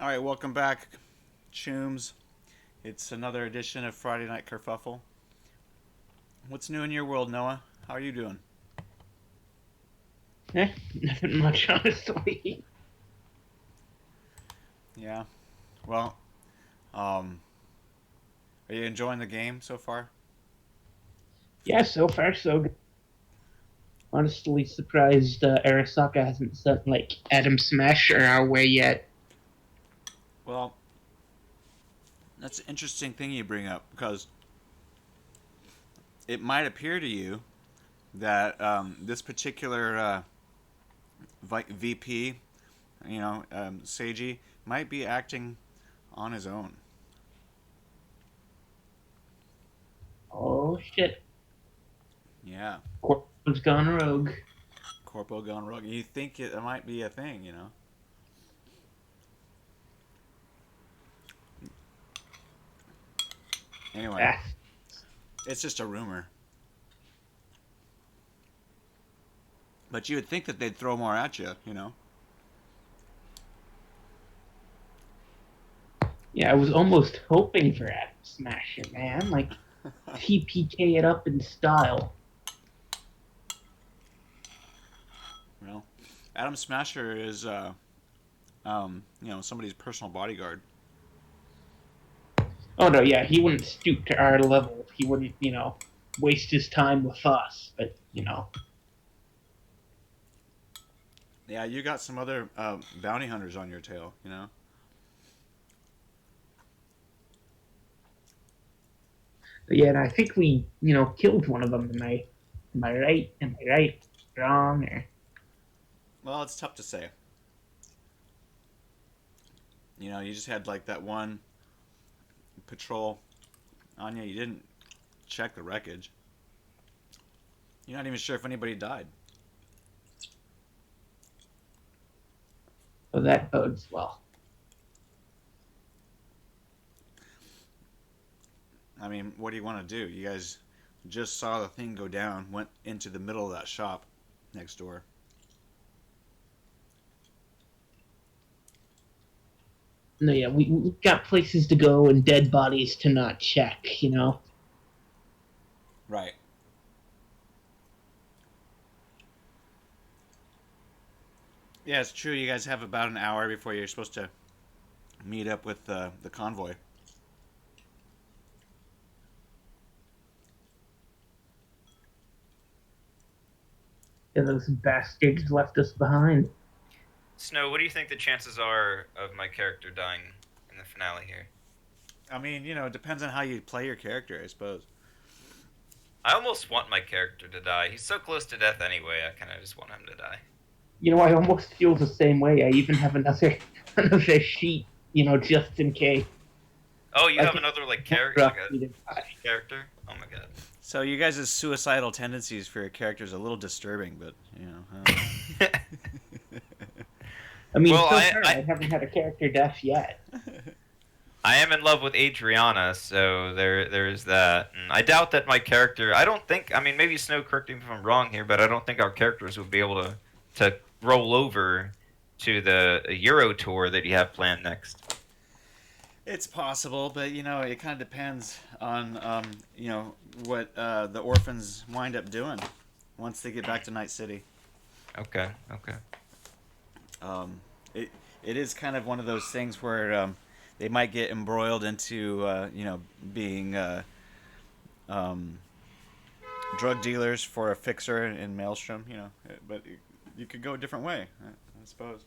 All right, welcome back, Chooms. It's another edition of Friday Night Kerfuffle. What's new in your world, Noah? How are you doing? Nothing much, honestly. Yeah. Well, um, are you enjoying the game so far? Yeah, so far so good. Honestly, surprised Arasaka hasn't sent like Adam Smasher our way yet. Well, that's an interesting thing you bring up because it might appear to you that this particular VP, Seiji, might be acting on his own. Oh shit, Yeah, Corpo's gone rogue. Corpo gone rogue. You think it might be a thing? Anyway, Ah, it's just a rumor. But you would think that they'd throw more at you. yeah, I was almost hoping for Adam Smasher, man. Like TPK it up in style. Well, Adam Smasher is, somebody's personal bodyguard. Oh no, yeah, he wouldn't stoop to our level. He wouldn't, waste his time with us. But Yeah, you got some other bounty hunters on your tail. but yeah, and I think we, killed one of them. Am I right? Am I right? Wrong? Or Well, it's tough to say. You just had like that one patrol on you. You didn't check the wreckage. You're not even sure if anybody died. so that bodes well. I mean, what do you want to do? You guys just saw the thing go down, went into the middle of that shop next door. No, yeah, we've got places to go and dead bodies to not check. Right. Yeah, it's true. You guys have about an hour before you're supposed to meet up with the convoy. Yeah, those bastards left us behind. Snow, what do you think the chances are of my character dying in the finale here? I mean, it depends on how you play your character, I suppose. I almost want my character to die. He's so close to death anyway, I kind of just want him to die. I almost feel the same way. I even have another another sheet, just in case. Oh, you I have can another, like, drop like me to a die. character? Oh my god. So you guys' suicidal tendencies for your characters are a little disturbing, but I mean, Well, so I- far I haven't had a character death yet. I am in love with Adriana, so there is that. And I doubt that my character. I don't think. I mean, maybe Snow, correct me if I'm wrong here, but I don't think our characters would be able to roll over to the Euro tour that you have planned next. it's possible, but it kind of depends on what the orphans wind up doing once they get back to Night City. Okay. Okay. Um, it it is kind of one of those things where they might get embroiled into being um, drug dealers for a fixer in Maelstrom. But you could go a different way, I suppose.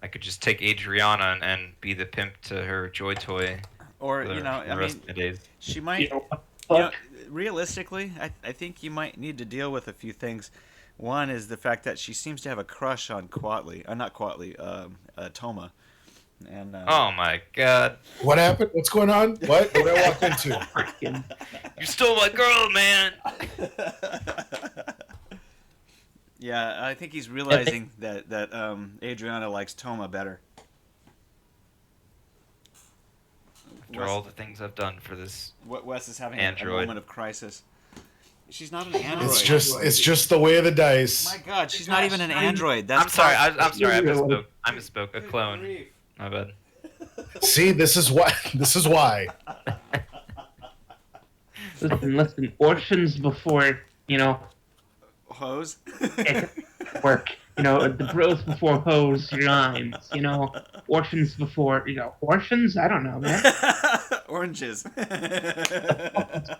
I could just take Adriana and be the pimp to her joy toy Or for the, for I the rest mean, of the days. she You might. know what the You know, fuck? realistically, I think you might need to deal with a few things. One is the fact that she seems to have a crush on Quatley, not Quatley, Toma, and Oh my god. What happened? What's going on? What? What I walked into? Freaking You stole my girl, man! yeah, I think he's realizing that Adriana likes Toma better. After all the things I've done for this Wes is having a android. moment of crisis. She's not an android. It's just the way of the dice. My God, she's not even an android. That's I'm sorry. I'm sorry. I Really? misspoke. I misspoke. A clone. My bad. See, this is why. Listen. Orphans before hose. work. The bros before hoes rhymes. Orphans before orphans. I don't know, man. Oranges.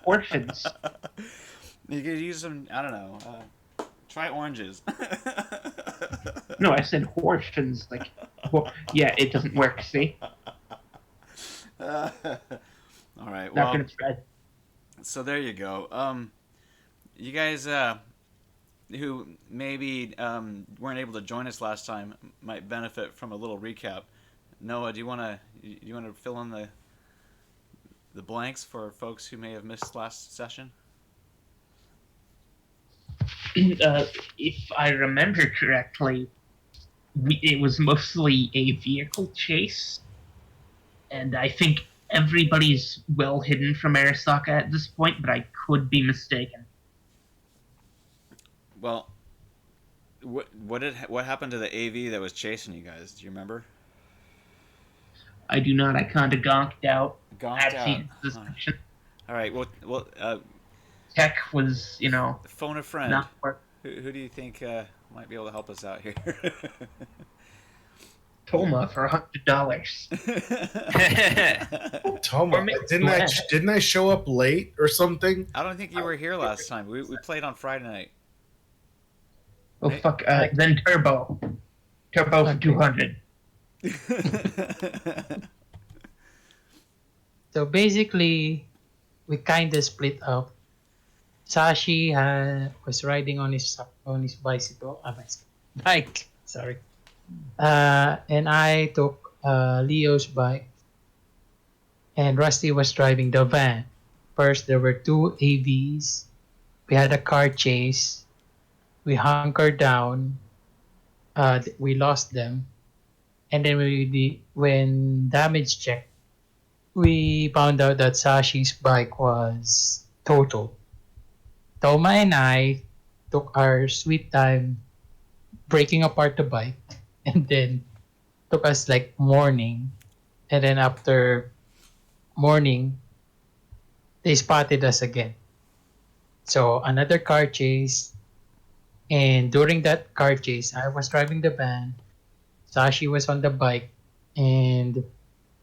Orphans. You could use some. I don't know. Try oranges. No, I said orphans. Yeah, it doesn't work. See. All right. Not Well, gonna try. so there you go. You guys who maybe weren't able to join us last time might benefit from a little recap. Noah, do you want to fill in the blanks for folks who may have missed last session? If I remember correctly, it was mostly a vehicle chase, and I think everybody's well hidden from Arasaka at this point, but I could be mistaken. Well, what happened to the AV that was chasing you guys? Do you remember? I do not. I kind of gonked out. Gonked at the out. suspicion. All right. Well, Tech was, phone a friend. not work. Who do you think might be able to help us out here? Toma for $100. Toma, didn't I show up late or something? I don't think you were here last time. We played on Friday night. Oh fuck! Then Turbo for 200. So basically, we kind of split up. Sashi was riding on his bicycle, bike. Sorry, and I took Leo's bike, and Rusty was driving the van. First, there were two AVs. We had a car chase. We hunkered down. We lost them, and then when damage checked, we found out that Sashi's bike was totaled. Toma and I took our sweet time breaking apart the bike, and then took us like morning, and then after morning, they spotted us again. So another car chase, and during that car chase, I was driving the van, Sashi was on the bike, and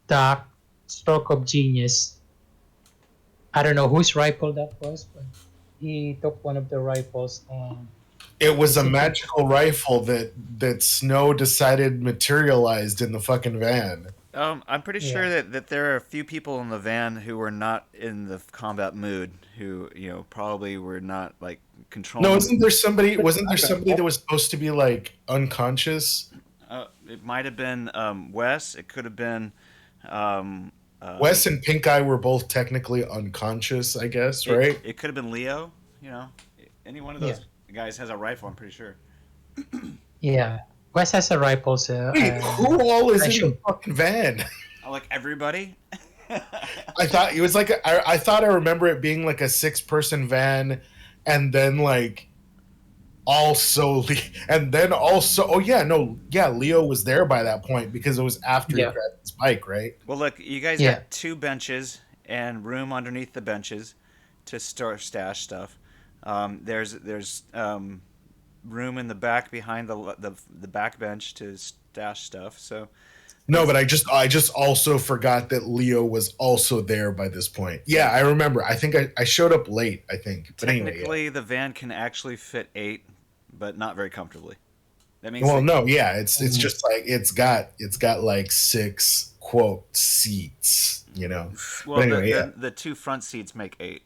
Doc, stroke of genius, I don't know whose rifle that was, but he took one of the rifles and It was a magical rifle that Snow decided materialized in the fucking van. I'm pretty sure that there are a few people in the van who were not in the combat mood, who probably were not like controlling. No, wasn't there somebody that was supposed to be like unconscious? It might have been Wes. It could have been. Wes and Pink Eye were both technically unconscious, I guess, right? It could have been Leo. Any one of those guys has a rifle. I'm pretty sure. yeah, Wes has a rifle. So Wait, who all is in the fucking van? Like everybody. I thought it was like I thought I remember it being like a 6-person van, and then like also Leo was there by that point because it was after he grabbed his bike, right? Well, look, you guys got 2 benches and room underneath the benches to stash stuff. There's room in the back behind the back bench to stash stuff. So no, but I just also forgot that Leo was also there by this point. Yeah, I remember. I think I showed up late, I think. But technically, anyway, the van can actually fit 8, but not very comfortably. That means it's just like it's got like 6 quote seats, Well, but anyway, the 2 front seats make 8.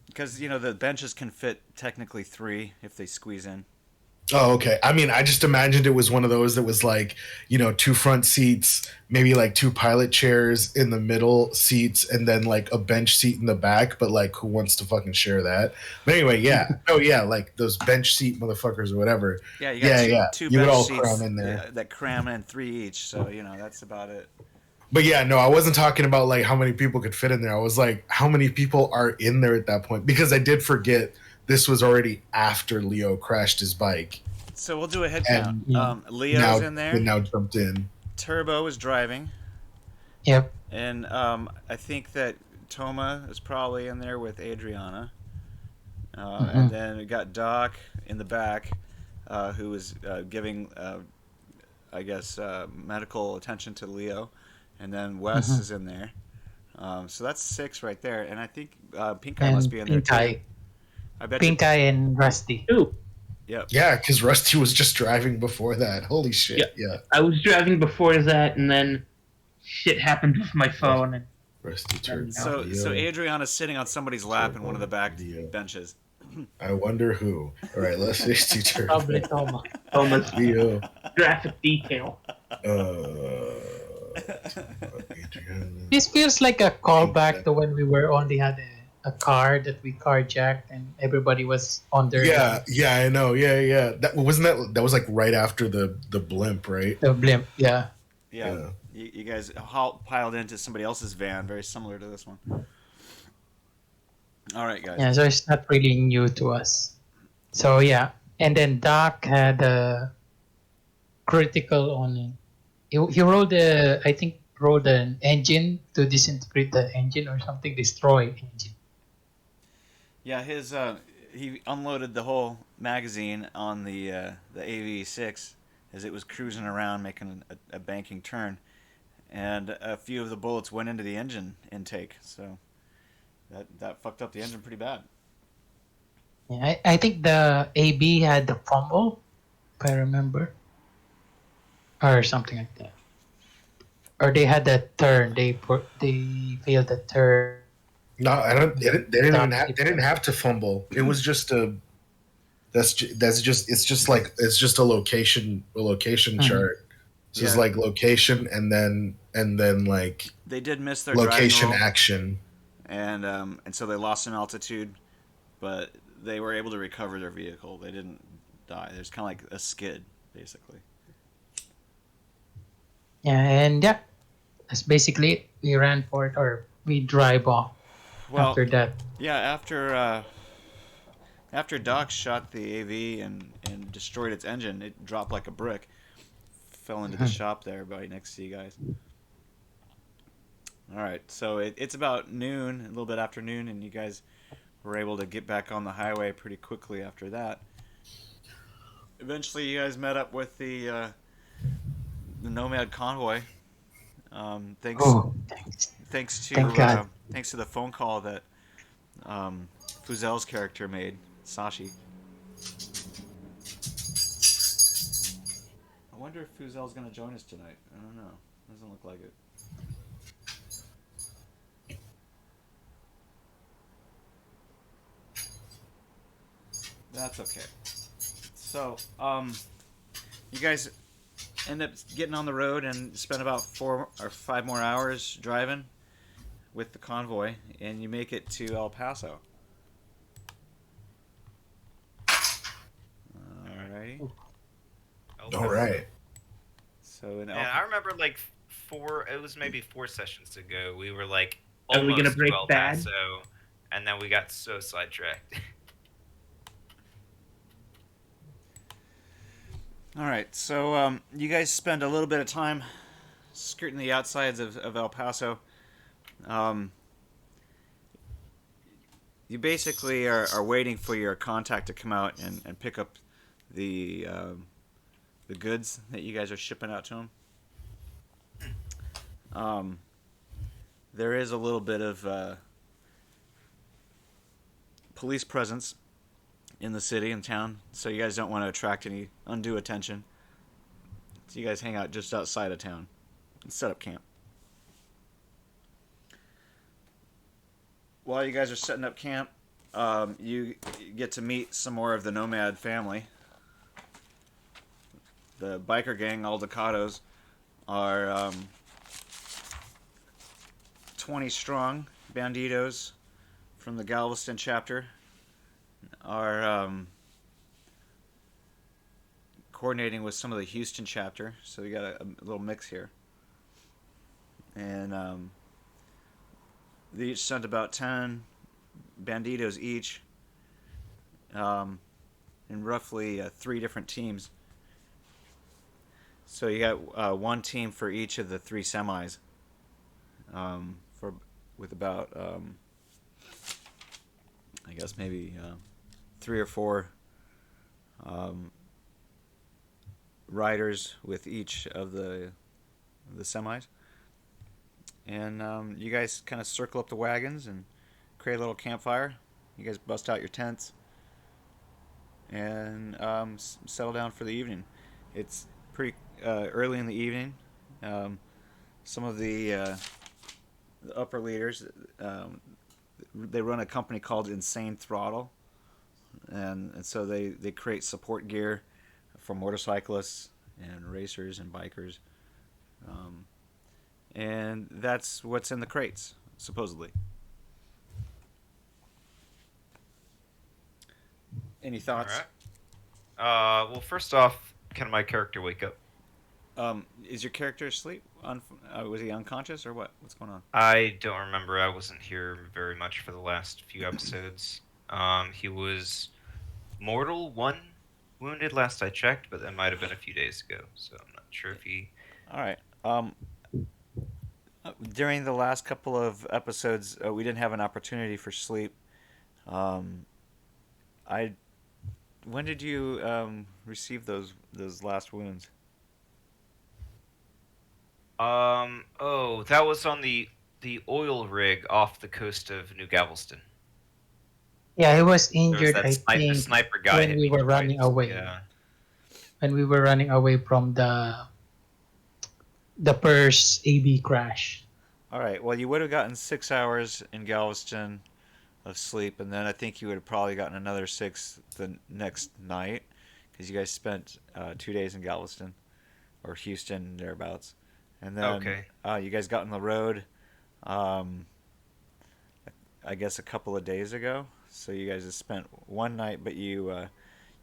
Because the benches can fit technically 3 if they squeeze in. Oh, okay. I mean, I just imagined it was one of those that was like, 2 front seats, maybe like 2 pilot chairs in the middle seats, and then like a bench seat in the back. But like, who wants to fucking share that? But anyway, yeah. Oh, yeah. Like those bench seat motherfuckers or whatever. Yeah, you got two you would bench all seats cram in there. that cram in 3 each. So that's about it. But yeah, no, I wasn't talking about like how many people could fit in there. I was like, how many people are in there at that point? Because I did forget this was already after Leo crashed his bike, So we'll do a head count. and Yeah. Leo's in there. now jumped in. Turbo is driving, Yep. and I think that Toma is probably in there with Adriana. And then we got Doc in the back, who was giving, I guess, medical attention to Leo, and then Wes is in there. So that's 6 right there, and I think Pink Eye must And be in there Pink too. Eye. I bet Pink you. Eye and Rusty. Ooh, Yep. Yeah, because Rusty was just driving before that. Holy shit! Yeah, I was driving before that, and then shit happened with my phone. And Rusty turned. So Leo, Adriana's sitting on somebody's lap in one of the back Leo. benches. I wonder who. All right, let's see. Turn. Probably Toma. almost Leo. graphic detail. Adriana. This feels like a callback to when we were only had a car that we carjacked and everybody was on their Yeah, I know. Yeah. That was like right after the blimp, right? the blimp. Yeah. Yeah. You guys piled into somebody else's van, very similar to this one. All right, guys. Yeah, so it's not really new to us. So yeah, and then Doc had a critical on it. He rolled rolled an engine to disintegrate the engine or something, destroy engine. Yeah, his he unloaded the whole magazine on the AV6 as it was cruising around making a banking turn, and a few of the bullets went into the engine intake, so that fucked up the engine pretty bad. Yeah, I think the AB had the fumble, if I remember, or something like that. Or they had that turn. They failed the turn. No, I don't. They didn't have to fumble. It was just a. It's just a location chart. So it's Yeah. like location and then like They did miss their location driving roll, action. and so they lost some altitude, but they were able to recover their vehicle. They didn't die. There's kind of like a skid, basically. Yeah, and yeah, that's basically it. We ran for it, or we drive off Well, after that. yeah, after Doc shot the AV and destroyed its engine, it dropped like a brick. Fell into the shop there right next to you guys. All right, so it's about noon, a little bit after noon, and you guys were able to get back on the highway pretty quickly after that. Eventually, you guys met up with the Nomad convoy. Thanks Oh, thanks to Thank God. thanks to the phone call that Fuzel's character made, Sashi. I wonder if Fuzel's gonna join us tonight. I don't know. Doesn't look like it. That's okay. So, you guys end up getting on the road and spend about 4 or 5 more hours driving with the convoy, and you make it to El Paso. Alrighty. All right. So in And I remember like it was maybe 4 sessions ago. We were like Are we gonna almost break to El bad? Paso, and then we got so sidetracked. All right, so you guys spend a little bit of time skirting the outsides of El Paso. You basically are waiting for your contact to come out and pick up the goods that you guys are shipping out to him. There is a little bit of police presence in the city and town, so you guys don't want to attract any undue attention. So you guys hang out just outside of town and set up camp. While you guys are setting up camp, you get to meet some more of the Nomad family. The biker gang, Aldecados, are 20 strong. Banditos from the Galveston chapter are coordinating with some of the Houston chapter, so we got a little mix here. and they each sent about 10 banditos each, in roughly 3 different teams. So you got one team for each of the 3 semis, for with about I guess maybe 3 or 4 riders with each of the semis, and you guys kind of circle up the wagons and create a little campfire. You guys bust out your tents and settle down for the evening. It's pretty early in the evening. Some of the upper leaders, they run a company called Insane Throttle, and so they create support gear for motorcyclists and racers and bikers, and that's what's in the crates supposedly. Any thoughts? All right. Well, first off, can my character wake up? Is your character asleep? Was he unconscious or what? What's going on? I don't remember. I wasn't here very much for the last few episodes. He was mortal, 1 wounded last I checked, but that might have been a few days ago, so I'm not sure if he... All right. During the last couple of episodes, we didn't have an opportunity for sleep. I When did you receive those last wounds? Oh, that was on the oil rig off the coast of New Galveston. Yeah, he was There was injured, that I the think, sniper guy when hit we me were twice. running away. Yeah. When we were running away from the first AB crash. All right. Well, you would have gotten 6 hours in Galveston of sleep, and then I think you would have probably gotten another 6 the next night, because you guys spent 2 days in Galveston or Houston thereabouts, and then Okay. you guys got on the road. I guess a couple of days ago. So you guys have spent 1 night, but you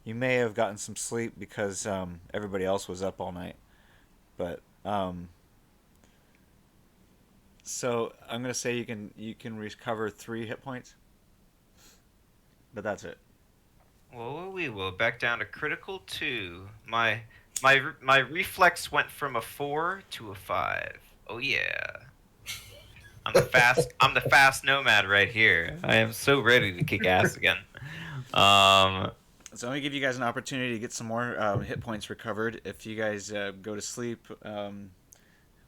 may have gotten some sleep because everybody else was up all night. But so I'm gonna say you can recover 3 hit points, but that's it. Well, we will back down to critical 2. My reflex went from a 4 to a 5. Oh yeah. I'm the fast nomad right here. I am so ready to kick ass again. So I'm gonna give you guys an opportunity to get some more hit points recovered if you guys go to sleep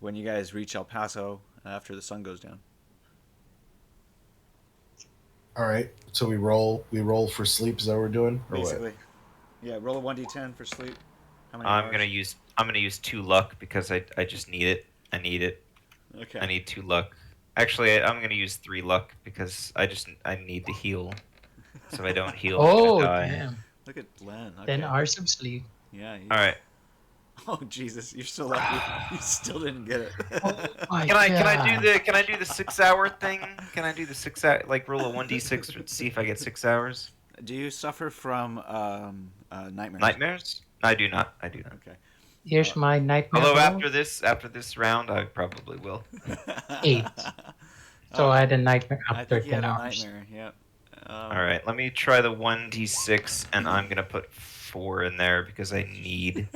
when you guys reach El Paso after the sun goes down. All right. So we roll for sleep. Is that what we're doing? Or what? Basically, yeah. Roll a 1d10 for sleep. How many I'm hours? gonna use 2 luck because I just need it. I need it. Okay. I need 2 luck. Actually, I'm gonna use 3 luck because I need to heal. So if I don't heal, I'm Oh, gonna die. damn. Look at Len. Okay. 10 hours of sleep. Yeah. All right. Oh Jesus, you're so lucky. You still didn't get it. My Can I God. do the 6-hour thing? Can I do the 6 hour, like roll a 1d6 to see if I get 6 hours? Do you suffer from nightmares? Nightmares? I do not. I do not. Okay. Here's my nightmare. Although roll. after this round, I probably will. 8. So I had a nightmare I after think you 10 had a hours. nightmare. Yep. All right, let me try the 1d6, and I'm gonna put 4 in there because I need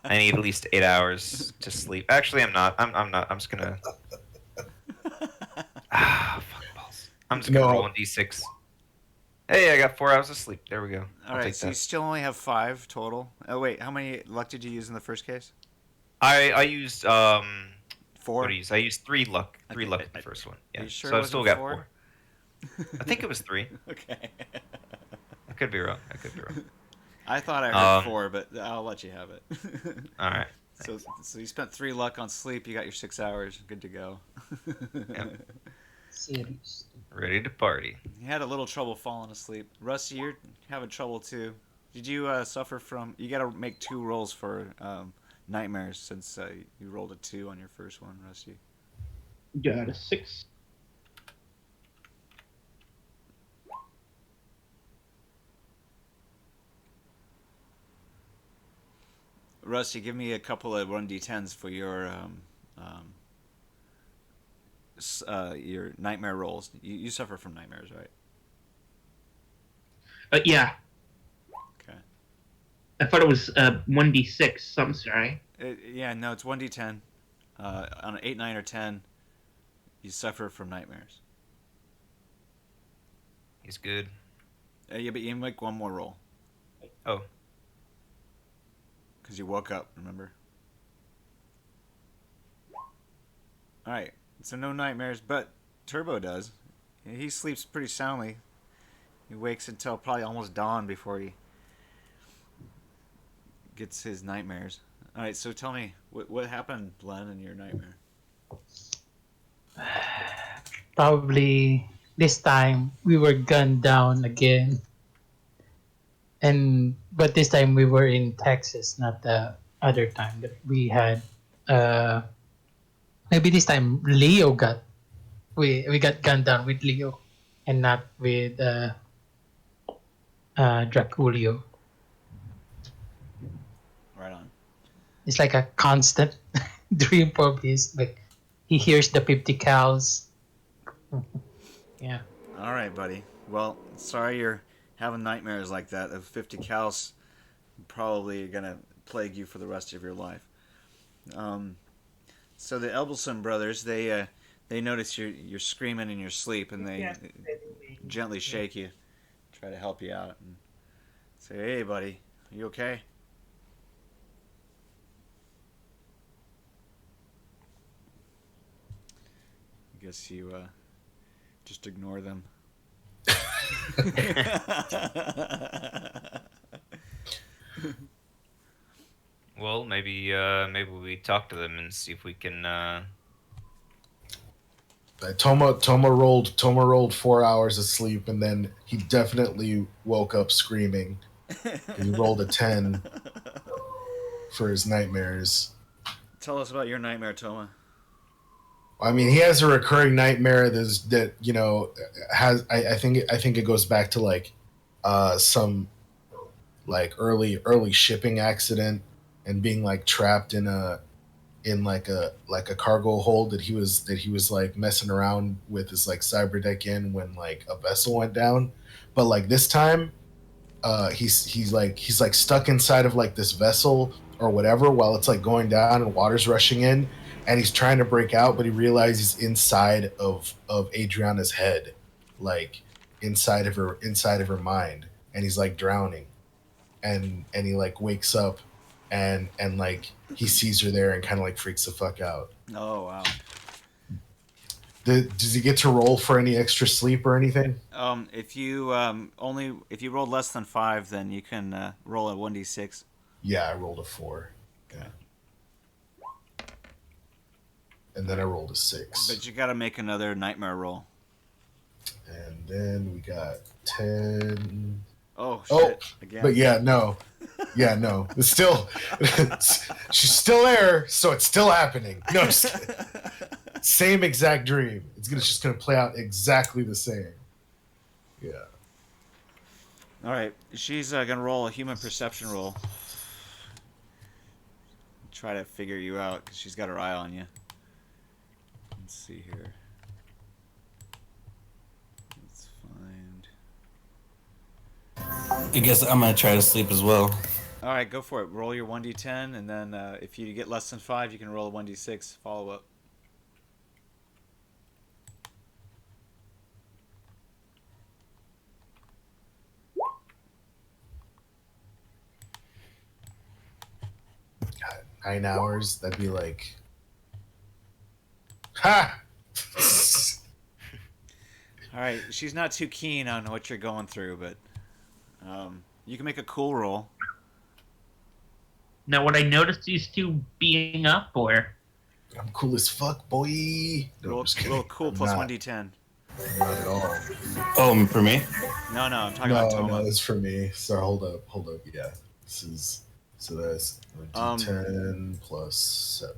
at least 8 hours to sleep. Actually, I'm not. I'm not. I'm just gonna. Fuck balls. I'm just gonna roll 1d6. Hey, I got 4 hours of sleep. There we go. All I'll right. take So you that. still only have 5 total. Oh wait, how many luck did you use in the first case? I used 4. What did I use? I used 3 luck. 3 Okay, luck in the first one. Yeah. Are you sure So it I've still wasn't got 4? 4. I think it was 3. Okay. I could be wrong. I thought I heard Um, 4, but I'll let you have it. All right. So you spent 3 luck on sleep. You got your 6 hours. Good to go. Yep. Serious. Ready to party. You had a little trouble falling asleep. Rusty, you're having trouble too. Did you suffer from? You got to make 2 rolls for nightmares since you rolled a 2 on your first one, Rusty. Got a 6. Rusty, give me a couple of 1d10s for your your nightmare rolls. You suffer from nightmares, right? Yeah, Okay. I thought it was 1d6. I'm sorry. Yeah, no, it's 1d10. On an 8, 9, or 10, you suffer from nightmares. He's good. Yeah, but you make one more roll Oh, because you woke up. Remember? All right. So no nightmares, but Turbo does. He sleeps pretty soundly. He wakes until probably almost dawn before he gets his nightmares. All right. So tell me, what happened, Len, in your nightmare? Probably this time we were gunned down again, but this time we were in Texas, not the other time that we had. Uh, Maybe this time Leo got we got gunned down with Leo, and not with Draculio. Right on. It's like a constant dream for Beast. Like he hears the 50 cows. Yeah. All right, buddy. Well, sorry you're having nightmares like that. The 50 cows probably gonna plague you for the rest of your life. So the Elbelson brothers, they notice you're screaming in your sleep, and they gently shake you, try to help you out, and say, "Hey, buddy, are you okay?" I guess you just ignore them. well, maybe we talk to them and see if we can. Toma rolled 4 hours of sleep, and then he definitely woke up screaming. He rolled a 10 for his nightmares. Tell us about your nightmare, Toma. I mean, he has a recurring nightmare that has. I think it goes back to like some like early shipping accident and being like trapped in like a cargo hold that he was like messing around with his like cyber deck in when like a vessel went down. But like this time, he's like stuck inside of like this vessel or whatever while it's like going down and water's rushing in, and he's trying to break out, but he realizes he's inside of Adriana's head, like inside of her mind, and he's like drowning, and he like wakes up, and like he sees her there and kind of like freaks the fuck out. Oh wow. Does he get to roll for any extra sleep or anything? If you roll less than 5, then you can roll a 1d6. Yeah, I rolled a 4. Okay. And then I rolled a 6. But you got to make another nightmare roll. And then we got 10. Oh shit! Oh, Again. but yeah, no. It's still, she's still there, so it's still happening. No, just kidding. Same exact dream. It's just gonna play out exactly the same. Yeah. All right, she's gonna roll a human perception roll. Try to figure you out because she's got her eye on you. Let's see here. Let's find. I guess I'm gonna try to sleep as well. All right, go for it. Roll your 1d10, and then if you get less than 5, you can roll a 1d6 follow up. God, 9 hours. That'd be like, ha. All right, she's not too keen on what you're going through, but you can make a cool roll. Now, would I notice these two being up, or? I'm cool as fuck, boy. No, Roll, I'm just kidding. roll cool I'm plus not. 1d10. Not at all. Oh, for me? No, I'm talking about Toma. No, it's for me. So hold up. Yeah, so that's a D10 plus 7.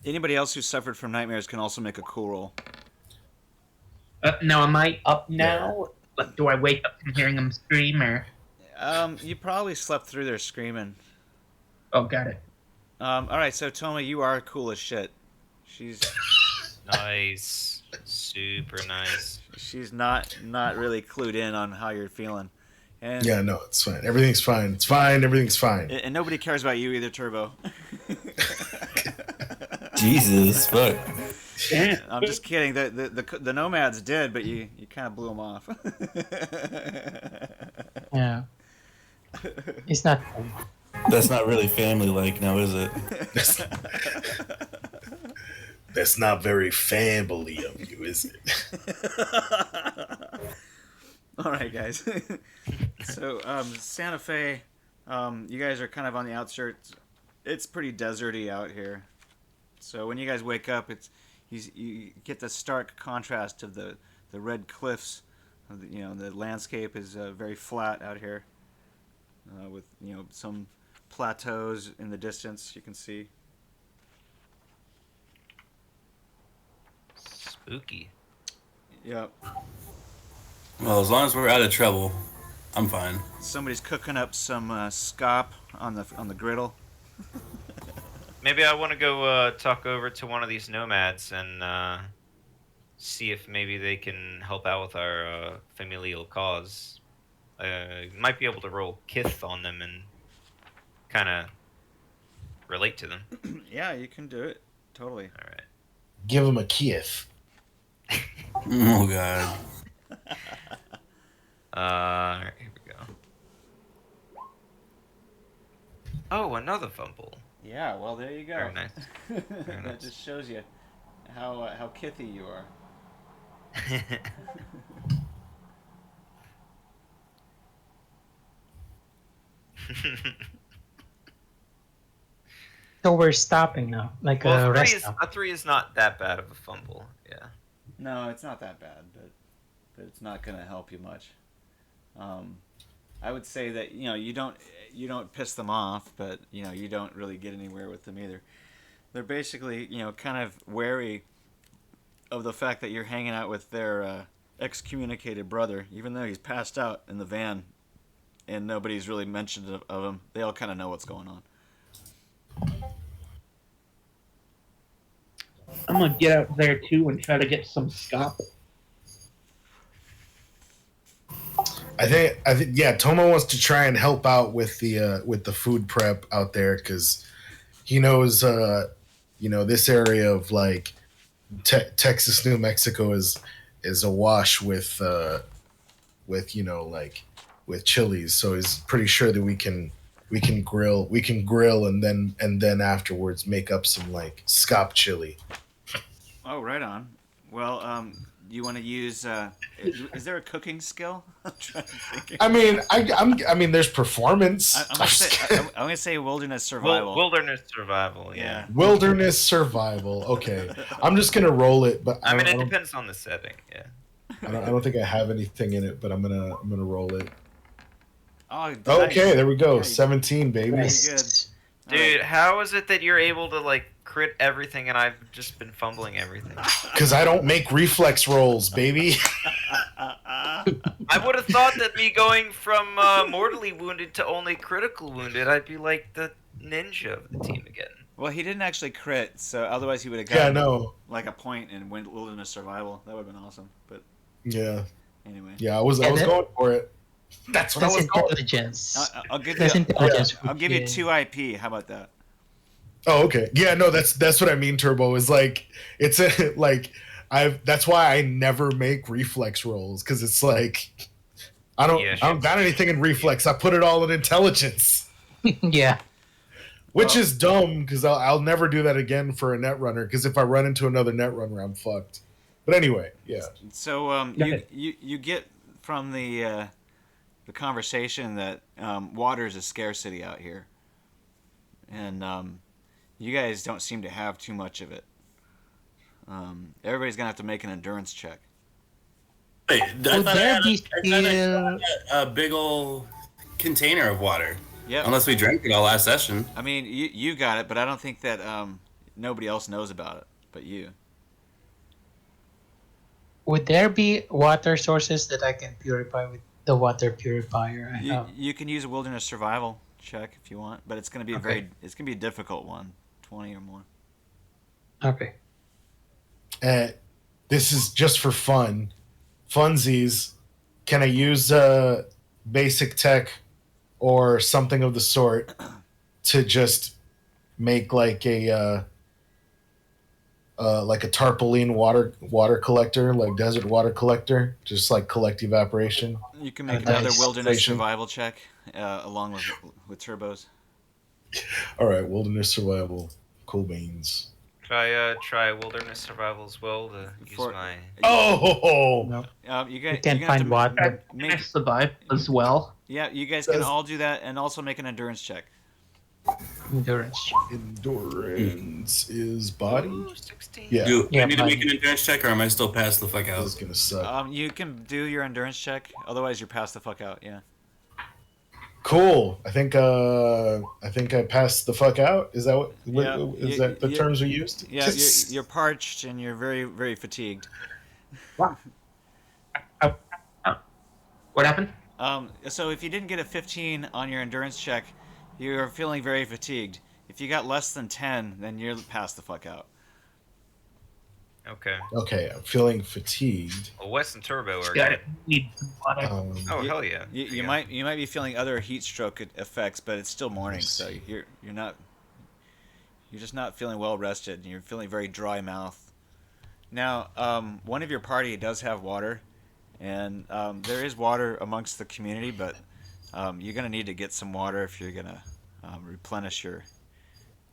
Anybody else who suffered from nightmares can also make a cool roll. Now, am I up now? Like, do I wake up from hearing them scream, or? You probably slept through their screaming. Oh, got it. All right, so Toma, you are cool as shit. She's Nice. Super nice. She's not really clued in on how you're feeling, and Yeah, no, it's fine. Everything's fine. It's fine. Everything's fine. and nobody cares about you either, Turbo. Jesus, fuck. I'm just kidding. The nomads did, but you kind of blew them off. Yeah. It's not fun. That's not really family-like now, is it? That's not very family of you, is it? All right, guys. So Santa Fe, you guys are kind of on the outskirts. It's pretty deserty out here. So when you guys wake up, you get the stark contrast of the red cliffs. The landscape is very flat out here, with some plateaus in the distance you can see. Spooky. Yep. Well, as long as we're out of trouble, I'm fine. Somebody's cooking up some scop on the griddle. Maybe I want to go talk over to one of these nomads and see if maybe they can help out with our familial cause. Might be able to roll kith on them and kind of relate to them. Yeah, you can do it. Totally. All right. Give him a kiss. Oh, God. Here we go. Oh, another fumble. Yeah, well, there you go. Very nice. That nice. just shows you how kithy you are. So we're stopping now, like Well, a a three, rest is, stop. a 3 is not that bad of a fumble. Yeah. No, it's not that bad, but it's not going to help you much. I would say that you don't piss them off, but you don't really get anywhere with them either. They're basically kind of wary of the fact that you're hanging out with their excommunicated brother, even though he's passed out in the van, and nobody's really mentioned of him. They all kind of know what's going on. I'm gonna get out there too and try to get some scop. I think yeah, Tomo wants to try and help out with the food prep out there because he knows this area of like Texas, New Mexico is awash with with chilies, so he's pretty sure that we can grill and then afterwards make up some like scop chili. Oh, right on. Well, you want to use? Is there a cooking skill? I'm trying to think. I mean, there's performance. I'm gonna say wilderness survival. Wilderness survival. Yeah. Wilderness survival. Okay, I'm just gonna roll it, but I mean, it don't, depends on the setting. Yeah. I don't think I have anything in it, but I'm gonna roll it. Oh, nice. Okay, there we go. Yeah, 17, baby. Very Nice. good. Dude, how is it that you're able to like crit everything and I've just been fumbling everything? Because I don't make reflex rolls, baby. I would have thought that me going from mortally wounded to only critical wounded, I'd be like the ninja of the team again. Well, he didn't actually crit, so otherwise he would have Yeah, gotten no. like a point in wilderness survival. That would have been awesome. But Yeah, anyway, yeah. I was And then- going for it. That's what I That's was going. intelligence. I'll give That's you. intelligence. I'll give you Yeah. 2 IP. How about that? Oh, okay. Yeah, no. That's what I mean. Turbo is like it's a like That's why I never make reflex rolls because it's like I don't got anything in reflex. I put it all in intelligence. Yeah. Which is dumb because I'll never do that again for a net runner because if I run into another net runner, I'm fucked. But anyway, yeah. So you get from the conversation that water is a scarcity out here, and you guys don't seem to have too much of it. Everybody's gonna have to make an endurance check. Wait, I Would thought I there had be still... a big old container of water. Yeah. Unless we drank it all last session. I mean, you got it, but I don't think that nobody else knows about it but you. Would there be water sources that I can purify with the water purifier I have? You can use a wilderness survival check if you want, but it's gonna be it's gonna be a difficult one, 20 or more. Okay. this is just for fun, funsies. Can I use basic tech or something of the sort to just make like a tarpaulin water collector, like desert water collector, just like collect evaporation. You can make Nice. another wilderness Station. survival check along with turbos. All right, wilderness survival, cool beans. Try wilderness survival as well to use For- my. Oh, No, You you guys can't you have find to water. I make, survive as well. yeah, you guys can That's- all do that and also make an endurance check. Endurance. endurance is body. Ooh, 16. Yeah, Do Yeah, I need to make mine. an endurance check, or am I still past the fuck this out? is gonna suck. You can do your endurance check, otherwise you're past the fuck out. Yeah. Cool. I think I passed the fuck out. Is that Yeah, is that the terms we used? Yeah, you're parched and you're very very fatigued. What happened? So if you didn't get a 15 on your endurance check, you're feeling very fatigued. If you got less than 10, then you're past the fuck out. Okay. Okay, I'm feeling fatigued. Well, Wes and Turbo are Got good. it. Need some water. Oh You- hell yeah. You Yeah. might be feeling other heat stroke effects, but it's still morning, so you're just not feeling well rested, and you're feeling very dry mouth. Now, one of your party does have water, and there is water amongst the community, but you're gonna need to get some water if you're gonna replenish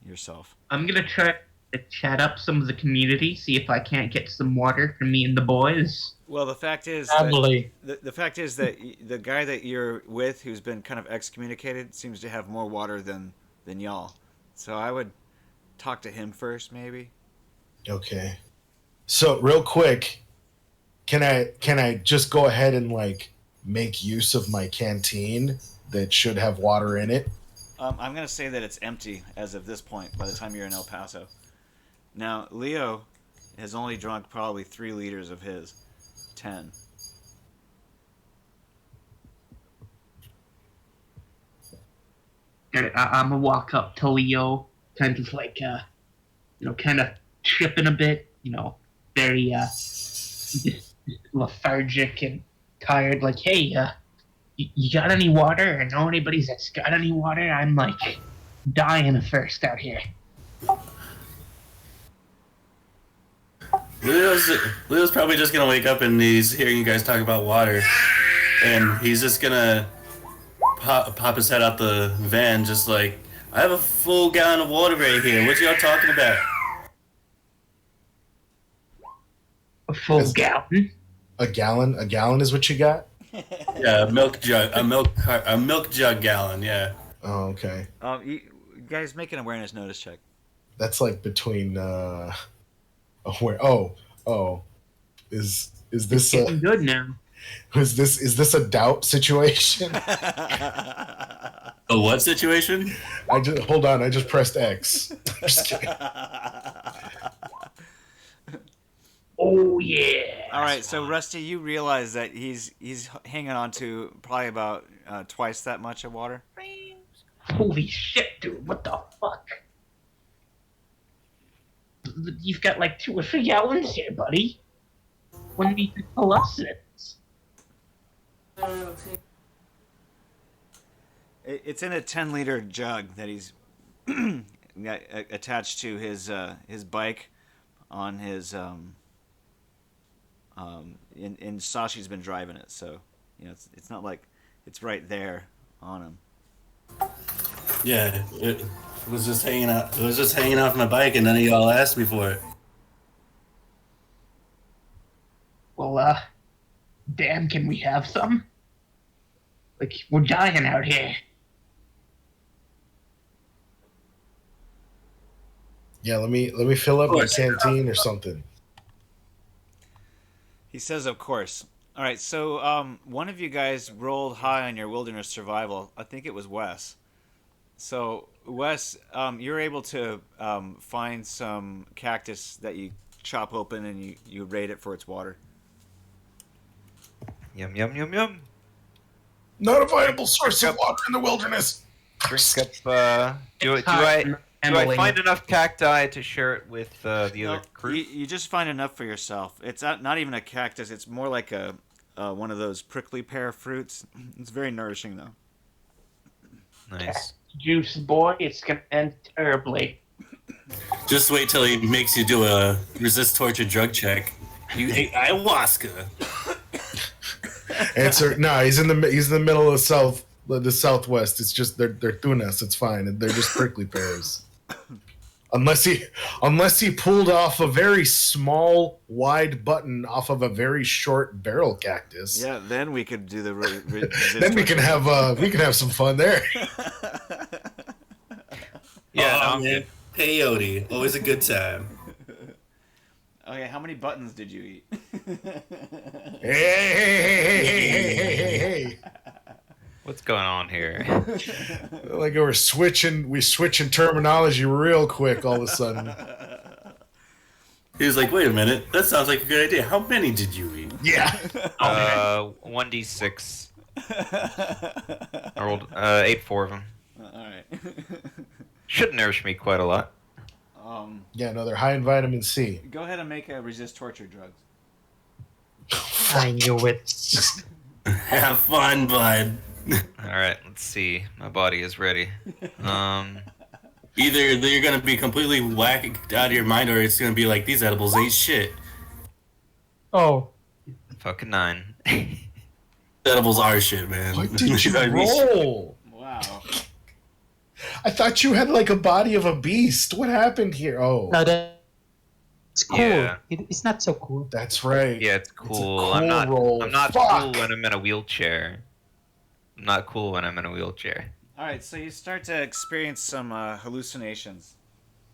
yourself. I'm gonna try to chat up some of the community, see if I can't get some water for me and the boys. Well, the fact is that Probably. the fact is that the guy that you're with, who's been kind of excommunicated, seems to have more water than y'all. So I would talk to him first, maybe. Okay. So real quick, can I just go ahead and like make use of my canteen that should have water in it? I'm gonna say that it's empty as of this point. By the time you're in El Paso, now Leo has only drunk probably 3 liters of his 10. I'm gonna walk up to Leo, kind of like, kind of tripping a bit, very lethargic and tired. Like, hey, you got any water? Or know anybody that's got any water? I'm like dying of thirst out here. Leo's probably just gonna wake up and he's hearing you guys talk about water, and he's just gonna pop his head out the van, just like, I have a full gallon of water right here. What y'all talking about? A full Yes. gallon? A gallon is what you got? Yeah, a milk jug gallon. Yeah. Oh, okay. You guys make an awareness notice check. That's like between where is It's this getting good now. is this a doubt situation? A what situation? I just pressed X. I'm just kidding. Oh yeah. All right, so Rusty, you realize that he's hanging on to probably about twice that much of water. Holy shit, dude! What the fuck? You've got like 2 or 3 gallons here, buddy. When do you tell us this? It's in a 10-liter jug that he's got attached to his bike on his and Sashi's been driving it, so it's not like it's right there on him. Yeah, it was just hanging out. It was just hanging off my bike, and none of y'all asked me for it. Well, damn, can we have some? Like, we're dying out here. Yeah, let me fill up my canteen or something. He says, "Of course." All right, so one of you guys rolled high on your wilderness survival. I think it was Wes. So Wes, you're able to find some cactus that you chop open and you rate it for its water. Yum yum yum yum. Not a viable source of water in the wilderness. Drink up. Do Do I find enough cacti to share it with the No, other crew? you just find enough for yourself. It's not even a cactus. It's more like a one of those prickly pear fruits. It's very nourishing though. Nice. Juice boy, it's gonna end terribly. Just wait till he makes you do a resist torture drug check. You ate ayahuasca. Answer. No, he's in the middle of the southwest. It's just they're tunas. It's fine. They're just prickly pears. Unless he pulled off a very small, wide button off of a very short barrel cactus. Yeah, then we could do the. Then we can have some fun there. Yeah, Oh, no, I'm man. good. Peyote, always a good time. Okay, how many buttons did you eat? Hey. What's going on here? Like we're switching terminology real quick all of a sudden. He was like, wait a minute, that sounds like a good idea. How many did you eat? Yeah. 1d6. I rolled 8 4 of them. Alright. Should nourish me quite a lot. Yeah, no, they're high in vitamin C. Go ahead and make a resist torture drugs. I knew it. Have fun, bud. Alright, let's see. My body is ready. Either you're gonna be completely whacked out of your mind, or it's gonna be like, these edibles ain't shit. Oh, Fucking 9. Edibles are shit, man. What did you I mean, roll? Wow. I thought you had like a body of a beast. What happened here? Oh, no, that's cool. Yeah. It's not so cool. that's right. Yeah, it's It's a cool. I'm not roll. I'm not Fuck. cool when I'm in a wheelchair. I'm not cool when I'm in a wheelchair. Alright, so you start to experience some hallucinations.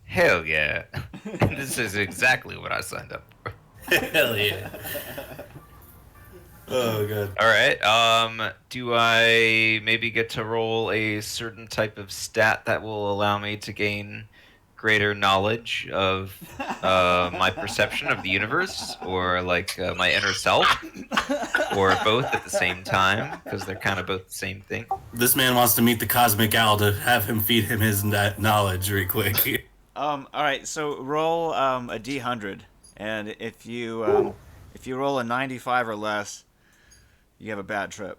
Hell yeah. This is exactly what I signed up for. Hell yeah. Oh god. Alright, do I maybe get to roll a certain type of stat that will allow me to gain greater knowledge of my perception of the universe, or like my inner self, or both at the same time, because they're kind of both the same thing? This man wants to meet the cosmic owl to have him feed him his knowledge real quick. Alright, so roll a D100, and if you roll a 95 or less, you have a bad trip.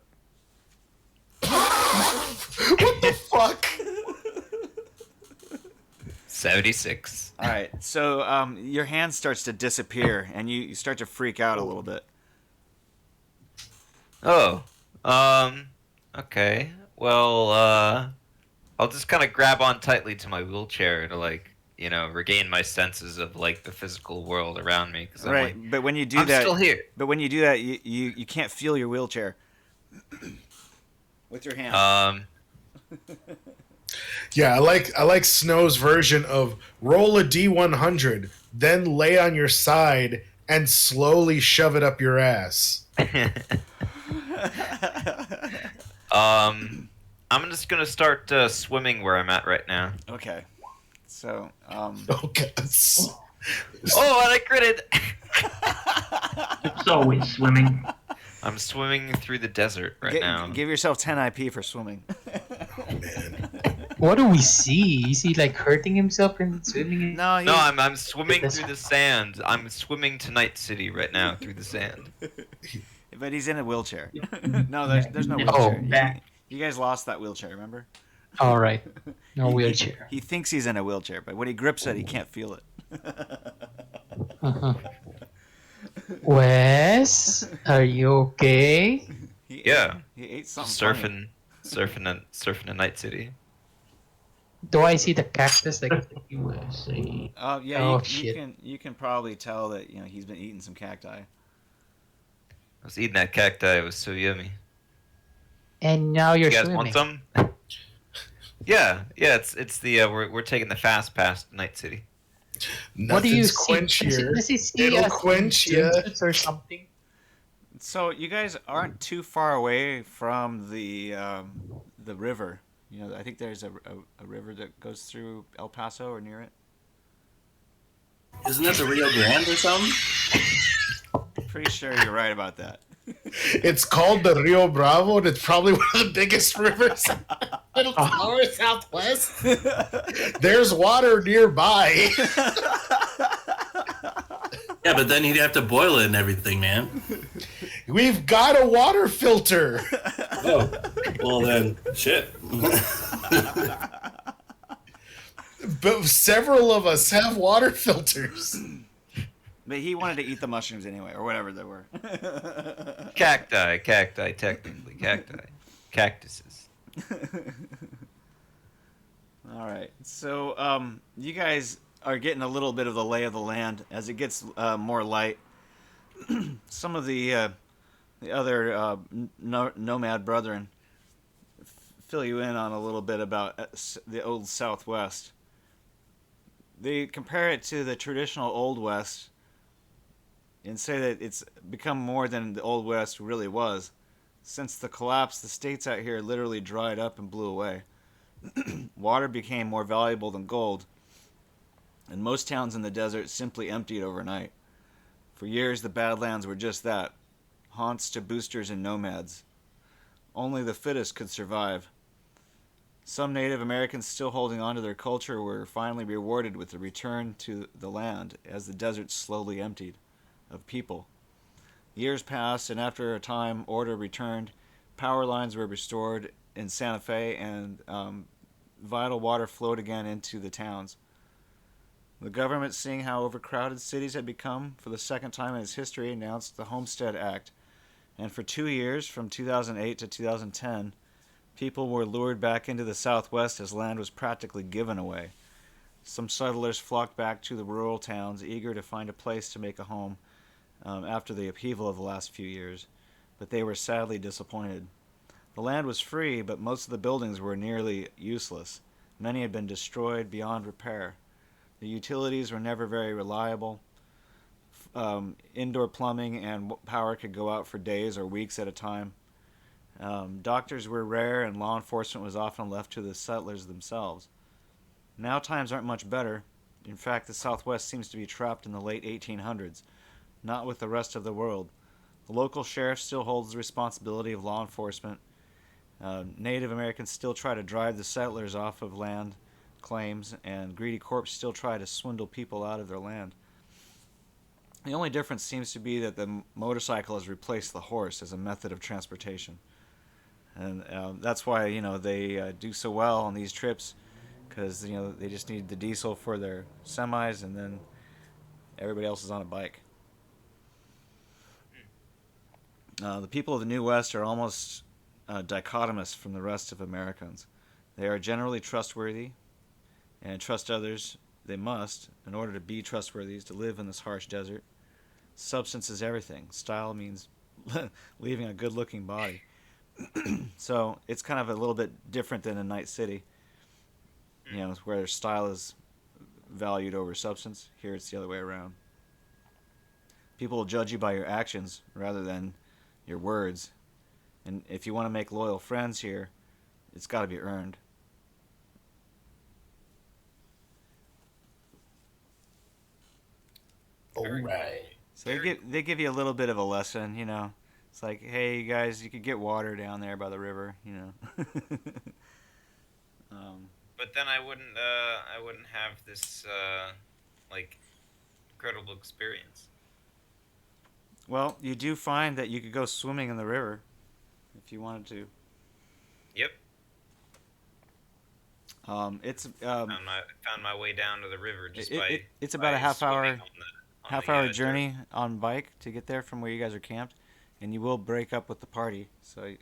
What the fuck? 76. Alright, so your hand starts to disappear, and you start to freak out a little bit. Oh, okay. Well, I'll just kind of grab on tightly to my wheelchair to, like, you know, regain my senses of, like, the physical world around me. Cause Right, I'm like, but when you do I'm that, still here. but when you do that, you can't feel your wheelchair with your hand. Yeah, I like Snow's version of roll a D100, then lay on your side and slowly shove it up your ass. I'm just gonna start swimming where I'm at right now. Okay, so Oh god. Oh, and I critted! It's always swimming. I'm swimming through the desert right now. give yourself 10 IP for swimming. What do we see? Is he like hurting himself and swimming? No, No, I'm swimming through the sand. I'm swimming to Night City right now through the sand. but he's in a wheelchair. No, there's no Oh, wheelchair. back. You guys lost that wheelchair, remember? All right, no He- wheelchair. He thinks he's in a wheelchair, but when he grips it, he can't feel it. Uh-huh. Wes, are you okay? Yeah. He ate something. Surfing in Night City. Do I see the cactus? Like, USA. Yeah, Oh, you shit. you can probably tell that he's been eating some cacti. I was eating that cacti. It was so yummy. and now you're You guys swimming. want some? Yeah. It's the we're taking the fast pass to Night City. What do you Nothing's see? quenchier. Does he see It'll us quench in ya. swimsuits or something? So you guys aren't too far away from the river. I think there's a river that goes through El Paso or near it. Isn't that the Rio Grande or something? Pretty sure you're right about that. It's called the Rio Bravo, and it's probably one of the biggest rivers in the lower Southwest. There's water nearby. Yeah, but then he'd have to boil it and everything, man. We've got a water filter. Oh, well then, shit. But several of us have water filters. But he wanted to eat the mushrooms anyway, or whatever they were. Cacti, technically cacti, cactuses. All right. So, you guys are getting a little bit of the lay of the land as it gets more light. Some of the other nomad brethren fill you in on a little bit about the old Southwest. They compare it to the traditional Old West and say that it's become more than the Old West really was. Since the collapse, the states out here literally dried up and blew away. Water became more valuable than gold, and most towns in the desert simply emptied overnight. For years, the Badlands were just that, haunts to boosters and nomads. Only the fittest could survive. Some Native Americans still holding on to their culture were finally rewarded with a return to the land as the desert slowly emptied of people. Years passed, and after a time, order returned. Power lines were restored in Santa Fe, and vital water flowed again into the towns. The government, seeing how overcrowded cities had become, for the second time in its history, announced the Homestead Act. And for 2 years, from 2008 to 2010, people were lured back into the Southwest as land was practically given away. Some settlers flocked back to the rural towns, eager to find a place to make a home after the upheaval of the last few years, but they were sadly disappointed. The land was free, but most of the buildings were nearly useless. Many had been destroyed beyond repair. The utilities were never very reliable. Indoor plumbing and power could go out for days or weeks at a time. Doctors were rare, and law enforcement was often left to the settlers themselves. Now times aren't much better. In fact, the Southwest seems to be trapped in the late 1800s, not with the rest of the world. The local sheriff still holds the responsibility of law enforcement. Native Americans still try to drive the settlers off of land claims, and greedy corps still try to swindle people out of their land. The only difference seems to be that the motorcycle has replaced the horse as a method of transportation. And that's why, they do so well on these trips, because, they just need the diesel for their semis, and then everybody else is on a bike. The people of the New West are almost dichotomous from the rest of Americans. They are generally trustworthy, and trust others they must in order to be trustworthy, to live in this harsh desert. Substance is everything. Style means leaving a good-looking body. So it's kind of a little bit different than in Night City, where style is valued over substance. Here it's the other way around. People will judge you by your actions rather than your words. And if you want to make loyal friends here, it's got to be earned. All right. So they give you a little bit of a lesson, It's like, hey, you guys, you could get water down there by the river, But then I wouldn't have this incredible experience. Well, you do find that you could go swimming in the river if you wanted to. Yep. It's Found my way down to the river just by. It's about by a half hour journey dirt. on bike to get there from where you guys are camped, and you will break up with the party. So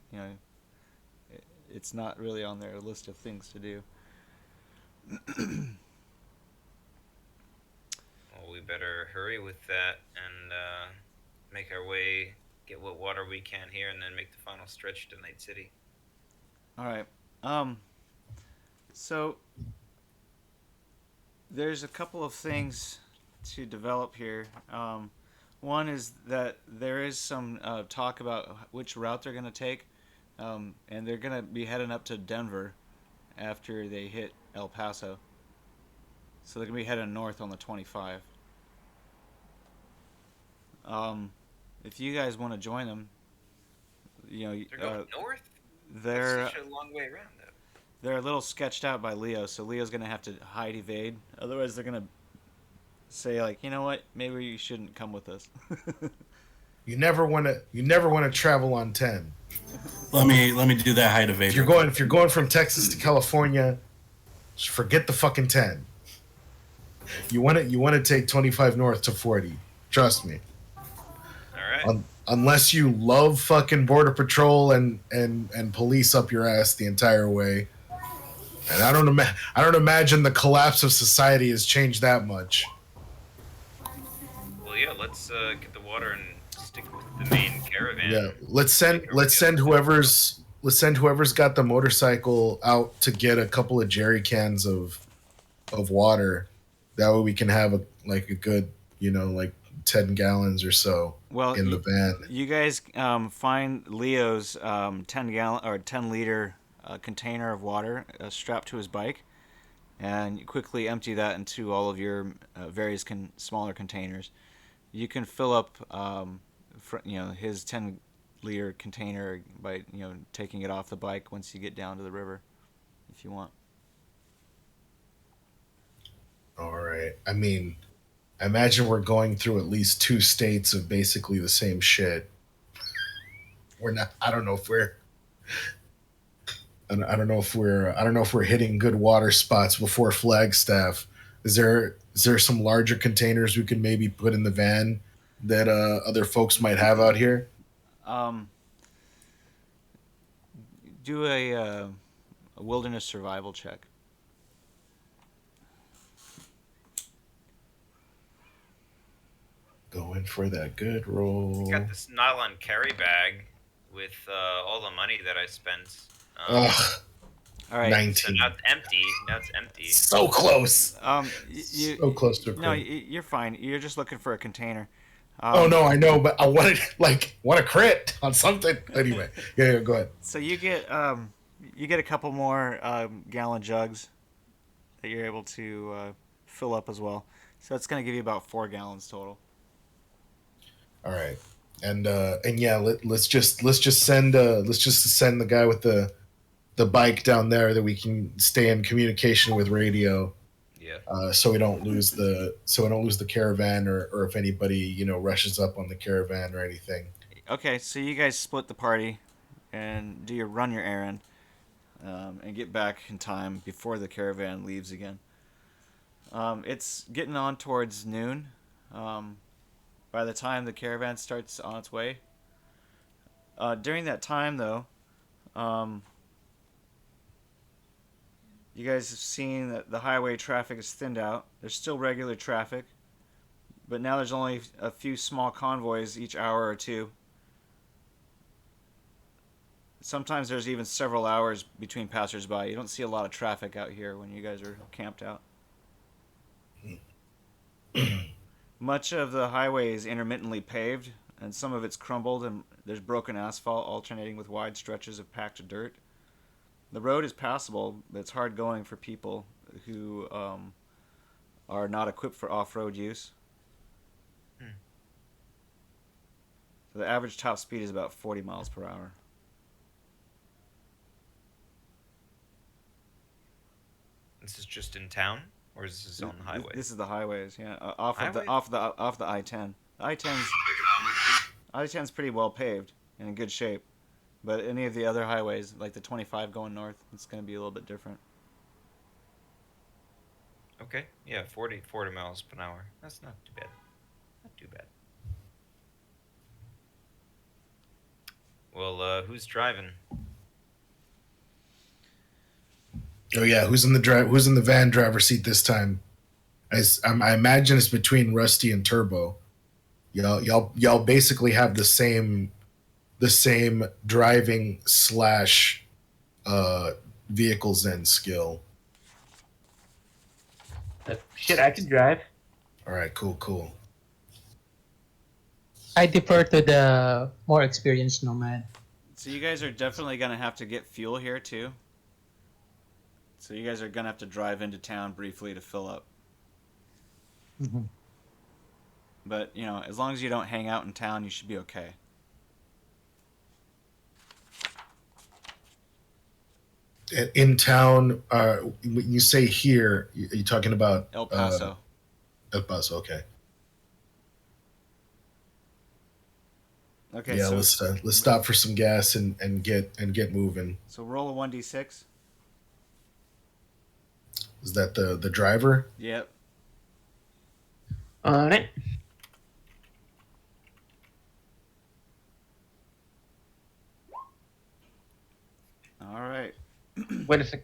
it's not really on their list of things to do. Well, we better hurry with that and make our way, get what water we can here, and then make the final stretch to Night City. All right. So there's a couple of things to develop here. One is that there is some talk about which route they're going to take, and they're going to be heading up to Denver after they hit El Paso. So they're going to be heading north on the 25. If you guys want to join them, you know, They're going north. they're That's such a long way around, though. they're a little sketched out by Leo, so Leo's gonna have to hide evade. Otherwise, they're gonna say like, you know what, maybe you shouldn't come with us. You never want to travel on 10. Let me do that height If evasion. you're going from Texas to California, just forget the fucking 10. You want to take 25 north to 40. Trust me. All right. Unless you love fucking border patrol and police up your ass the entire way. And I don't imagine the collapse of society has changed that much. Well, yeah. Let's get the water and stick with the main caravan. Yeah, let's send whoever's got the motorcycle out to get a couple of jerry cans of water. That way we can have a good, 10 gallons or so in the van. You guys find Leo's 10-gallon or 10-liter container of water strapped to his bike, and you quickly empty that into all of your various smaller containers. You can fill up, his 10-liter container by taking it off the bike once you get down to the river, if you want. All right. I mean, I imagine we're going through at least 2 states of basically the same shit. We're not. I don't know if we're hitting good water spots before Flagstaff. Is there some larger containers we could maybe put in the van that other folks might have out here? Do a wilderness survival check. Going for that good roll. Got this nylon carry bag with all the money that I spent. Ugh. All right. 19. So now it's empty. Now it's empty. So close. So close to a No, crit. you're fine. You're just looking for a container. Oh no, I know, but I want a crit on something. Anyway, yeah, go ahead. So you get a couple more gallon jugs that you're able to fill up as well. So it's going to give you about 4 gallons total. All right, and yeah, let's just send the guy with the bike down there that we can stay in communication with radio. Yeah. So we don't lose the caravan, or if anybody rushes up on the caravan or anything. Okay, so you guys split the party and run your errand and get back in time before the caravan leaves again. It's getting on towards noon. By the time the caravan starts on its way. During that time, though, you guys have seen that the highway traffic is thinned out. There's still regular traffic, but now there's only a few small convoys each hour or two. Sometimes there's even several hours between passersby. You don't see a lot of traffic out here when you guys are camped out. Much of the highway is intermittently paved, and some of it's crumbled, and there's broken asphalt alternating with wide stretches of packed dirt. The road is passable, but it's hard going for people who are not equipped for off-road use. So the average top speed is about 40 miles per hour. This is just in town, or is this on the highway? This is the highways, yeah, off the I-10. The I-10's pretty well paved and in good shape, but any of the other highways, like the 25 going north, it's going to be a little bit different. Okay, yeah, 40 miles per hour. That's not too bad. Not too bad. Well, who's driving? Oh yeah, who's in the van driver seat this time? I imagine it's between Rusty and Turbo. Y'all basically have the same driving / vehicle zen skill. Shit, I can drive. All right, cool. I defer to the more experienced nomad. So you guys are definitely going to have to get fuel here too. So you guys are going to have to drive into town briefly to fill up. Mm-hmm. But, as long as you don't hang out in town, you should be okay. In town, when you say here, are you talking about El Paso. El Paso? Okay. Okay. Yeah, So let's stop for some gas and get moving. so roll a 1d6. Is that the driver? Yep. On it. All right. Wait a sec.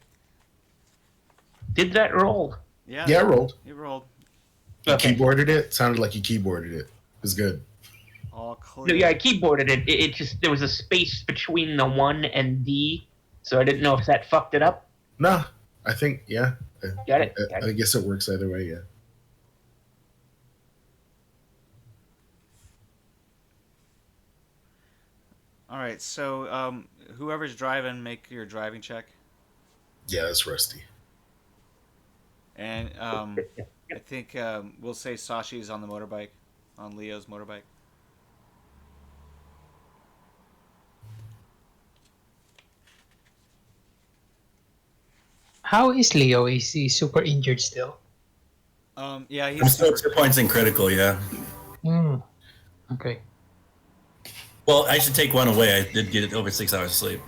Did that roll? Yeah. Yeah, I rolled. You rolled. You Okay. keyboarded it. Sounded like you keyboarded it. It was good. All No, clear. yeah, I keyboarded it. It just there was a space between the 1 and D, so I didn't know if that fucked it up. Nah, I think yeah. Got it. I guess it works either way. Yeah. All right. So whoever's driving, make your driving check. Yeah, that's Rusty. And I think we'll say Sashi's on the motorbike, on Leo's motorbike. How is Leo? Is he super injured still? Yeah, I'm he's still 2 points in critical, yeah. Hmm. Okay. Well, I should take one away. I did get over 6 hours of sleep.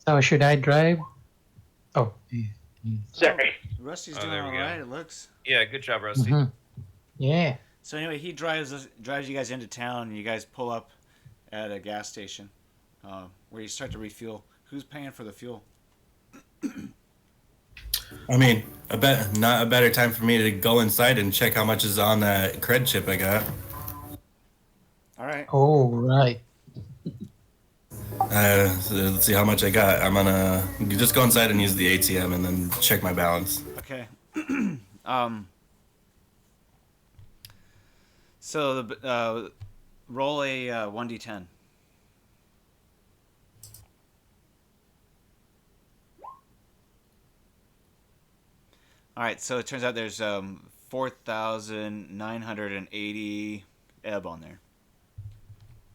So should I drive? Oh. Sorry. Rusty's Oh, doing there all we go. right. It looks. Yeah, good job, Rusty. Mhm. Yeah. So anyway, he drives you guys into town, and you guys pull up at a gas station, where you start to refuel. Who's paying for the fuel? I mean, not a better time for me to go inside and check how much is on that cred chip I got. All right. Oh, right. So let's see how much I got. I'm gonna just go inside and use the ATM and then check my balance. Okay. So the roll a 1d10. All right. So it turns out there's 4,980 ebb on there.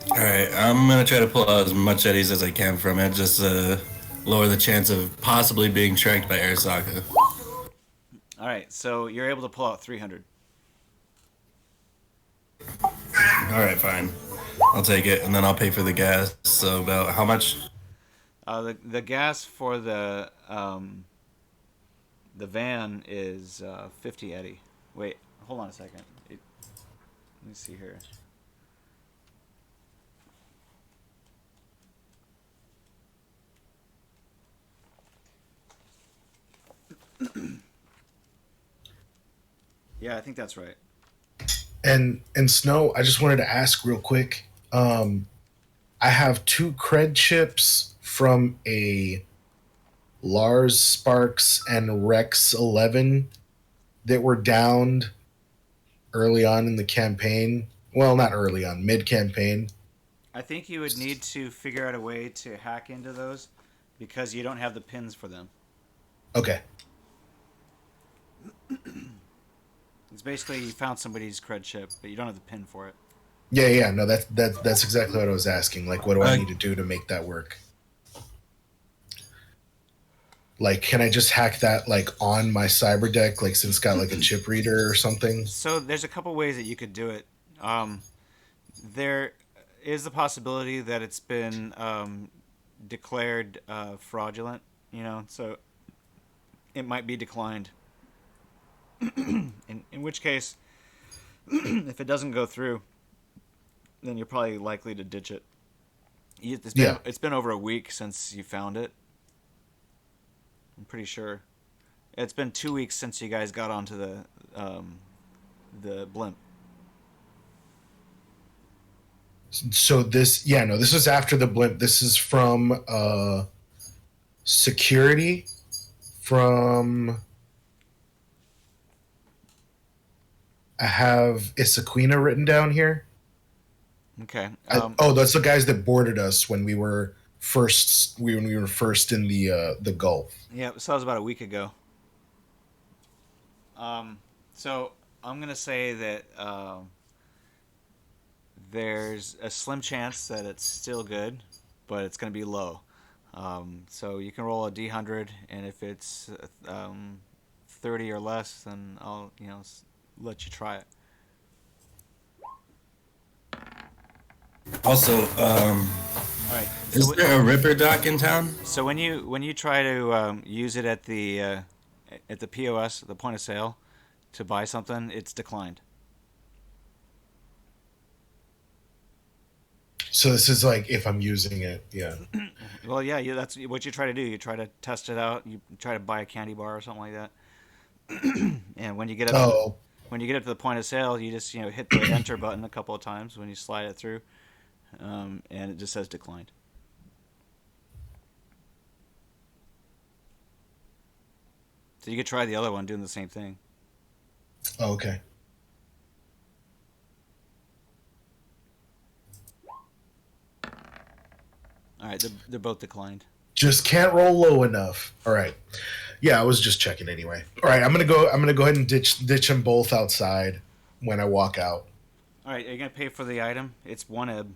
All right, I'm gonna try to pull out as much eddies as I can from it, just to lower the chance of possibly being tracked by Arasaka. All right. So you're able to pull out 300. All right, fine. I'll take it, and then I'll pay for the gas. So about how much? The gas for the van is 50 eddy. Wait, hold on a second. Let me see here. Yeah, I think that's right. And Snow, I just wanted to ask real quick. I have 2 cred chips from a Lars Sparks and Rex 11 that were downed early on in the campaign. Well, not early on, mid campaign. I think you would need to figure out a way to hack into those because you don't have the pins for them. Okay. It's basically you found somebody's cred chip, but you don't have the pin for it. Yeah. No, that's exactly what I was asking. Like, what do I need to do to make that work? Like, can I just hack that like on my cyber deck, like since it's got like a chip reader or something? So there's a couple ways that you could do it. There is the possibility that it's been declared fraudulent, so it might be declined. in which case, if it doesn't go through, then you're probably likely to ditch it. It's been over a week since you found it. I'm pretty sure. It's been 2 weeks since you guys got onto the blimp. So this is after the blimp. This is from security from. I have Isaquina written down here. Okay. That's the guys that boarded us when we were first in the Gulf. Yeah, so that was about a week ago. So I'm gonna say that there's a slim chance that it's still good, but it's gonna be low. So you can roll a d100, and if it's 30 or less, then I'll let you try it. Also, All right. is there a Ripper dock in town? So when you try to use it at the POS, the point of sale, to buy something, it's declined. So this is like if I'm using it, yeah. Well, yeah, that's what you try to do. You try to test it out. You try to buy a candy bar or something like that. And when you get up Oh, when you get up to the point of sale, you just hit the enter button a couple of times when you slide it through, and it just says declined. So you could try the other one doing the same thing. oh, okay. All right, they're both declined. Just can't roll low enough. All right. Yeah, I was just checking anyway. All right, I'm gonna go ahead and ditch them both outside when I walk out. All right, are you gonna pay for the item? It's 1 ebb.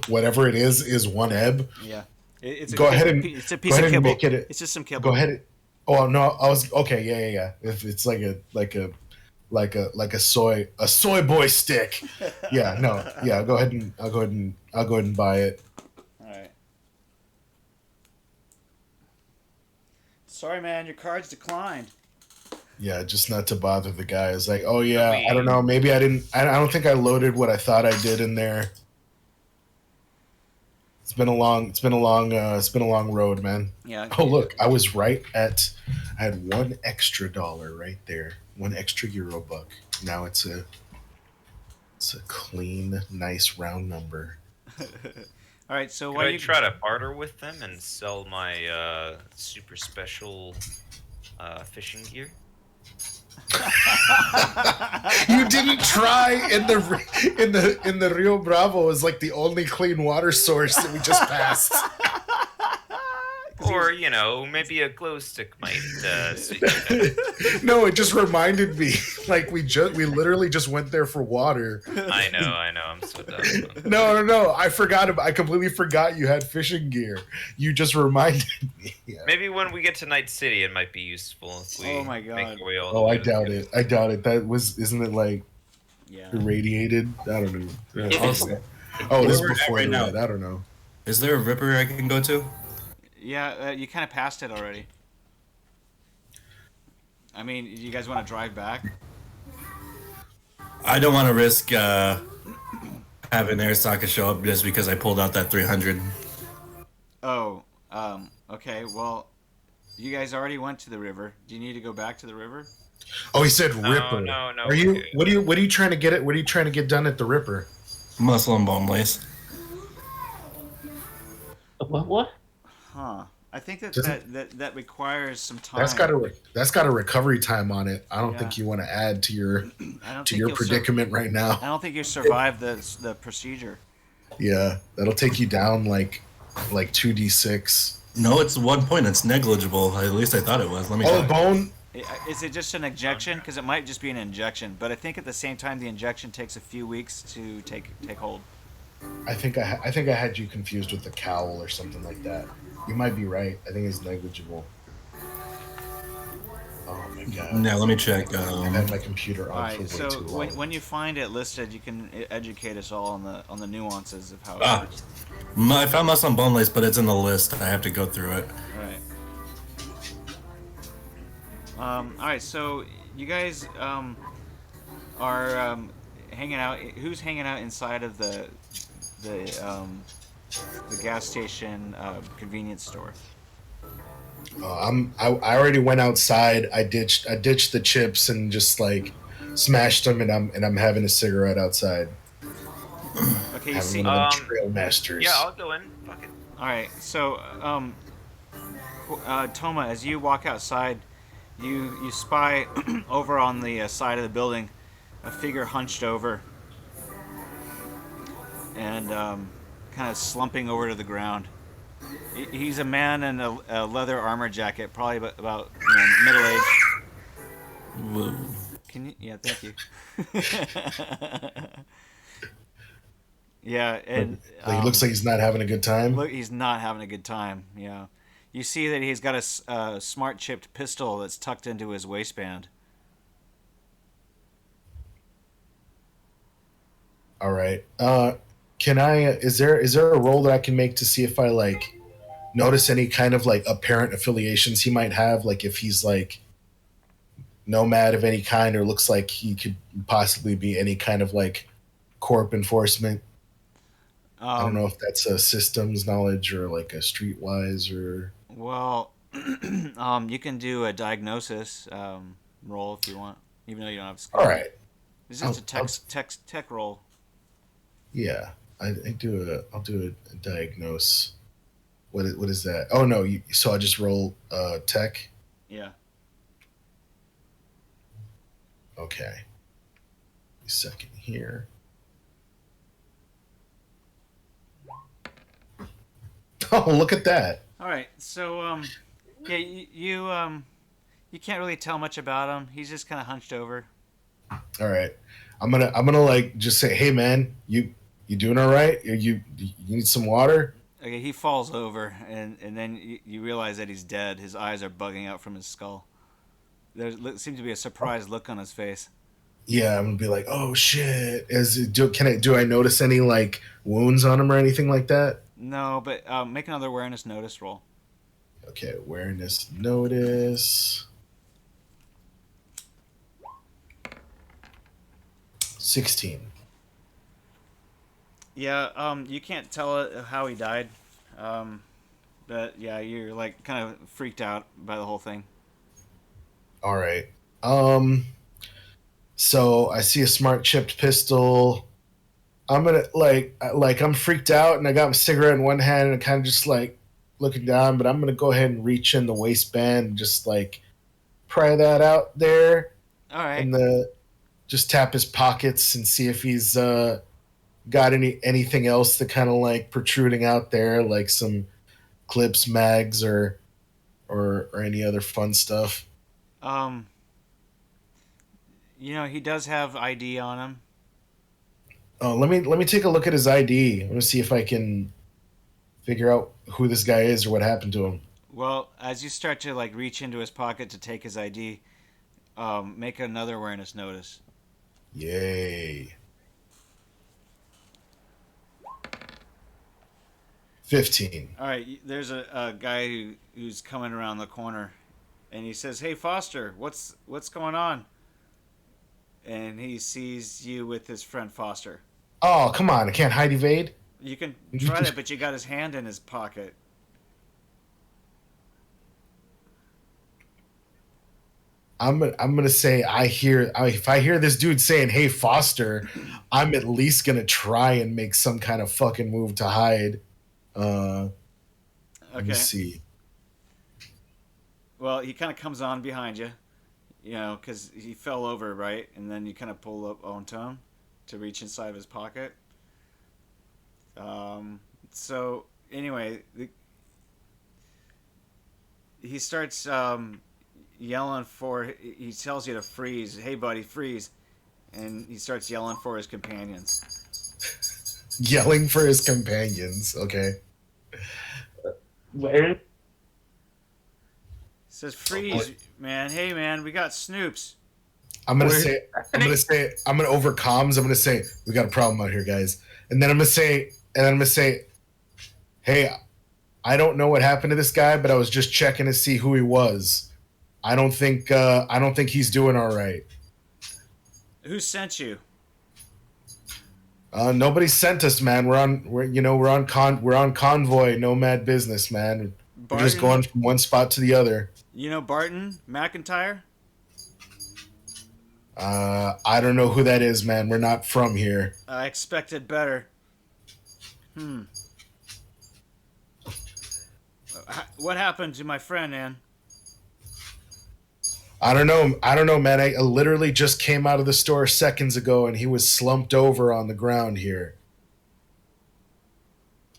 Whatever it is 1 ebb. Yeah. It's Go ahead and it's a go piece ahead of and kibble. make it. It's just some kibble. Go ahead. Oh no, I was okay. Yeah. If it's like a soy boy stick. Yeah, no, yeah. I'll go ahead and buy it. All right. Sorry, man, your card's declined. Yeah, just not to bother the guy. It's like, oh yeah, I don't know. Maybe I didn't. I don't think I loaded what I thought I did in there. It's been a long road, man. Yeah. Oh look, I was right I had $1 extra right there, €1 extra buck. Now it's a clean, nice round number. All right, so Could why I you try to barter with them and sell my super special fishing gear? You didn't try in the Rio Bravo is like the only clean water source that we just passed. Or, maybe a glow stick might suit you better. No, it just reminded me. Like we literally just went there for water. I know, I'm so dumb. No. I completely forgot you had fishing gear. You just reminded me. Yeah. Maybe when we get to Night City, it might be useful if we Oh my God. make our way all the Oh, way I to doubt it. Isn't it like Yeah. irradiated? I don't know. Yeah. Also, Oh, this is where we're at before right the now. red. I don't know. Is there a Ripper I can go to? Yeah, you kind of passed it already. I mean, you guys want to drive back? I don't want to risk having Arasaka show up just because I pulled out that 300. Oh, okay. Well, you guys already went to the river. Do you need to go back to the river? Oh, he said No, Ripper. no, Are you? okay. What are you trying to get it? What are you trying to get done at the Ripper? Muscle and bone lace. What? Huh. I think Doesn't- that requires some time. That's got a recovery time on it. I don't Yeah. think you want to add to your I don't to think your you'll predicament right I now. don't think you survived the procedure. Yeah, that'll take you down like 2d6. No, it's 1 point. It's negligible. At least I thought it was. Let me Oh, the check. bone. Is it just an injection? Because it might just be an injection. But I think at the same time, the injection takes a few weeks to take hold. I think I had you confused with the cowl or something like that. You might be right. I think it's negligible. Oh my god. Yeah, let me check. I've had my computer All on right. for way So too long. when you find it listed, you can educate us all on the nuances of how it Ah. works. I found muscle and bone lace, but it's in the list. I have to go through it. All right. All right. So you guys are hanging out. Who's hanging out inside of the gas station convenience store? I already went outside. I ditched the chips and just like smashed them, and I'm having a cigarette outside. Okay. You Having see. one of them trail masters. Yeah, I'll go in. Fuck it. All right. So Toma, as you walk outside, you spy over on the side of the building a figure hunched over and kind of slumping over to the ground. He's a man in a leather armor jacket, probably about middle age. Whoa. Can you? Yeah, thank you. Yeah, and Like, he looks like he's not having a good time. look, he's not having a good time. Yeah, you see that he's got a smart chipped pistol that's tucked into his waistband. All right. Can I? Is there a roll that I can make to see if I like notice any kind of like apparent affiliations he might have? Like if he's like nomad of any kind, or looks like he could possibly be any kind of like corp enforcement. I don't know Um, if that's a systems knowledge or like a streetwise or. well, you can do a diagnosis roll if you want, even though you don't have All skill. right. It's just I'll, a I'll tech roll. yeah. I'll do a diagnose. What is that? Oh no, so I just roll tech. Yeah. Okay. A second here. Oh, look at that. All right. So yeah, you can't really tell much about him. He's just kind of hunched over. All right. I'm gonna like just say, hey man, you doing all right? You need some water? Okay, he falls over, and then you realize that he's dead. His eyes are bugging out from his skull. There seems to be a surprised look on his face. Yeah, I'm gonna be like, oh shit. Do I notice any like wounds on him or anything like that? No, but make another awareness notice roll. Okay, awareness notice. 16. Yeah, you can't tell how he died. But yeah, you're like kind of freaked out by the whole thing. All right. Um. So I see a smart chipped pistol. I'm gonna like I'm freaked out and I got my cigarette in one hand and kind of just like looking down, but I'm gonna go ahead and reach in the waistband and just like pry that out there All right. and just tap his pockets and see if he's got anything else that kind of like protruding out there, like some clips, mags, or any other fun stuff. Um, he does have ID on him. Oh, let me take a look at his ID. I'm gonna see if I can figure out who this guy is or what happened to him. Well, as you start to like reach into his pocket to take his ID, make another awareness notice. Yay. 15. All right, there's a guy who's coming around the corner, and he says, "Hey, Foster, what's going on?" And he sees you with his friend Foster. Oh, come on. I can't hide evade. You can try that, but you got his hand in his pocket. I'm gonna say if I hear this dude saying "Hey Foster," I'm at least gonna try and make some kind of fucking move to hide. Let me Okay. see. Well, he kind of comes on behind you, because he fell over, right? And then you kind of pull up onto him to reach inside of his pocket. So anyway, he starts yelling for. He tells you to freeze. Hey, buddy, freeze! And he starts yelling for his companions. Yelling for his companions. Okay. Where? He says, "Freeze, man! Hey, man, we got Snoops." I'm gonna Where- say I'm gonna over comms. I'm gonna say we got a problem out here, guys. And then I'm gonna say, hey, I don't know what happened to this guy, but I was just checking to see who he was. I don't think he's doing all right. Who sent you? Nobody sent us, man. We're on convoy, nomad business, man. We're just Barton? going from one spot to the other. You know Barton McIntyre? I don't know who that is, man. We're not from here. I expected better. What happened to my friend, Ann? I don't know, man. I literally just came out of the store seconds ago, and he was slumped over on the ground here.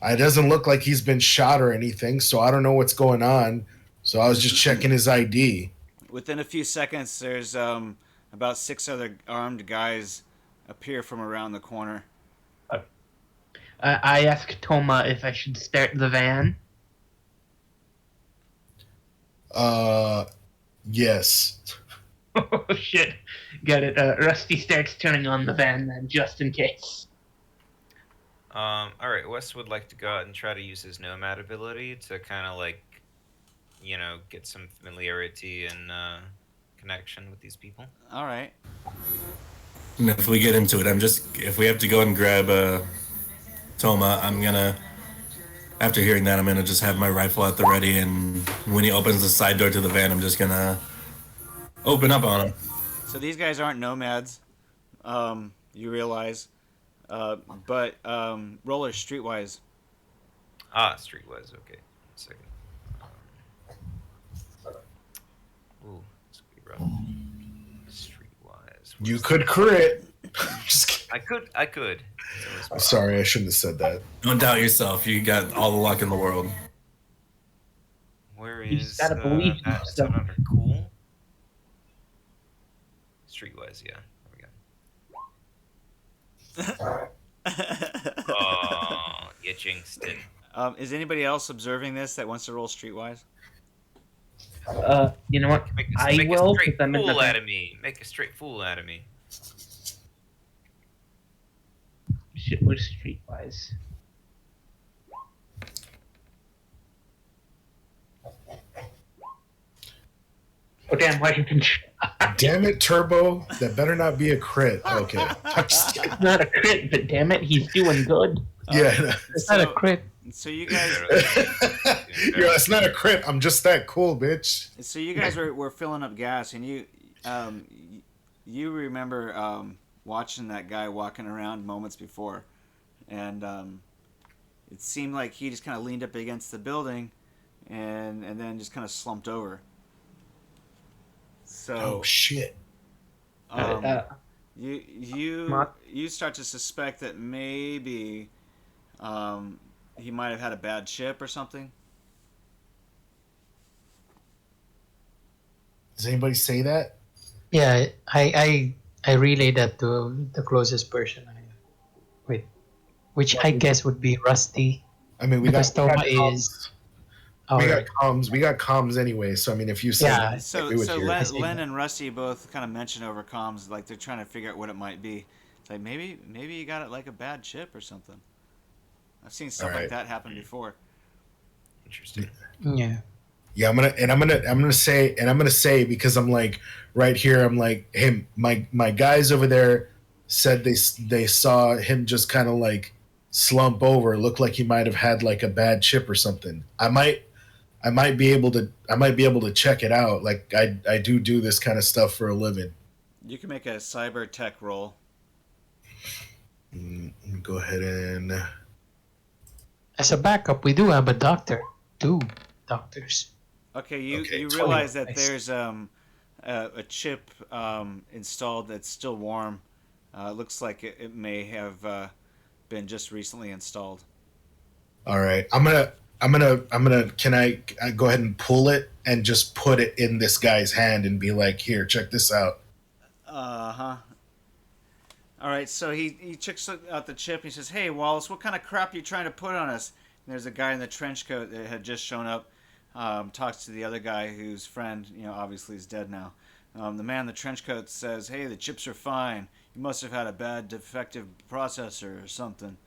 It doesn't look like he's been shot or anything, so I don't know what's going on. So I was just checking his ID. Within a few seconds, there's about 6 other armed guys appear from around the corner. I ask Toma if I should start the van. Yes. Oh shit! Got it. Rusty starts turning on the van then, just in case. All right. Wes would like to go out and try to use his nomad ability to kind of like, get some familiarity and connection with these people. All right. And if we get into it, if we have to go and grab Toma, I'm gonna. After hearing that, I'm gonna just have my rifle at the ready, and when he opens the side door to the van, I'm just gonna open up on him. So these guys aren't nomads, you realize, but roller streetwise. Streetwise. Okay. 1 second. Ooh, this could be rough. Streetwise. You could crit. Just kidding. I could. I'm sorry, I shouldn't have said that. Don't doubt yourself. You got all the luck in the world. Where You is just gotta believe that? Is that yourself. under cool? Streetwise, yeah. There we go. Oh, you jinxed it. Is anybody else observing this that wants to roll streetwise? You know what? Make I a will, straight 'cause I'm in fool the- out of me. Make a straight fool out of me. Shit, we're streetwise. Oh damn! Why you been? Damn it, Turbo. That better not be a crit. Okay. I'm just kidding. It's not a crit, but damn it, he's doing good. Yeah. It's not a crit. So you guys, Yeah, it's not a crit. I'm just that cool, bitch. so you guys were filling up gas, and you remember watching that guy walking around moments before, and it seemed like he just kind of leaned up against the building, and then just kind of slumped over. So Oh shit. you start to suspect that maybe he might have had a bad chip or something. Does anybody say that? Yeah, I relay that to the closest person with, which I guess would be Rusty. I mean, we Because got Toma comms. is. We Alright. got comms. We got comms anyway. So I mean, if you say Yeah. that, So we would so hear it. Len and Rusty both kind of mention over comms, like they're trying to figure out what it might be. It's like maybe you got it like a bad chip or something. I've seen stuff like Alright. that happen before. Interesting. Yeah. Yeah, I'm gonna say because I'm like right here. I'm like, hey, my guys over there said they saw him just kind of like slump over, look like he might have had like a bad chip or something. I might be able to check it out. Like I do this kind of stuff for a living. You can make a cyber tech roll. Let me go ahead and As a backup, we do have a doctor. 2 doctors. Okay, you Okay, realize that nice. there's a chip installed that's still warm. Looks like it may have been just recently installed. all right. I'm gonna. Can I go ahead and pull it and just put it in this guy's hand and be like, here, check this out. Uh-huh. All right, so he checks out the chip and he says, "Hey, Wallace, what kind of crap are you trying to put on us?" And there's a guy in the trench coat that had just shown up, talks to the other guy whose friend, obviously is dead now. The man in the trench coat says, "Hey, the chips are fine. You must have had a bad defective processor or something."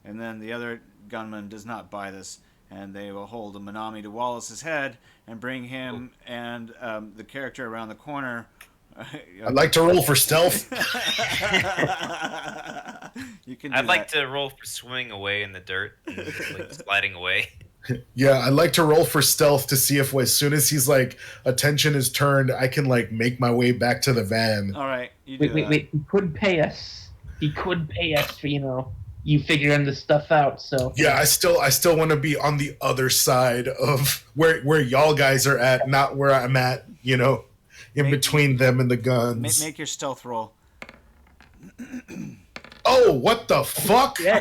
And then the other gunman does not buy this, and they will hold a Manami to Wallace's head and bring him and the character around the corner. I'd like to roll for stealth. You can. Do I'd like that. to roll for swimming away in the dirt, and, like sliding away. Yeah, I'd like to roll for stealth to see if as soon as he's like attention is turned, I can like make my way back to the van. All right, you do Wait. He could pay us. He could pay us for you figuring this stuff out. So Yeah, I still want to be on the other side of where y'all guys are at, not where I'm at. In between them and the that. guns. Make your stealth roll. Oh, what the fuck? Yeah.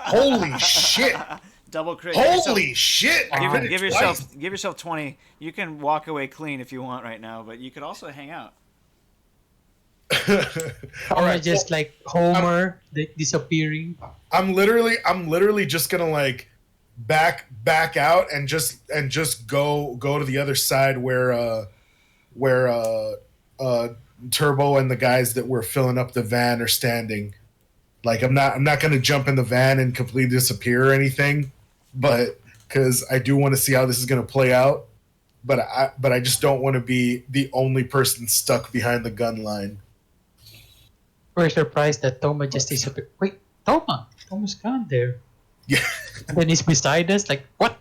Holy shit! Double crit. Holy shit! Give yourself 20. You can walk away clean if you want right now, but you could also hang out. All right, just like Homer disappearing. I'm literally just gonna like back out and just go to the other side where Turbo and the guys that were filling up the van are standing. Like I'm not gonna jump in the van and completely disappear or anything, but because I do want to see how this is gonna play out. But I just don't want to be the only person stuck behind the gun line. We're surprised that Toma just disappeared. Wait, Toma's gone there. Yeah. And then he's beside us. Like what?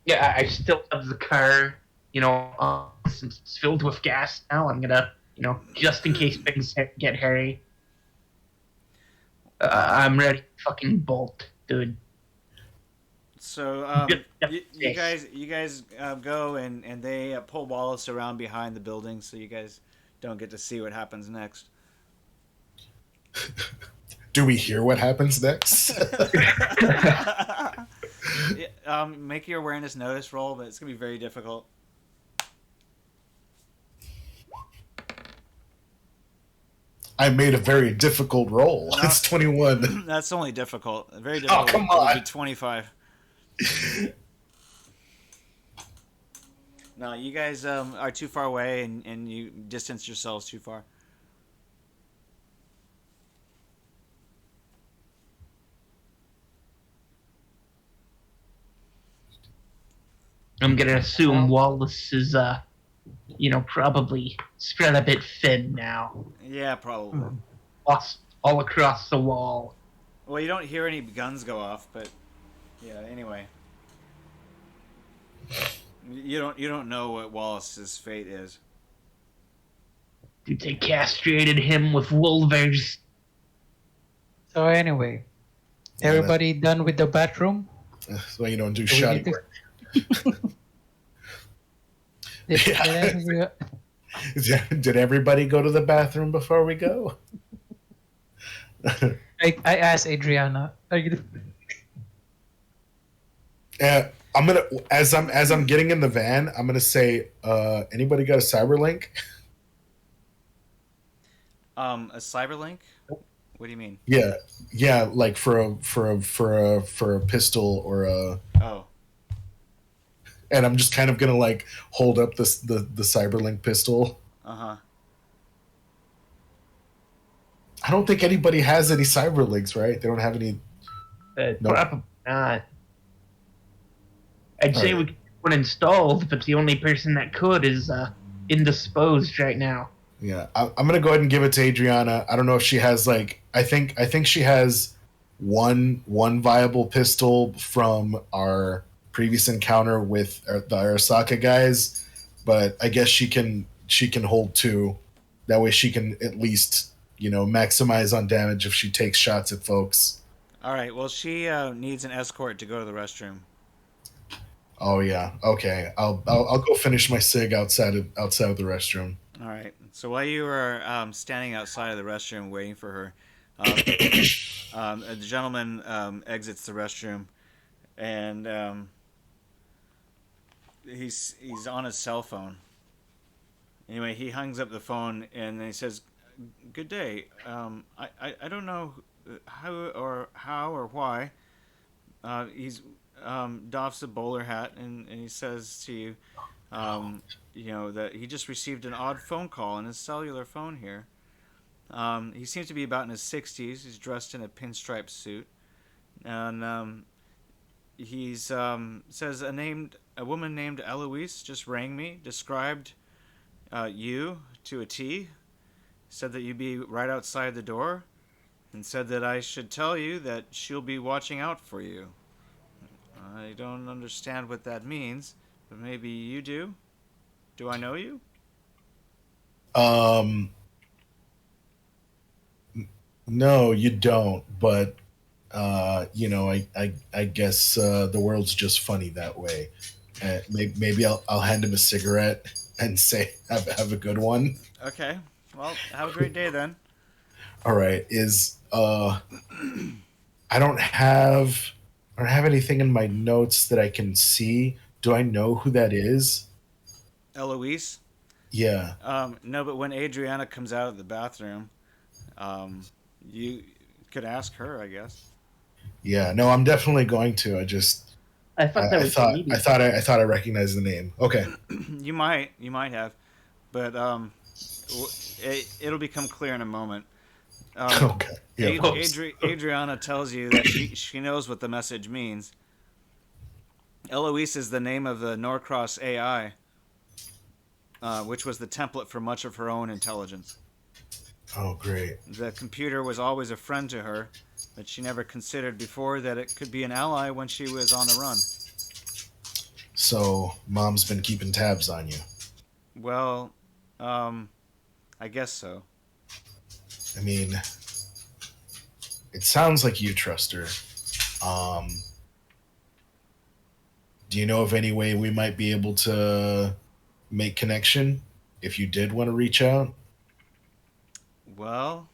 Yeah, I still have the car. Since it's filled with gas now, I'm gonna, just in case things get hairy. I'm ready to fucking bolt, dude. So you guys go and they pull Wallace around behind the building, so you guys don't get to see what happens next. Do we hear what happens next? Make your awareness notice roll, but it's gonna be very difficult. I made a very difficult roll. No, it's 21. That's only difficult. Very difficult. Oh, come on. It would be 25. No, you guys are too far away, and you distance yourselves too far. I'm gonna assume Wallace is, probably spread a bit thin now. Yeah, probably. Lost all across the wall. Well, you don't hear any guns go off, but yeah. Anyway, you don't know what Wallace's fate is. Dude, they castrated him with wolvers. So anyway, everybody done with the bathroom? That's why you don't do shoddy work. Did everybody go to the bathroom before we go? I asked Adriana. Are you? I'm gonna as I'm getting in the van, I'm gonna say, anybody got a cyberlink? A cyberlink? What do you mean? Yeah, like for a pistol or a. Oh. And I'm just kind of gonna like hold up the cyberlink pistol. Uh-huh. I don't think anybody has any cyberlinks, right? They don't have any. Nope. Probably not. I'd say we could get one installed, but the only person that could is indisposed right now. Yeah, I'm gonna go ahead and give it to Adriana. I don't know if she has like. I think she has one viable pistol from our previous encounter with the Arasaka guys, but I guess she can hold two. That way she can at least maximize on damage if she takes shots at folks. All right. Well, she needs an escort to go to the restroom. Oh yeah. Okay. I'll go finish my cig outside of the restroom. All right. So while you were standing outside of the restroom waiting for her, the gentleman exits the restroom, and he's on his cell phone. Anyway, he hangs up the phone and then he says, "Good day. I don't know how or why." He's doffs a bowler hat and he says to you, that he just received an odd phone call on his cellular phone here. He seems to be about in his 60s. He's dressed in a pinstripe suit, and he's says a woman named Eloise just rang me, described you to a T, said that you'd be right outside the door, and said that I should tell you that she'll be watching out for you. I don't understand what that means, but maybe you do. Do I know you? No, you don't. But I guess the world's just funny that way. Maybe I'll hand him a cigarette and say, "Have a good one." Okay. Well, have a great day then. All right. I don't have. don't have anything in my notes that I can see. Do I know who that is? Eloise? Yeah. No, but when Adriana comes out of the bathroom, you could ask her, I guess. Yeah. No, I'm definitely going to. I just I thought that was I thought I recognized the name. Okay. You might have, but it'll become clear in a moment. Okay. Yeah, of course. Adriana tells you that she knows what the message means. Eloise is the name of the Norcross AI, which was the template for much of her own intelligence. Oh, great. The computer was always a friend to her, but she never considered before that it could be an ally when she was on the run. So, Mom's been keeping tabs on you. Well, I guess so. I mean, it sounds like you trust her. Do you know of any way we might be able to make connection if you did want to reach out? Well,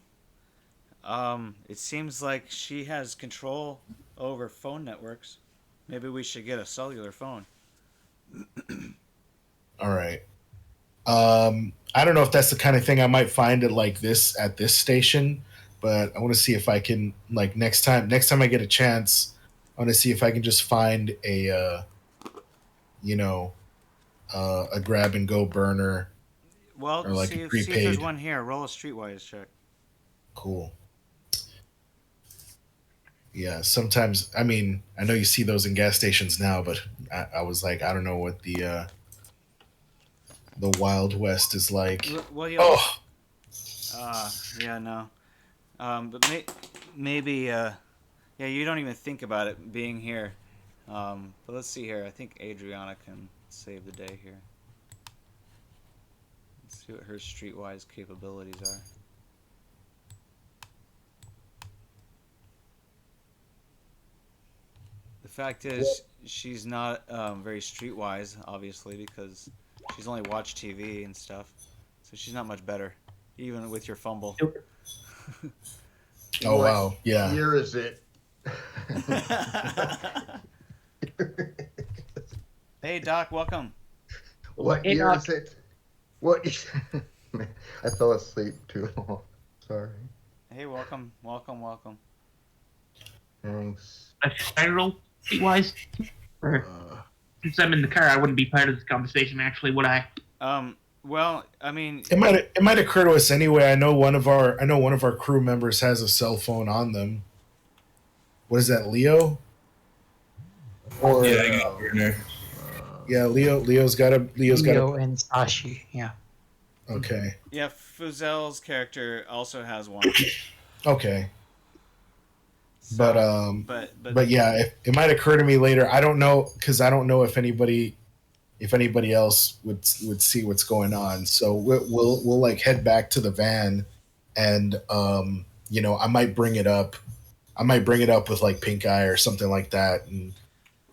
it seems like she has control over phone networks. Maybe we should get a cellular phone. All right. I don't know if that's the kind of thing I might find at this station, but I want to see if I can like next time I get a chance, I want to see if I can just find a a grab and go burner Well, or like see a if there's prepaid. one here. Roll a streetwise check. Cool. Yeah, sometimes I mean I know you see those in gas stations now, but I was like I don't know what the Wild West is like. Well, yeah. Oh, Yeah, no. But maybe, yeah, you don't even think about it being here. But let's see here. I think Adriana can save the day here. Let's see what her streetwise capabilities are. The fact is, she's not very streetwise, obviously, because she's only watched TV and stuff. So she's not much better, even with your fumble. oh wow, yeah. Year is it? Hey, Doc, welcome. What Hey, year Doc. is it? What? I fell asleep too long. Sorry. Hey, welcome. Thanks. Should I roll streetwise? Or Uh, since I'm in the car, I wouldn't be part of this conversation. Actually, would I? Well, I mean, It might occur to us anyway. I know one of our crew members has a cell phone on them. What is that, Leo? or Yeah, I got burner. Yeah, Leo's got a Leo and Sashi. Yeah. Okay. yeah, Fuzel's character also has one. Okay. So, But yeah, it might occur to me later. I don't know because I don't know if anybody else would see what's going on. So we'll like head back to the van, and I might bring it up. I might bring it up with like Pink Eye or something like that,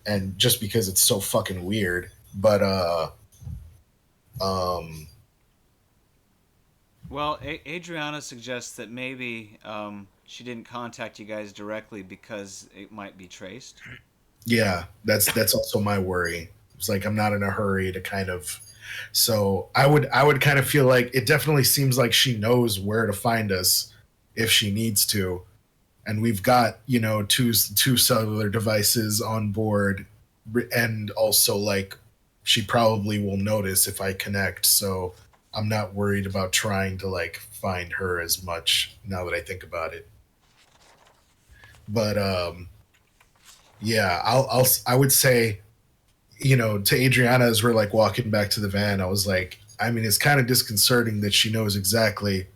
and just because it's so fucking weird. But well, Adriana suggests that maybe she didn't contact you guys directly because it might be traced. yeah, that's also my worry. It's like I'm not in a hurry to kind of. So I would kind of feel like it definitely seems like she knows where to find us if she needs to, and we've got two cellular devices on board, and also like she probably will notice if I connect. So I'm not worried about trying to like find her as much now that I think about it. But yeah, I would say, to Adriana as we're like walking back to the van, I was like, I mean, it's kind of disconcerting that she knows exactly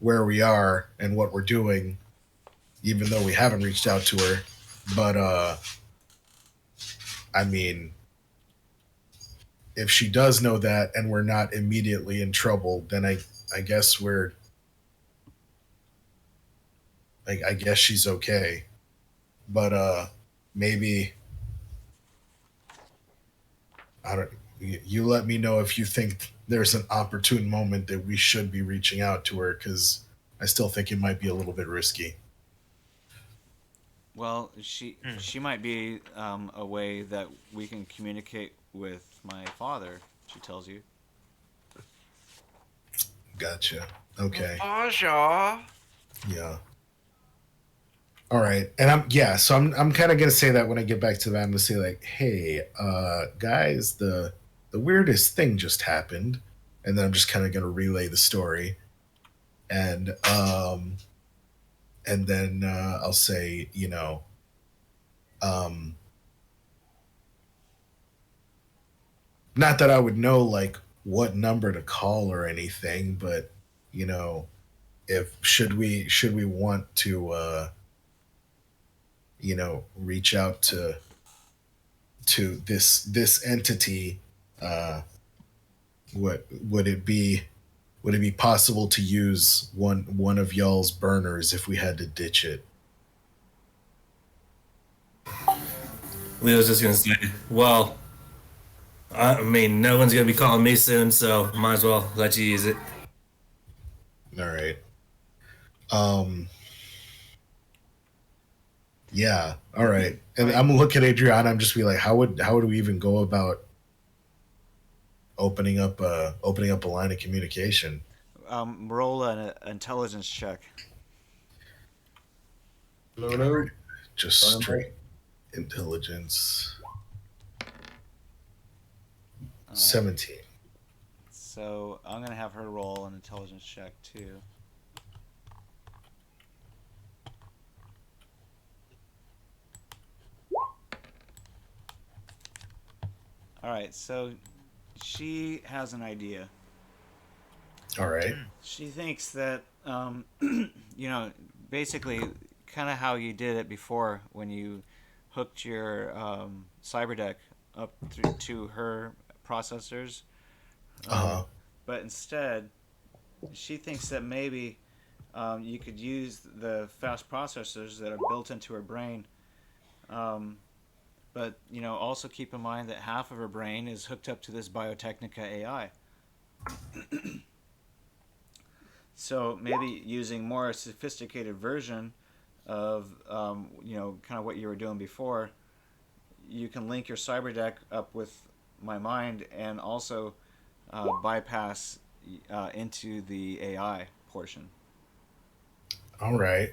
where we are and what we're doing, even though we haven't reached out to her. But I mean, if she does know that and we're not immediately in trouble, then I guess we're like, I guess she's okay. But maybe I don't. You let me know if you think there's an opportune moment that we should be reaching out to her, because I still think it might be a little bit risky. Well, she might be a way that we can communicate with my father. She tells you. Gotcha. Okay. Aja. Yeah. All right. And so I'm kind of gonna say that when I get back to that, I'm gonna say like, hey, guys, the weirdest thing just happened, and then I'm just kind of gonna relay the story, and then I'll say, um, not that I would know like what number to call or anything, but you know, if should we want to reach out to this entity, what would it be possible to use one of y'all's burners if we had to ditch it? Leo's just gonna say, well, I mean, no one's gonna be calling me soon, so might as well let you use it. All right. Um. Yeah. All right. And I'm gonna look at Adriana. I'm just be like, how would we even go about opening up a line of communication? Roll an intelligence check. No. Just straight intelligence. 17. So I'm gonna have her roll an intelligence check too. All right. So she has an idea. All right. She thinks that basically, kind of how you did it before when you hooked your cyber deck up through to her processors. Uh-huh. But instead, she thinks that maybe you could use the fast processors that are built into her brain. But also keep in mind that half of her brain is hooked up to this Biotechnica AI. So maybe using more sophisticated version of kind of what you were doing before, you can link your cyber deck up with my mind and also bypass into the AI portion. All right.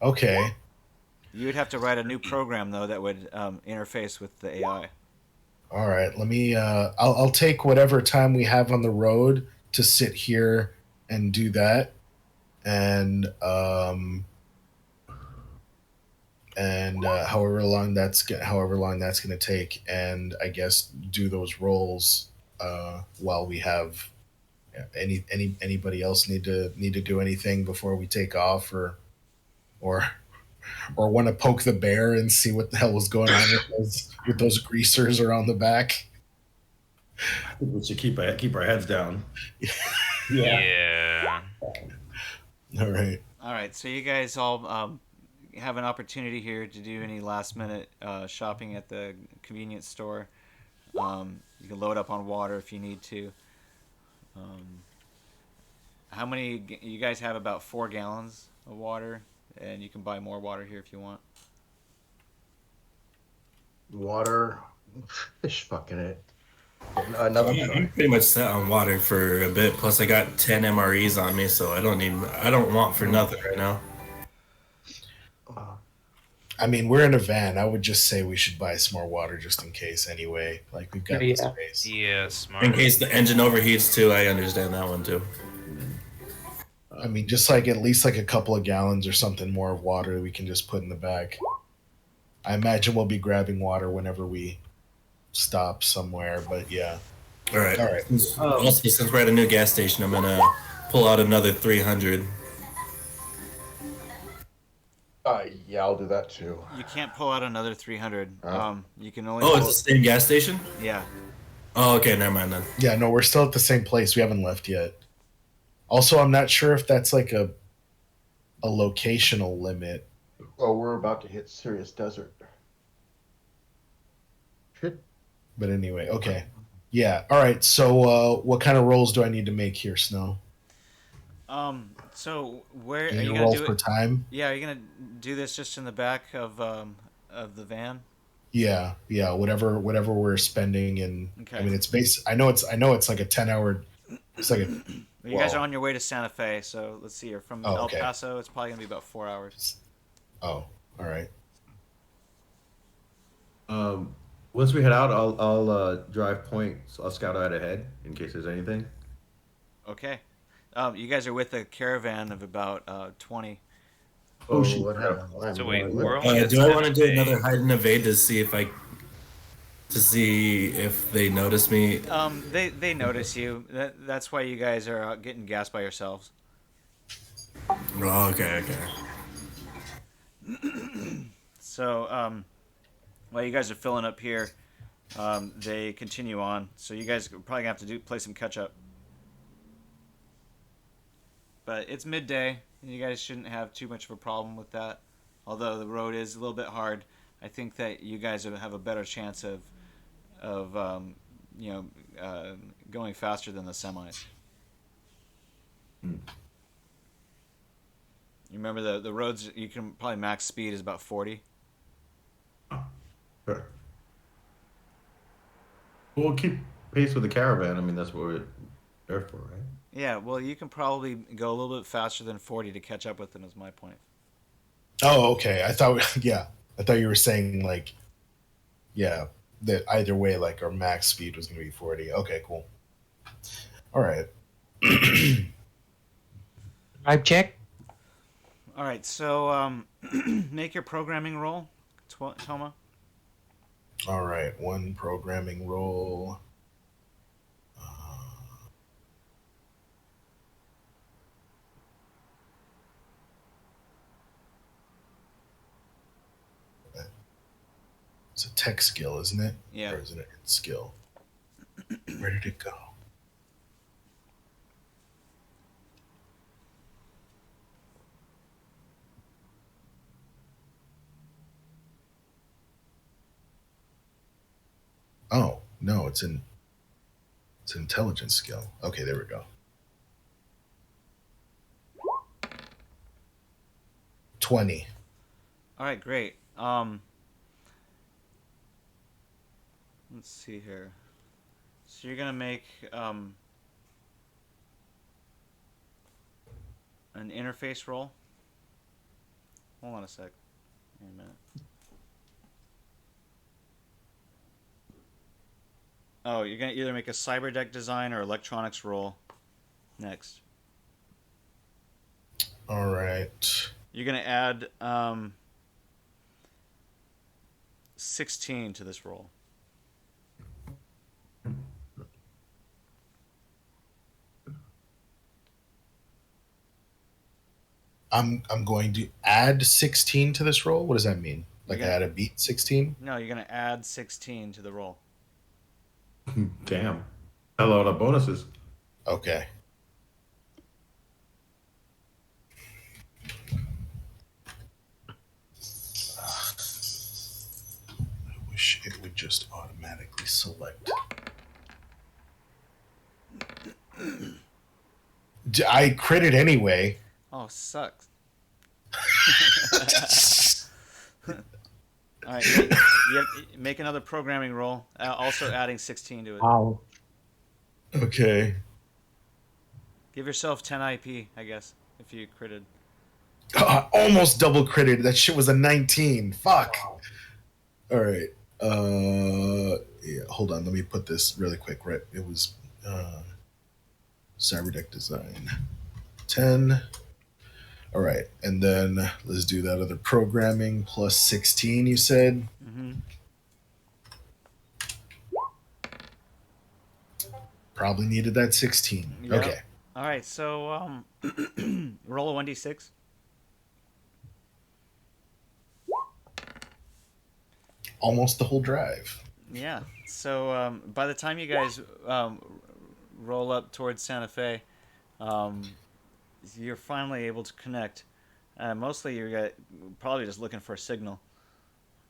Okay. You would have to write a new program though that would interface with the AI. All right. Let me. I'll take whatever time we have on the road to sit here and do that, and however long that's going to take, and I guess do those rolls while we have anybody else need to do anything before we take off, or want to poke the bear and see what the hell was going on with those greasers around the back. I think we should keep our heads down. Yeah. All right. All right. So you guys all have an opportunity here to do any last minute shopping at the convenience store. You can load up on water if you need to. How many? You guys have about 4 gallons of water, and you can buy more water here if you want. Water. Fish fucking it. Another I'm pretty much set on water for a bit. Plus, I got 10 MREs on me, so I don't want for nothing right now. I mean, we're in a van. I would just say we should buy some more water just in case anyway. Like, we've got the space. Yeah, smart. In case the engine overheats too, I understand that one too. I mean, just like at least like a couple of gallons or something more of water we can just put in the bag. I imagine we'll be grabbing water whenever we stop somewhere, but yeah. All right. All right. Also, since we're at a new gas station, I'm gonna pull out another 300. Yeah, I'll do that too. You can't pull out another 300. You can only. Oh, it's the same gas station? Yeah. Oh, okay, never mind then. Yeah, no, we're still at the same place. We haven't left yet. Also, I'm not sure if that's like a locational limit. Well, we're about to hit serious desert. Shit. But anyway, okay. Yeah. All right. So what kind of rolls do I need to make here, Snow? So where Can are you you gonna roll do for it? time? Yeah, are you gonna do this just in the back of the van? Yeah, yeah. Whatever we're spending, and I Okay. mean, it's base. I know it's like a 10 hour. It's like a Well, you guys are well. on your way to Santa Fe, so let's see here. From Oh, El okay. Paso, it's probably gonna be about 4 hours. Oh, all right. Um, Once we head out, I'll drive point. So I'll scout out ahead in case there's anything. Okay. You guys are with a caravan of about 20. Oh Oh, shoot! what happened? I'm So wait, going we're with. only at Do I want Santa to do Fe. another hide and evade to see if they notice me? They notice you. That's why you guys are out getting gas by yourselves. Oh, okay, okay. So while you guys are filling up here, they continue on. So you guys are probably gonna have to play some catch up. But it's midday, and you guys shouldn't have too much of a problem with that. Although the road is a little bit hard, I think that you guys have a better chance of you know going faster than the semis. Hmm. You remember the roads? You can probably max speed is about 40. Sure. We'll keep pace with the caravan. I mean, that's what we're there for, right? Yeah, well, you can probably go a little bit faster than 40 to catch up with them. Is my point. Oh, okay. I thought, yeah, I thought you were saying like, yeah, that either way, like our max speed was going to be 40. Okay, cool. All right. Drive check. All right, so make your programming roll, Toma. All right. One programming roll. It's a tech skill, isn't it? Yeah. Or isn't it skill? Where did it go? Oh, no, it's intelligence skill. Okay, there we go. 20. All right, great. Let's see here. So you're gonna make an interface roll. Hold on a sec. Wait a minute. Oh, you're gonna either make a cyber deck design or electronics roll next. All right. You're gonna add 16 to this roll. I'm going to add 16 to this roll. What does that mean? Like You're I gonna, had a beat 16? no, you're gonna add 16 to the roll. Damn. A lot of bonuses. Okay. I wish it would just automatically select. I critted anyway. Oh, sucks. All right, make another programming roll. Also adding 16 to it. Wow. Okay. Give yourself 10 IP, I guess, if you critted. Almost double critted. That shit was a 19. Fuck. All right. Yeah, hold on. Let me put this really quick. Right. It was cyber deck design 10. All right. And then let's do that other programming plus 16, you said? Mm-hmm. Probably needed that 16. Yep. Okay. All right, so roll a 1d6. Almost the whole drive. Yeah. So by the time you guys roll up towards Santa Fe, you're finally able to connect. Mostly you're probably just looking for a signal.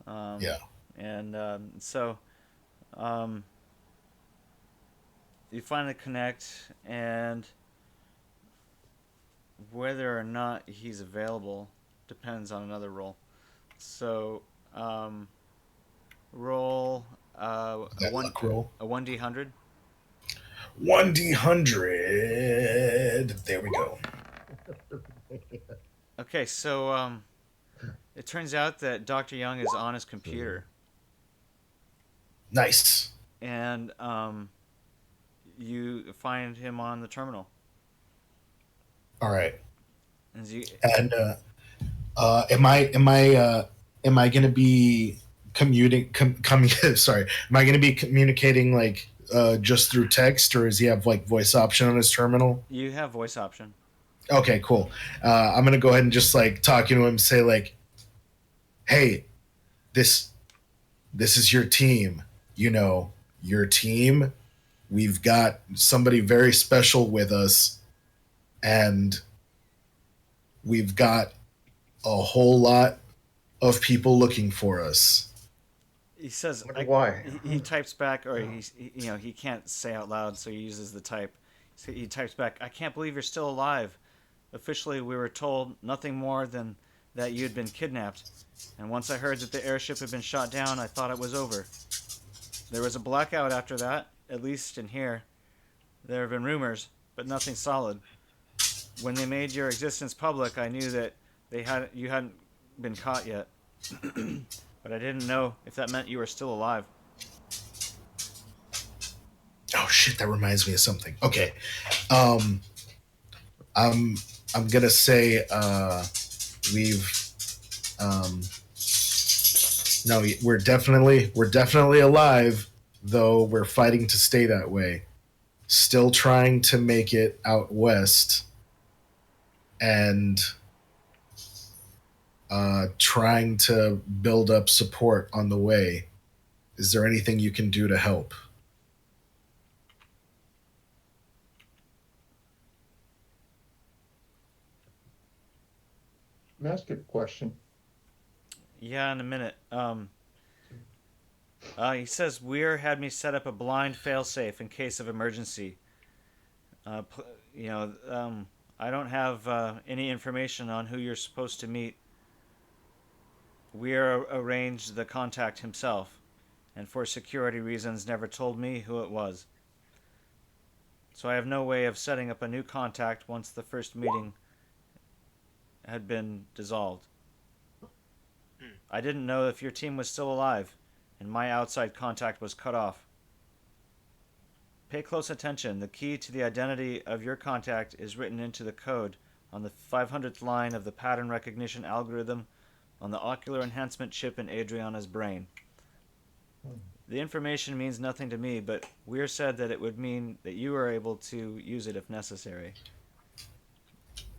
Yeah. And so you finally connect, and whether or not he's available depends on another roll. So, roll That luck roll. a 1d100. 1d100. There we go. Okay, so it turns out that Dr. Young is on his computer, Nice. and you find him on the terminal. All right. As you, And am I going to be sorry, am I going to be communicating like just through text, or does he have like voice option on his terminal? you have voice option. Okay, cool. I'm going to go ahead and just like talking to him, say like, hey, this is your team. You know, your team. We've got somebody very special with us, and we've got a whole lot of people looking for us. He says, Wonder why. He types back, or he can't say out loud, so he uses the type. So he types back, I can't believe you're still alive. Officially, we were told nothing more than that you had been kidnapped. And once I heard that the airship had been shot down, I thought it was over. There was a blackout after that, at least in here. There have been rumors, but nothing solid. When they made your existence public, I knew that you hadn't been caught yet. But I didn't know if that meant you were still alive. Oh shit, that reminds me of something. Okay. I'm gonna say we've no, we're definitely alive, though we're fighting to stay that way. Still trying to make it out west, and trying to build up support on the way. Is there anything you can do to help? Can I ask a question? Yeah, in a minute. He says Weir had me set up a blind failsafe in case of emergency. I don't have any information on who you're supposed to meet. Weir arranged the contact himself, and for security reasons never told me who it was. So I have no way of setting up a new contact once the first meeting had been dissolved. I didn't know if your team was still alive, and my outside contact was cut off. Pay close attention. The key to the identity of your contact is written into the code on the 500th line of the pattern recognition algorithm on the ocular enhancement chip in Adriana's brain. The information means nothing to me, but Weir said that it would mean that you are able to use it if necessary.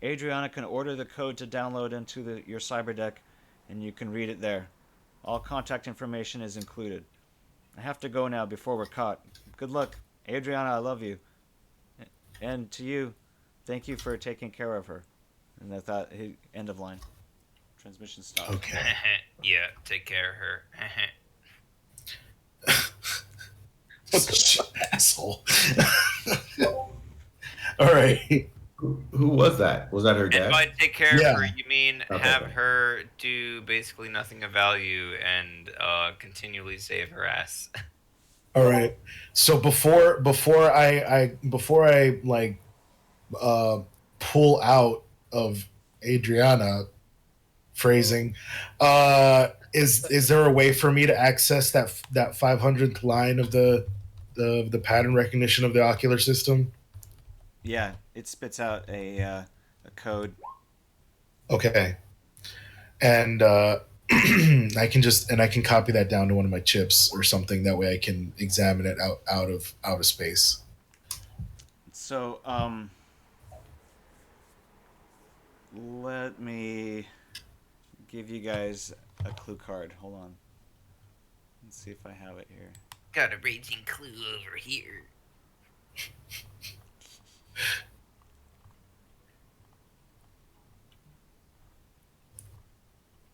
Adriana can order the code to download into your cyberdeck, and you can read it there. All contact information is included. I have to go now before we're caught. Good luck. Adriana, I love you. And to you, thank you for taking care of her. And that end of line. Transmission stopped. Okay. Yeah, take care of her. Asshole. All right. Who was that? Was that her And dad? by take care of Yeah. her, you mean Okay. have her do basically nothing of value and continually save her ass. All right. So before I like pull out of Adriana phrasing, is there a way for me to access that 500th line of the pattern recognition of the ocular system? Yeah, it spits out a code. Okay. And I can copy that down to one of my chips or something. That way I can examine it out of space. So, let me give you guys a clue card. Hold on. Let's see if I have it here. Got a raging clue over here.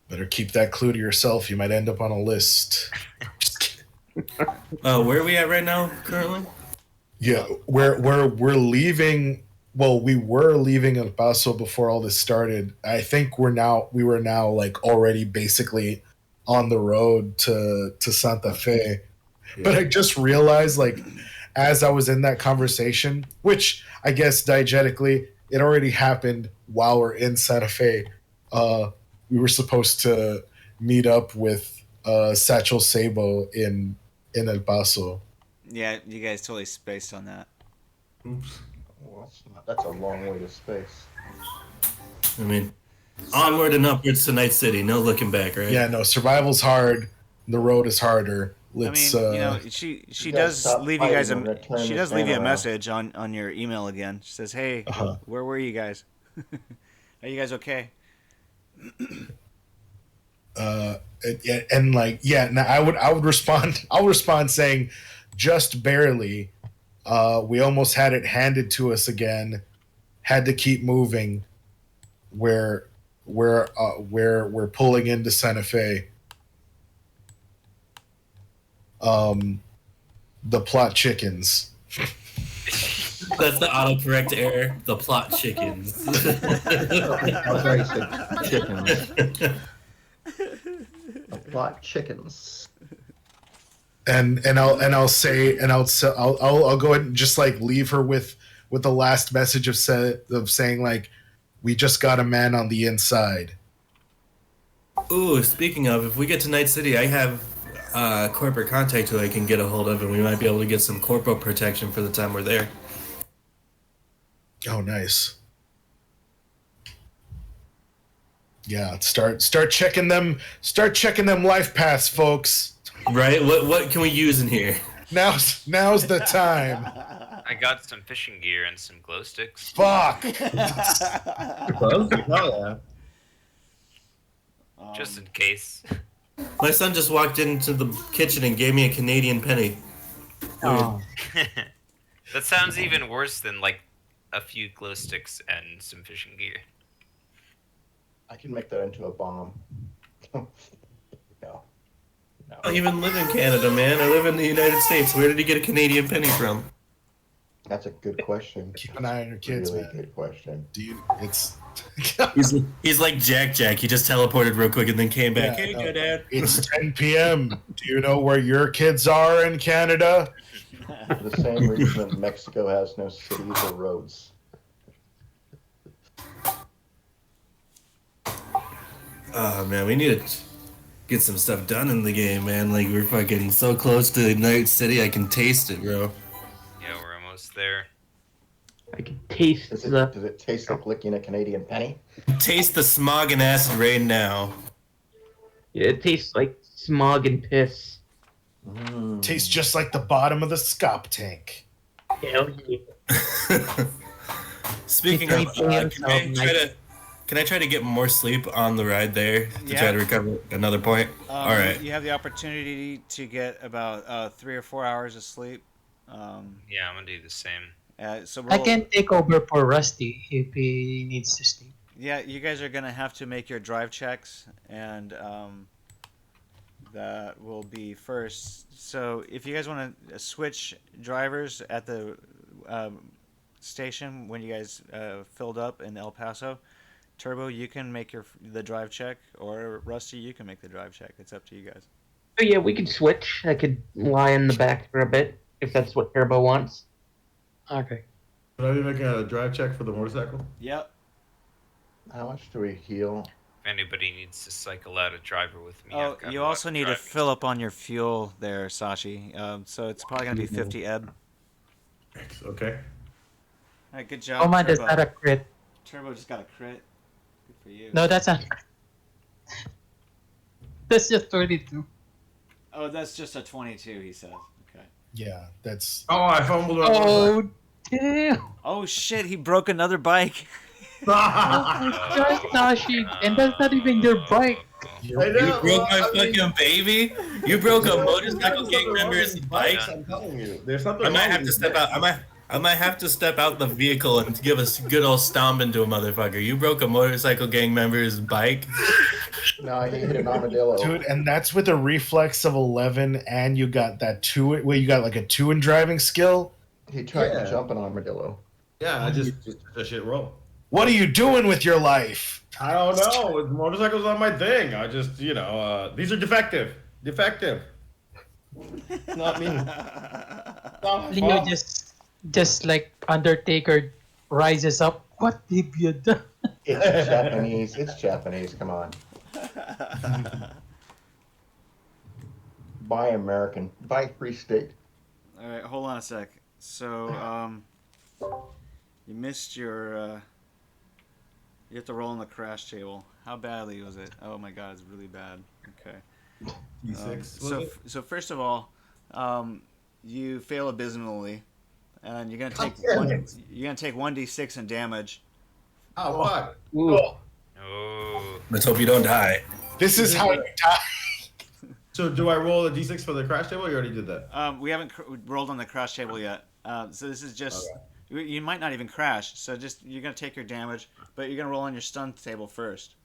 Better keep that clue to yourself. You might end up on a list. Just kidding. Where are we at right now, currently? Yeah, we're leaving well, we were leaving El Paso before all this started. I think we were now like already basically on the road to Santa Fe. But I just realized, like, as I was in that conversation, which I guess diegetically it already happened while we're in Santa Fe. We were supposed to meet up with Satchel Sabo in El Paso. Yeah, you guys totally spaced on that. Oops. Well, that's a long way to space. I mean, onward and upwards to Night City. No looking back, right? Yeah, no, survival's hard. The road is harder. Let's, I mean, you know, she You guys does stop leave you guys fighting and return she this does leave you a van around. message on your email again. She says, "Hey, Uh-huh. where were you guys? Are you guys okay?" and like, yeah, now I would respond. I'll respond saying, just barely. We almost had it handed to us again. Had to keep moving. We're pulling into Santa Fe. The plot chickens. That's the autocorrect error. The plot chickens. I was already said chickens. A plot chickens. And I'll go ahead and just like leave her with the last message of saying like, we just got a man on the inside. Ooh, speaking of, if we get to Night City, I have corporate contact who I can get a hold of, and we might be able to get some corporal protection for the time we're there. Oh, nice. Yeah, start checking them. Start checking them life paths, folks. Right? What can we use in here? Now's the time. I got some fishing gear and some glow sticks. Fuck. Close? Oh, yeah. Just in case. My son just walked into the kitchen and gave me a Canadian penny. Oh, That sounds even worse than like a few glow sticks and some fishing gear. I can make that into a bomb. No. I don't even live in Canada, man. I live in the United States. Where did he get a Canadian penny from? That's a good question. Keep an eye on your kids, Really man. good question. Do you? It's. He's like Jack. He just teleported real quick and then came back. Yeah, Hey, no. go, Dad. It's 10 p.m. Do you know where your kids are in Canada? For the same reason that Mexico has no cities or roads. Oh man, we need to get some stuff done in the game, man. Like we're fucking so close to Night City, I can taste it, bro. Yeah, we're almost there. I can taste Does the. it taste like licking a Canadian penny? Taste the smog and acid rain now. Yeah, it tastes like smog and piss. Tastes just like the bottom of the scop tank. Hell yeah. Speaking of, It's 3 p.m. can I try to get more sleep on the ride there to Yeah. try to recover another point? All right. You have the opportunity to get about 3 or 4 hours of sleep. Yeah, I'm gonna do the same. So I roll- can take over for Rusty if he needs to sleep. Yeah, you guys are gonna have to make your drive checks, and that will be first. So if you guys want to switch drivers at the station when you guys filled up in El Paso, Turbo, you can make the drive check, or Rusty, you can make the drive check. It's up to you guys. Oh yeah, we could switch. I could lie in the back for a bit if that's what Turbo wants. Okay. Should I be making a drive check for the motorcycle? Yep. How much do we heal? If anybody needs to cycle out a driver with me, Oh, I've got you a lot also of need to driving. fill up on your fuel there, Sashi. So it's probably gonna be 50 ebb. Okay. All right, good job. Oh man, Turbo. that's not a crit. Turbo just got a crit. Good for you. No, that's not. That's just 22. Oh, that's just a 22, he says. Okay. Yeah, that's. Oh, I fumbled on Oh, damn. Oh shit, he broke another bike. Oh my gosh, Nashi. And that's not even your bike. You broke my fucking baby. You broke a motorcycle gang member's bike. I'm telling you, there's something. I might wrong have with to step out. I might have to step out the vehicle and give us a good old stomp into a motherfucker. You broke a motorcycle gang member's bike. No, he hit an armadillo. Dude, and that's with a reflex of 11, and you got that 2. Well, you got like a 2 in driving skill. He tried Yeah. to jump an armadillo. Yeah, I just a shit roll. What are you doing with your life? I don't know. Motorcycles are my thing. I just, these are defective. Defective. Not me. Not my Leo fault. just like Undertaker rises up. What have you done? It's Japanese. It's Japanese. Come on. Buy American. Buy free state. All right, hold on a sec. So, you missed your. You have to roll on the crash table. How badly was it? Oh my god, it's really bad. Okay. D6. So first of all, you fail abysmally, and you're gonna take God damn one. it. You're gonna take 1d6 in damage. Oh, fuck. Oh. Let's hope you don't die. This is how you die. So do I roll a d6 for the crash table? You already did that. We haven't rolled on the crash table yet. So this is just. You might not even crash. So you're gonna take your damage, but you're gonna roll on your stun table first.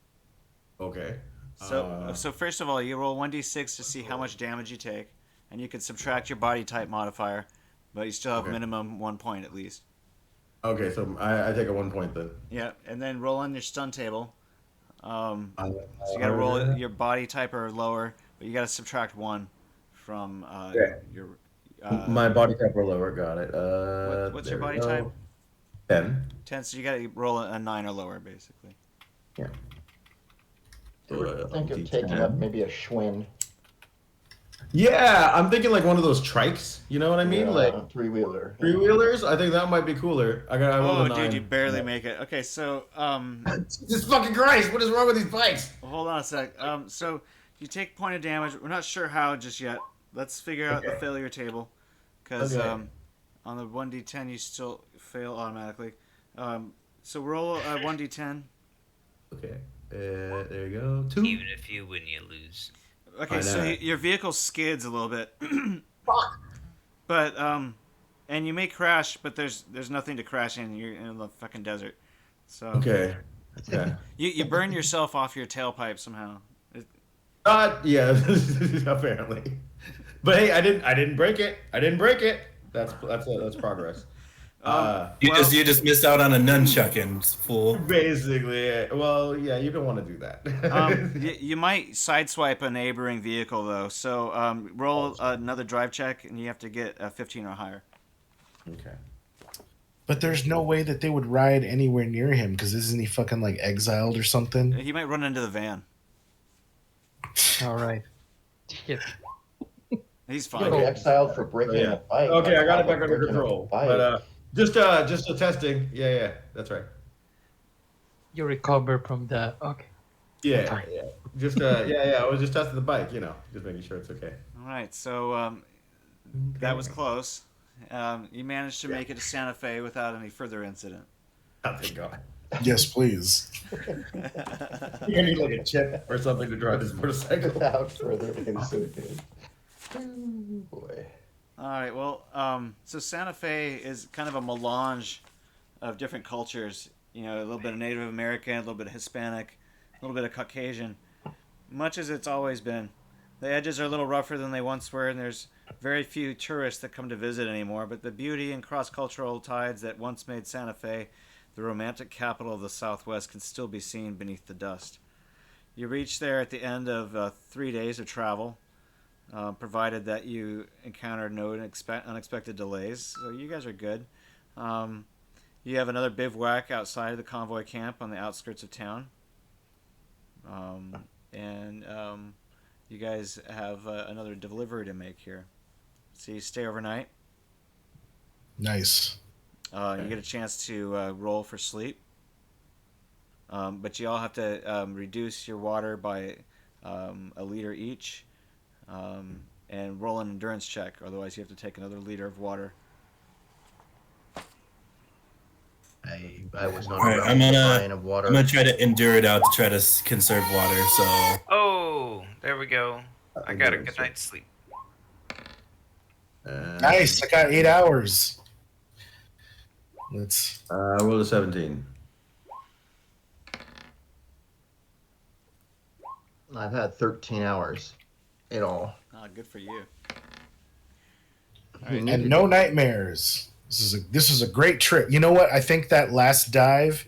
Okay. So first of all, you roll 1d6 to see how much damage you take, and you can subtract your body type modifier, but you still have Okay. minimum 1 point at least. Okay, so I take a 1 point then. Yeah, and then roll on your stun table. So you gotta roll your body type or lower, but you gotta subtract 1 from your. My body type or lower, got it. What's your there we body type? go. 10. 10. So you gotta roll a 9 or lower, basically. Yeah. Think of taking up maybe a Schwinn. Yeah, I'm thinking like one of those trikes. You know what I mean? Like three-wheeler. three-wheelers. I think that might be cooler. I rolled a 9. Dude, you barely make it. Okay, so Jesus fucking Christ! What is wrong with these bikes? hold on a sec. So you take point of damage. We're not sure how just yet. Let's figure out the failure table, because Okay. on the 1d10 you still fail automatically. So roll a 1d10. Okay. There you go. 2. Even if you win, you lose. Okay, so your vehicle skids a little bit. Fuck. But and you may crash, but there's nothing to crash in. You're in the fucking desert. So Okay. Yeah. you burn yourself off your tailpipe somehow. Yeah. Apparently. But hey, I didn't break it. I didn't break it. That's progress. You just missed out on a nunchucking, fool. Basically, well, yeah, you don't want to do that. You might sideswipe a neighboring vehicle though. So roll another drive check, and you have to get a 15 or higher. Okay. But there's no way that they would ride anywhere near him because isn't he fucking like exiled or something? He might run into the van. All right. Shit. He's You're fine. gonna be exiled for breaking a bike. Okay, I got it back under Breaking a control. bike. But just a testing. Yeah, that's right. You recover from the. Okay. Yeah. Just I was just testing the bike. Just making sure it's okay. All right, so that was close. You managed to make it to Santa Fe without any further incident. Oh, thank God. Yes, please. You need like a chip or something to drive this motorcycle. Without further incident. Ooh, boy. All right, well, so Santa Fe is kind of a melange of different cultures. A little bit of Native American, a little bit of Hispanic, a little bit of Caucasian, much as it's always been. The edges are a little rougher than they once were, and there's very few tourists that come to visit anymore, but the beauty and cross-cultural tides that once made Santa Fe the romantic capital of the Southwest can still be seen beneath the dust. You reach there at the end of 3 days of travel, provided that you encountered no unexpected delays. So you guys are good. You have another bivouac outside of the convoy camp on the outskirts of town. And you guys have another delivery to make here. So you stay overnight. Nice. You get a chance to roll for sleep. But you all have to reduce your water by a liter each. And roll an endurance check. Otherwise, you have to take another liter of water. I was not Alright, around the line of water. I'm gonna try to endure it out to try to conserve water. So Oh, there we go. I got a good night's sleep. Nice. I got 8 hours. Let's. Roll a 17. I've had 13 hours in all. Ah, good for you. You need And to- no nightmares. This is a great trip. You know what? I think that last dive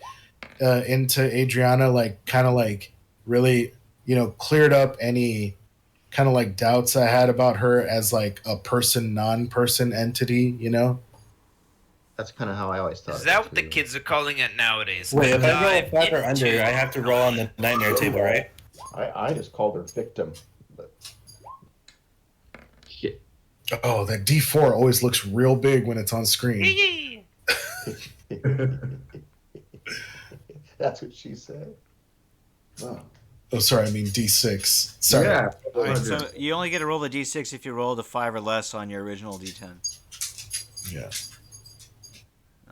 into Adriana, like, kind of like really, cleared up any kind of like doubts I had about her as like a person, non-person entity. That's kind of how I always thought. Is that what the kids are calling it nowadays? Wait, if I roll Dive above or under, into- I have to roll on the nightmare table, right? I just called her victim, but Shit. Oh, that D4 always looks real big when it's on screen. that's what she said. Oh. Oh, sorry, I mean D6. Sorry. Yeah. All right, so you only get to roll the d6 if you roll the 5 or less on your original d10. Yeah.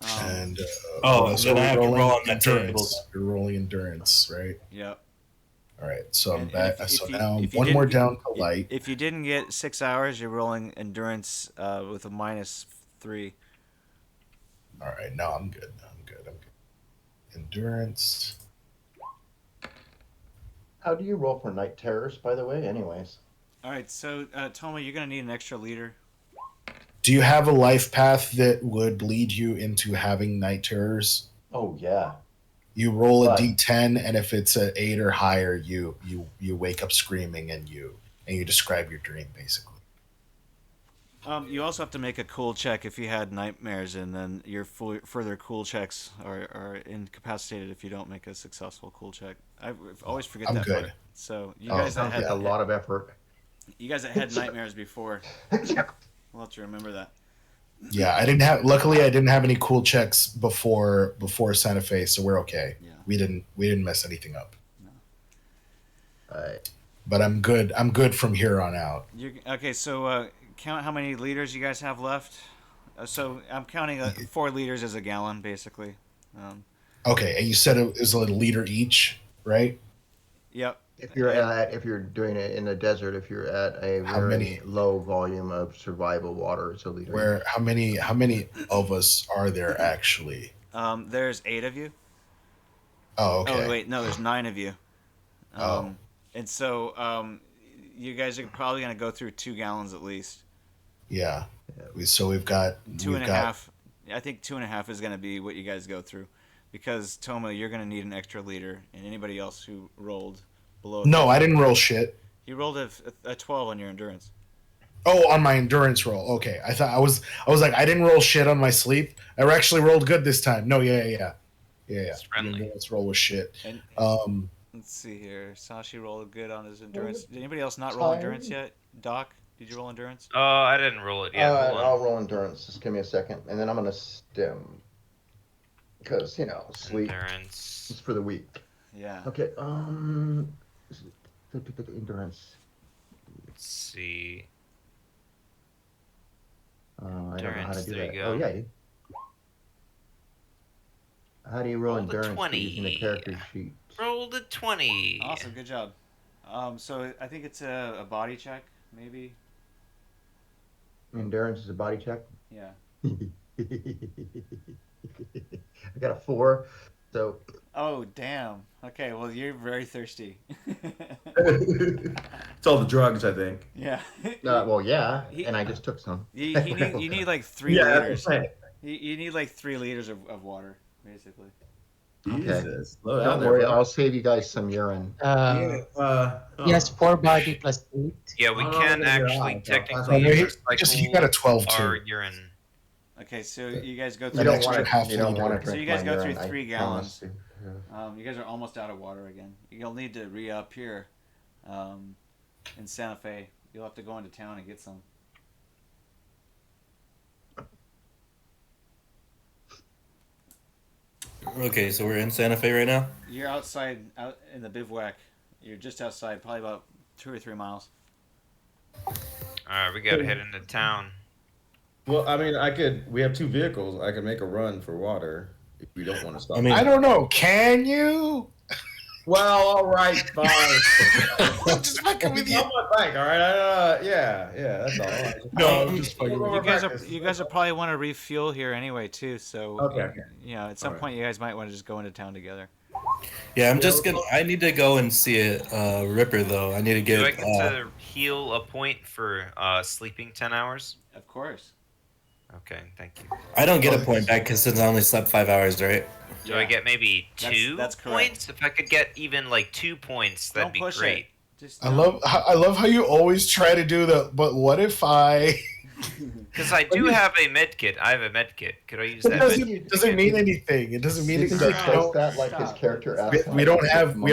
Um, And then I have to roll on that table. endurance. You're rolling endurance, right? yep. All right. So I'm And back. if So you- now if you one more didn't- down to light. If you didn't get 6 hours, you're rolling endurance with a -3. All right. No, I'm good. I'm good. Endurance. How do you roll for night terrors, by the way? Anyways. All right, so Toma, you're gonna need an extra leader. Do you have a life path that would lead you into having night terrors? Oh yeah. You roll a But- d10, and if it's an 8 or higher, you wake up screaming, and you describe your dream basically. You also have to make a cool check if you had nightmares, and then your further cool checks are incapacitated if you don't make a successful cool check. I always forget I'm that good. part. So you Oh, guys that sounds had like a lot of effort. you guys that had nightmares before, we'll have to remember that. Yeah, I didn't have. Luckily, I didn't have any cool checks before Santa Fe, so we're okay. Yeah. We didn't mess anything up. Alright. But I'm good. I'm good from here on out. Okay, so count how many liters you guys have left. So I'm counting 4 liters as a gallon, basically. Okay, and you said it was a liter each, right? Yep. If you're doing it in the desert, if you're at a How very many? low volume of survival water, it's a liter. Where how many of us are there actually? There's 8 of you. Oh, okay. Oh wait, no, there's 9 of you. Oh. And so you guys are probably gonna go through 2 gallons at least. Yeah. So we've got 2.5. I think 2.5 is gonna be what you guys go through, because Toma, you're gonna need an extra liter, and anybody else who rolled below. No, I didn't roll shit. You rolled a 12 on your endurance. Oh, on my endurance roll. Okay, I thought I was like I didn't roll shit on my sleep. I actually rolled good this time. No, yeah. It's friendly. The endurance roll was shit. And let's see here. Sashi rolled good on his endurance. Did anybody else not roll endurance yet? Doc, did you roll endurance? Oh, I didn't roll it yet. Hold on. I'll roll endurance. Just give me a second, and then I'm gonna stim. Because sleep Endurance. is for the weak. Yeah. Okay. Endurance. Let's see. I don't know how to Endurance, do there that. you Oh go. yeah. How do you roll Roll the endurance 20. using the character sheet? Rolled a 20. Awesome, good job. So I think it's a body check, maybe. Endurance is a body check. Yeah. I got a 4, so Oh damn. Okay, well you're very thirsty. It's all the drugs, I think. Yeah. well, yeah, He- and I just took some. You need like 3 Yeah, liters. that's right. You need like 3 liters of water, basically. Jesus. Slow Don't down there, worry, bro. I'll save you guys some urine. Yes, 4 body plus 8. Yeah, we Oh, can look at your actually eye. technically Oh, he recycle got a 12 our too. urine. Okay, so you guys go You through. don't extra want half to. You don't liter. want to So drink you guys my go through urine, 3 I promise gallons. you. You guys are almost out of water again. You'll need to re-up here in Santa Fe. You'll have to go into town and get some. Okay, so we're in Santa Fe right now. You're outside, out in the bivouac. You're just outside, probably about 2 or 3 miles. Alright, we gotta head into town. Well, I mean, we have 2 vehicles. I could make a run for water if we don't want to stop. I mean- I don't know. Can you? well, all right, fine. I'm just fucking with you. I'm on bike, all right? Yeah, that's all. No, I'm just fucking with You guys will probably want to refuel here anyway too. So Okay. at some Alright. point you guys might want to just go into town together. Yeah, I'm just gonna. I need to go and see a Ripper though. I need to Do I get. get to heal a point for sleeping 10 hours? Of course. Okay, thank you. I don't get a point back because since I only slept 5 hours, right? Do I get maybe That's- two that's correct. points? If I could get even like 2 points, that'd Don't be push great. it. Just I love how you always try to do the. But what if I? Because I do have a med kit. I have a med kit. Could I use It that? doesn't mean anything. It doesn't mean You anything. can Like, just you post don't- that like his character Stop. asked. we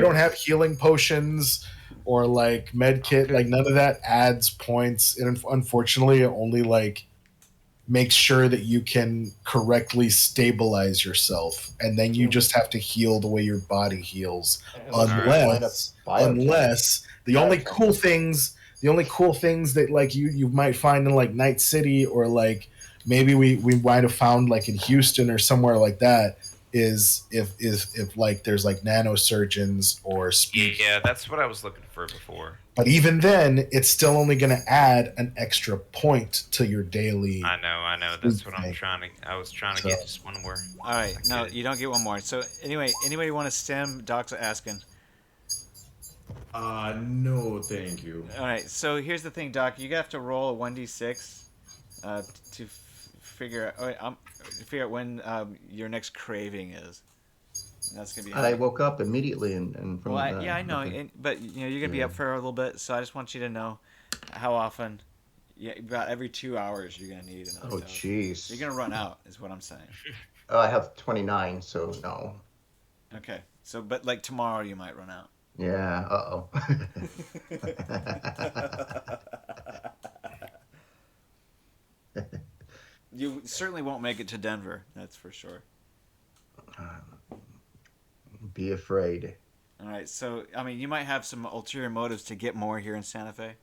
don't have healing potions or like med kit. Like none of that adds points. And unfortunately, it only like makes sure that you can correctly stabilize yourself, and then you just have to heal the way your body heals. Unless the only cool things that like you might find in like Night City, or like maybe we might have found like in Houston or somewhere like that, is if like there's like nanosurgeons or speed. Yeah, that's what I was looking for before. But even then, it's still only going to add an extra point to your daily. I know. That's what I'm trying to. I was trying to get just one more. All right, no, you don't get one more. So anyway, anybody want to stem? Doc's asking. No, thank you. All right, so here's the thing, Doc. You have to roll a 1d6 to figure out when your next craving is. And that's gonna be. I woke up immediately and from. Well, I know, okay. but you're gonna be up for a little bit, so I just want you to know how often. Yeah, about every 2 hours you're gonna need another Oh, dose. jeez. You're gonna run out, is what I'm saying. Oh, I have 29, so no. Okay, so but like tomorrow you might run out. Yeah. Uh-oh. You certainly won't make it to Denver, that's for sure. Be afraid. All right, so I mean, you might have some ulterior motives to get more here in Santa Fe.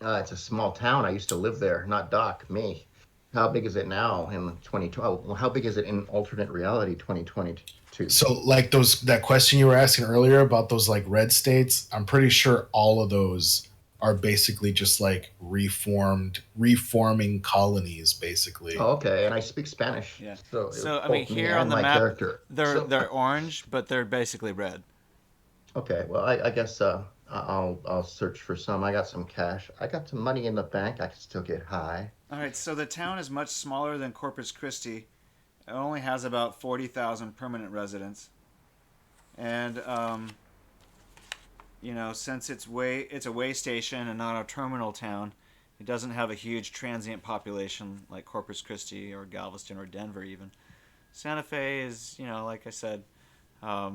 It's a small town. I used to live there. Not Doc, me. How big is it now in 2012? Well, how big is it in alternate reality 2022? So like that question you were asking earlier about those like red states, I'm pretty sure all of those are basically just like reforming colonies, basically. Oh, okay. And I speak Spanish. Yeah. So, So I both mean, me here and on the my map, character. they're orange, but they're basically red. Okay. Well, I guess I'll search for some. I got some cash. I got some money in the bank. I can still get high. All right, so the town is much smaller than Corpus Christi. It only has about 40,000 permanent residents, and since it's a way station and not a terminal town, it doesn't have a huge transient population like Corpus Christi or Galveston or Denver even. Santa Fe is, like I said, a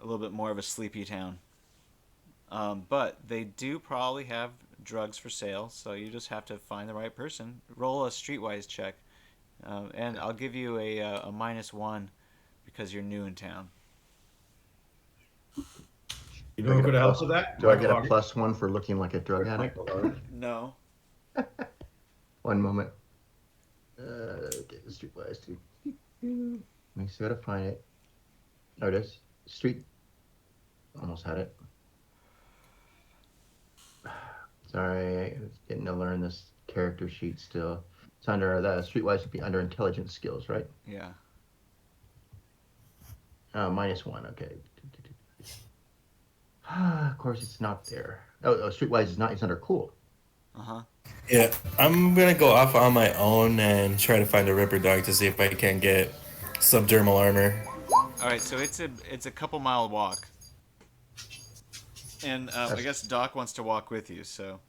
little bit more of a sleepy town. But they do probably have drugs for sale, so you just have to find the right person. Roll a streetwise check, and I'll give you a -1 because you're new in town. You know who could help with that? Do I get a Michael +1 for looking like a drug addict? No. One moment. Get the streetwise. Let me see how to find it. Oh, it is. Street. Almost had it. Sorry, I was getting to learn this character sheet still. It's under that streetwise would be under intelligence skills, right? Yeah. -1. Okay. Of course, it's not there. Oh, streetwise is not. It's under cool. Yeah, I'm gonna go off on my own and try to find a Ripper Dog to see if I can get subdermal armor. All right, so it's a couple mile walk, and I guess Doc wants to walk with you. So.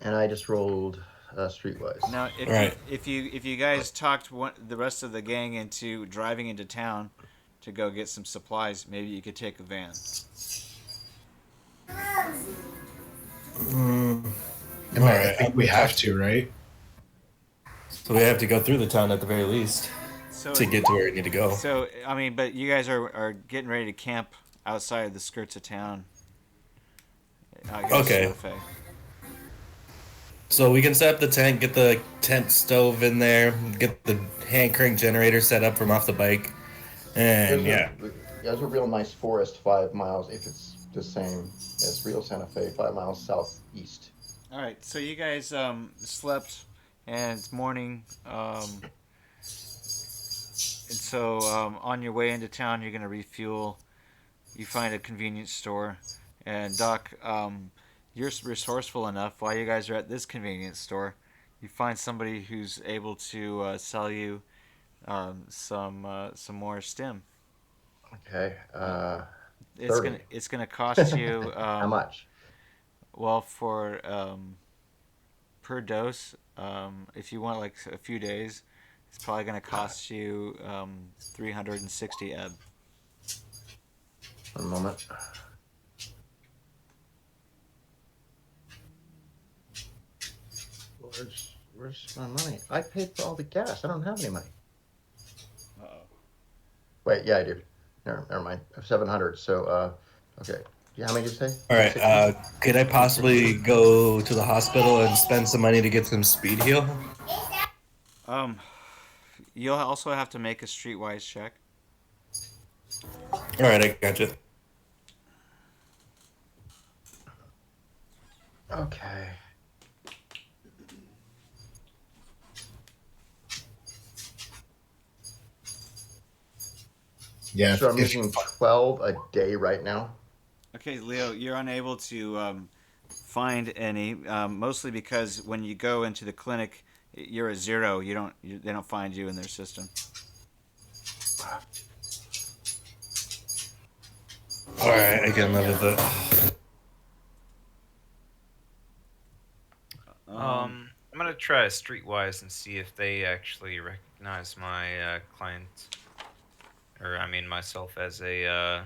And I just rolled streetwise. Now, if you guys talked the rest of the gang into driving into town to go get some supplies, maybe you could take a van. I think we have to, right? So we have to go through the town at the very least to get to where we need to go. So, I mean, but you guys are getting ready to camp outside of the skirts of town. Okay. So we can set up the tent, get the tent stove in there, get the hand crank generator set up from off the bike, and There's a real nice forest 5 miles, if it's the same as real Santa Fe, 5 miles southeast. All right, so you guys slept, and it's morning. And so on your way into town, you're gonna refuel. You find a convenience store, and Doc, you're resourceful enough. While you guys are at this convenience store, you find somebody who's able to sell you some more stim. Okay. It's 30. gonna cost you How much? well for per dose. If you want like a few days, it's probably gonna cost you 360 ebb. One moment. Where's my money? I paid for all the gas. I don't have any money. Uh-oh. Wait, yeah, I do. Never mind. I have 700. So, okay. Yeah, how many did you say? All right. 60? Could I possibly go to the hospital and spend some money to get some speed heal? You'll also have to make a streetwise check. All right, I got you. Okay. Yeah. So I'm if- using 12 a day right now. Okay, Leo, you're unable to find any, mostly because when you go into the clinic, you're a zero. They don't find you in their system. All right, I can live with it. I'm gonna try Streetwise and see if they actually recognize my client, or I mean myself as a,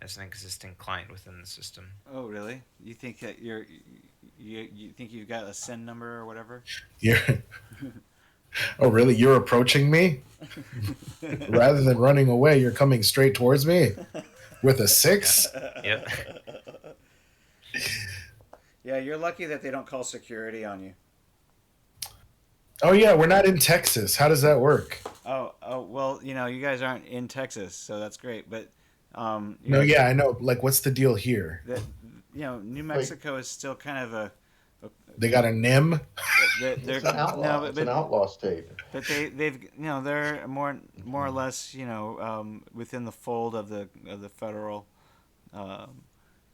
as an existing client within the system. Oh, really? You think that you think you've got a SIN number or whatever? You're, oh, really? You're approaching me? Rather than running away, you're coming straight towards me with a 6? Yep. Yeah, you're lucky that they don't call security on you. Oh, yeah, we're not in Texas. How does that work? Oh, well, you guys aren't in Texas, so that's great. But No, yeah, I know. Like, what's the deal here? that New Mexico is still kind of a. They got a NIM? They're, It's an outlaw. It's an outlaw state. But they've they're more or less within the fold of the federal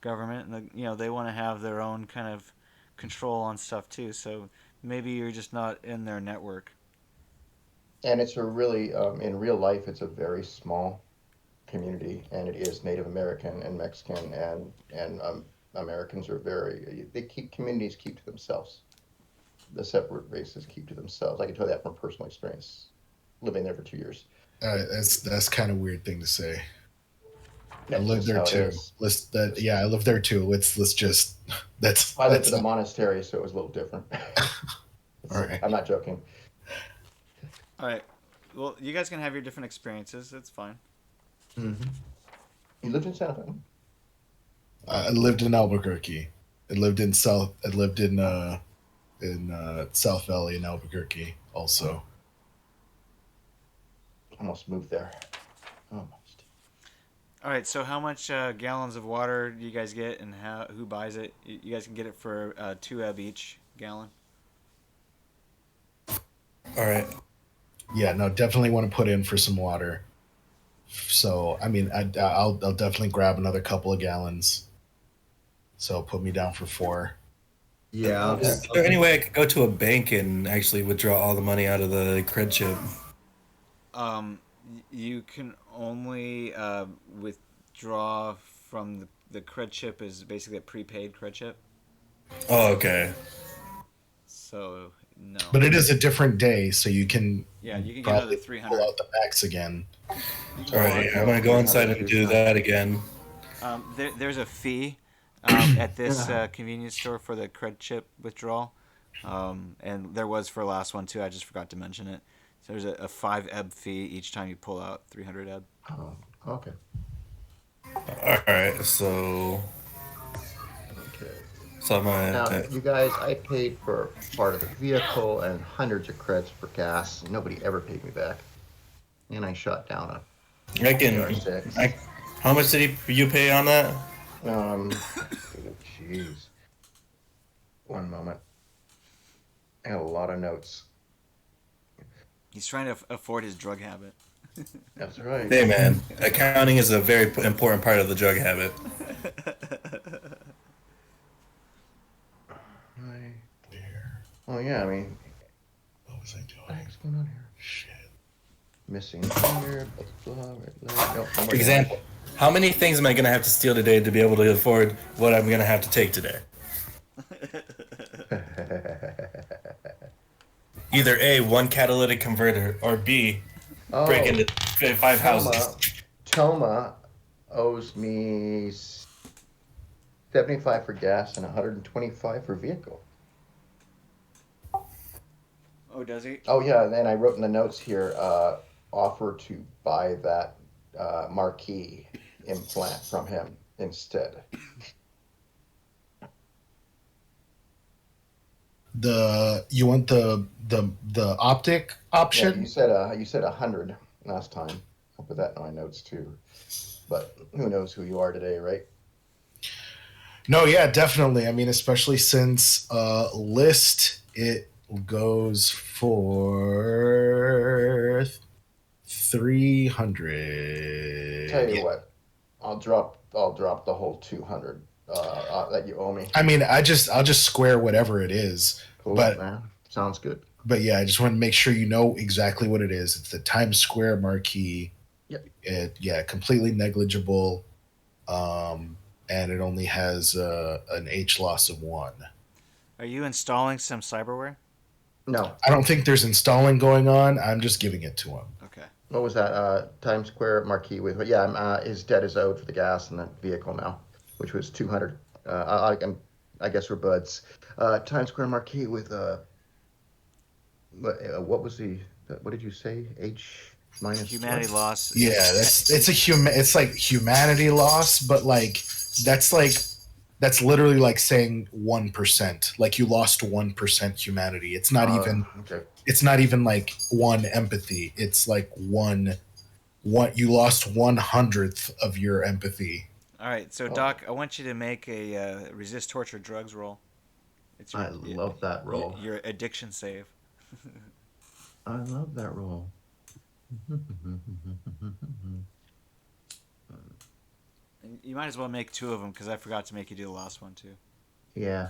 government, and they want to have their own kind of control on stuff too. So maybe you're just not in their network. And it's a really, in real life, it's a very small community, and it is Native American and Mexican, and Americans are communities keep to themselves. The separate races keep to themselves. I can tell you that from personal experience, living there for 2 years. That's kind of a weird thing to say. I That's live just there how it too. is. I live there too. Let's just that's. I lived that's in a monastery, so it was a little different. All right. I'm not joking. All right. Well, you guys can have your different experiences. It's fine. Mm-hmm. You lived in Santa Fe? I lived in Albuquerque. I lived in South Valley in Albuquerque also. Almost moved there. Almost. All right. So how much gallons of water do you guys get, and who buys it? You guys can get it for 2 ebb each gallon. All right. Yeah, no, definitely want to put in for some water. So, I mean, I'll definitely grab another couple of gallons. So put me down for 4. Yeah. Is there any way I could go to a bank and actually withdraw all the money out of the cred chip? You can only withdraw from the cred chip is basically a prepaid cred chip. Oh, okay. So no. But it is a different day, so you can Yeah, you can get probably another 300. pull out the max again. All right, I'm gonna go inside and do that again. There's a fee at this convenience store for the cred chip withdrawal, and there was for last one too. I just forgot to mention it. So there's a 5 ebb fee each time you pull out 300 ebb. Oh, okay. All right, so Okay. I'm Now, gonna. you guys, I paid for part of the vehicle and hundreds of creds for gas. And nobody ever paid me back. And I shot down a I can. AR-6. How much did you pay on that? Jeez. One moment. I got a lot of notes. He's trying to afford his drug habit. That's right. Hey man, accounting is a very important part of the drug habit. Oh yeah, I mean, What was I what the doing? heck's going on here? Shit. Missing here, blah, blah, red leg. No, For example, how many things am I gonna have to steal today to be able to afford what I'm gonna have to take today? Either A, one catalytic converter, or B, break into 5 houses. Toma owes me 75 for gas and 125 for vehicle. Oh, does he? Oh yeah, and then I wrote in the notes here, offer to buy that marquee implant from him instead. You want the optic Yeah, option? you said 100 last time. I'll put that in my notes too. But who knows who you are today, right? No, yeah, definitely. I mean, especially since list it goes for 300. Tell you what, I'll drop the whole 200 that you owe me. I mean, I'll just square whatever it is. Cool, but man. Sounds good. But yeah, I just want to make sure you know exactly what it is. It's the Times Square marquee. Yep. Completely negligible, and it only has an H loss of 1. Are you installing some cyberware? No. I don't think there's installing going on. I'm just giving it to him. Okay. What was that? Times Square marquee with? Yeah, his debt is owed for the gas and the vehicle now, which was 200. I guess we're buds. Times Square marquee with what was the? What did you say? H minus Humanity what? loss. Yeah, it's like humanity loss, but that's literally like saying 1%. Like you lost 1% humanity. It's not even. Okay. It's not even like 1 empathy. It's like one. You lost 1/100th of your empathy. All right, so Doc, I want you to make a resist torture drugs roll. It's I love that roll. Your addiction save. I love that roll. And you might as well make 2 of them because I forgot to make you do the last one too. Yeah.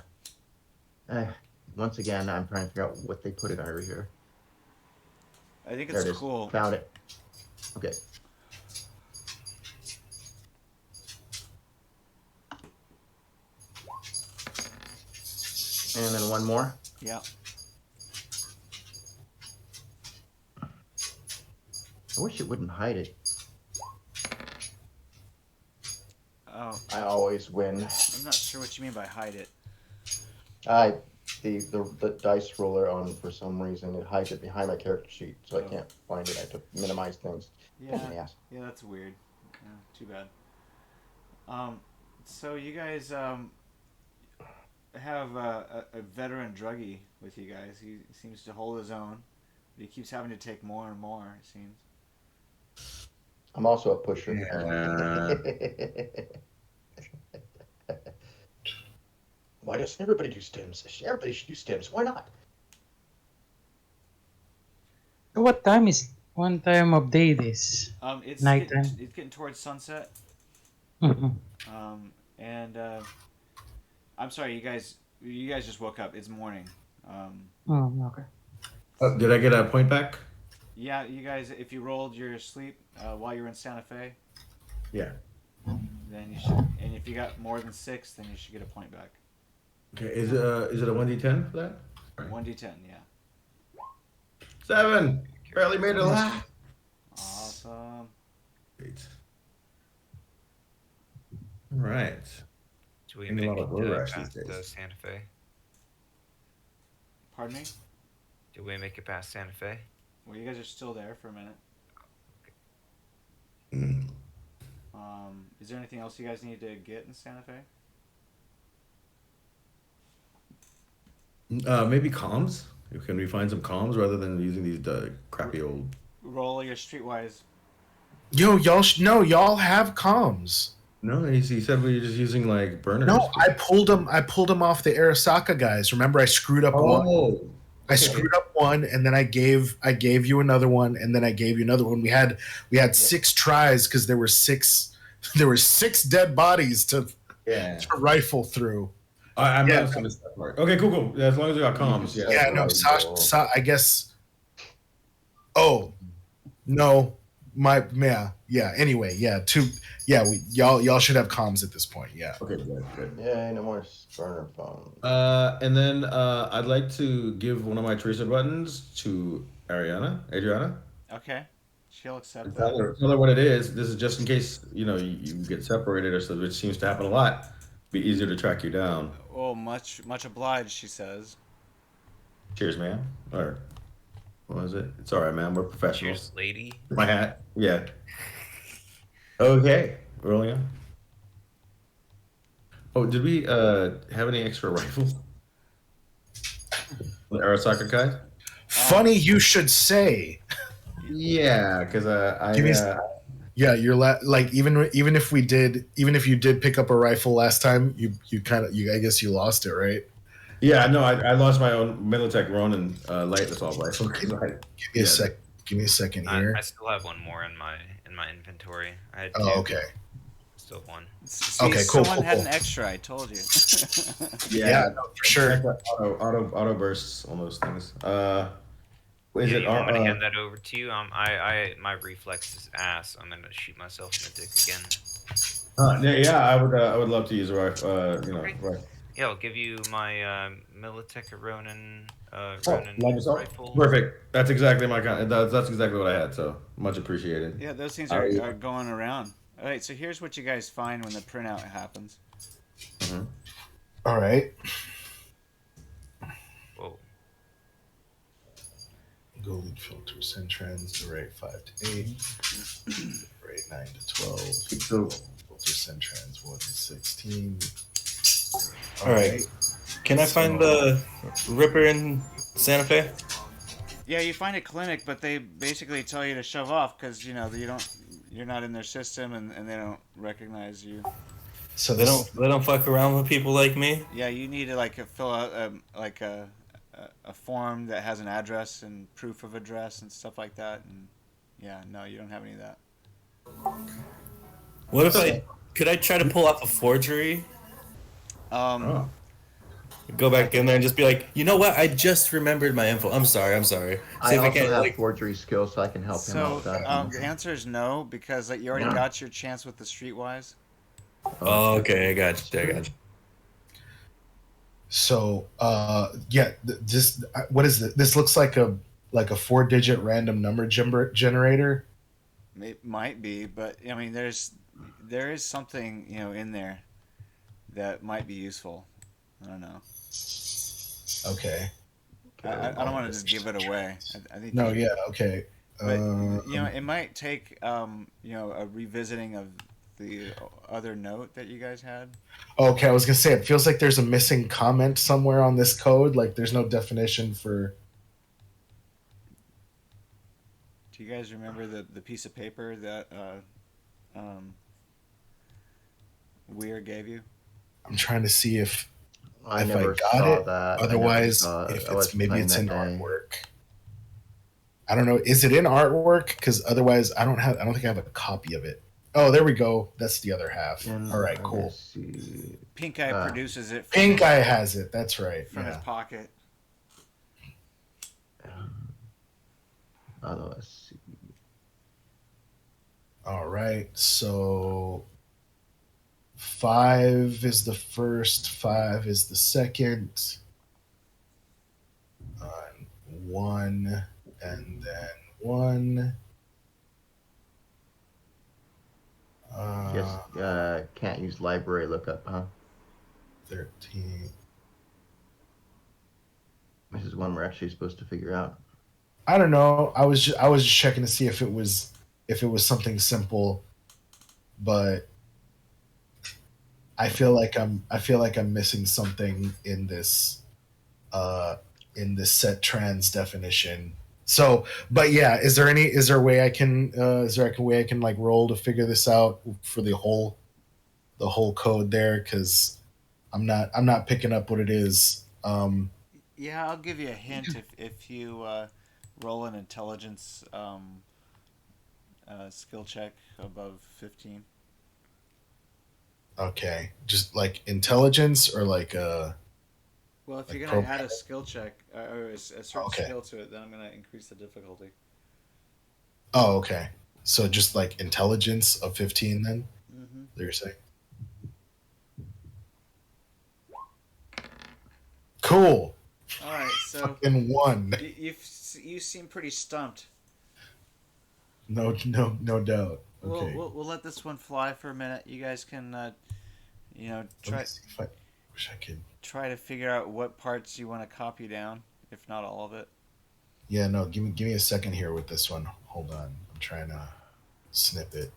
Once again, I'm trying to figure out what they put it over here. I think There it's it is. cool. Found it. Okay. And then one more. Yeah. I wish it wouldn't hide it. Oh, I always win. I'm not sure what you mean by hide it. The dice roller on, for some reason, it hides it behind my character sheet, so I can't find it. I have to minimize things. Yeah. Yes. Yeah, that's weird. Yeah, too bad. So you guys have a veteran druggie with you guys. He seems to hold his own, but he keeps having to take more and more. It seems. I'm also a pusher. Why doesn't everybody do stims? Everybody should do stims. Why not? What time of day this? It's Nighttime. it's getting towards sunset. Mhm. And I'm sorry, you guys just woke up. It's morning. Oh, okay. Did I get a point back? Yeah, you guys, if you rolled your sleep while you were in Santa Fe, Yeah. then you should. And if you got more than 6, then you should get a point back. Okay. Is it a 1d10 for that? 1d10, yeah. 7. Barely made it last. Awesome. Great. All right. Do we Ain't a make lot it of road rash past these days. Santa Fe? Pardon me? Did we make it past Santa Fe? Well, you guys are still there for a minute. Mm. Is there anything else you guys need to get in Santa Fe? Maybe comms. Can we find some comms rather than using these crappy old? Roll your streetwise. Yo, y'all have comms. No, he said we were just using like burners. No, I pulled them off the Arasaka guys. Remember, I screwed up one. Oh, I screwed up one, and then I gave you another one, and then I gave you another one. We had 6 tries because there were 6 dead bodies to rifle through. I'm Yeah. not gonna miss that part. Okay, cool. Yeah, as long as we got comms. You Yeah. Yeah, no, I guess. Oh no, Anyway, y'all should have comms at this point. Yeah. Okay, good. Yeah, no more burner phones. And then I'd like to give one of my tracer buttons to Adriana. Okay. She'll accept Tell that. her what it is. This is just in case you get separated or something, which seems to happen a lot. Be easier to track you down. Oh, much obliged, she says. Cheers, man. Or what was it? It's all right, man. We're professionals. Cheers, lady. My hat. Yeah. Okay. Rolling on. Oh, did we have any extra rifles? The Arasaka guy? Funny you should say. Yeah, because Give me Yeah, you're like even if you did pick up a rifle last time, you I guess you lost it, right? yeah, no, I lost my own Militech Ronin light assault rifle. Give me a second here. I still have one more in my inventory. I had two. Oh, okay. Still one. See, Okay, cool, Someone cool, had cool. an extra, I told you. Yeah, no, for sure. Auto bursts on those things. Is Yeah, it? you want me to hand that over to you? My reflex is ass. I'm gonna shoot myself in the dick again. Yeah, I would love to use a rifle. Rifle. Yeah, I'll give you my Militech Ronin rifle. rifle. Perfect. That's exactly my kind. That's exactly what I had. So much appreciated. Yeah, those things are going around. All right, so here's what you guys find when the printout happens. Mm-hmm. All right. Whoa. Golden filter, send trans, rate 5 to 8, rate 9 to 12. So, filter, send trans 1 to 16. All right. Can I find the Ripper in Santa Fe? Yeah, you find a clinic, but they basically tell you to shove off because you're not in their system and they don't recognize you. So they don't fuck around with people like me. Yeah, you need to fill out a form that has an address and proof of address and stuff like that. And yeah, no, you don't have any of that. What if could I try to pull off a forgery? Go back in there and just be like, you know what? I just remembered my info. I'm sorry. See I if also have like forgery skills, so I can help him out with that. The answer is no because you already got your chance with the Streetwise. Oh, okay, I got you. So, this what is this? This looks like a 4-digit random number generator. It might be, but I mean, there is something in there that might be useful. I don't know. Okay. I don't want to just give it away. I think. No. Yeah. Okay. But it might take a revisiting of the other note that you guys had. Okay, I was gonna say it feels like there's a missing comment somewhere on this code. Like there's no definition for. Do you guys remember the piece of paper that Weir gave you? I'm trying to see if I got saw it. that. Otherwise, if it's maybe it's in artwork. I don't know. Is it in artwork? Because otherwise, I don't think I have a copy of it. Oh, there we go. That's the other half. All right, cool. Pink Eye produces it. Pink Eye has it. That's right. From his pocket. Let's see. All right. So 5 is the first. 5 is the second. 1 and then 1. Yes, can't use library lookup, huh? 13. This is one we're actually supposed to figure out. I don't know. I was just checking to see if it was something simple, but I feel like I'm missing something in this set trans definition. So, but yeah, is there a way I can like roll to figure this out for the whole code there? Because I'm not picking up what it is. Yeah, I'll give you a hint if you roll an intelligence skill check above 15. Okay, just like intelligence or like Well, if like you're gonna add program. a skill check or a certain Okay. skill to it, then I'm gonna increase the difficulty. Oh, okay. So just like intelligence of 15 then? Mm-hmm. That you're saying? Cool. All right, so In one. you seem pretty stumped. No doubt. Okay. We'll let this one fly for a minute. You guys can Let me try see if I wish I could. try to figure out what parts you want to copy down, if not all of it. Yeah, no, give me a second here with this one. Hold on. I'm trying to snip it.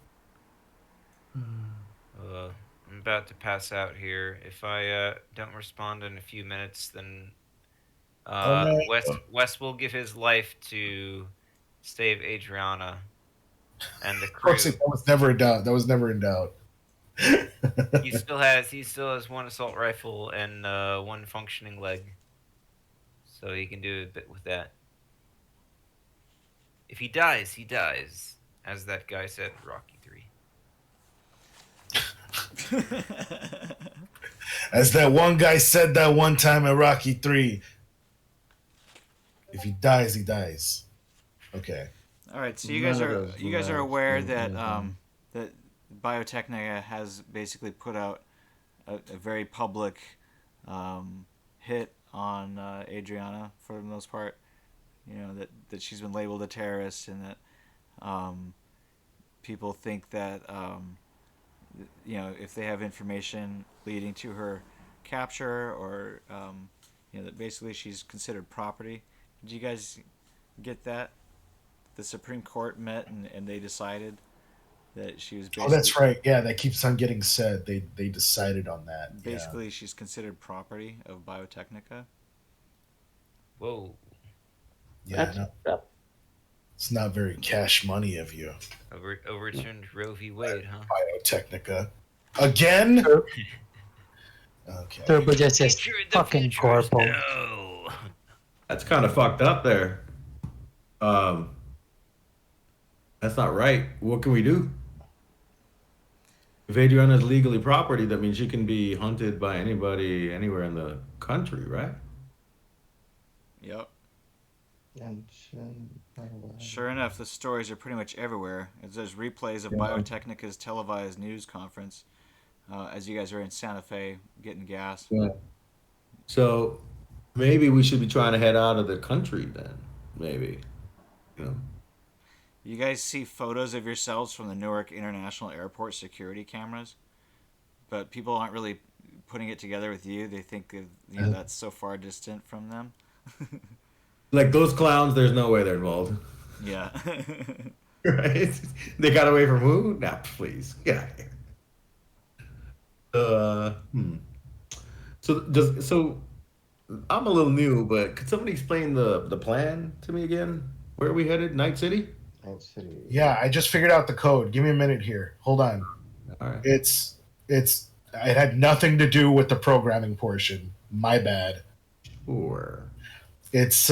I'm about to pass out here. If I don't respond in a few minutes, then no. Wes will give his life to save Adriana and the Of crew. course, that was never in doubt. That was never in doubt. He still has one assault rifle and one functioning leg, so he can do a bit with that. If he dies, he dies, as that guy said in Rocky 3. As that one guy said that one time in Rocky 3. If he dies, he dies. Okay. All right, so None you guys of are those aware lives that in that Biotechnica has basically put out a very public hit on Adriana for the most part. You know that she's been labeled a terrorist, and that people think that if they have information leading to her capture, or that basically she's considered property. Did you guys get that? The Supreme Court met and they decided that she was basically. Oh, that's right. Yeah, that keeps on getting said. They decided on that. Basically, she's considered property of Biotechnica. Whoa. Yeah. No, it's not very cash money of you. Overturned Roe v. Wade, huh? Biotechnica. Again? Okay. Turbo just says fucking corpo. No. That's kind of fucked up there. That's not right. What can we do? If Adriana is legally property, that means she can be hunted by anybody anywhere in the country, right? Yep. And Sure enough, the stories are pretty much everywhere. There's replays of Biotechnica's televised news conference as you guys are in Santa Fe getting gas. Yeah. So maybe we should be trying to head out of the country then. Maybe. You know. You guys see photos of yourselves from the Newark International Airport security cameras, but people aren't really putting it together with you. They think that's so far distant from them. Like those clowns, there's no way they're involved. Yeah. Right? They got away from who? Nah, please. Get out of here. So I'm a little new, but could somebody explain the plan to me again? Where are we headed? Night City? Night City. Yeah, I just figured out the code. Give me a minute here. Hold on. All right. It had nothing to do with the programming portion. My bad. Sure. It's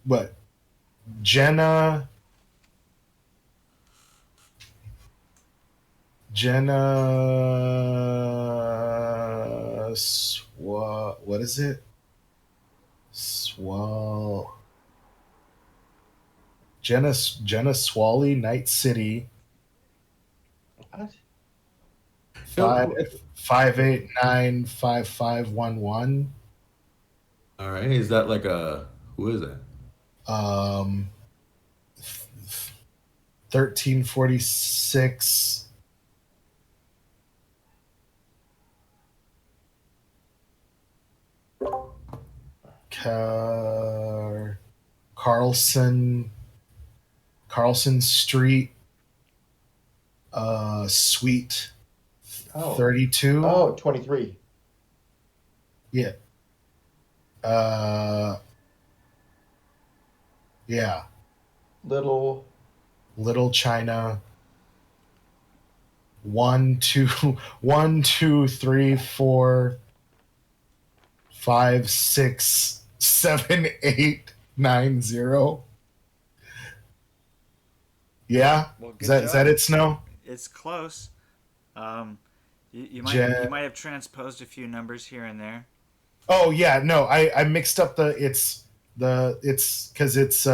what? Jenna what is it? Jenna Swally, Night City. What? 5895511. All right. Is that like who is that? 1346. Carlson Street, Suite 32. Oh, 23. Yeah. Yeah. Little China. 1 2 3 4 5 6 7 8 9 0. Yeah. Well, Is that it, Snow? It's close. You Jen- you might have transposed a few numbers here and there. Oh yeah, no, I mixed up it's because it's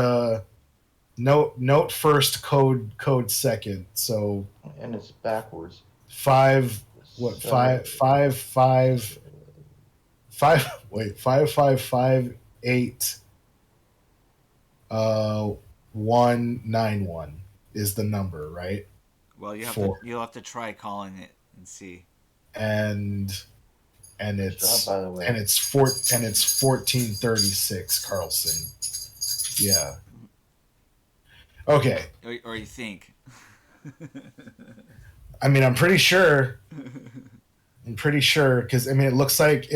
note first, code second. So And it's backwards. five So- five five five eight 191 is the number, right? Well, you'll have to try calling it and see. And Good job, by the way. and it's 1436 Carlson. Yeah. Okay. Or you think. I mean, I'm pretty sure because I mean, it looks like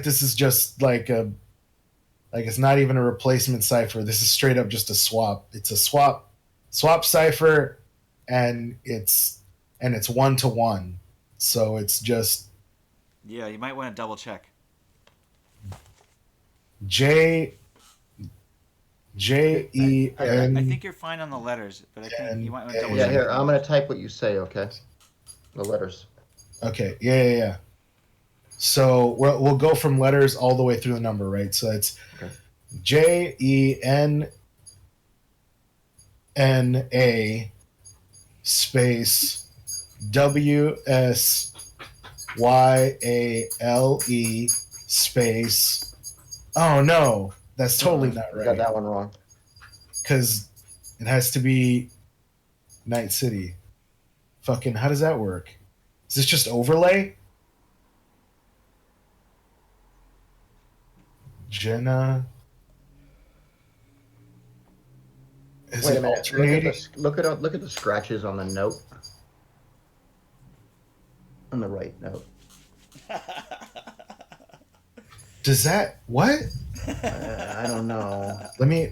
this is just like it's not even a replacement cipher. This is straight up just a swap. It's a swap cipher, and it's 1-to-1. So it's just Yeah, you might want to double check. J E I N. think you're fine on the letters, but I think you might want to double Yeah, check. here, I'm going to type what you say, okay? The letters. Okay. Yeah. So we'll go from letters all the way through the number, right? So it's Okay. JENNA space WSYALE space. Oh no, that's totally not You got right. that one wrong. Because it has to be Night City. Fucking, how does that work? Is this just overlay? Jenna. Is Wait it a minute. alternating? Look at the scratches on the note. On the right note. Does that what? I don't know. Let me.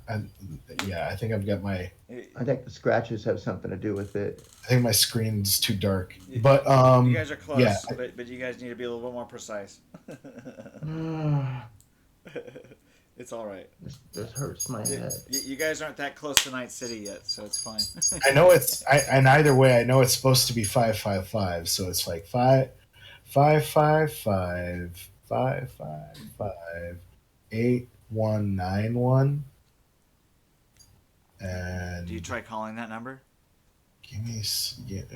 I think I've got my. I think the scratches have something to do with it. I think my screen's too dark. But You guys are close, yeah. but you guys need to be a little bit more precise. It's all right. This hurts my head. You guys aren't that close to Night City yet, so it's fine. I know and either way, I know it's supposed to be 555, so it's like 555 And Do you try calling that number?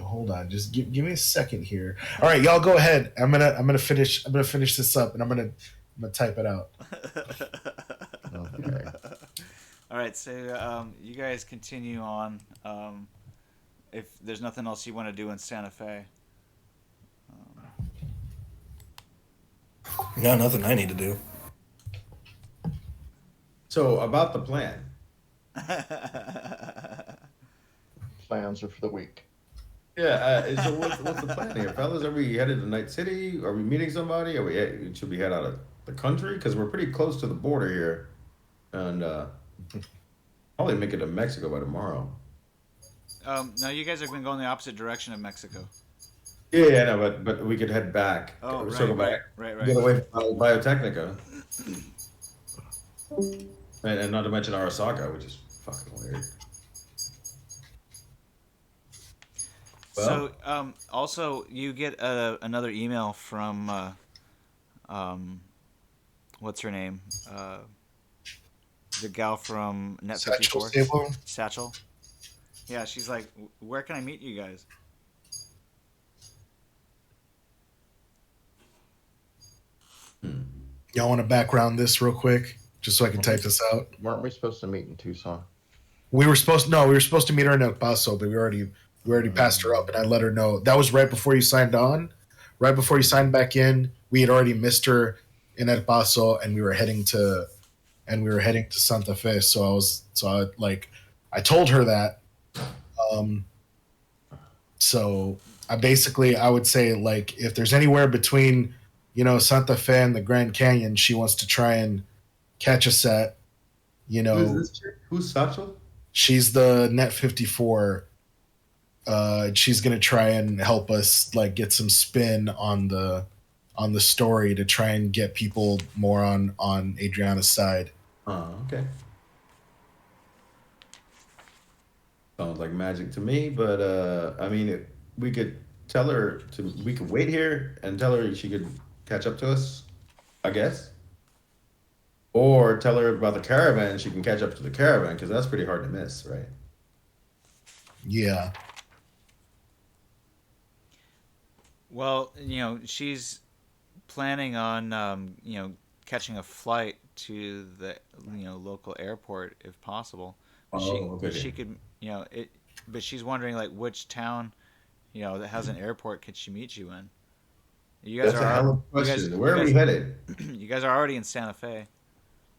hold on, just give me a second here. All right, y'all go ahead. I'm gonna finish this up, and I'm gonna type it out. Okay. All right, so you guys continue on. If there's nothing else you want to do in Santa Fe. No, nothing I need to do. So about the plan. Plans are for the week. Yeah. So what's the plan here, fellas? Are we headed to Night City? Are we meeting somebody? Should we head out of the country? Because we're pretty close to the border here, and probably make it to Mexico by tomorrow. No, you guys have been going the opposite direction of Mexico. Yeah, no, but we could head back. Oh, right, circle back. right. Get away from Biotechnica. And not to mention Arasaka, which is fucking weird. So, also, you get another email from, what's her name? The gal from Net 54. Satchel. Yeah, she's like, where can I meet you guys? Y'all want to background this real quick, just so I can type this out? Weren't we supposed to meet in Tucson? We were supposed to meet her in El Paso, but we already passed her up, and I let her know. That was right before you signed on, right before you signed back in. We had already missed her in El Paso, and we were heading to Santa Fe. I told her that. So I would say, like, if there's anywhere between, Santa Fe and the Grand Canyon, she wants to try and catch us at, Who's this chick? Who's Satchel? She's the Net 54. She's gonna try and help us, like, get some spin on the story to try and get people more on Adriana's side. Oh, okay. Sounds like magic to me, but I mean, we could tell her we could wait here and tell her she could catch up to us, I guess. Or tell her about the caravan, she can catch up to the caravan because that's pretty hard to miss, right? Yeah. Well, she's planning on, catching a flight to the, local airport if possible. But Oh, okay. she could, but she's wondering like which town, that has an airport could she meet you in? You guys That's a are, hell of a you guys, question. you Where are we guys, head? you guys are already in Santa Fe.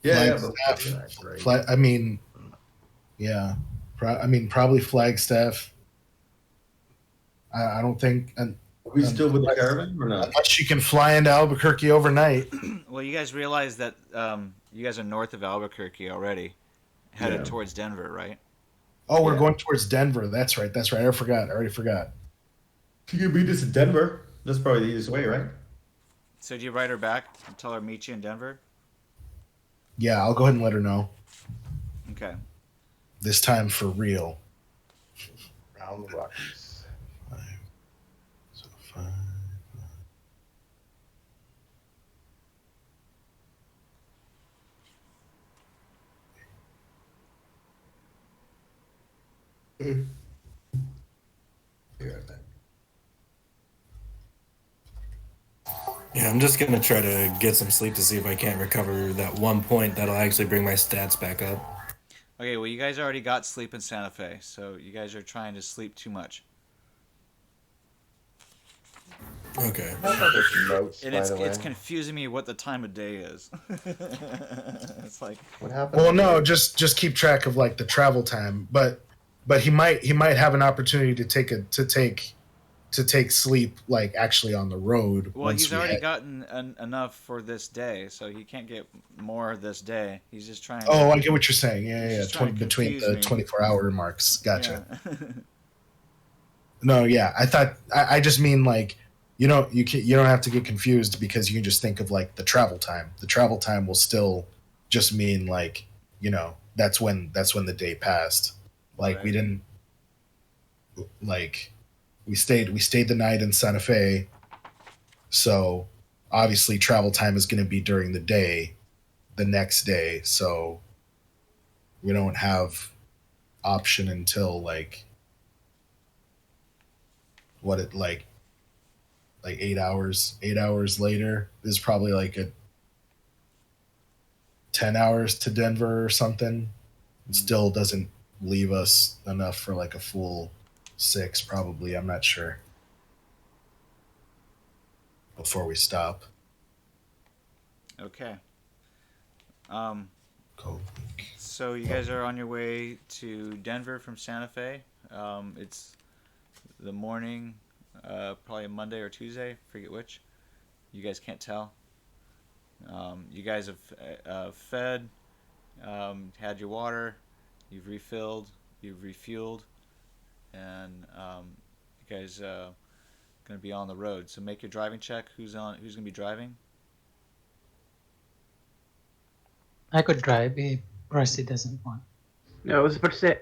Yeah, Flagstaff. but right. I mean, yeah. Probably Flagstaff. I don't think. Are we still with the caravan or not? Unless she can fly into Albuquerque overnight. Well, you guys realize that you guys are north of Albuquerque already, headed Yeah. towards Denver, right? Oh, we're Yeah. going towards Denver. That's right. I already forgot. She could meet us in Denver. That's probably the easiest way, right? So do you write her back and tell her meet you in Denver? Yeah, I'll go ahead and let her know. Okay. This time for real. Round the Rockies. So 5. Yeah, I'm just gonna try to get some sleep to see if I can't recover that 1 point that'll actually bring my stats back up. Okay, well, you guys already got sleep in Santa Fe, so you guys are trying to sleep too much. Okay. Notes, And by it's the way. it's confusing me what the time of day is. It's like, What happened? Well, no, just keep track of like the travel time, but he might have an opportunity to take sleep like actually on the road. well, once he's we already head- gotten enough for this day, so he can't get more this day. He's just trying. Oh, I get what you're saying. Yeah, He's yeah. just trying to Between confuse the me. 24-hour marks. Gotcha. Yeah. No, yeah. I just mean like you don't have to get confused because you can just think of like the travel time. The travel time will still just mean like, that's when the day passed. Like we Right. didn't like we stayed the night in Santa Fe. So obviously travel time is going to be during the day, the next day. So we don't have option until like what it like 8 hours later is probably like a 10 hours to Denver or something. It still doesn't leave us enough for like a full 6 probably. I'm not sure. Before we stop. Okay. Cool. So you guys are on your way to Denver from Santa Fe. It's the morning, probably a Monday or Tuesday, forget which. You guys can't tell. You guys have fed, had your water, you've refilled, you've refueled, and you guys going to be on the road. So make your driving check. Who's going to be driving? I could drive if Rusty doesn't want. No, I was about to say,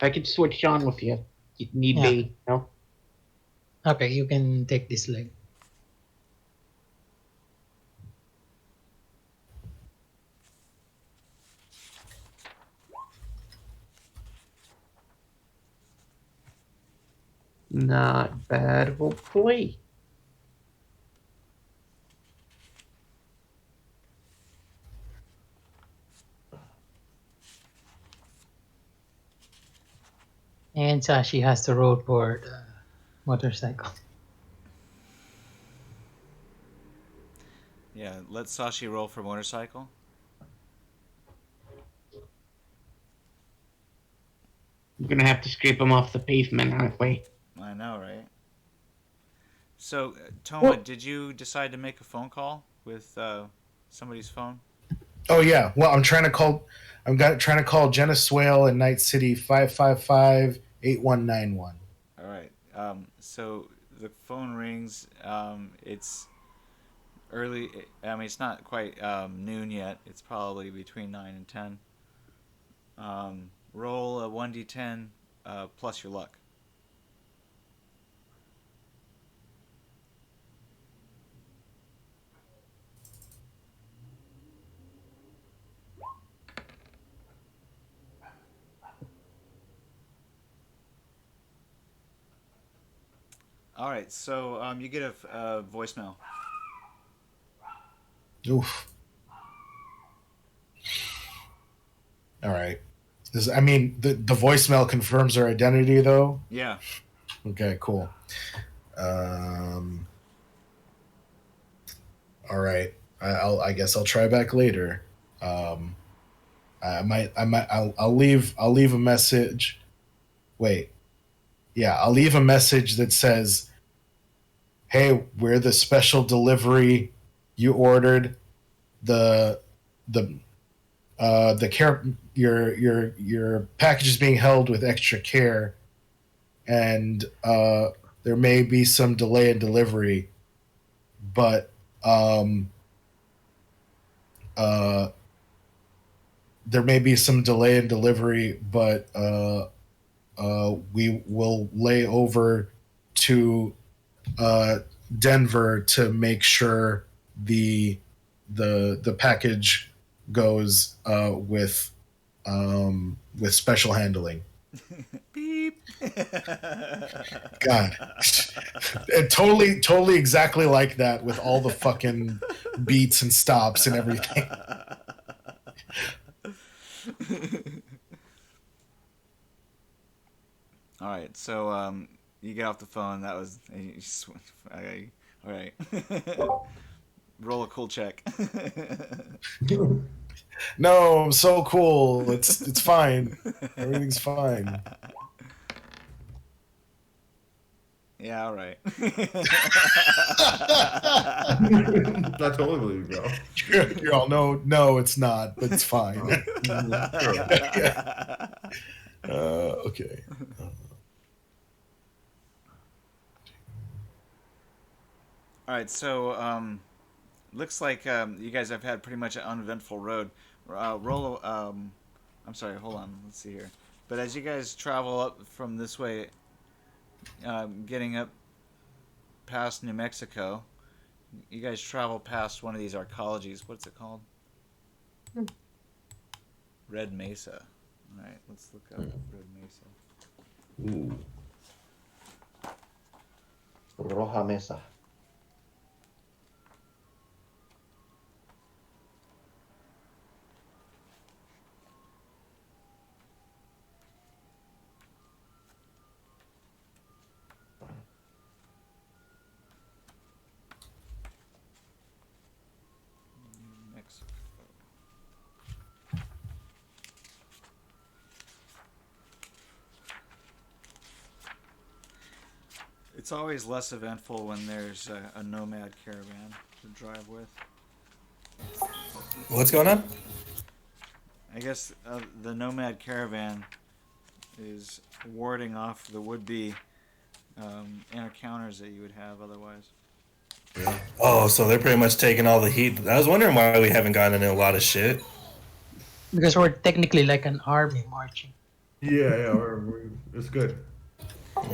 I could switch on with you. If need Yeah. be, no? Okay, you can take this leg. Not bad, hopefully. And Sashi has to roll for the motorcycle. Yeah, let Sashi roll for motorcycle. I'm gonna have to scrape him off the pavement, aren't we? I know, right? So, Toma, did you decide to make a phone call with somebody's phone? Oh yeah. Well, trying to call Jenna Swale in Night City 555-8191. All right. So the phone rings. It's early. I mean, it's not quite noon yet. It's probably between 9 and 10. Roll a 1d10 plus your luck. All right, so you get a voicemail. Oof. All right. I mean, the voicemail confirms her identity, though. Yeah. Okay, cool. All right. I guess I'll try back later. Um, I'll leave a message. Wait. Yeah, I'll leave a message that says, "Hey, we're the special delivery you ordered. The the the care your package is being held with extra care, and there may be some delay in delivery, but uh, there may be some delay in delivery, but we will lay over to uh, Denver to make sure the package goes with special handling." Beep. God, it totally exactly like that with all the fucking beats and stops and everything. All right, so you get off the phone. That was all right. Roll a cool check. No, I'm so cool. It's fine. Everything's fine. Yeah, all right. I totally believe you, bro. You're all no, it's not, but it's fine. Okay. All right, so looks like you guys have had pretty much an uneventful road. Roll. I'm sorry. Hold on. Let's see here. But as you guys travel up from this way, getting up past New Mexico, you guys travel past one of these arcologies. What's it called? Red Mesa. All right, let's look up Red Mesa. Ooh. Roja Mesa. New Mexico. It's always less eventful when there's a nomad caravan to drive with. What's going on? I guess the nomad caravan is warding off the would-be encounters that you would have otherwise. Oh, so they're pretty much taking all the heat. I was wondering why we haven't gotten into a lot of shit. Because we're technically like an army marching. Yeah, it's good.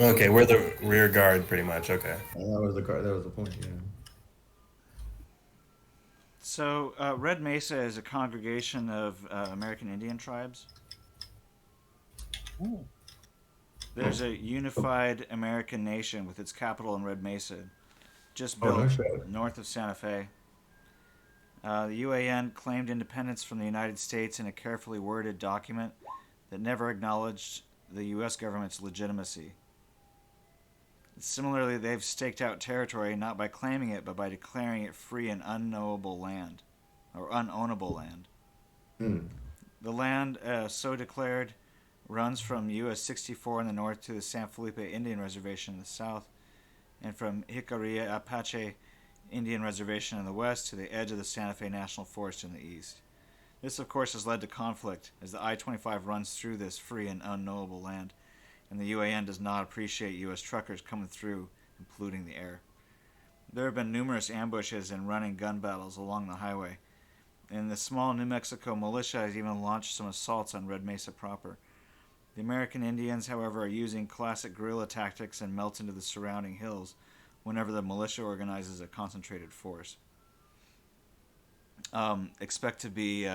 Okay, we're the rear guard, pretty much. Okay. That was the point. Yeah. So, Red Mesa is a congregation of American Indian tribes. Ooh. There's a unified American nation with its capital in Red Mesa, just Oh, no built shit. north of Santa Fe. The UAN claimed independence from the United States in a carefully worded document that never acknowledged the U.S. government's legitimacy. Similarly, they've staked out territory not by claiming it, but by declaring it free and unknowable land, or unownable land. The land, so declared, runs from US 64 in the north to the San Felipe Indian Reservation in the south, and from Jicarilla Apache Indian Reservation in the west to the edge of the Santa Fe National Forest in the east. This, of course, has led to conflict, as the I-25 runs through this free and unknowable land, and the UAN does not appreciate U.S. truckers coming through and polluting the air. There have been numerous ambushes and running gun battles along the highway, and the small New Mexico militia has even launched some assaults on Red Mesa proper. The American Indians, however, are using classic guerrilla tactics and melt into the surrounding hills whenever the militia organizes a concentrated force. Expect to be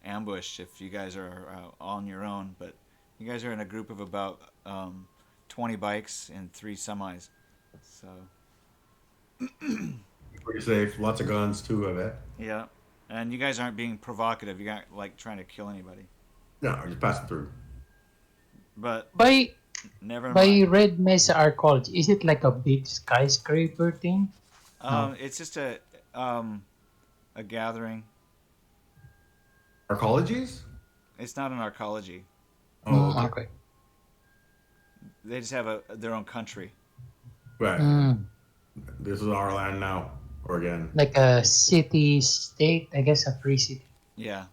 ambushed if you guys are on your own, but you guys are in a group of about 20 bikes and 3 semis. So Pretty safe. Lots of guns too, I bet. yeah, and you guys aren't being provocative. You aren't like trying to kill anybody. No, I'm just passing through. But By never by mind. Red Mesa Arcology, is it like a big skyscraper thing? No. It's just a gathering. Arcologies? It's not an arcology. Oh, okay. Okay. They just have their own country. Right. Mm, This is our land now. Or again. like a city state, I guess a free city. Yeah.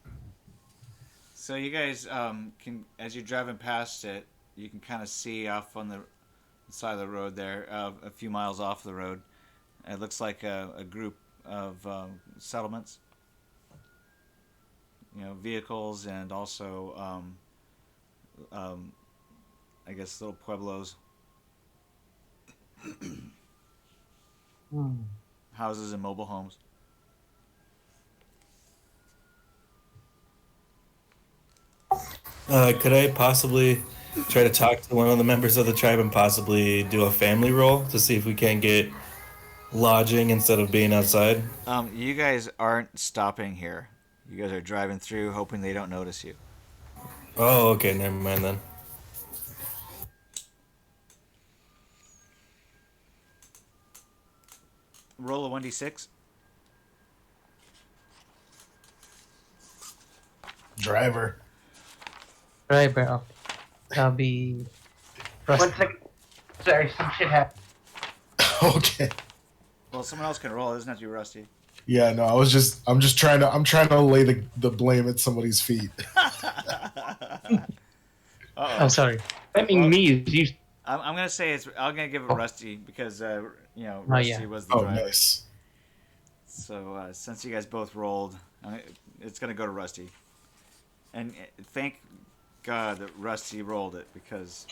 So you guys can, as you're driving past it, you can kind of see off on the side of the road there, a few miles off the road. It looks like a group of settlements. You know, vehicles and also, I guess, little pueblos, Hmm. houses and mobile homes. Could I possibly try to talk to one of the members of the tribe and possibly do a family roll to see if we can get lodging instead of being outside? You guys aren't stopping here. You guys are driving through, hoping they don't notice you. Oh, okay, never mind then. Roll a 1d6. Driver. Driver. Okay. That'll be. One Rusty. second. Sorry, some shit happened. Okay. Well, someone else can roll. It doesn't have to be Rusty. Yeah, no, I'm just trying to lay the blame at somebody's feet. I'm sorry. I mean, Well- me is used. I'm gonna say it's. I'm gonna give it Rusty because Oh, Rusty yeah. was the Oh, driver. nice. So since you guys both rolled, it's gonna go to Rusty. And thank God that Rusty rolled it because.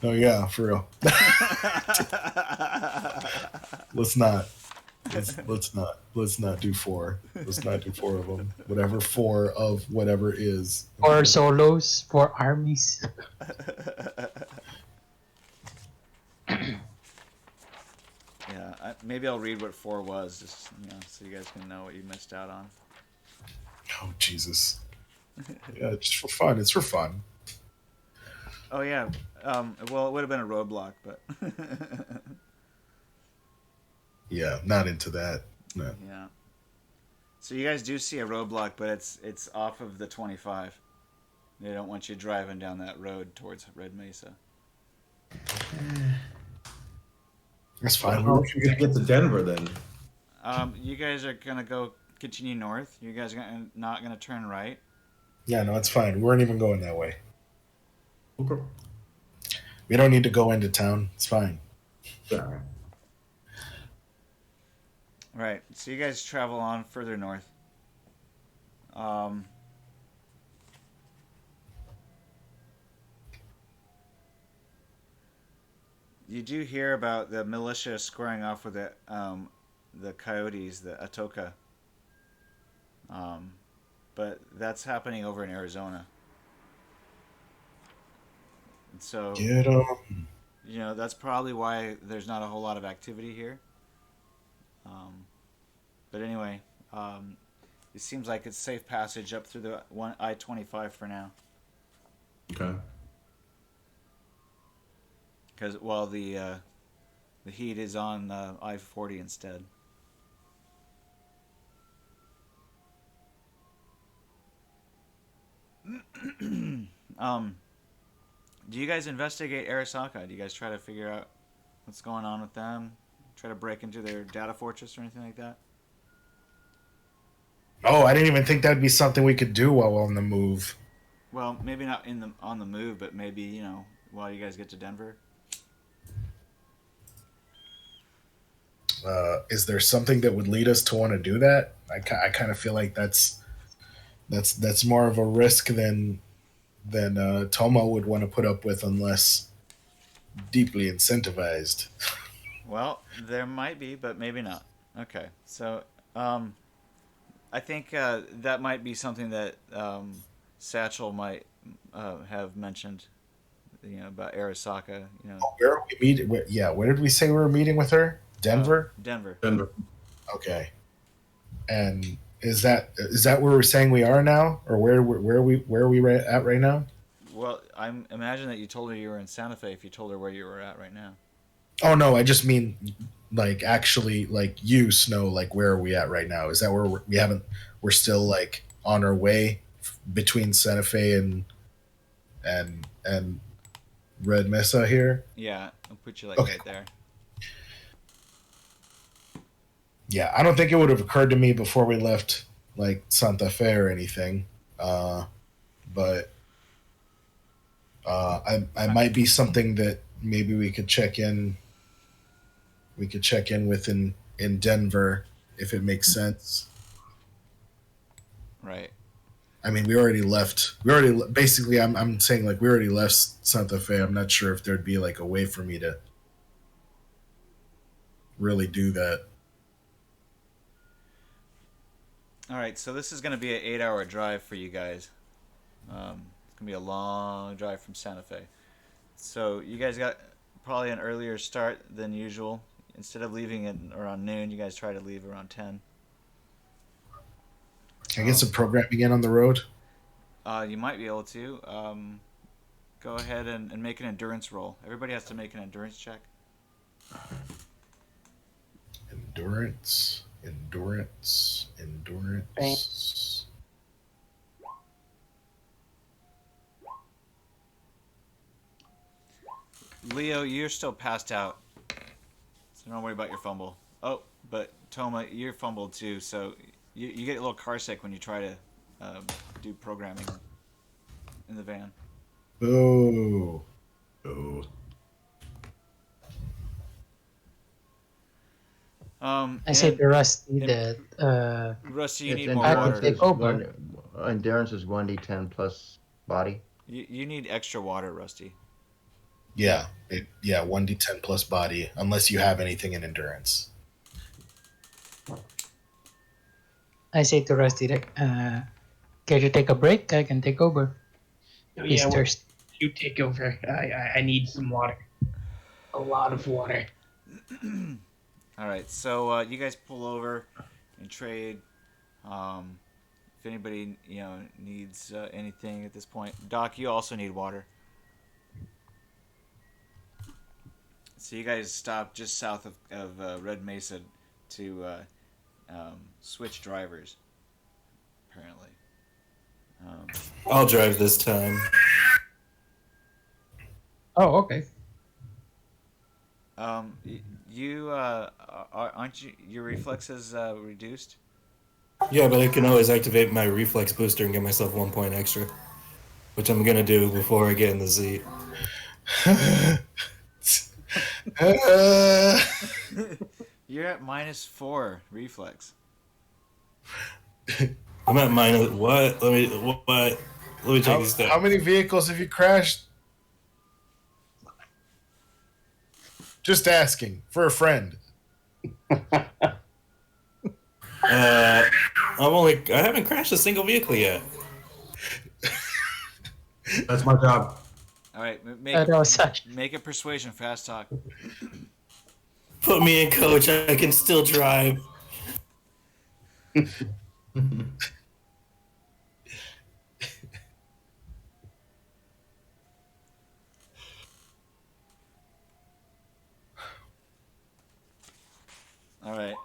Oh yeah, for real. Let's not. Let's not do four. Let's not do four of them. Whatever four of whatever is. 4 solos, 4 armies. Yeah, maybe I'll read what 4 was, just so you guys can know what you missed out on. Oh Jesus. Yeah, just for fun. It's for fun. Oh yeah, well it would have been a roadblock, but Yeah, not into that. No. yeah. So you guys do see a roadblock, but it's off of the 25. They don't want you driving down that road towards Red Mesa. That's fine. How are we gonna get to Denver then? You guys are gonna continue north. You guys are not gonna turn right. Yeah, no, it's fine. We weren't even going that way. Okay. We don't need to go into town. It's fine. Yeah. Right. So you guys travel on further north. You do hear about the militia squaring off with the coyotes, the Atoka. But that's happening over in Arizona. And so, Get 'em. that's probably why there's not a whole lot of activity here. But anyway, it seems like it's safe passage up through the I-25 for now. Okay. Because the heat is on I-40 instead. Do you guys investigate Arasaka? Do you guys try to figure out what's going on with them? Try to break into their data fortress or anything like that? Oh, I didn't even think that'd be something we could do while on the move. Well, maybe not on the move, but maybe while you guys get to Denver. Is there something that would lead us to want to do that? I kind of feel like that's more of a risk than Toma would want to put up with unless deeply incentivized. Well, there might be, but maybe not. Okay, so I think that might be something that Satchel might have mentioned. about Arasaka. Where are we meeting? Where did we say we were meeting with her? Denver. Denver. Denver. Okay. And is that where we're saying we are now, or where are we at right now? Well, I imagine that you told her you were in Santa Fe. If you told her where you were at right now. Oh no, I just mean like actually like you, Snow. Like where are we at right now? Is that where we're still like on our way between Santa Fe and Red Mesa here? Yeah, I'll put you like Okay. right there. Yeah, I don't think it would have occurred to me before we left like Santa Fe or anything, but I might be something that maybe we could check in. We could check in with in Denver if it makes sense. Right. I mean, we already left. Basically, I'm saying like we already left Santa Fe. I'm not sure if there'd be like a way for me to really do that. All right, so this is going to be an 8-hour drive for you guys. It's going to be a long drive from Santa Fe. So you guys got probably an earlier start than usual. Instead of leaving at around noon, you guys try to leave around 10. Can I get some programming in on the road? You might be able to. Go ahead and make an endurance roll. Everybody has to make an endurance check. Endurance. Leo, you're still passed out, so don't worry about your fumble. Oh, but Toma, you're fumbled too, so you get a little car sick when you try to do programming in the van. Oh. I said to Rusty that Rusty, you need It's more I water. can take over. Endurance is 1d10 plus body. You need extra water, Rusty. Yeah, 1d10 plus body, unless you have anything in endurance. I say to Rusty that care to take a break? I can take over. Oh, He's yeah, well, thirsty. you take over. I need some water. A lot of water. All right, so you guys pull over and trade. If anybody needs anything at this point, Doc, you also need water. So you guys stop just south of Red Mesa to switch drivers. Apparently. I'll drive this time. Oh, okay. You aren't your reflexes reduced? Yeah, but I can always activate my reflex booster and get myself 1 point extra, which I'm gonna do before I get in the seat. You're at -4 reflex. I'm at minus what? Let me check these down. How many vehicles have you crashed? Just asking for a friend. I haven't crashed a single vehicle yet. That's my job. All right, make a persuasion fast talk. Put me in, coach. I can still drive. All right.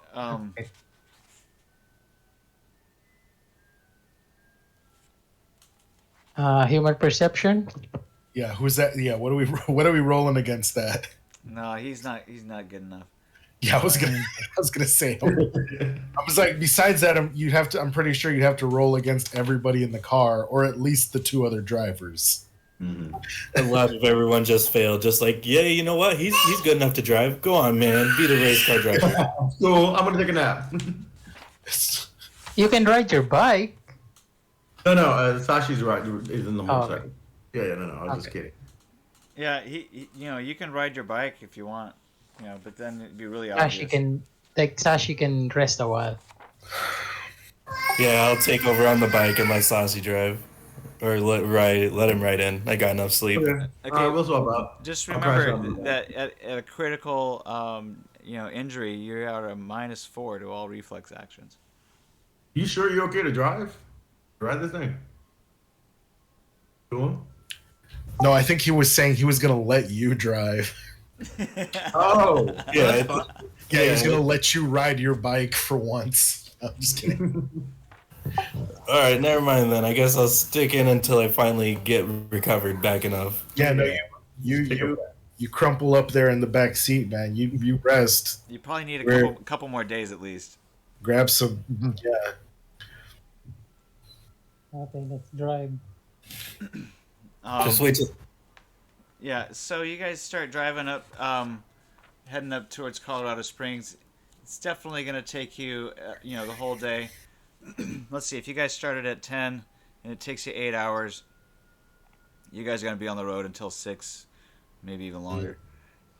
Human perception. Yeah, who's that? Yeah, what are we rolling against that? No, he's not good enough. Yeah, I was gonna say. I was like, besides that, I'm pretty sure you'd have to roll against everybody in the car, or at least the two other drivers. Mm-hmm. I love if everyone just failed. Just like, yeah, you know what? He's good enough to drive. Go on, man. Be the race car driver. So I'm gonna take a nap. You can ride your bike. No, Sashi's right. Is in the motorcycle. okay. Yeah, no. I was just kidding. Yeah, he you can ride your bike if you want, but then it'd be really obvious. Sashi can rest a while. Yeah, I'll take over on the bike and let Saucy drive. or let him ride in. I got enough sleep. Okay. Okay. We'll swap out. Just I'll crash remember out. that at a critical, injury, you're at a -4 to all reflex actions. You sure you're okay to drive? Drive this thing. Cool. No, I think he was saying he was gonna let you drive. Oh, Yeah, Yeah, he's gonna let you ride your bike for once. I'm just kidding. All right, never mind then. I guess I'll stick in until I finally get recovered back enough. Yeah, no, you crumple up there in the back seat, man. You rest, You probably need Where- a couple more days at least. grab some. Yeah, Okay, let's drive. Just wait till. Yeah, so you guys start driving up, heading up towards Colorado Springs. It's definitely going to take you, the whole day. Let's see, if you guys started at 10 and it takes you 8 hours, you guys are going to be on the road until 6, maybe even longer.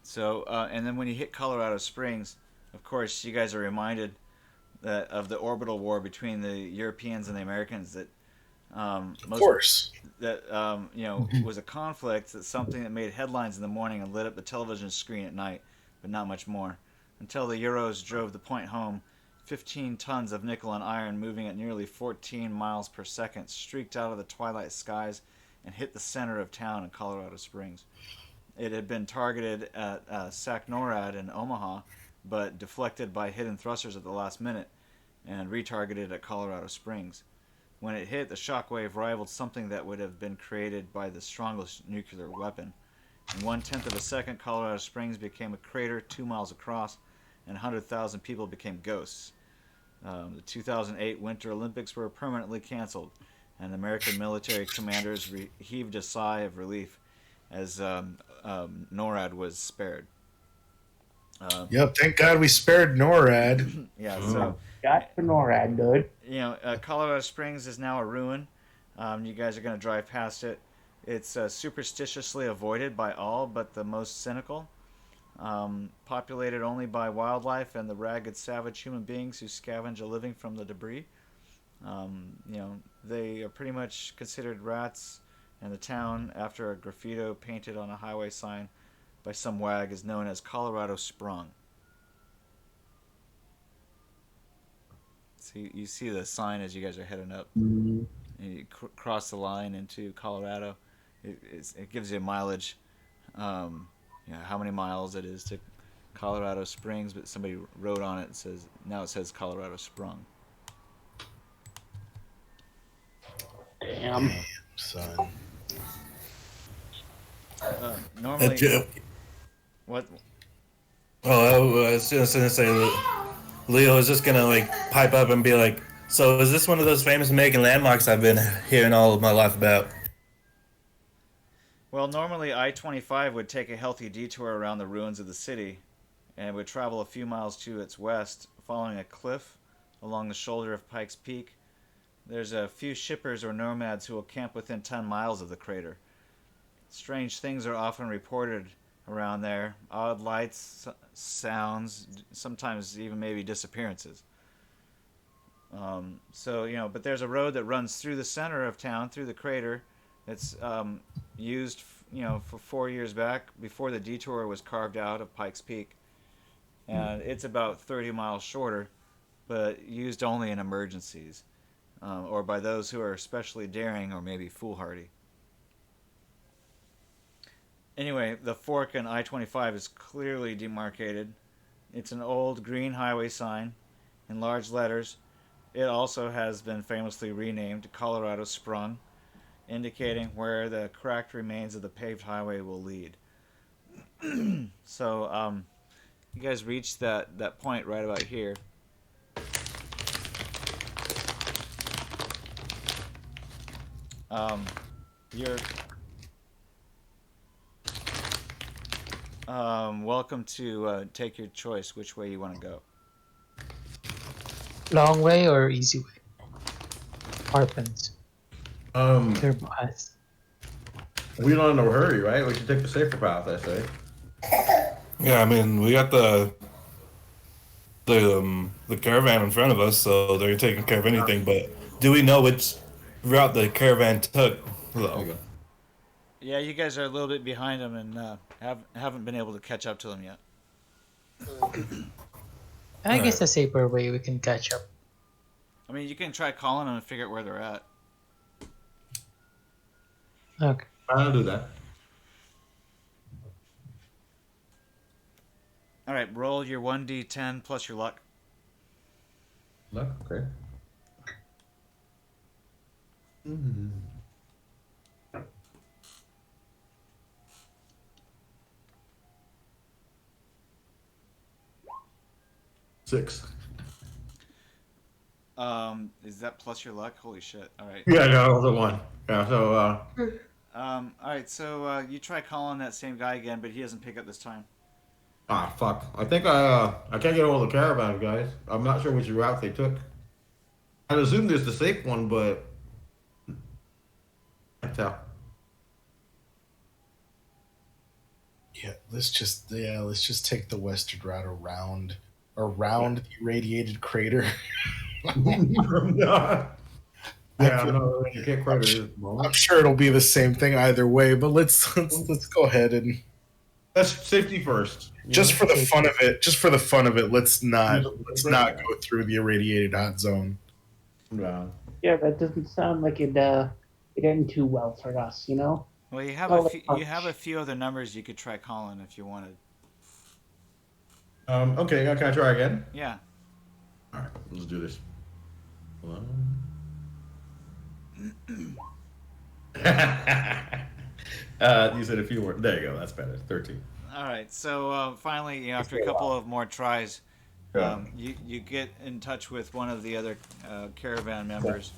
So, and then when you hit Colorado Springs, of course, you guys are reminded that of the orbital war between the Europeans and the Americans that of course. that was a conflict, that's something that made headlines in the morning and lit up the television screen at night, but not much more. Until the Euros drove the point home, 15 tons of nickel and iron moving at nearly 14 miles per second streaked out of the twilight skies and hit the center of town in Colorado Springs. It had been targeted at SAC NORAD in Omaha, but deflected by hidden thrusters at the last minute and retargeted at Colorado Springs. When it hit, the shockwave rivaled something that would have been created by the strongest nuclear weapon. In 1/10 of a second, Colorado Springs became a crater 2 miles across, and 100,000 people became ghosts. The 2008 Winter Olympics were permanently canceled, and American military commanders heaved a sigh of relief as NORAD was spared. Yep, thank God we spared NORAD. Yeah, so Got for NORAD, dude. Colorado Springs is now a ruin. You guys are going to drive past it. It's superstitiously avoided by all but the most cynical. Populated only by wildlife and the ragged, savage human beings who scavenge a living from the debris. They are pretty much considered rats, and the town, after a graffito painted on a highway sign by some wag, is known as Colorado Sprung. So you see the sign as you guys are heading up. And you cross the line into Colorado. It gives you a mileage, how many miles it is to Colorado Springs, but somebody wrote on it and says Colorado Sprung. Damn. Son. Normally, what? Oh, I was just gonna say that Leo is just gonna pipe up and be like, "So is this one of those famous American landmarks I've been hearing all of my life about?" Well, normally I-25 would take a healthy detour around the ruins of the city, and would travel a few miles to its west, following a cliff along the shoulder of Pikes Peak. There's a few shippers or nomads who will camp within 10 miles of the crater. Strange things are often reported around there. Odd lights, sounds, sometimes even maybe disappearances. But there's a road that runs through the center of town, through the crater. It's used, for 4 years back, before the detour was carved out of Pikes Peak. And it's about 30 miles shorter, but used only in emergencies, or by those who are especially daring or maybe foolhardy. Anyway, the fork in I-25 is clearly demarcated. It's an old green highway sign in large letters. It also has been famously renamed Colorado Sprung, indicating where the cracked remains of the paved highway will lead. So, you guys reached that point right about here. You're welcome to take your choice which way you want to go. Long way or easy way? Harpens. They're us. We don't in no hurry, right? We should take the safer path, I say. Yeah, I mean, we got the caravan in front of us, so they're taking care of anything. But do we know which route the caravan took Hello. Yeah, you guys are a little bit behind him and haven't been able to catch up to him yet. I guess Alright. the safer way we can catch up. I mean, you can try calling them and figure out where they're at. Okay. I'll do that. All right, roll your 1d10 plus your luck. Luck, okay. Mm. 6. Is that plus your luck? Holy shit! All right. Yeah, no, the 1. Yeah, so All right. So you try calling that same guy again, but he doesn't pick up this time. fuck. I think I can't get all the caravan guys. I'm not sure which route they took. I assume there's the safe one, but I can't tell. Yeah, let's just take the western route around the irradiated crater. Yeah, I'm not ready to get credit at this I'm moment. sure it'll be the same thing either way, but let's go ahead and That's safety first. just for the fun of it, let's not go through the irradiated hot zone. Yeah. Yeah, that doesn't sound like it ended too well for us, you know? Well, you have Oh, you have a few other numbers you could try calling if you wanted. Okay, can I try again? Yeah. All right, let's do this. Hello? You said a few more. There you go. That's better. 13. All right. So finally, after a couple of more tries, you get in touch with one of the other caravan members.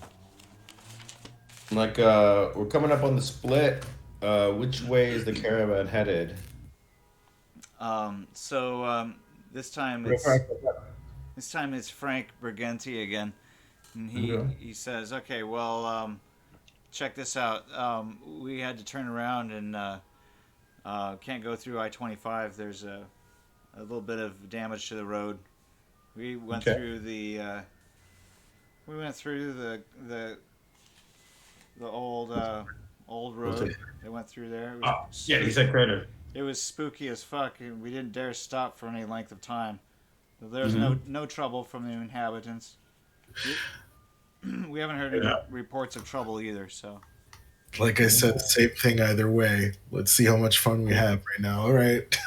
Like, we're coming up on the split. Which way is the caravan headed? This time it's Frank Briganti again, and he says, "Okay, well, check this out. We had to turn around and can't go through I-25. There's a little bit of damage to the road. We went through the old road. They went through there. Yeah, he said crater. It was spooky as fuck, and we didn't dare stop for any length of time. There's no trouble from the inhabitants. We haven't heard any reports of trouble either. So, Like I said, same thing either way. Let's see how much fun we have right now. All right.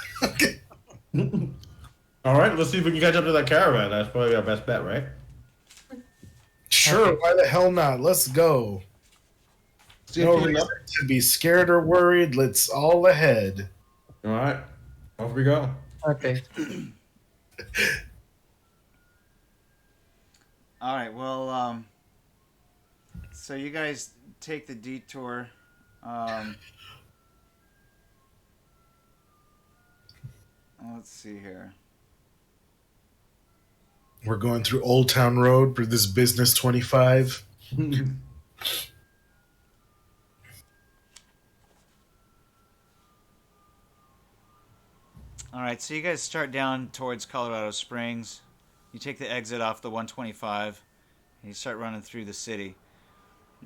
All right, let's see if we can catch up to that caravan. That's probably our best bet, right? Sure. Why the hell not? Let's go. No reason to be scared or worried. Let's all ahead. All right, off we go. Okay. all right. Well, so you guys take the detour. Let's see here. We're going through Old Town Road for this Business 25. All right, so you guys start down towards Colorado Springs. You take the exit off the 125, and you start running through the city.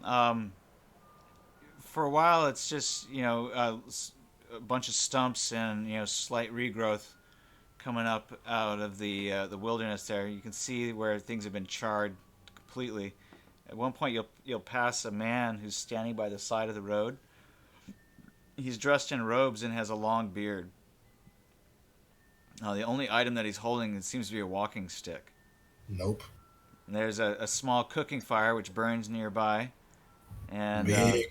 For a while, it's just a bunch of stumps and slight regrowth coming up out of the wilderness. There, you can see where things have been charred completely. At one point, you'll pass a man who's standing by the side of the road. He's dressed in robes and has a long beard. The only item that he's holding seems to be a walking stick. Nope. And there's a small cooking fire which burns nearby, and Big.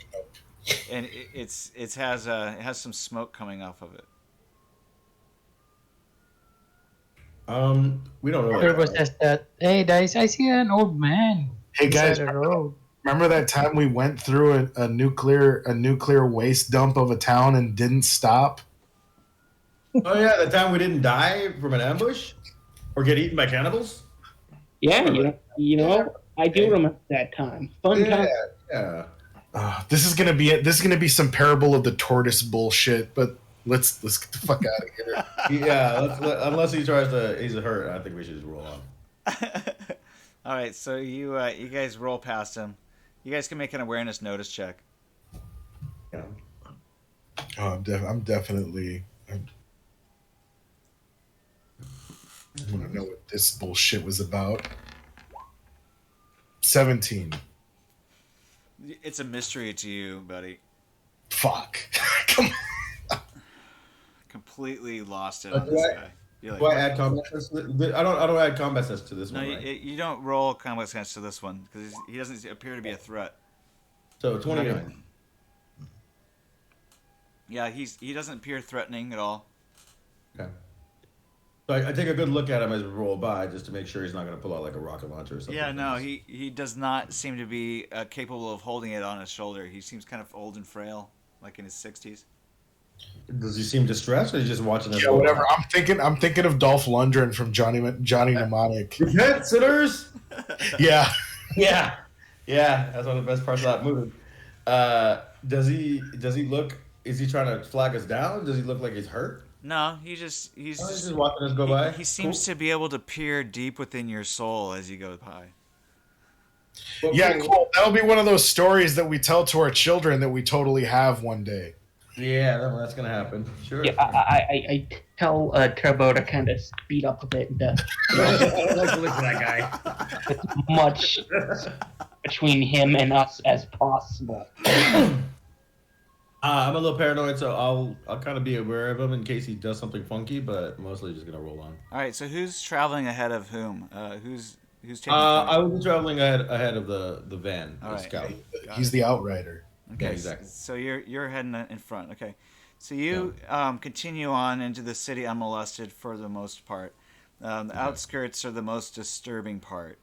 and it has some smoke coming off of it. We don't know. There was just that. Hey guys, I see an old man. Hey guys, beside the road. remember that time we went through a nuclear waste dump of a town and didn't stop? Oh yeah, the time we didn't die from an ambush or get eaten by cannibals. Yeah, I do remember that time. Fun time. Yeah. This is gonna be it. This is gonna be some parable of the tortoise bullshit. But let's get the fuck out of here. Yeah, unless he tries to, he's hurt. I think we should just roll on. All right, so you guys roll past him. You guys can make an awareness notice check. I'm definitely. I'm gonna know what this bullshit was about. 17. It's a mystery to you, buddy. Fuck. Come on. Completely lost it Uh, on do this I- guy. You're Do I add combat sense? I don't add combat sense to this no, one, right? you don't roll combat sense to this one because he doesn't appear to be a threat. So 29. Yeah, he doesn't appear threatening at all. Okay. So I take a good look at him as we roll by, just to make sure he's not going to pull out like a rocket launcher or something. Yeah, no, he does not seem to be capable of holding it on his shoulder. He seems kind of old and frail, like in his 60s. Does he seem distressed, or is he just watching us? Yeah, whatever. I'm thinking of Dolph Lundgren from Johnny Mnemonic. Repent, sinners. Yeah. Yeah, that's one of the best parts of that movie. Does he look? Is he trying to flag us down? Does he look like he's hurt? No, he's He's just watching us go by. He seems to be able to peer deep within your soul as you go by. Well, Yeah, cool. That'll be one of those stories that we tell to our children that we totally have one day. Yeah, that's gonna happen. Sure. Yeah, I tell Turbo to kind of speed up a bit and I like to listen to that guy. as much between him and us as possible. I'm a little paranoid, so I'll kind of be aware of him in case he does something funky, but mostly just gonna roll on. All right, so who's traveling ahead of whom? Who's taking? I will be traveling ahead of the van, All the right. scout. He's the outrider. Okay, Yeah, exactly. So you're heading in front. Okay, so you continue on into the city unmolested for the most part. The outskirts are the most disturbing part.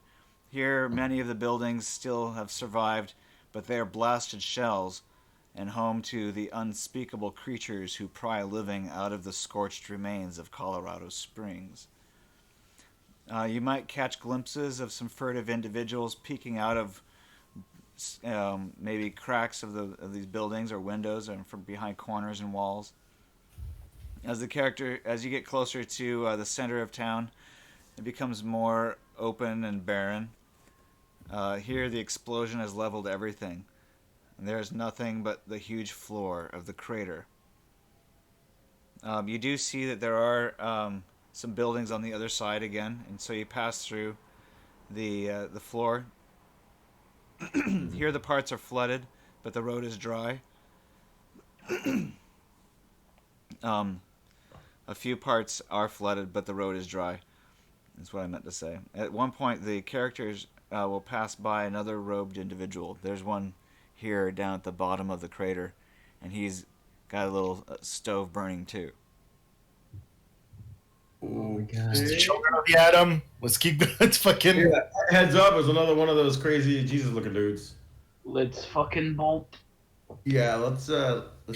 Here, many of the buildings still have survived, but they are blasted shells and home to the unspeakable creatures who pry living out of the scorched remains of Colorado Springs. You might catch glimpses of some furtive individuals peeking out of maybe cracks of these buildings or windows and from behind corners and walls. As you get closer to the center of town, it becomes more open and barren. Here, the explosion has leveled everything, and there is nothing but the huge floor of the crater. You do see that there are some buildings on the other side again, and so you pass through the floor. Here the parts are flooded, but the road is dry. A few parts are flooded, but the road is dry. That's what I meant to say. At one point, the characters will pass by another robed individual. There's one here down at the bottom of the crater, and he's got a little stove burning too. Oh It's the children of the atom. Let's keep going. It's fucking. Yeah, heads up, is another one of those crazy Jesus-looking dudes. Let's fucking bolt. Yeah, let's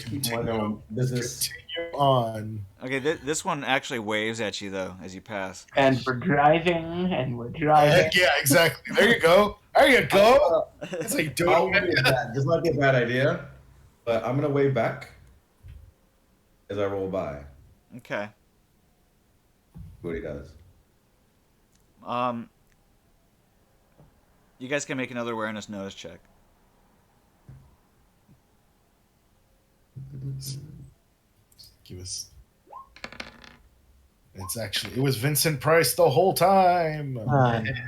keep minding our own business. Continue on. Okay, this one actually waves at you though as you pass. And we're driving, and we're driving. Yeah, exactly. There you go. There you go. That's how you do I'll it. wave back. This might be a bad idea, but I'm gonna wave back as I roll by. Okay. What he does. You guys can make another awareness notice check. Give us. It was Vincent Price the whole time.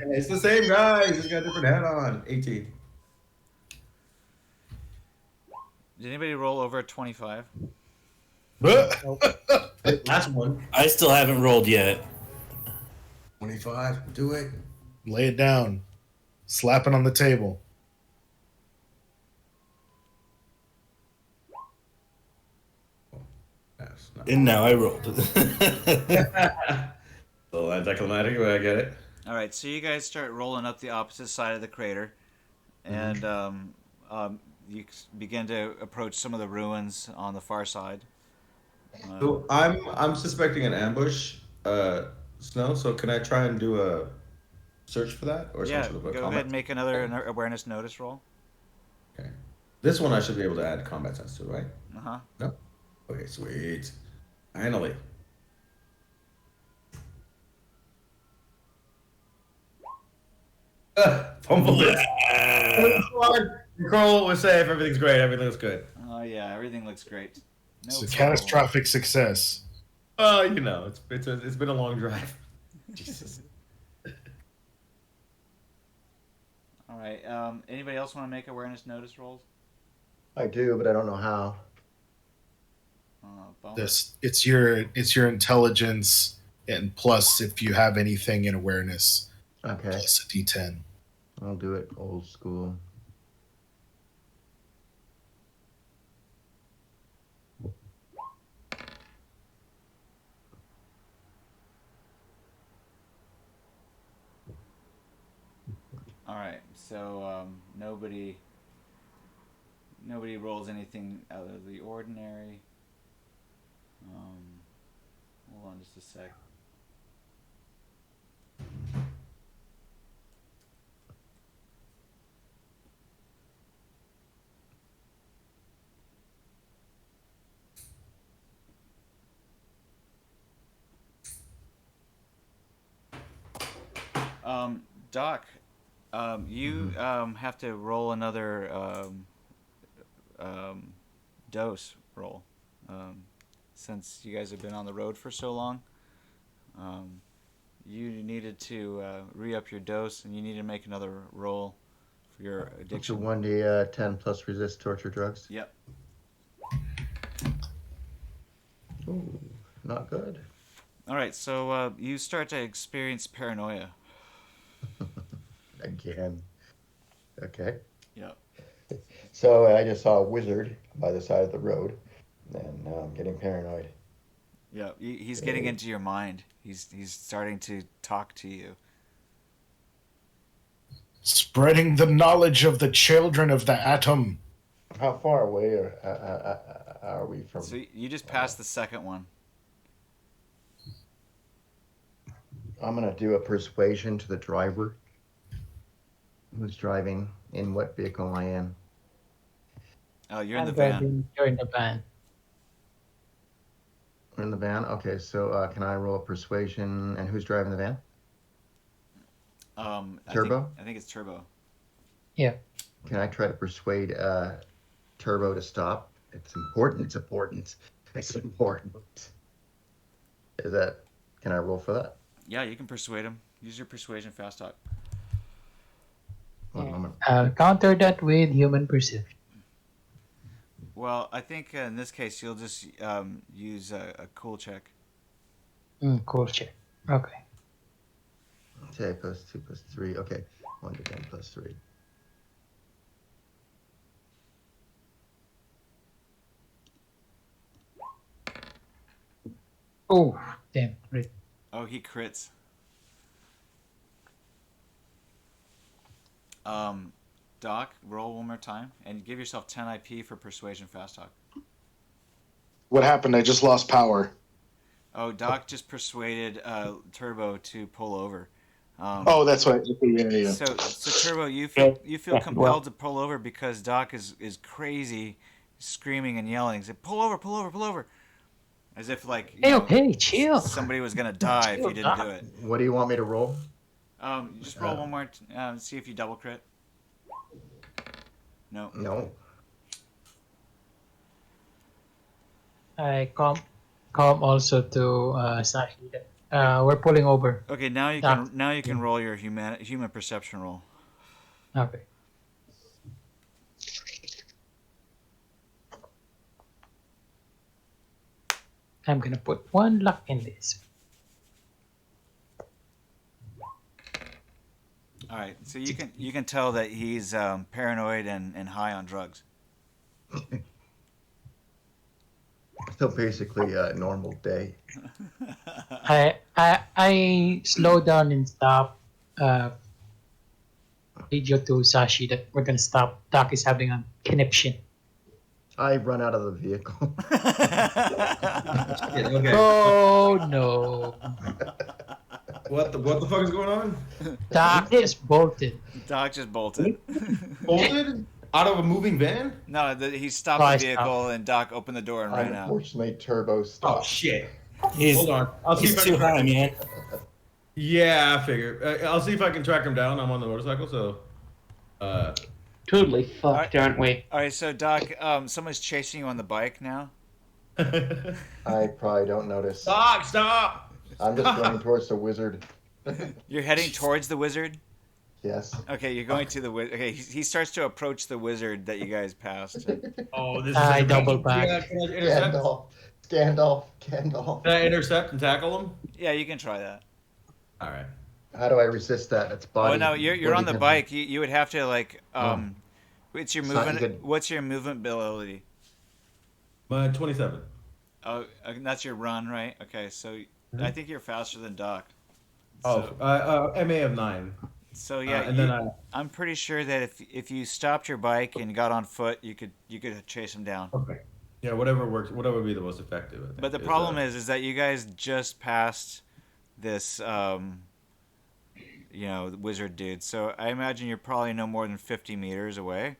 It's the same guy. He's just got a different hat on. 18. Did anybody roll over 25? Last one. I still haven't rolled yet. 25. Do it. Lay it down. Slap it on the table. That's not And now I rolled. a little anticlimactic, but I get it. All right, so you guys start rolling up the opposite side of the crater, and you begin to approach some of the ruins on the far side. So I'm suspecting an ambush, Snow. So can I try and do a search for that, or some Yeah, sort of a go combat? ahead and make another awareness notice roll. Okay. This one I should be able to add combat sense to, right? Uh-huh. No. Okay, sweet. Finally. Fumble it. Nicole was safe. Everything's great. Everything looks good. Oh yeah, everything looks great. It's a problem. catastrophic success. You know, it's been a long drive. Jesus. All right. Anybody else want to make awareness notice rolls? I do, but I don't know how. Bummer. It's your intelligence and plus if you have anything in awareness. Okay. Plus a D10. I'll do it old school. All right. So nobody rolls anything out of the ordinary. Hold on just a sec. Doc, you have to roll another dose roll. Since you guys have been on the road for so long, you needed to re-up your dose, and you need to make another roll for your It's a addiction. 1d10 plus resist torture drugs. Yep. Ooh, not good. All right, so you start to experience paranoia. Again. Okay. Yep. So I just saw a wizard by the side of the road, and now I'm getting paranoid. Yeah, he's getting into your mind. He's starting to talk to you. Spreading the knowledge of the children of the atom. How far away are we from? So you just passed the second one. I'm going to do a persuasion to the driver who's driving in what vehicle I am. Oh, you're in I'm the van. driving, you're in the van. We're in the van? Okay, so can I roll a persuasion? And who's driving the van? Turbo? I think it's Turbo. Yeah. Can I try to persuade Turbo to stop? It's important. It's important. It's important. Can I roll for that? Yeah, you can persuade him. Use your persuasion fast talk. One moment. I'll counter that with human perception. Well, I think in this case you'll just use a cool check. Cool check. Okay. Okay, plus 2 plus 3. Okay, 1 to 10 plus 3. Oh, damn. Great. Oh, he crits. Doc, roll one more time and give yourself 10 IP for persuasion fast talk. What happened? I just lost power. Oh, Doc just persuaded Turbo to pull over. Oh, that's right. Yeah. So Turbo, you feel compelled to pull over because Doc is crazy, screaming and yelling. He said, "Pull over, pull over, pull over!" As if like Okay, chill. somebody was gonna die if you didn't do it. What do you want me to roll? Just roll one more. See if you double crit. No. No. I come also to Sashi. We're pulling over. Okay, now you can roll your human perception roll. Okay. I'm gonna put 1 luck in this. All right, so you can tell that he's paranoid and high on drugs. So basically a normal day. I slow down and stop. Radio to Sashi that we're gonna stop. Doc is having a conniption. I run out of the vehicle. Okay. Oh no! What the fuck is going on? Doc just bolted. Doc just bolted. Bolted out of a moving van? No, he stopped Oh, I the vehicle and Doc opened the door and ran out. Unfortunately, Turbo Oh stopped. shit! He's, Hold on. I'll see he's if I too can track high, him. man. Yeah, I figure. I'll see if I can track him down. I'm on the motorcycle, so. Totally fucked, aren't we? All right, so Doc, someone's chasing you on the bike now. I probably don't notice. Stop! I'm just running towards the wizard. You're heading towards the wizard. Yes. Okay, you're going to the wizard. Okay, he starts to approach the wizard that you guys passed. Oh, this is I such a double bad- back. Can I intercept? Gandalf. Can I intercept and tackle him? Yeah, you can try that. All right. How do I resist that? It's body. Oh no, you're body on the control. bike. You would have to like What's your It's not movement? good. What's your movement ability? 27. Oh, that's your run, right? Okay, so I think you're faster than Doc. Oh, MA of 9. So yeah, and then I'm pretty sure that if you stopped your bike and got on foot, you could chase him down. Okay. Yeah, whatever works. Whatever would be the most effective. I think, But the problem is that you guys just passed this the wizard dude. So I imagine you're probably no more than 50 meters away.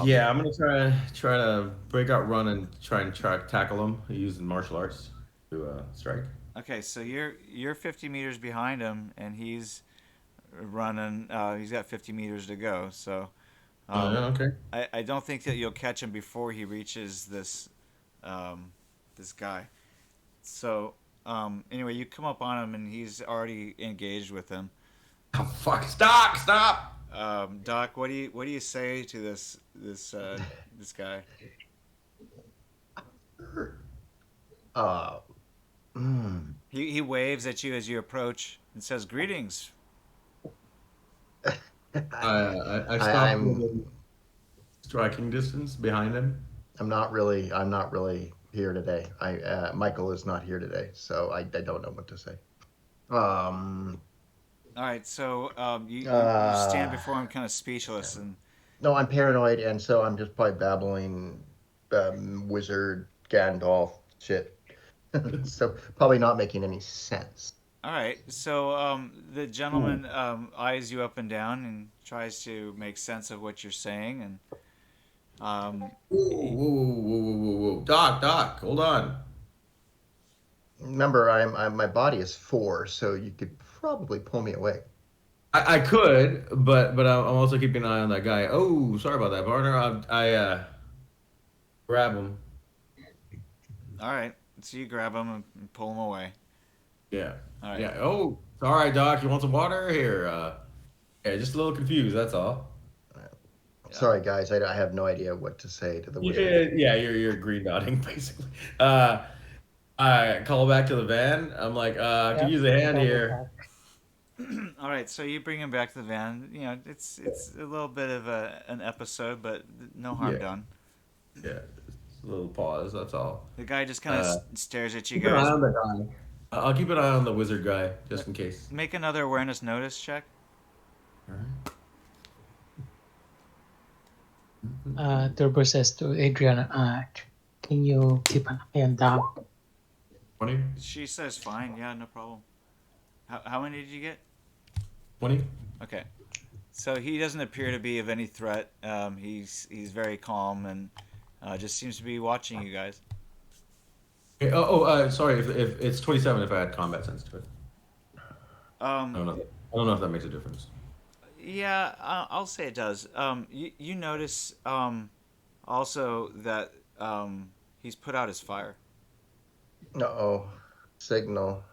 yeah, I'm gonna try to break out, run, and try tackle him using martial arts to strike. Okay, so you're 50 meters behind him, and he's running. He's got 50 meters to go. So Okay. I don't think that you'll catch him before he reaches this this guy. So anyway, you come up on him, and he's already engaged with him. Oh fuck! Stop! Doc, what do you say to this guy? He waves at you as you approach and says, "Greetings." I stop I'm- within striking distance behind him. I'm not really here today. Michael is not here today, so I don't know what to say. All right, so you stand before him, kind of speechless, and No, I'm paranoid, and so I'm just probably babbling wizard Gandalf shit. So probably not making any sense. all right. So the gentleman eyes you up and down and tries to make sense of what you're saying, and Whoa. Doc, hold on. Remember, my body is 4, so you could probably pull me away. I could, but I'm also keeping an eye on that guy. Oh, sorry about that, partner. I grab him. all right. So you grab him and pull him away. Yeah. All right. Yeah. Oh, sorry, Doc. You want some water here? Yeah, just a little confused. That's all. Sorry, guys, I have no idea what to say to the wizard. Yeah, you're green dotting basically. I call back to the van. I'm like, could use a hand here. All right, so you bring him back to the van. You know, it's a little bit of an episode, but no harm Yeah. done. Yeah, just a little pause. That's all. The guy just kind of stares at you Keep an eye guys. on the guy. I'll keep an eye on the wizard guy just in case. Make another awareness notice check. Turbo says to Adriana, can you keep an eye on Doc? 20? She says, "Fine, yeah, no problem." How many did you get? 20? Okay, so he doesn't appear to be of any threat. He's very calm and just seems to be watching you guys. Okay, sorry. If it's 27, if I had combat sense to it. I don't know if that makes a difference. Yeah, I'll say it does. You notice also that he's put out his fire. Signal.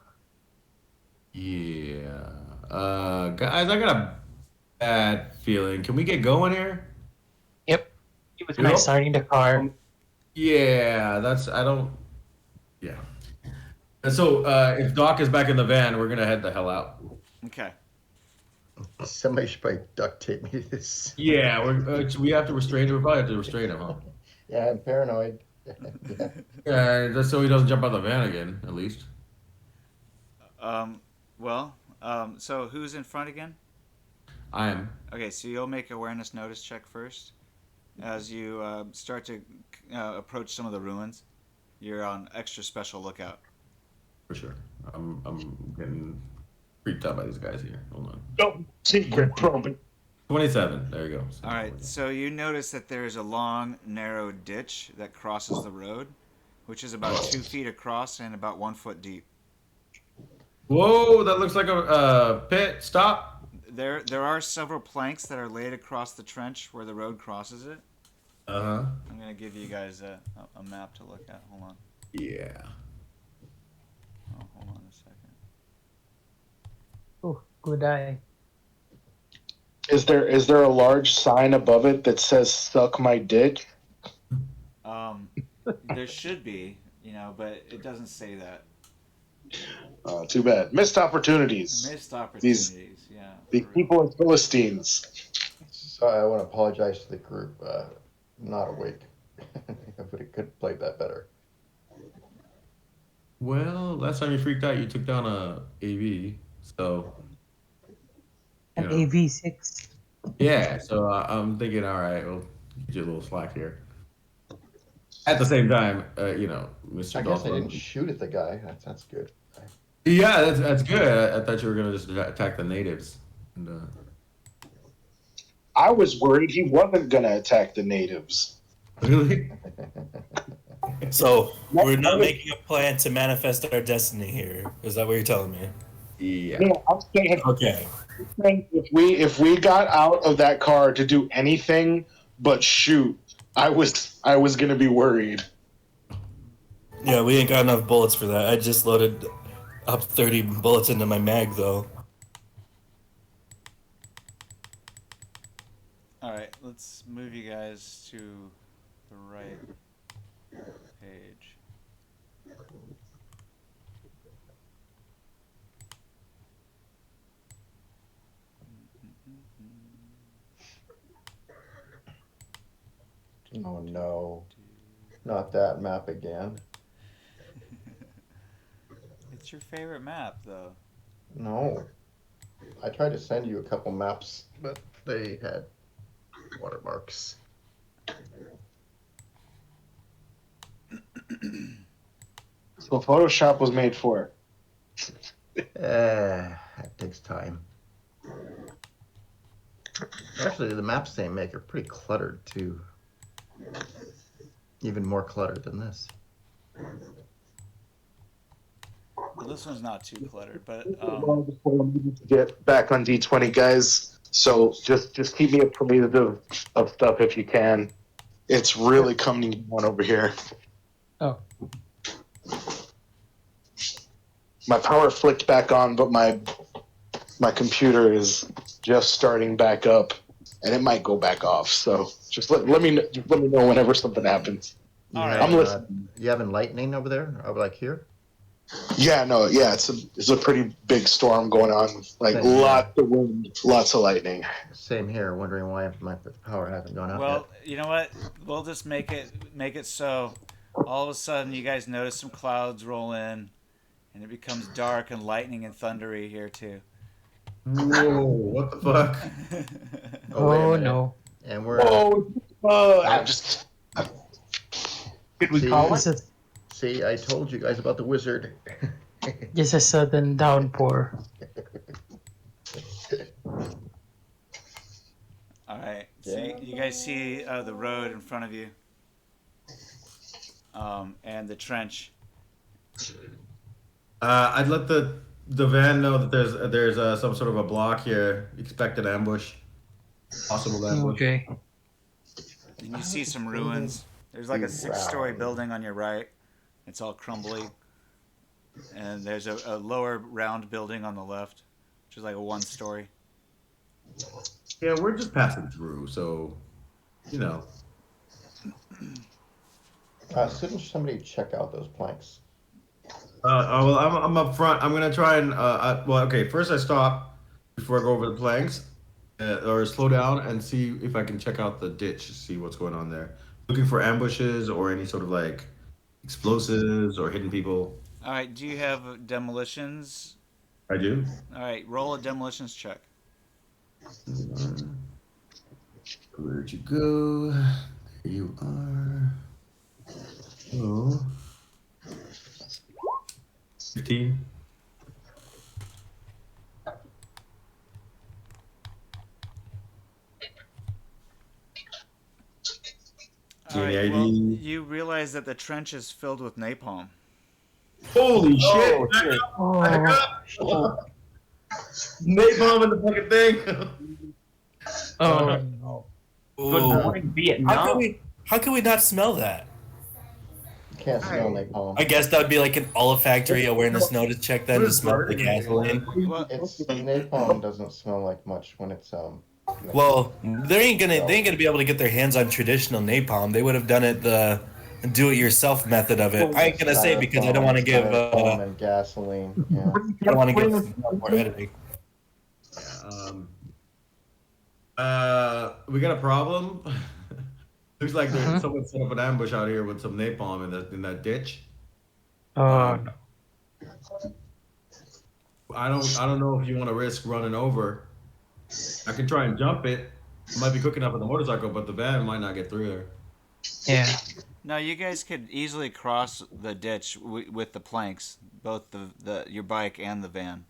Yeah. Guys, I got a bad feeling. Can we get going here? Yep. He was nice starting the car. Yeah, yeah. And so, if Doc is back in the van, we're gonna head the hell out. Okay. Somebody should probably duct tape me to this. Yeah, we have to restrain him. We probably have to restrain him, huh? Yeah, I'm paranoid. Yeah, just so he doesn't jump out of the van again, at least. So who's in front again? I am. Okay, so you'll make awareness notice check first. As you start to approach some of the ruins, you're on extra special lookout. For sure. I'm getting freaked out by these guys here. Hold on. Oh, secret probing. 27. There you go. All right, so you notice that there's a long, narrow ditch that crosses the road, which is about 2 feet across and about 1 foot deep. Whoa, that looks like a pit. Stop. There are several planks that are laid across the trench where the road crosses it. Uh-huh. I'm gonna give you guys a map to look at. Hold on. Yeah. Oh, hold on a second. Oh, good eye. Is there a large sign above it that says "Suck my dick"? There should be, but it doesn't say that. Too bad. Missed opportunities. Missed opportunities. Yeah. The for real. people in Philistines. So I want to apologize to the group. Not awake, but it could play that better. Well, last time you freaked out, you took down a AV. So. An you know. AV6. Yeah. So I'm thinking, all right, we'll get you a little slack here. At the same time, Mr. I guess I Dolphin. didn't shoot at the guy. That's good. Yeah, that's good. I thought you were gonna just attack the natives. And, I was worried he wasn't gonna attack the natives. really? So we're not making a plan to manifest our destiny here. Is that what you're telling me? Yeah. No, I'm saying Okay. if we got out of that car to do anything but shoot, I was gonna be worried. Yeah, we ain't got enough bullets for that. I just loaded up 30 bullets into my mag, though. All right, let's move you guys to the right page. Oh no, not that map again. It's your favorite map, though. No, I tried to send you a couple maps, but they had watermarks. So Photoshop was made for. That takes time. Actually, the maps they make are pretty cluttered too. Even more cluttered than this. Well, this one's not too cluttered, but Get back on D20, guys. So just keep me appraised of stuff if you can. It's really coming on over here. Oh. My power flicked back on, but my computer is just starting back up, and it might go back off. So just let me know whenever something happens. All right. I'm listening. You having lightning over there? Over like here? Yeah, no, yeah, it's a pretty big storm going on. Like Same here. lots of wind, lots of lightning. Same here. Wondering why my power hasn't gone out well, you know what? We'll just make it so all of a sudden you guys notice some clouds roll in, and it becomes dark and lightning and thundery here too. Whoa! What the fuck? yet. Wait a Oh, minute. no. And we're I'm just. Did we call Just a, See, I told you guys about the wizard. just a sudden downpour. All right. So you guys see the road in front of you, and the trench. I'd let the van know that there's some sort of a block here. Expected ambush. Possible ambush. Okay. And you see some ruins. There's like a 6-story building on your right. It's all crumbly. And there's a lower round building on the left, which is like a 1-story. Yeah, we're just passing through, so Shouldn't somebody check out those planks? Well, I'm up front. I'm gonna try and okay. First, I stop before I go over the planks, or slow down and see if I can check out the ditch, see what's going on there. Looking for ambushes or any sort of like explosives or hidden people. All right. Do you have demolitions? I do. All right. Roll a demolitions check. Where'd you go? There you are. Oh. 15. All right. Any Well, ID? you realize that the trench is filled with napalm. Holy shit! Oh, shit. Back up! Napalm in the fucking thing. Oh, no. Good Ooh. morning, Vietnam. How can we not smell that? You can't smell napalm. I guess that would be like an olfactory awareness notice check then to smell the gasoline. Well, Napalm doesn't smell like much when it's Well, they ain't gonna be able to get their hands on traditional napalm. They would have done it the do-it-yourself method of it. I ain't gonna say because I don't want to give. styrofoam and gasoline. Yeah. I don't want to give more editing. We got a problem. Looks like there's someone set up an ambush out here with some napalm in that ditch. Oh no. I don't know if you want to risk running over. I can try and jump it. It might be quick enough on the motorcycle, but the van might not get through there. Yeah. no, you guys could easily cross the ditch with the planks, both your bike and the van.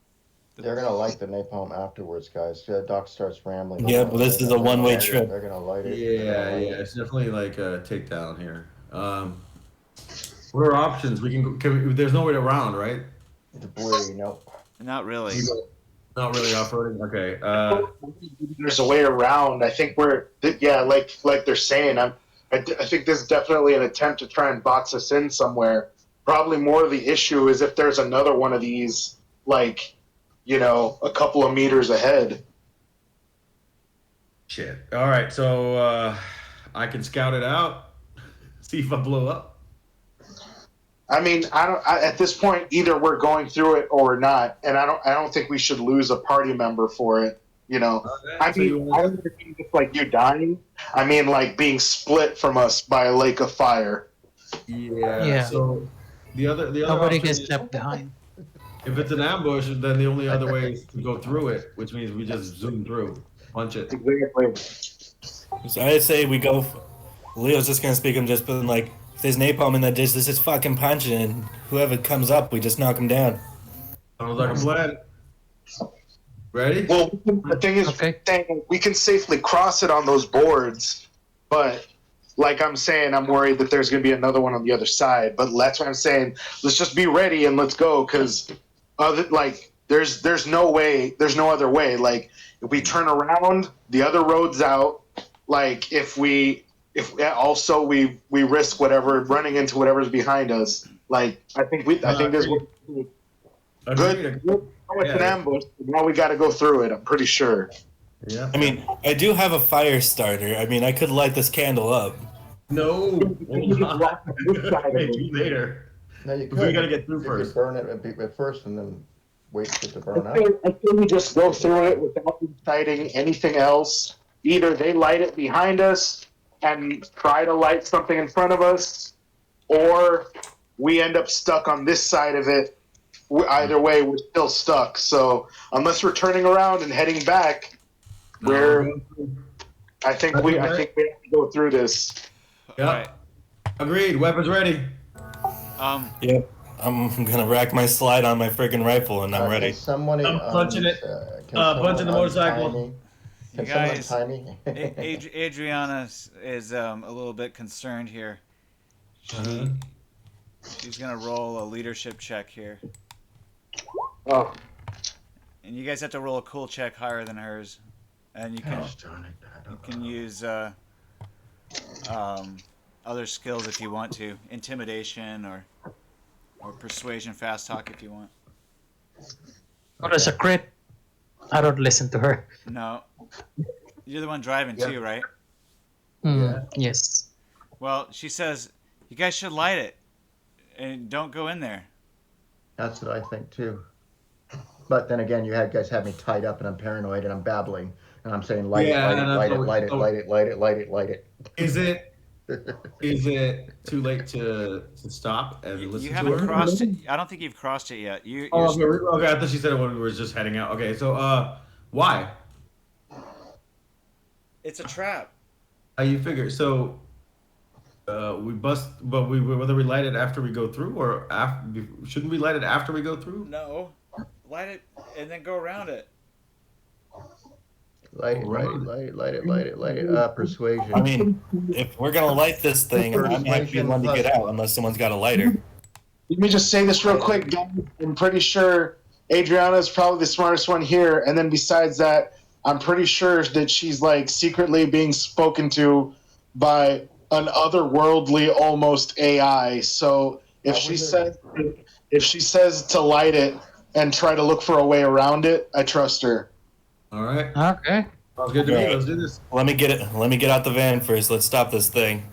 They're gonna light the napalm afterwards, guys. Doc starts rambling. Yeah, but this is a one-way They're trip. gonna light it. Yeah, it's definitely like a takedown here. What are options? There's no way around, right? Debris, nope. Not really. Not really off-roading. Okay. There's a way around. I think like they're saying. I think this is definitely an attempt to try and box us in somewhere. Probably more of the issue is if there's another one of these, like, a couple of meters ahead. Shit. All right, so I can scout it out, see if I blow up. I mean, at this point, either we're going through it or we're not, and I don't think we should lose a party member for it. Okay, I mean, I don't mean just like you dying. I mean, like being split from us by a lake of fire. Yeah. So the other Nobody option gets is, left behind. if it's an ambush, then the only other way is to go through it, which means we just zoom through, punch it. Exactly. So I say we go. Leo's just gonna speak. I'm just putting like, if there's napalm in that ditch, this is fucking punching, and whoever comes up, we just knock him down. Sounds like a plan. Ready? Well, the thing is, we can safely cross it on those boards, but like I'm saying, I'm worried that there's going to be another one on the other side. But that's what I'm saying. Let's just be ready and let's go, because there's no way, there's no other way. Like, if we turn around, the other road's out. Like, if also we risk running into whatever's behind us. Like, I think there's good. It's an ambush. Now we got to go through it. I'm pretty sure. Yeah. I mean, I do have a fire starter. I mean, I could light this candle up. No. Later. No, you We gotta get through You first. could burn it at first and then wait for it to burn out. I think we just go through it without inciting anything else. Either they light it behind us and try to light something in front of us, or we end up stuck on this side of it. Either way, we're still stuck. So unless we're turning around and heading back, I think we have to go through this. Yep. Alright. Agreed. Weapons ready. Yep. I'm gonna rack my slide on my freaking rifle, and I'm ready. Can somebody, I'm punching it. Punching the motorcycle. You Can guys, someone tie me? Adriana is a little bit concerned here. She's gonna roll a leadership check here. Oh, And you guys have to roll a cool check higher than hers, and you can use other skills if you want to, intimidation or persuasion, fast talk if you want. Oh, there's a crit. I don't listen to her. No, you're the one driving too, right? Yes. Well, she says you guys should light it, and don't go in there. That's what I think too. But then again, you guys have me tied up, and I'm paranoid, and I'm babbling, and I'm saying, light it. Is it too late to stop and listen You to haven't her? crossed it. I don't think you've crossed it yet. Okay. I thought she said it when we were just heading out. Okay, so why? It's a trap. How you figure? So we bust, but whether we light it after we go through or after? Shouldn't we light it after we go through? No, light it and then go around it. Light it. Persuasion. I mean, if we're gonna light this thing, I might be the one to get out unless someone's got a lighter. let me just say this real quick, guys. I'm pretty sure Adriana is probably the smartest one here, and then besides that, I'm pretty sure that she's like secretly being spoken to by an otherworldly almost AI. So if Oh, she was there- says to light it and try to look for a way around it, I trust her. All right. Okay. Sounds good to me. Alright. Let's do this. Let me get out the van first. Let's stop this thing.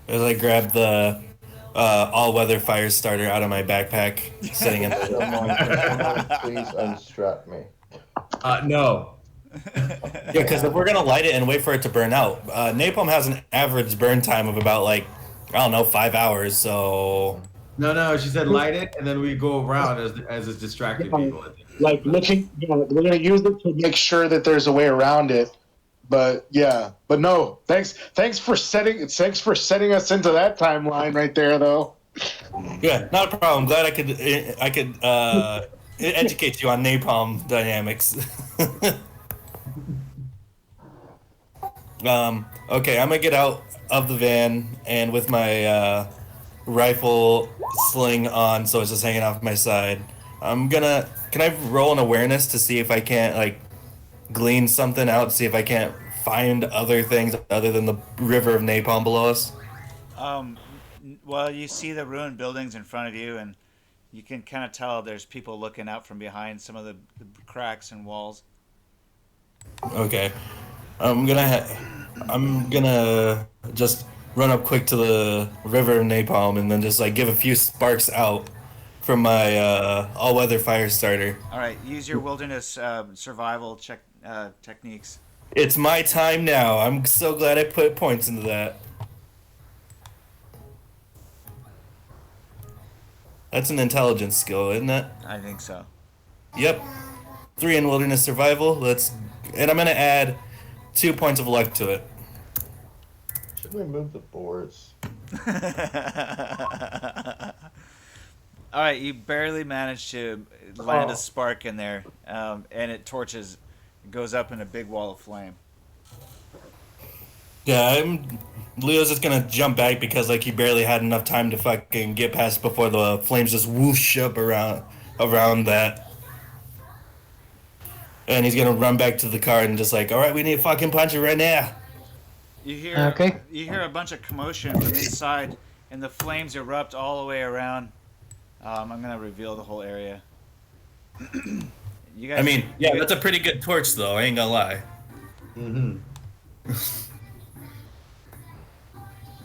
As I grab the all-weather fire starter out of my backpack, sitting in the. Someone please unstrap me. No. Yeah, because if we're gonna light it and wait for it to burn out, napalm has an average burn time of about like, I don't know, 5 hours. So No. She said light it, and then we go around as it's distracting people. Like looking, we're gonna use it to make sure that there's a way around it. But yeah, but no, thanks for setting us into that timeline right there, though. yeah, not a problem. Glad I could educate you on napalm dynamics. Okay, I'm gonna get out of the van and with my rifle sling on, so it's just hanging off my side. Can I roll an awareness to see if I can't like glean something out, see if I can't find other things other than the river of napalm below us? Well, you see the ruined buildings in front of you, and you can kind of tell there's people looking out from behind some of the cracks and walls. Okay, I'm gonna just run up quick to the river of napalm and then just like give a few sparks out from my all-weather fire starter. All right, use your wilderness survival techniques. It's my time now. I'm so glad I put points into that. That's an intelligence skill, isn't it? I think so. Yep. 3 in wilderness survival. And I'm gonna add 2 points of luck to it. Should we move the boards? All right, you barely managed to land a spark in there, and it goes up in a big wall of flame. Yeah, Leo's just gonna jump back because like he barely had enough time to fucking get past before the flames just whoosh up around that. And he's gonna run back to the car and just like, all right, we need to fucking punch it right now. You hear a bunch of commotion from inside, and the flames erupt all the way around. I'm gonna reveal the whole area. You guys. I mean, yeah, that's a pretty good torch though. I ain't gonna lie. Mm-hmm.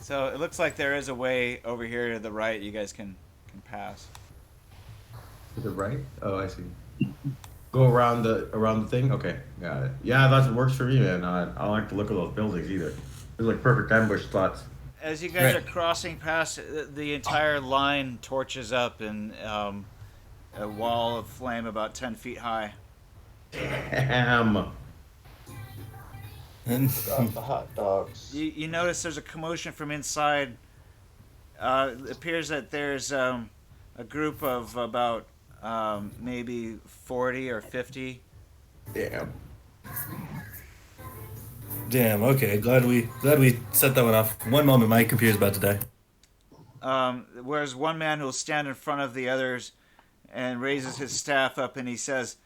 So it looks like there is a way over here to the right. You guys can pass. To the right? Oh, I see. Go around the thing. Okay, got it. Yeah, that works for me, man. I don't like the look of those buildings either. They're like perfect ambush spots. As you guys are crossing past, the entire line torches up in a wall of flame about 10 feet high. Damn. Got the hot dogs. You notice there's a commotion from inside. It appears that there's a group of about maybe 40 or 50. Damn. Okay. Glad we set that one off. One moment, my computer's about to die. Whereas one man will stand in front of the others and raises his staff up and he says,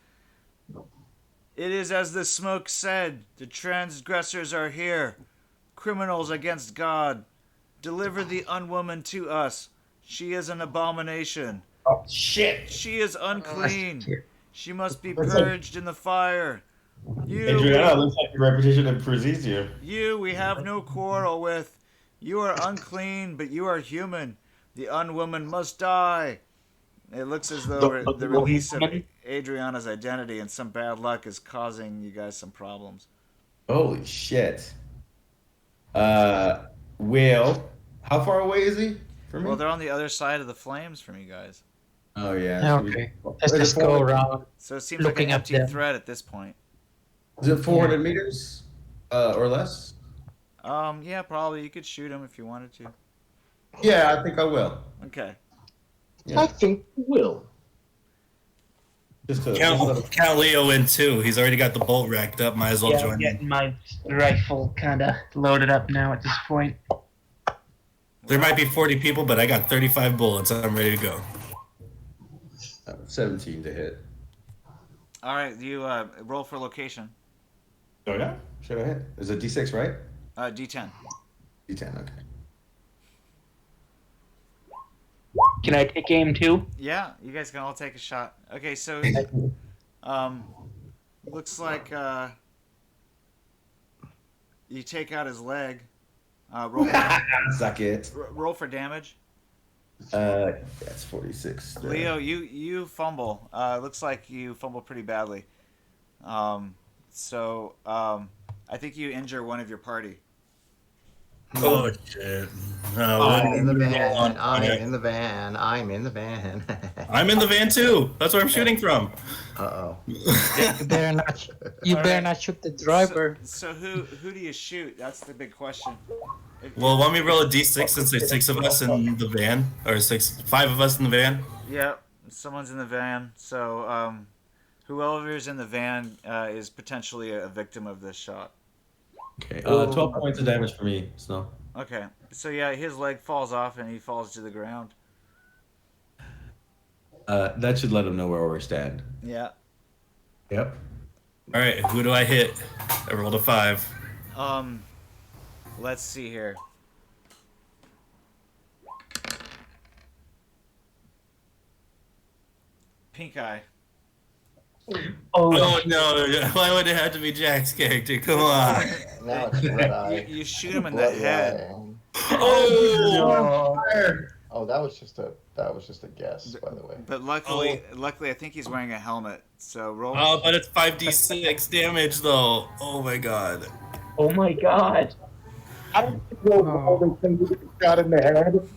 "It is as the smoke said, the transgressors are here, criminals against God. Deliver the unwoman to us. She is an abomination. Oh, shit. She is unclean. She must be purged in the fire. Adriana, looks like your reputation improves easier. You we have no quarrel with. You are unclean, but you are human. The unwoman must die." It looks as though the release of Adriana's identity and some bad luck is causing you guys some problems. Holy shit. Will, how far away is he from me? Well, they're on the other side of the flames from you guys. Oh, yeah. Okay. Let's just go around. So it seems like an empty threat at this point. Is it 400 meters or less? Yeah, probably. You could shoot him if you wanted to. Yeah, I think I will. Okay. Yeah. I think we will. Just to Count Leo in too. He's already got the bolt racked up. Might as well Yeah, join I'm in. getting my rifle kind of loaded up now at this point. There might be 40 people, but I got 35 bullets. I'm ready to go. 17 to hit. All right, you roll for location. Oh, yeah? Should I hit? Is it D6, right? D10. D10. Okay. Can I take aim too? Yeah, you guys can all take a shot. Okay, so looks like you take out his leg. Suck it. Roll for damage. That's 46. there. Leo, you fumble. Looks like you fumble pretty badly. So I think you injure one of your party. Oh shit! I'm in the van. I'm Okay. in the van. I'm in the van. I'm in the van too. That's where I'm shooting from. Uh-oh. You better not. You better not shoot the driver. So who do you shoot? That's the big question. Well, want me to roll a d6 since there's 6 of us in the van, or 5 of us in the van? Yeah, someone's in the van. So whoever's in the van is potentially a victim of this shot. Okay. 12 points of damage for me, Snow. Okay, so yeah, his leg falls off and he falls to the ground. That should let him know where we stand. Yeah. Yep. All right, who do I hit? I rolled a 5. Let's see here. Pink Eye. Oh, Oh no! Why would it have to be Jack's character? Come on! Now it's red eye. You shoot him in the head. Oh! Oh, that was just a guess, by the way. But luckily, I think he's wearing a helmet. So roll. Oh, but it's 5d6 damage though. Oh my god. oh my god. I don't think roll shot in the head.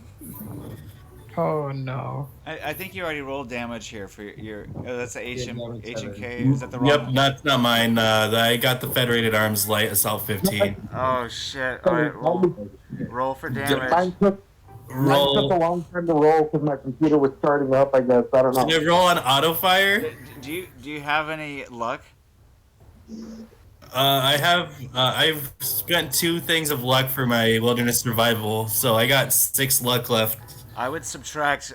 Oh no. I think you already rolled damage here for your. Oh, that's the H and K. Is that the wrong? Yep, that's not mine. I got the Federated Arms Light Assault 15. Oh shit! All right, roll for damage. Mine took a long time to roll because my computer was starting up. I guess I don't know. Did it roll on auto fire? Do you have any luck? I've spent 2 things of luck for my wilderness survival, so I got 6 luck left. I would subtract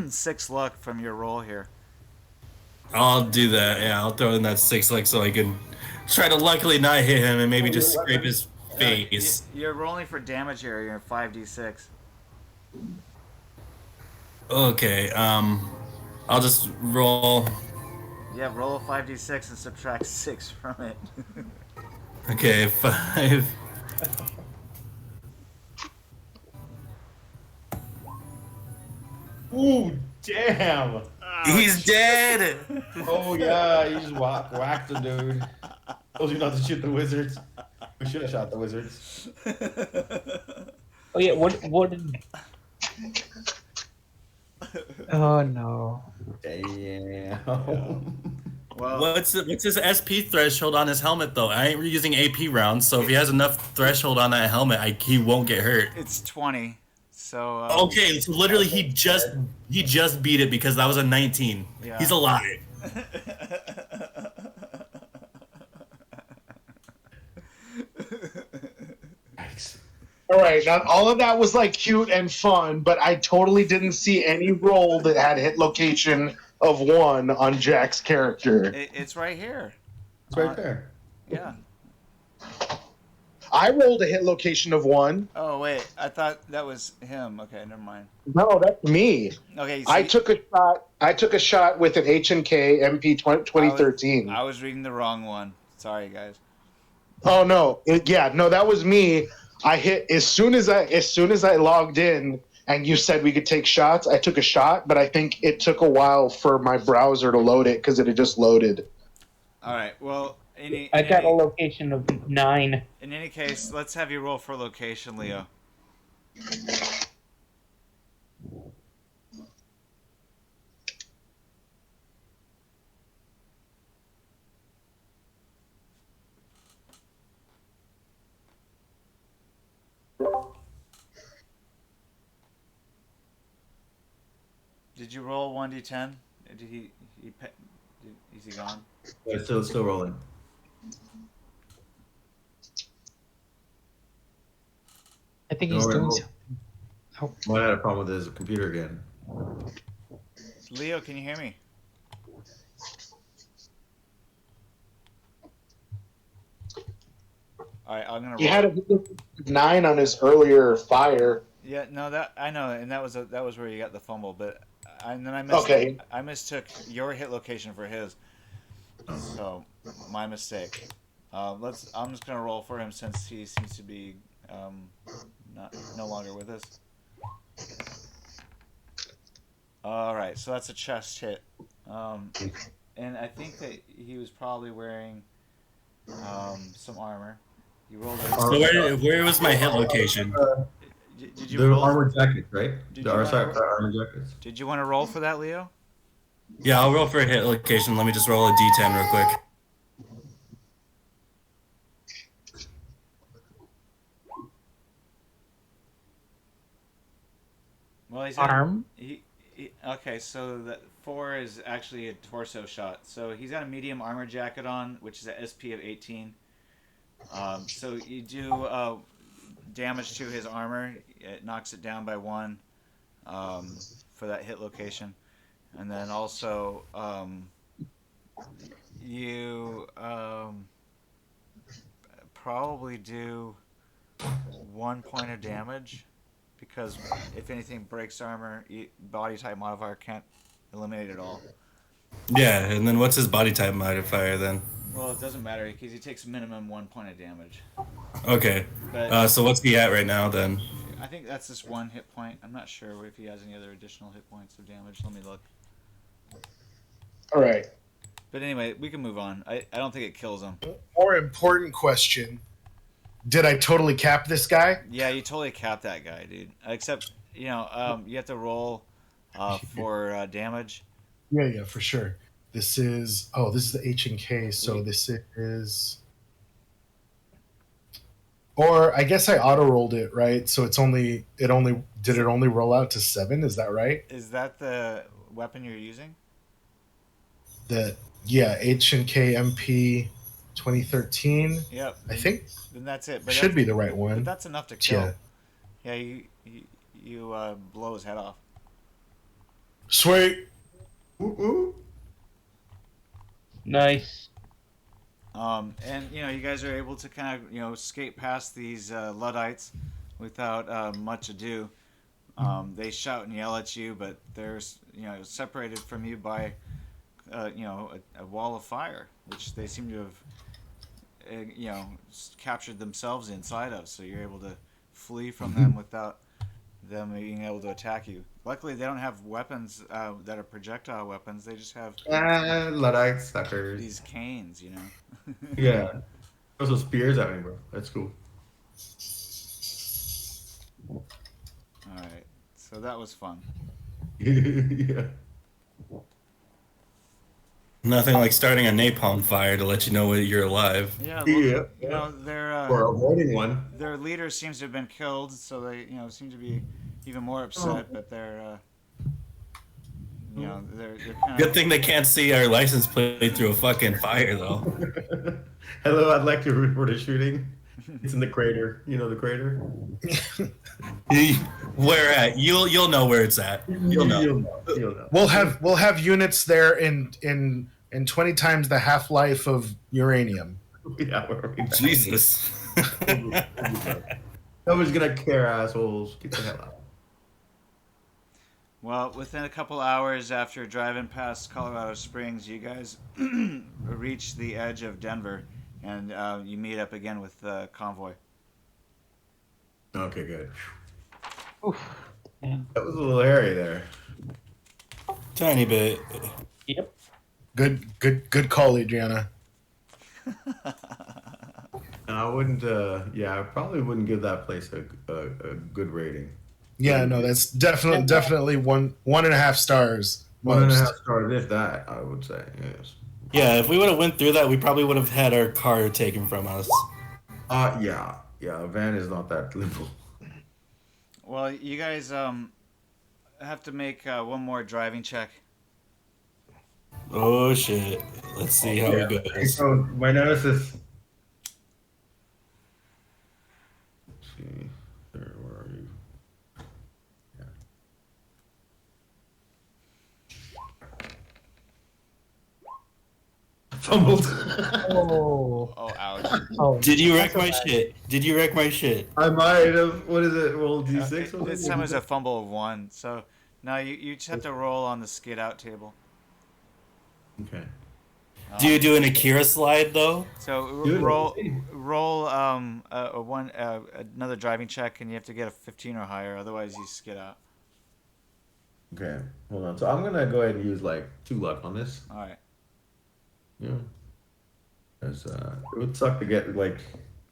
6 luck from your roll here. I'll do that. Yeah, I'll throw in that 6 luck so I can try to luckily not hit him and maybe just scrape his face. You're rolling for damage here. You're 5d6. Okay. I'll just roll. Yeah, roll a 5d6 and subtract 6 from it. Okay, 5. Ooh, damn! He's dead. Oh yeah, you just whacked the dude. Told you not to shoot the wizards. We should have shot the wizards. Oh yeah, what did Oh no. Damn. Well, What's his SP threshold on his helmet though? I ain't using AP rounds, so if he has enough threshold on that helmet, he won't get hurt. it's 20. So. Okay, so literally he just beat it because that was a 19. Yeah. He's alive. Yikes. All right, now all of that was like cute and fun, but I totally didn't see any roll that had hit location of 1 on Jack's character. It's right here. It's right there. Yeah. I rolled a hit location of 1. Oh wait, I thought that was him. Okay, never mind. No, that's me. Okay, so I took a shot with an H&K MP 2013. I was reading the wrong one. Sorry, guys. Oh no! No, that was me. I hit as soon as I logged in, and you said we could take shots. I took a shot, but I think it took a while for my browser to load it because it had just loaded. All right. Well, I got a location of 9. in any case, let's have you roll for location, Leo. Did you roll 1d10? Is he gone? Yeah, still rolling. I think he's doing something. Well, I had a problem with his computer again. Leo, can you hear me? All right, I'm gonna He roll. had a 9 on his earlier fire. Yeah, no, that I know, and that was where you got the fumble. But and then I mistook your hit location for his, so my mistake. I'm just gonna roll for him since he seems to be not no longer with us. All right, so that's a chest hit, and I think that he was probably wearing some armor. He rolled a. So where was my hit location? Did you The roll? armored jackets, right? Did The you wanna Arasaka ro- armored jackets. Did you want to roll for that, Leo? Yeah, I'll roll for a hit location. Let me just roll a d10 real quick. Well, he's Arm. Okay, so that 4 is actually a torso shot. So he's got a medium armor jacket on, which is a SP of 18. So you do damage to his armor. It knocks it down by 1 for that hit location. And then also you probably do 1 point of damage. Because if anything breaks armor, body type modifier can't eliminate it all. Yeah, and then what's his body type modifier then? Well, it doesn't matter because he takes minimum 1 point of damage. Okay. But So what's he at right now then? I think that's just 1 hit point. I'm not sure if he has any other additional hit points of damage. Let me look. All right. But anyway, we can move on. I don't think it kills him. More important question: did I totally cap this guy? Yeah, you totally capped that guy, dude. Except you have to roll for damage. Yeah, for sure. This is the H and K, so this is, or I guess I auto rolled it, right? So it only roll out to 7? Is that right? Is that the weapon you're using? H and K MP 2013. Yep. I think Then that's it. But should be the right But one. that's enough to kill. Yeah. Yeah, you blow his head off. Sweet. Ooh. Nice. And you guys are able to kind of skate past these Luddites without much ado. They shout and yell at you, but they're separated from you by a wall of fire, which they seem to have captured themselves inside of. So you're able to flee from them without them being able to attack you. Luckily, they don't have weapons that are projectile weapons. They just have Luddite suckers. these canes, Yeah. Throw some spears at me, bro. That's cool. All right, so that was fun. Yeah. Nothing like starting a napalm fire to let you know you're alive. Yeah, Yeah. their Or avoiding one. their leader seems to have been killed, so they seem to be even more upset. But they're they're kind Good thing they can't see our license plate through a fucking fire though. Hello, I'd like to report a shooting. It's in the crater. You know the crater? Where at? You'll know where it's at. You'll know. You'll know. We'll have units there in 20 times the half-life of uranium. Yeah, where are we? Jesus. Nobody's gonna care, assholes. Get the hell out. Well, within a couple hours after driving past Colorado Springs, you guys reach the edge of Denver, and you meet up again with the convoy. Okay, good. Oof. Yeah. That was a little hairy there. Tiny bit. Yep. Good call, Adriana. And I wouldn't. I probably wouldn't give that place a good rating. Yeah, no, that's definitely 1.5 stars. One and a most. half stars, if that, I would say. Yes. Yeah, if we would have went through that, we probably would have had our car taken from us. Yeah. A van is not that liberal. Well, you guys have to make one more driving check. Oh shit. Let's see how it goes. So my nemesis. Let's see. Where are you? Yeah. fumbled. Oh. Oh, ouch. Oh. Did you wreck That's my so bad. shit? Did you wreck my shit? I might have. What is it? Roll d6. This time it was a fumble of 1. So now you just have to roll on the skid out table. Okay. Do you do an Akira slide though? So Dude, roll another driving check, and you have to get a 15 or higher. Otherwise, you skid out. Okay. Hold on. So I'm gonna go ahead and use like 2 luck on this. All right. Yeah. Because it would suck to get like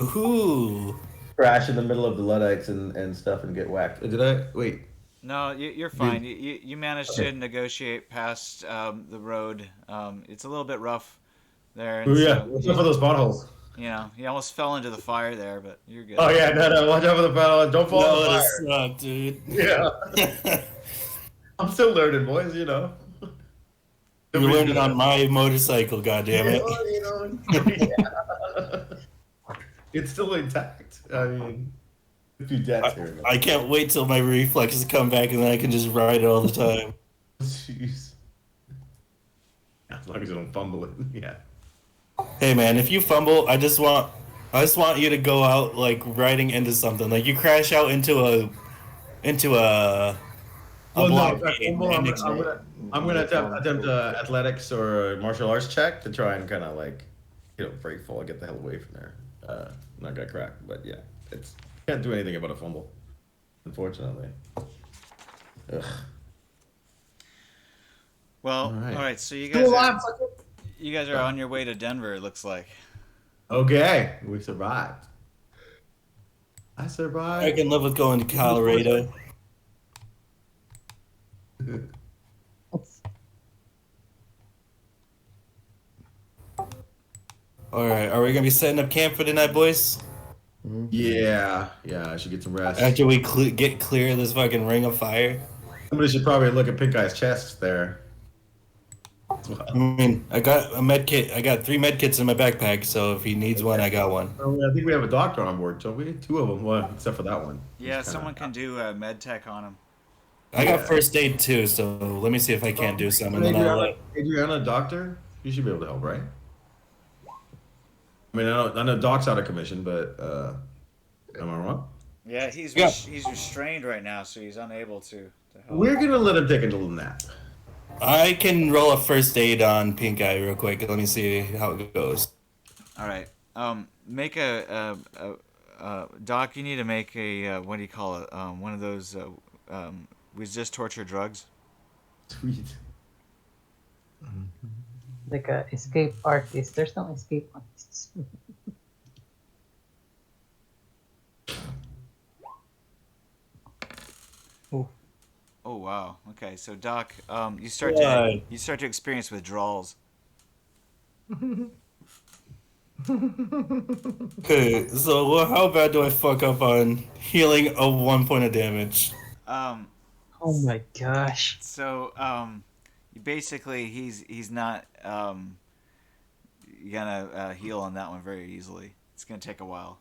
Ooh. crash in the middle of the Luddites and stuff and get whacked. Did I wait? No, you're fine. You managed to negotiate past the road. It's a little bit rough there. And Oh yeah. so Watch out for those potholes. you know, you almost fell into the fire there, but you're good. Oh yeah, no, watch out for the potholes. Don't fall in the No, fire. this sucked, dude. Yeah. I'm still learning, boys. You know. You learned it on my motorcycle, goddammit. It's still intact. I mean, a few dents here. I can't wait till my reflexes come back and then I can just ride it all the time. Jeez. As long as you don't fumble it, yeah. Hey man, if you fumble, I just want you to go out like riding into something. Like you crash out into a Well, no, block if I gate fumble, and I'm gonna attempt athletics or a martial arts check to try and kind of like, break fall, get the hell away from there. I'm not gonna crack, but yeah, can't do anything about a fumble, unfortunately. Ugh. Well, All right. So you Still guys alive, fucker. you guys are on your way to Denver. It looks like. Okay, we survived. I I survived. can live with going to Colorado. Alright, are we gonna be setting up camp for tonight, boys? Yeah, I should get some rest. After we get clear of this fucking ring of fire? Somebody should probably look at Pink Eye's chest there. I mean, I got a med kit. I got 3 med kits in my backpack, so if he needs one, I got one. I think we have a doctor on board, don't we? 2 of them, well, except for that one. Yeah, someone can do med tech on him. I got first aid too, so let me see if I can't do some, and then I'll Adriana, doctor? You should be able to help, right? I mean, I know Doc's out of commission, but am I wrong? Yeah, he's restrained right now, so he's unable to help. We're gonna let him take a little nap. I can roll a first aid on Pink Eye real quick. Let me see how it goes. All right. Make a Doc. You need to make a what do you call it? One of those resist torture drugs. Sweet. Like a escape artist. There's no escape artists. Oh. Oh wow. Okay, so Doc, you start to experience withdrawals. Okay, so how bad do I fuck up on healing a 1 point of damage? Oh my gosh. So basically he's not gonna heal on that one very easily. It's gonna take a while.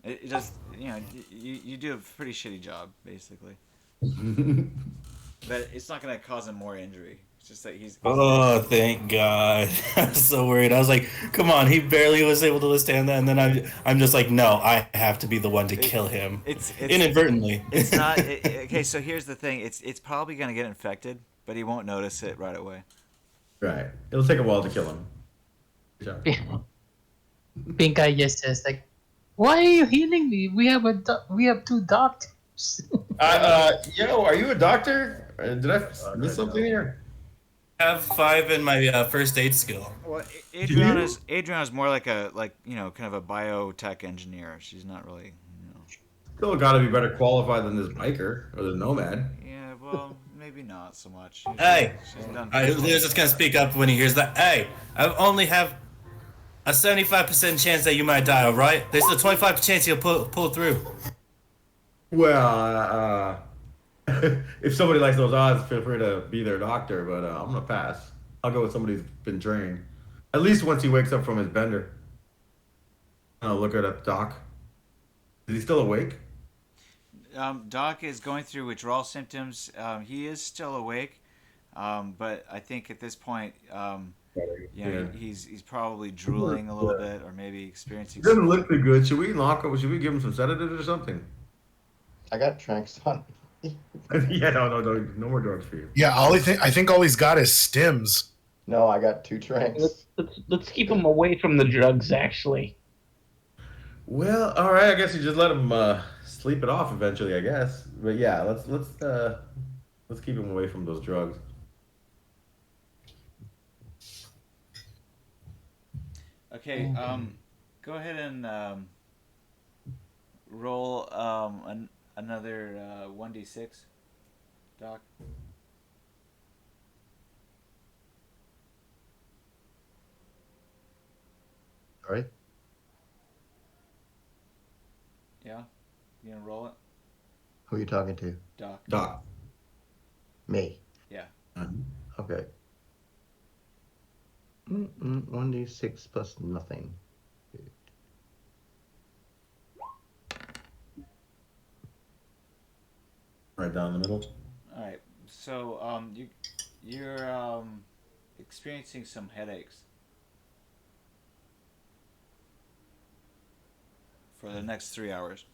It just you do a pretty shitty job basically. But it's not gonna cause him more injury. It's just that he's Oh, thank God! I was so worried. I was like, "Come on!" He barely was able to withstand that, and then I'm just like, "No, I have to be the one to kill him." It's inadvertently. It's not okay. So here's the thing. It's probably gonna get infected, but he won't notice it right away. Right. It'll take a while to kill him. Good job. Pink Eye just says like, "Why are you healing me? We have 2 doctors." Are you a doctor? Did I miss something here? I have 5 in my first aid skill. Well, Adriana's more like kind of a biotech engineer. She's not really. Still got to be better qualified than this biker or the nomad. Yeah, well, maybe not so much. Hey, she's done Leo's just gonna speak up when he hears that. Hey, I only have a 75% chance that you might die. All right, there's a 25% chance you'll pull through. Well, if somebody likes those odds, feel free to be their doctor, but I'm gonna pass. I'll go with somebody who's been trained. At least once he wakes up from his bender. I'll look at Doc. Is he still awake? Doc is going through withdrawal symptoms. He is still awake, but I think at this point you know, Yeah. he's probably drooling a little bit, or maybe experiencing. It doesn't look too good. Should we lock him? Should we give him some sedatives or something? I got tranks on. Yeah, no more drugs for you. Yeah, I think all he's got is stims. No, I got 2 tranks. Let's keep him away from the drugs. Actually, Well, all right. I guess you just let him sleep it off eventually. I guess. But yeah, let's keep him away from those drugs. Okay, go ahead and roll another 1d6, Doc. Sorry? Yeah, you gonna roll it, Who are you talking to? Doc? Doc. Me. Yeah. Okay. 1d6 plus nothing. Right down the middle. All right. So you're experiencing some headaches for the next 3 hours.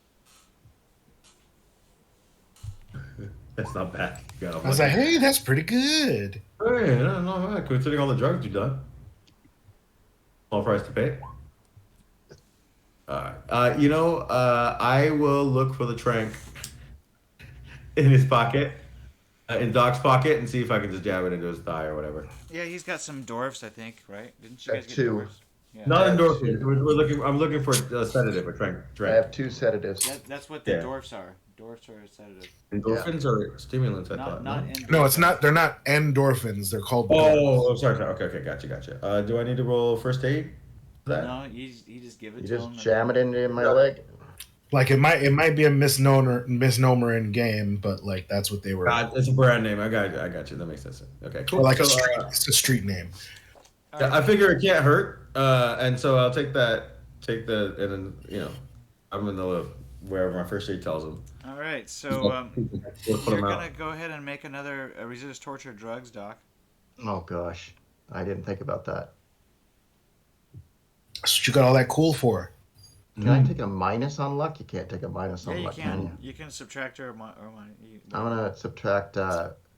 That's not bad. I was like, hey, that's pretty good. Hey, no, bad. Considering all the drugs you've done. Small price to pay. All right. I will look for the trank in his pocket, in Doc's pocket, and see if I can just jab it into his thigh or whatever. Yeah, he's got some dwarfs, I think, right? Didn't you I guys have get 2. dwarfs? Yeah. Not endorphins. We're looking. I'm looking for a sedative, a trank. I have 2 sedatives. That's what the Yeah. dwarfs are. Dwarfs are a sedative. Endorphins or stimulants? I thought. Not No? endorphins. No, it's not. They're not endorphins. They're called. Oh, sorry. Okay, gotcha. Do I need to roll first aid? For that? No, you just give it You to just him. jam it into my leg? Like it might be a misnomer in game, but like that's what they were. God, it's a brand name. I got you. That makes sense. Okay, cool. Or like So, it's a street name. yeah, I figure it can't hurt, and so I'll take the, and then I'm in the wherever my first aid tells him. All right, so We'll put you're him gonna out. go ahead and make another resist torture drugs, Doc. Oh gosh. I didn't think about that. That's what you got all that cool for. Can I take a minus on luck? You can't take a minus Yeah, on you luck, can. you? You can subtract or my. I'm gonna subtract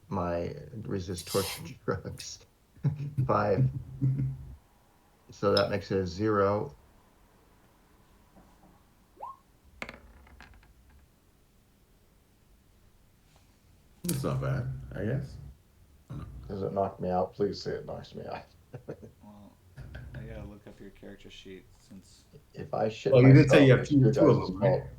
my resist torture drugs. 5. So that makes it a 0. It's not bad, I guess. Does it knock me out? Please say it knocks me out. Well, I gotta look up your character sheet since. If I shit Well, you did say you have myself, two it's of your them, guys' right? fault.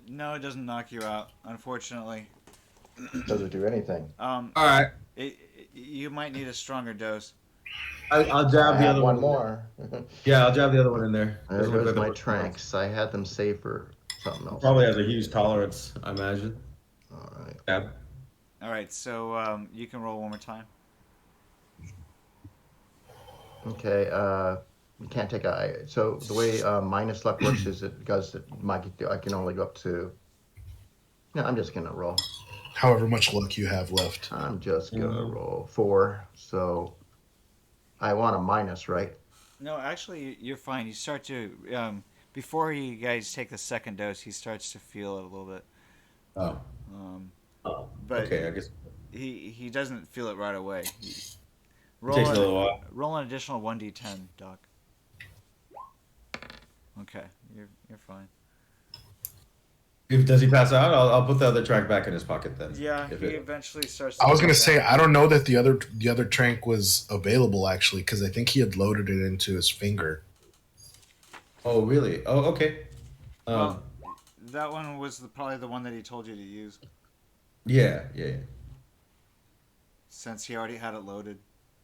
No, it doesn't knock you out, unfortunately. Does it do anything? All right, You might need a stronger dose. I'll I jab the have other one more. Yeah, I'll jab the other one in there. There Doesn't look goes like my the- tranks. I had them saved for something else. Probably has a huge tolerance, I imagine. All right. Jab. All right, so you can roll one more time. Okay. You can't take a. So the way minus luck works is it goes. I can only go up to. No, I'm just gonna roll. However much luck you have left. I'm just gonna roll 4. So I want a minus, right? No, actually, you're fine. You start to before you guys take the second dose, he starts to feel it a little bit. Oh. But Okay, I guess. he doesn't feel it right away. Takes a little while. Roll an additional 1d10, Doc. Okay, you're fine. Does he pass out? I'll put the other track back in his pocket then. Yeah, If he it- eventually starts to I was feel gonna that. say I don't know that the other trank was available actually because I think he had loaded it into his finger. Oh, really? Oh, okay. Well, that one was probably the one that he told you to use, Yeah. since he already had it loaded.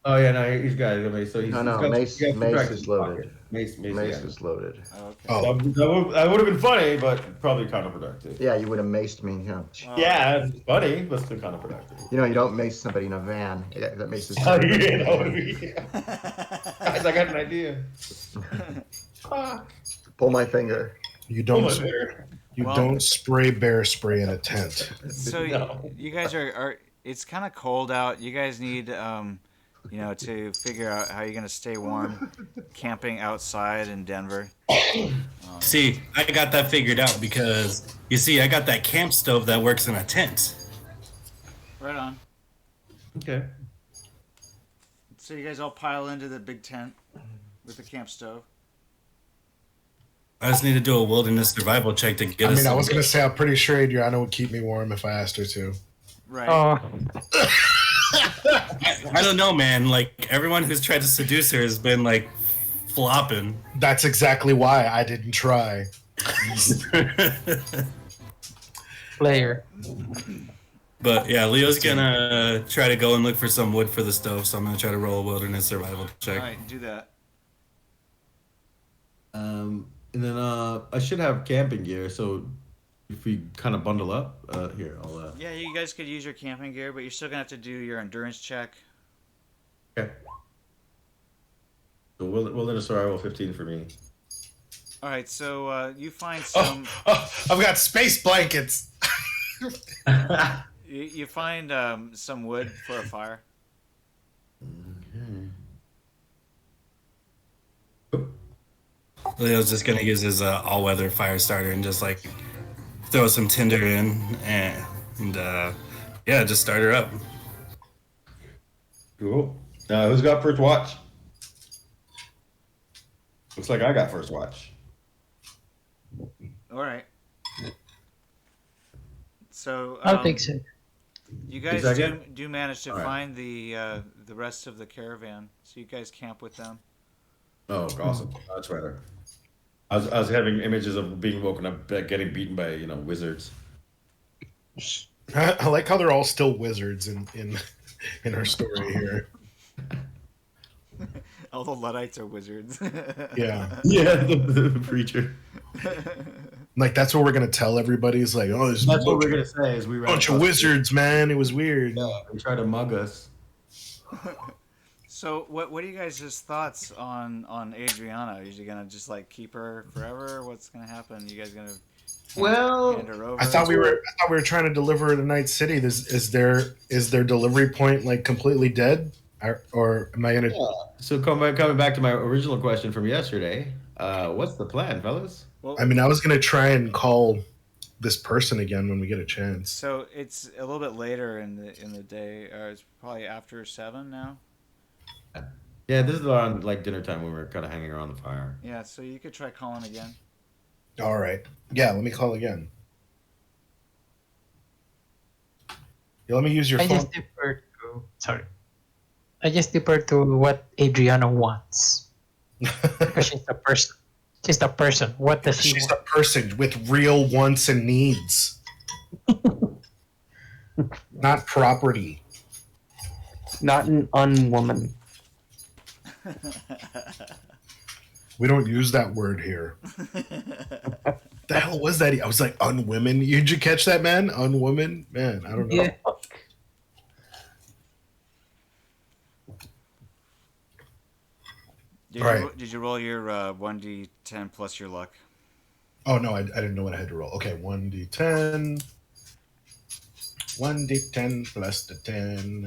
Oh, yeah, no, he's got it. So he's, No, he's no. got, Mace. he's got two Mace tracks in is his loaded. pocket. Mace Mace yeah. is loaded. Oh, okay. Oh, That would have been funny, but probably counterproductive. Yeah, you would have maced me. Yeah. Well, Yeah, it's funny, but still counterproductive. You know, you don't mace somebody in a van. Yeah, that mace is. Oh, yeah, that would be. Guys, I got an idea. Pull my finger. You don't. Oh, my bear. You Well- don't spray bear spray in a tent. So No. you guys are it's kind of cold out. You guys need to figure out how you're gonna stay warm, camping outside in Denver. See, I got that figured out because you see, I got that camp stove that works in a tent. Right on. Okay. So you guys all pile into the big tent with the camp stove. I just need to do a wilderness survival check to get I us. mean, I some- was gonna say I'm pretty sure Adriana would keep me warm if I asked her to. Right. Oh, I don't know, man. Like everyone who's tried to seduce her has been like flopping. That's exactly why I didn't try. player. But yeah, Leo's gonna try to go and look for some wood for the stove, so I'm gonna try to roll a wilderness survival check. All right, do that. And then I should have camping gear, so if we kind of bundle up, here, I'll. Yeah, you guys could use your camping gear, but you're still gonna have to do your endurance check. Okay. So wilderness survival 15 for me. All right, so you find some. I've got space blankets. You find some wood for a fire. Leo's just gonna use his all-weather fire starter and just like throw some tinder in and yeah, just start her up. Cool. Who's got first watch? Looks like I got first watch. All right. So I'll take so. you guys Second? do manage to All right. find the rest of the caravan, so you guys camp with them. Oh, awesome. That's better. I was having images of being woken up, getting beaten by wizards. I like how they're all still wizards in our story here. All the Luddites are wizards. Yeah, Yeah, the preacher. like that's what we're gonna tell everybody. Is like, oh, there's That's a what bunch, we're gonna say. Is we ran bunch of across- wizards, man. It was weird. Yeah, they try to mug us. So what are you guys' thoughts on Adriana? Are you gonna just like keep her forever? What's gonna happen? You guys gonna hand her over? I thought we were trying to deliver her to Night City. Is their delivery point like completely dead, or am I gonna? So coming back to my original question from yesterday, what's the plan, fellas? Well, I mean, I was gonna try and call this person again when we get a chance. so it's a little bit later in the day. It's probably after 7 now. Yeah, this is around like dinner time when we're kind of hanging around the fire. Yeah, so you could try calling again. All right. Yeah, let me call again. Yeah, let me use your I phone. just defer to. Sorry. I just defer to what Adriana wants. Because she's the person. She's the person. What does she She's want? a person with real wants and needs, not property. Not an unwoman. We don't use that word here. The hell was that? I was like, unwomen. Did you catch that, man? Unwoman? Man, I don't know. Yeah. Right. Did you roll your 1d10 plus your luck? Oh, no, I didn't know what I had to roll. Okay, 1d10. 1d10 plus the 10.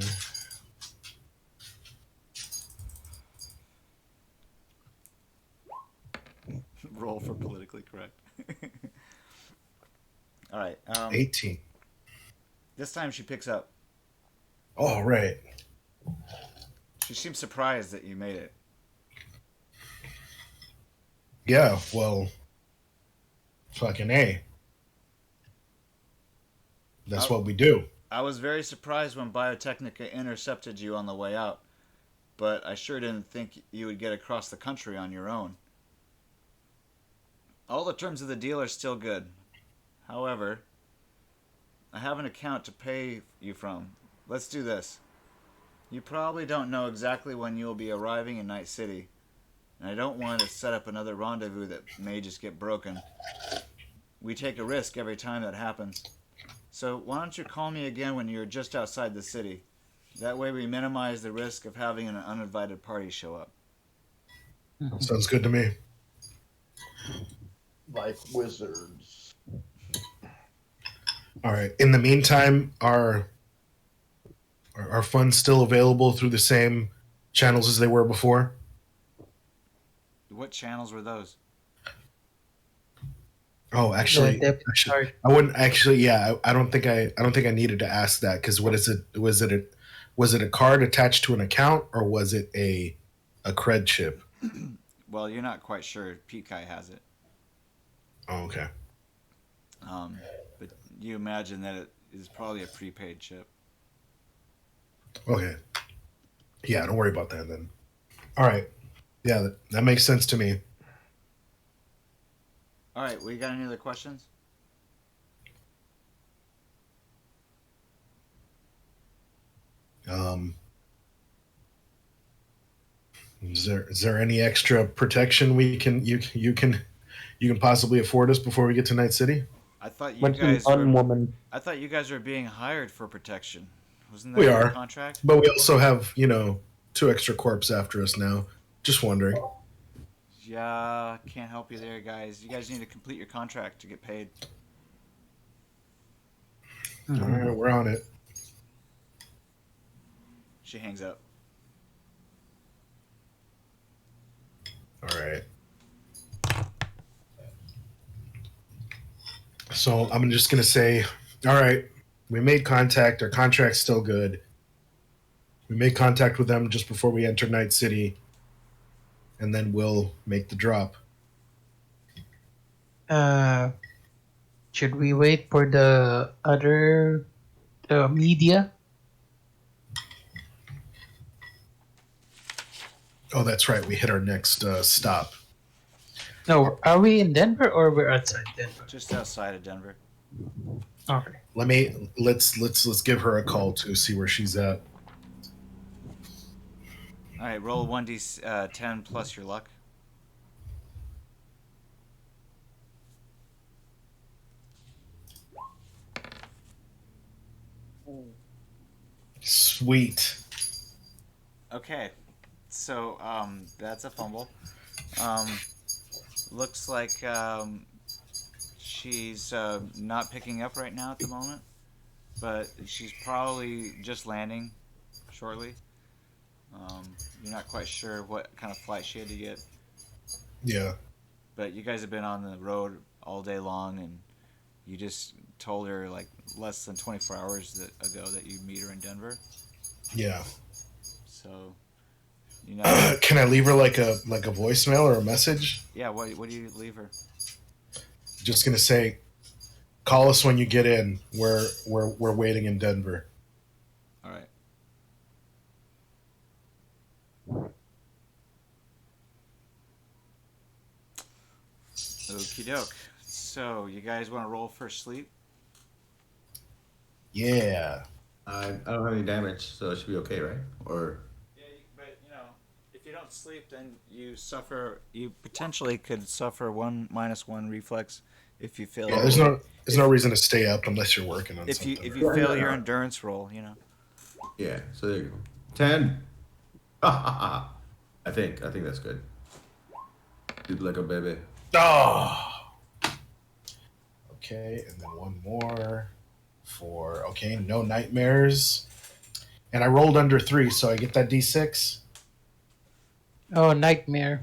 Roll for politically correct. All right. 18. This time she picks up. All right. She seems surprised that you made it. Yeah, well, fucking A. That's what we do. I was very surprised when Biotechnica intercepted you on the way out, but I sure didn't think you would get across the country on your own. All the terms of the deal are still good. However, I have an account to pay you from. Let's do this. You probably don't know exactly when you'll be arriving in Night City, and I don't want to set up another rendezvous that may just get broken. We take a risk every time that happens. So why don't you call me again when you're just outside the city? That way we minimize the risk of having an uninvited party show up. Sounds good to me. like wizards. All right. In the meantime, are funds still available through the same channels as they were before? What channels were those? Oh, actually, The debit card. I wouldn't actually. Yeah, I don't think I needed to ask that because what is it? Was it a card attached to an account or was it a cred chip? Well, you're not quite sure. Pikai has it. Oh, okay. But you imagine that it is probably a prepaid chip. Okay. Yeah, don't worry about that then. All right. Yeah, that makes sense to me. All right, we got any other questions? Is there any extra protection you can possibly afford us before we get to Night City? I thought you Went to guys an were. unwoman. I thought you guys were being hired for protection. Wasn't that We your are, contract? but we also have 2 extra corps after us now. Just wondering. Yeah, can't help you there, guys. You guys need to complete your contract to get paid. All right, we're on it. She hangs up. All right. So I'm just gonna say, all right, we made contact. Our contract's still good. We made contact with them just before we enter Night City, and then we'll make the drop. Should we wait for the media? Oh, that's right. We hit our next stop. No, are we in Denver or we're outside Denver? Just outside of Denver. Okay. Let's give her a call to see where she's at. All right, roll 1d10 plus your luck. Sweet. Okay, so that's a fumble. Looks like she's not picking up right now at the moment, but she's probably just landing shortly. You're not quite sure what kind of flight she had to get, Yeah. but you guys have been on the road all day long, and you just told her like less than 24 hours ago that you'd meet her in Denver. Yeah. So, you know. Can I leave her like a voicemail or a message? Yeah. What do you leave her? Just gonna say, call us when you get in. We're waiting in Denver. All right. Okie doke. So, you guys want to roll for sleep? Yeah. I don't have any damage, so it should be okay, right? Or Yeah, but if you don't sleep, then you suffer. You potentially could suffer -1 reflex if you fail. Yeah. There's no reason to stay up unless you're working on if something. you fail your endurance roll, yeah. So there you go. 10. I think that's good. Dude, like a baby. Oh. Okay, and then one more for no nightmares. And I rolled under 3, so I get that D6. Oh, nightmare.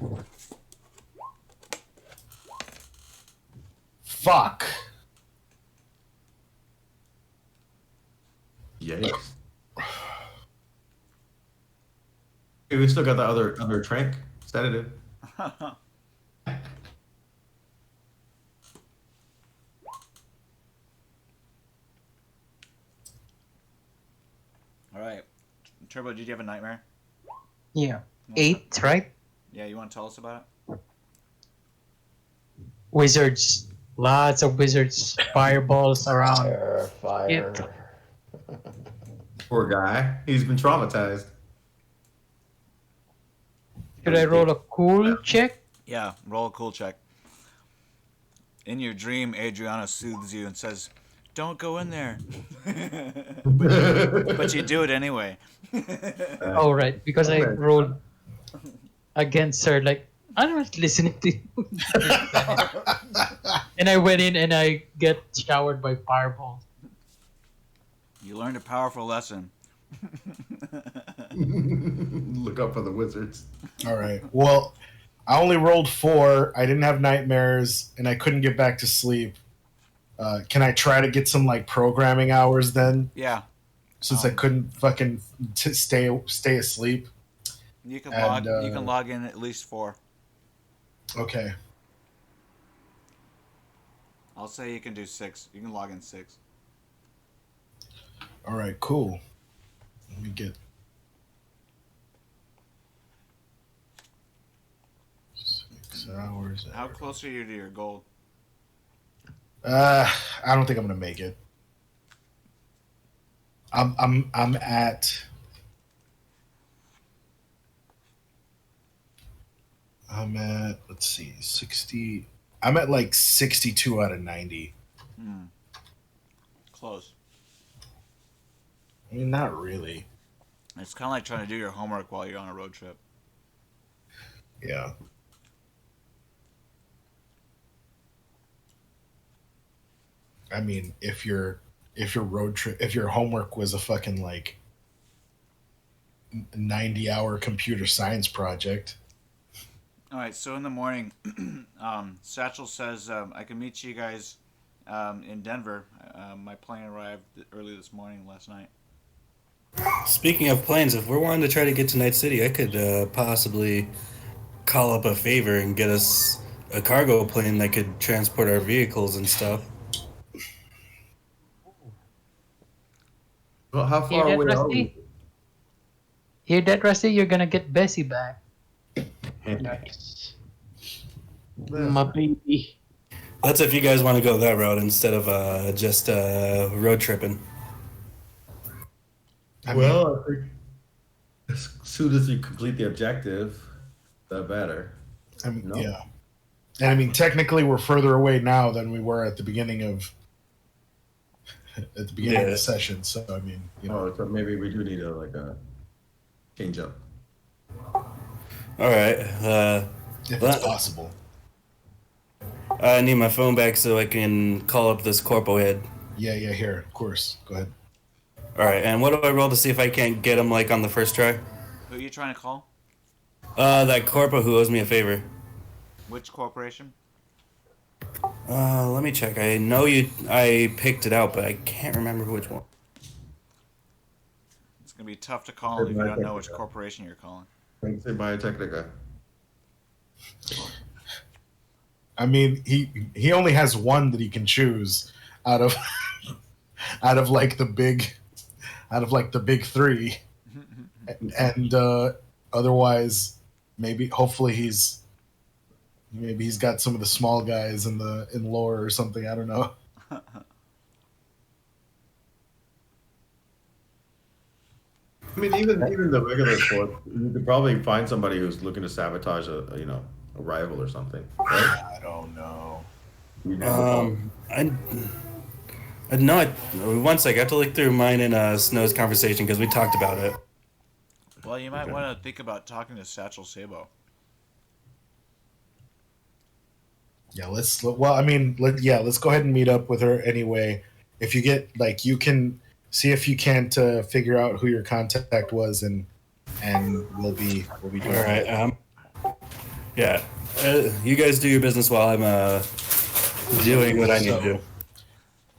Fuck. Yikes. Hey, we still got the other trank sedative. All right. Turbo, did you have a nightmare? Yeah. 8, right? Yeah, you want to tell us about it? Wizards. Lots of wizards. Fireballs around. Fire. Poor guy. He's been traumatized. Should I roll a cool check? Yeah, roll a cool check. In your dream, Adriana soothes you and says, "Don't go in there." but you do it anyway. Oh, right. Because I rolled against her, like, I'm not listening to you. And I went in and I get showered by fireball. You learned a powerful lesson. Look up for the wizards. All right. Well, I only rolled 4. I didn't have nightmares, and I couldn't get back to sleep. Can I try to get some like programming hours then? Yeah. Since I couldn't fucking stay asleep. You can And, log in at least 4. Okay. I'll say you can do 6. You can log in 6. All right. Cool. Let me get 6 hours. How close are you to your goal? I don't think I'm gonna make it. I'm at. Let's see, 60. I'm at like 62 out of 90. Close. I mean, not really. It's kind of like trying to do your homework while you're on a road trip. Yeah. I mean, if your road trip, if your homework was a fucking like 90-hour computer science project. All right, so in the morning, Satchel says I can meet you guys in Denver. My plane arrived early this morning, last night. Speaking of planes, if we're wanting to try to get to Night City, I could possibly call up a favor and get us a cargo plane that could transport our vehicles and stuff. Well, how Hear far that, away are Rusty? we? Hear that, Rusty? You're gonna get Bessie back. Nice. My baby. That's if you guys want to go that route instead of just road tripping. Well, I think as soon as you complete the objective, the better. I mean, No? yeah. And I mean, technically, we're further away now than we were at the beginning of the Yeah. session. So I mean, you know, Oh, so maybe we do need a change up. All right. if it's possible. I need my phone back so I can call up this corpo head. Yeah, here, of course. Go ahead. All right, and what do I roll to see if I can't get him like on the first try? Who are you trying to call? That corpo who owes me a favor. Which corporation? Let me check. I know I picked it out, but I can't remember which one. It's going to be tough to call if you don't know which corporation you're calling. Thanks, Biotechnica. I mean, he only has one that he can choose out of like the big three, and otherwise, hopefully he's got some of the small guys in lore or something. I don't know. I mean, even the regular force, you could probably find somebody who's looking to sabotage a rival or something. Right? I don't know. You know, No, one sec. I have to look through mine and Snow's conversation because we talked about it. Well, you might want to think about talking to Satchel Sabo. Yeah, let's go ahead and meet up with her anyway. If you get you can see if you can't figure out who your contact was, and we'll be doing All right. it. Yeah. You guys do your business while I'm doing what I need to do.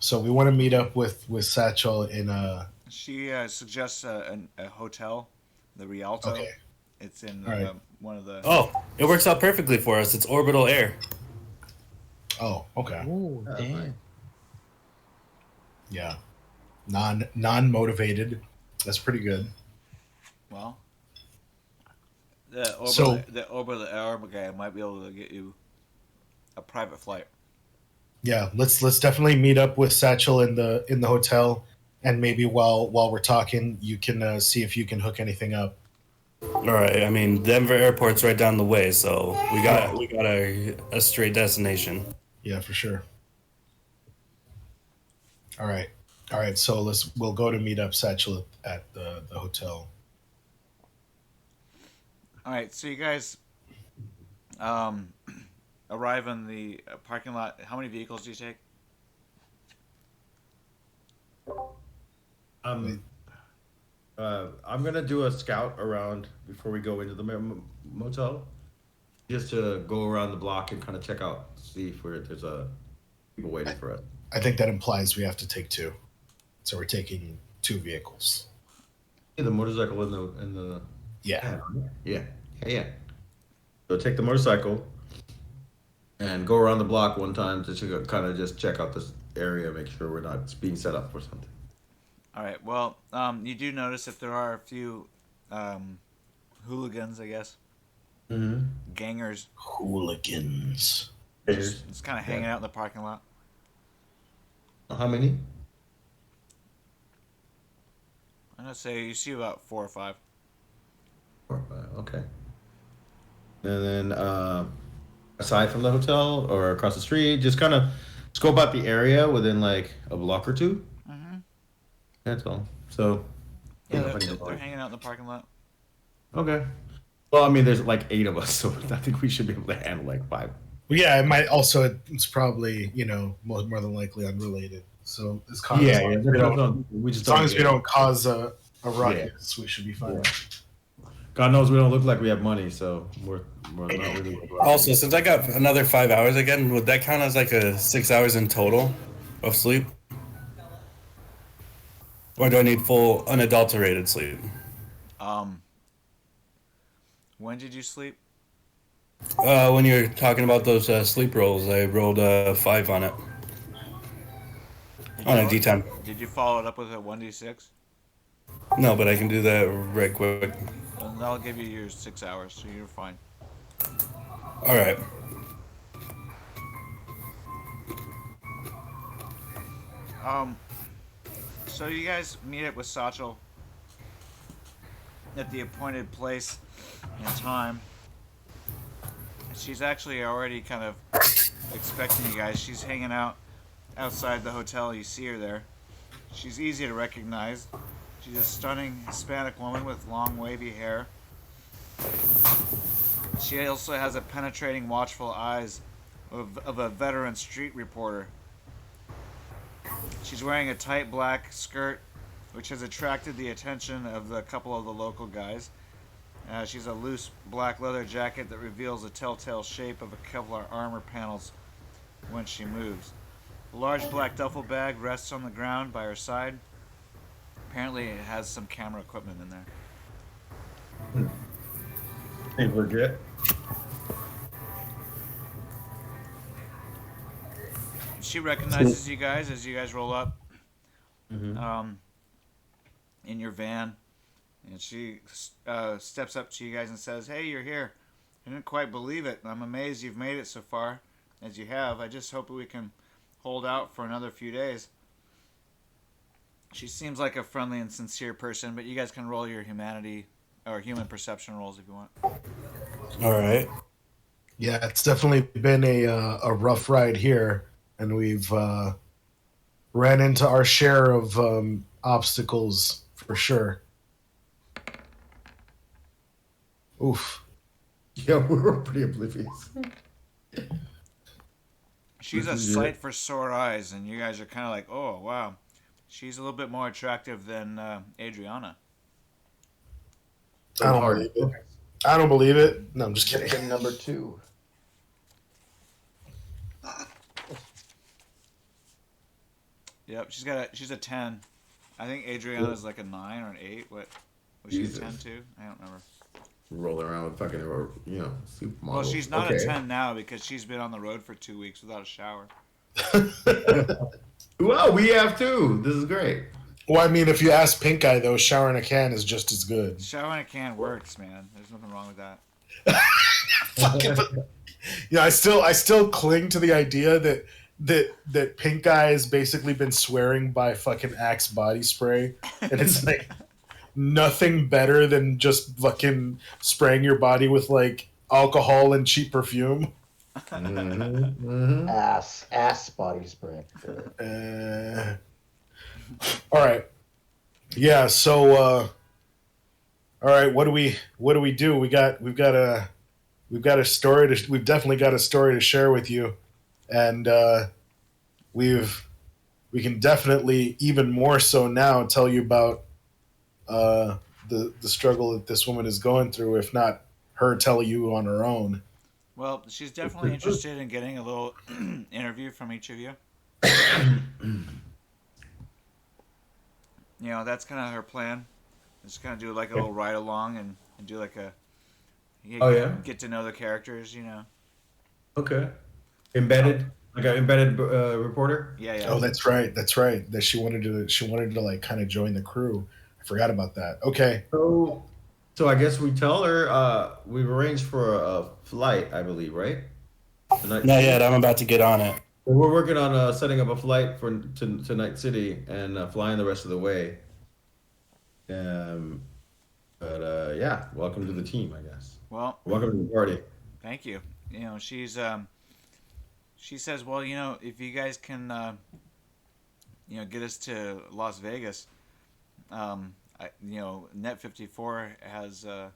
So we want to meet up with Satchel in She suggests a hotel, the Rialto. Okay. It's in All right. one of the... Oh, it works out perfectly for us. It's orbital air. Oh, okay. Oh, damn. Yeah. Non-motivated. That's pretty good. Well, the orbital air guy might be able to get you a private flight. Yeah, let's definitely meet up with Satchel in the hotel, and maybe while we're talking, you can see if you can hook anything up. All right. I mean, Denver Airport's right down the way, so we got a straight destination. Yeah, for sure. All right. So we'll go to meet up Satchel at the hotel. All right, so you guys um, arrive in the parking lot, how many vehicles do you take? I'm gonna do a scout around before we go into the motel, just to go around the block and kind of check out, see if there's people waiting for us. I think that implies we have to take two. So we're taking two vehicles. Yeah, the motorcycle in the Yeah. yeah. So take the motorcycle and go around the block one time to kind of just check out this area, make sure we're not being set up for something. All right. Well, you do notice that there are a few hooligans, I guess. Mm-hmm. Gangers. Hooligans. It's kind of hanging out in the parking lot. How many? I'm gonna say you see about 4 or 5. 4 or 5. Okay. And then aside from the hotel or across the street, just kind of scope out the area within like a block or two. Mm-hmm. That's all. So Yeah, they're hanging out in the parking lot. Okay. Well, I mean, there's like 8 of us, so I think we should be able to handle like 5. Well, yeah, it might also. It's probably more than likely unrelated. So as long as we don't cause a ruckus, we should be fine. Yeah. God knows we don't look like we have money, so we're not really. Also, since I got another 5 hours again, would that count as like a 6 hours in total of sleep? Or do I need full unadulterated sleep? When did you sleep? When you're talking about those sleep rolls, I rolled a 5 on it. On a D10. Did you follow it up with a 1d6? No, but I can do that right quick. Well, that'll give you your 6 hours, so you're fine. All right. So you guys meet up with Satchel at the appointed place and time. She's actually already kind of expecting you guys. She's hanging out outside the hotel. You see her there. She's easy to recognize. She's a stunning Hispanic woman with long, wavy hair. She also has a penetrating, watchful eyes of a veteran street reporter. She's wearing a tight black skirt, which has attracted the attention of a couple of the local guys. She's a loose black leather jacket that reveals the telltale shape of a Kevlar armor panels when she moves. A large black duffel bag rests on the ground by her side. Apparently it has some camera equipment in there. Think we're good? She recognizes you guys as you guys roll up in your van. And she steps up to you guys and says, "Hey, you're here. I didn't quite believe it. I'm amazed you've made it so far as you have. I just hope we can hold out for another few days." She seems like a friendly and sincere person, but you guys can roll your humanity or human perception rolls if you want. All right. Yeah, it's definitely been a rough ride here, and we've ran into our share of obstacles for sure. Oof. Yeah, we were pretty oblivious. She's a sight for sore eyes, and you guys are kind of like, "Oh, wow." She's a little bit more attractive than Adriana. I don't believe it. I don't believe it. No, I'm just kidding. Victim number 2. Yep, she's a 10. I think Adriana's like a 9 or an 8. What was she a 10 too? I don't remember. Rolling around with fucking, supermodel. Well, she's not a 10 now because she's been on the road for 2 weeks without a shower. Well, we have too. This is great. Well, I mean, if you ask Pink Eye, though, shower in a can is just as good. Shower in a can works, man. There's nothing wrong with that. I still cling to the idea that Pink Eye has basically been swearing by fucking Axe body spray, and it's like nothing better than just fucking spraying your body with like alcohol and cheap perfume. Ass body spray. All right. Yeah. So, all right. What do we do? We've got a we've definitely got a story to share with you, and we can definitely even more so now tell you about the struggle that this woman is going through, if not her tell you on her own. Well, she's definitely interested in getting a little interview from each of you. You know, that's kind of her plan. Just kind of do like a little ride along and do like a get to know the characters. You know. Okay. Embedded, like an embedded reporter. Yeah. Oh, that's right. That she wanted to like kind of join the crew. I forgot about that. Okay. So I guess we tell her we've arranged for a flight, I believe, right? Not yet. I'm about to get on it. We're working on setting up a flight to Night City and flying the rest of the way. But yeah, welcome to the team, I guess. Well, welcome to the party. Thank you. You know, she says, well, you know, if you guys can, get us to Las Vegas, Net 54 has a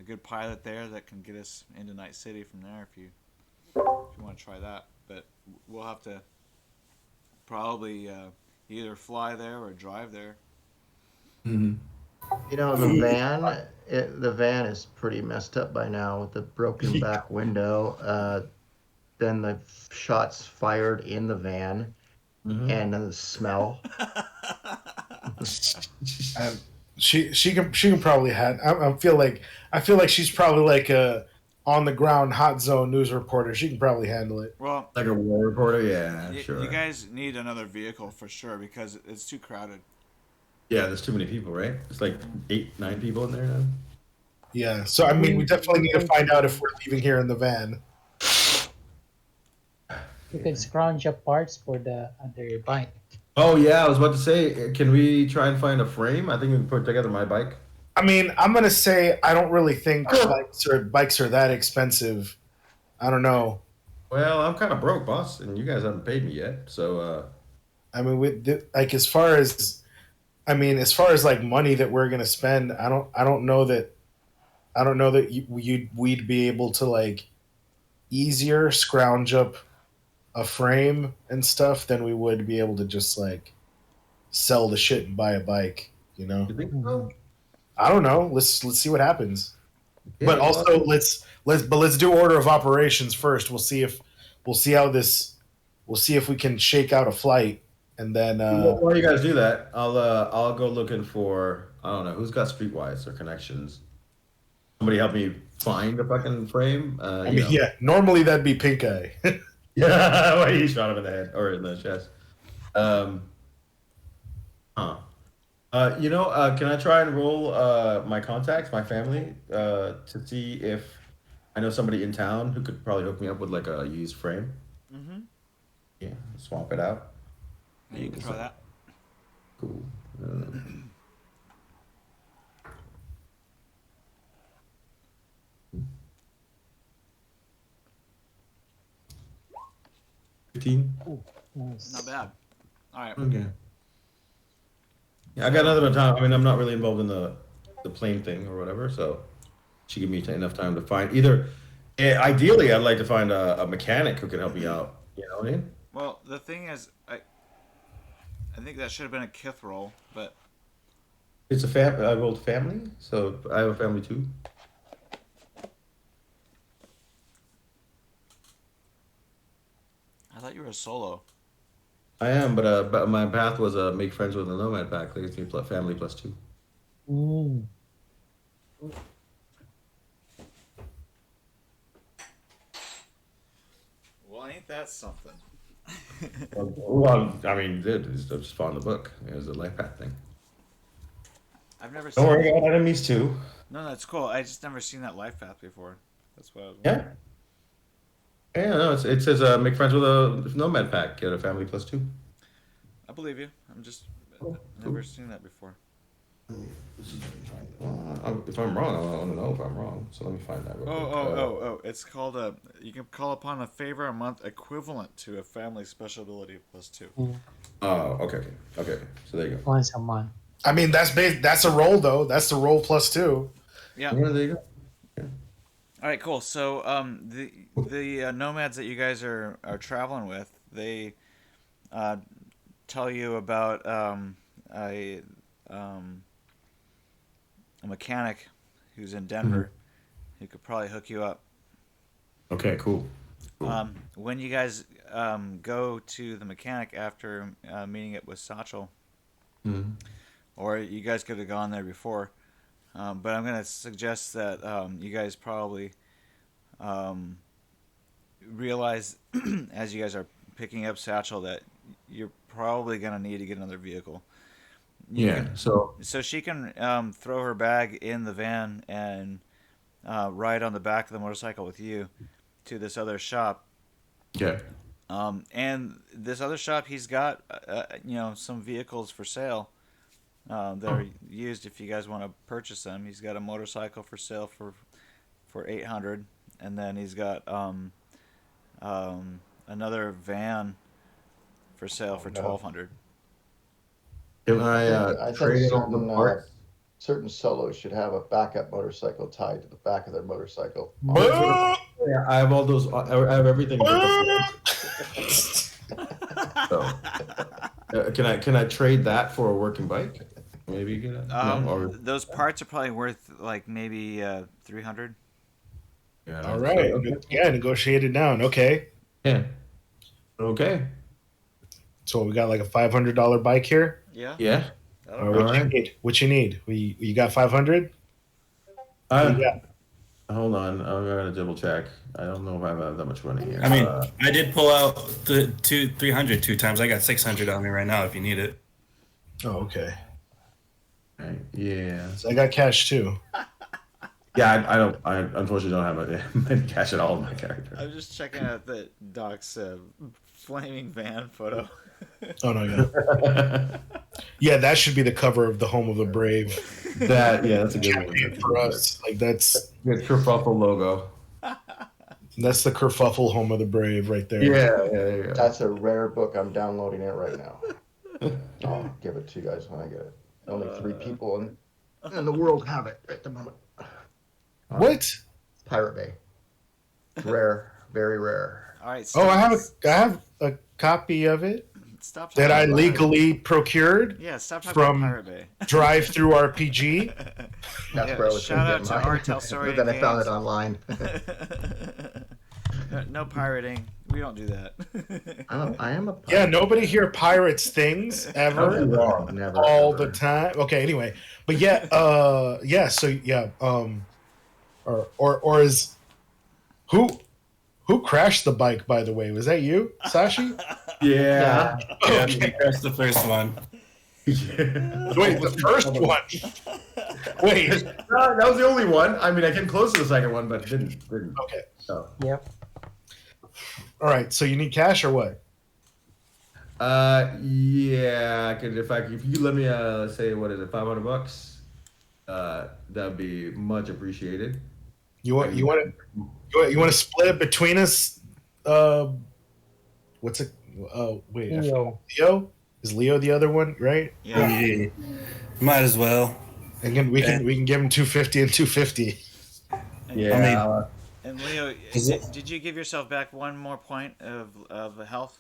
good pilot there that can get us into Night City from there if you want to try that. But we'll have to probably either fly there or drive there. Mm-hmm. You know, the van is pretty messed up by now with the broken back window. Then the shots fired in the van, and the smell. She can probably I feel like she's probably like a on the ground hot zone news reporter. She can probably handle it. Well, like a war reporter, yeah, sure. You guys need another vehicle for sure because it's too crowded. Yeah, there's too many people, right? It's like 8-9 people in there now. Yeah, so I mean, we definitely need to find out if we're leaving here in the van. You can scrounge up parts for the other bike. Oh yeah, I was about to say, can we try and find a frame? I think we can put together my bike. I mean, I'm gonna say I don't really think bikes are that expensive. I don't know. Well, I'm kind of broke, boss, and you guys haven't paid me yet. So, I mean, as far as like money that we're gonna spend, I don't know that we'd be able to like easier scrounge up a frame and stuff than we would be able to just like sell the shit and buy a bike. You know? you think so? I don't know. Let's see what happens. Yeah, but also let's do order of operations first. We'll see if we can shake out a flight, and then while you guys do that, I'll go looking for, I don't know who's got Streetwise or connections. Somebody help me find a fucking frame. Yeah, normally that'd be Pink Eye. Yeah, well, he shot him in the head or in the chest. Can I try and roll my contacts, my family, to see if I know somebody in town who could probably hook me up with like a used frame? Mm-hmm. Yeah, swap it out. Yeah, you can try that. Cool. 15. Nice. Not bad. All right. Okay. Yeah, I got another time. I mean, I'm not really involved in the plane thing or whatever, so she give me enough time to find either. Ideally, I'd like to find a mechanic who can help me out. You know what I mean? Well, the thing is, I think that should have been a Kith roll, but It's I rolled family, so I have a family too. I thought you were a solo. I am, but my path was make friends with a nomad pack. Legacy family +2. Mm. Well, ain't that something? Well, I mean, dude, I just found the book. It was a life path thing. I've never Don't seen. worry, I got enemies too. No, that's cool. I just never seen that life path before. That's what I was. Yeah. Wondering. Yeah, no, it says make friends with a nomad pack. Get a family +2. I believe you. I'm just never seen that before. If I'm wrong, I want to know if I'm wrong. So let me find that real quick. Oh! It's called you can call upon a favor a month equivalent to a family special ability +2. Oh, okay. So there you go. Once a month. I mean, that's a roll though. That's the roll +2. Yeah. Yeah, there you go. Yeah. All right, cool. So the nomads that you guys are traveling with, they uh, tell you about um, a mechanic who's in Denver who could probably hook you up. Okay, cool. Cool. When you guys go to the mechanic after meeting it with Satchel, Mhm. or you guys could have gone there before, but I'm gonna suggest that you guys probably um, realize as you guys are picking up Satchel that you're probably gonna need to get another vehicle. You Yeah. can, So so she can throw her bag in the van and ride on the back of the motorcycle with you to this other shop. yeah. And this other shop, he's got some vehicles for sale that are used if you guys want to purchase them. He's got a motorcycle for sale for 800, and then he's got another van for sale for no. 1200. Can I I think trade all the parts? certain solos should have a backup motorcycle tied to the back of their motorcycle. Yeah, I have all those. I have everything. But so, can I trade that for a working bike? Maybe get a, no, or Those parts are probably worth like maybe 300. yeah. All right. Okay. Yeah, negotiate it down. Okay. Yeah. Okay. So we got like a $500 bike here. Yeah. Yeah. That'll What work. All you right. need? What you need? You got 500? Uh, Yeah. Hold on. I'm gonna double check. I don't know if I have that much money here. I mean, I did pull out the 300 two times. I got 600 on me right now if you need it. Oh, okay. Right, yeah. So I got cash too. Yeah. I don't. I unfortunately don't have any cash at all in my character. I'm just checking out the Doc's flaming van photo. Oh no, yeah. Yeah, that should be the cover of the Home of the Brave. That's a good one. For us, like that's Good kerfuffle logo. the kerfuffle Home of the Brave right there. Yeah. That's a rare book. I'm downloading it right now. I'll give it to you guys when I get it. Only 3 people in the world have it at the moment. What? Pirate Bay. Rare, very rare. All right. Oh, I have a copy of it Stop that talking I about legally procured Yeah, stop talking from about Pirate Bay. Drive Through RPG. That's Yeah, where I was shout gonna out get to mine. Art Tell Story But then I found Games. it online. No pirating. We don't do that. I am a Yeah, nobody here pirates things ever, Never, all ever. the time. Okay, anyway, but yeah, so yeah, or is who crashed the bike? By the way, was that you, Sashi? Yeah. Yeah, Okay. that's the first one. Wait, the first one. Wait. No, that was the only one. I mean, I came close to the second one, but didn't. Okay. So. Yep. All right. So you need cash or what? Yeah. I could if you let me let's say what is it, $500? That'd be much appreciated. You want to split it between us? What's it? Oh wait, I forgot. Leo is Leo the other one, right? Yeah. Might as well. And we can give him 250 and 250. Yeah. And Leo, did you give yourself back one more point of health?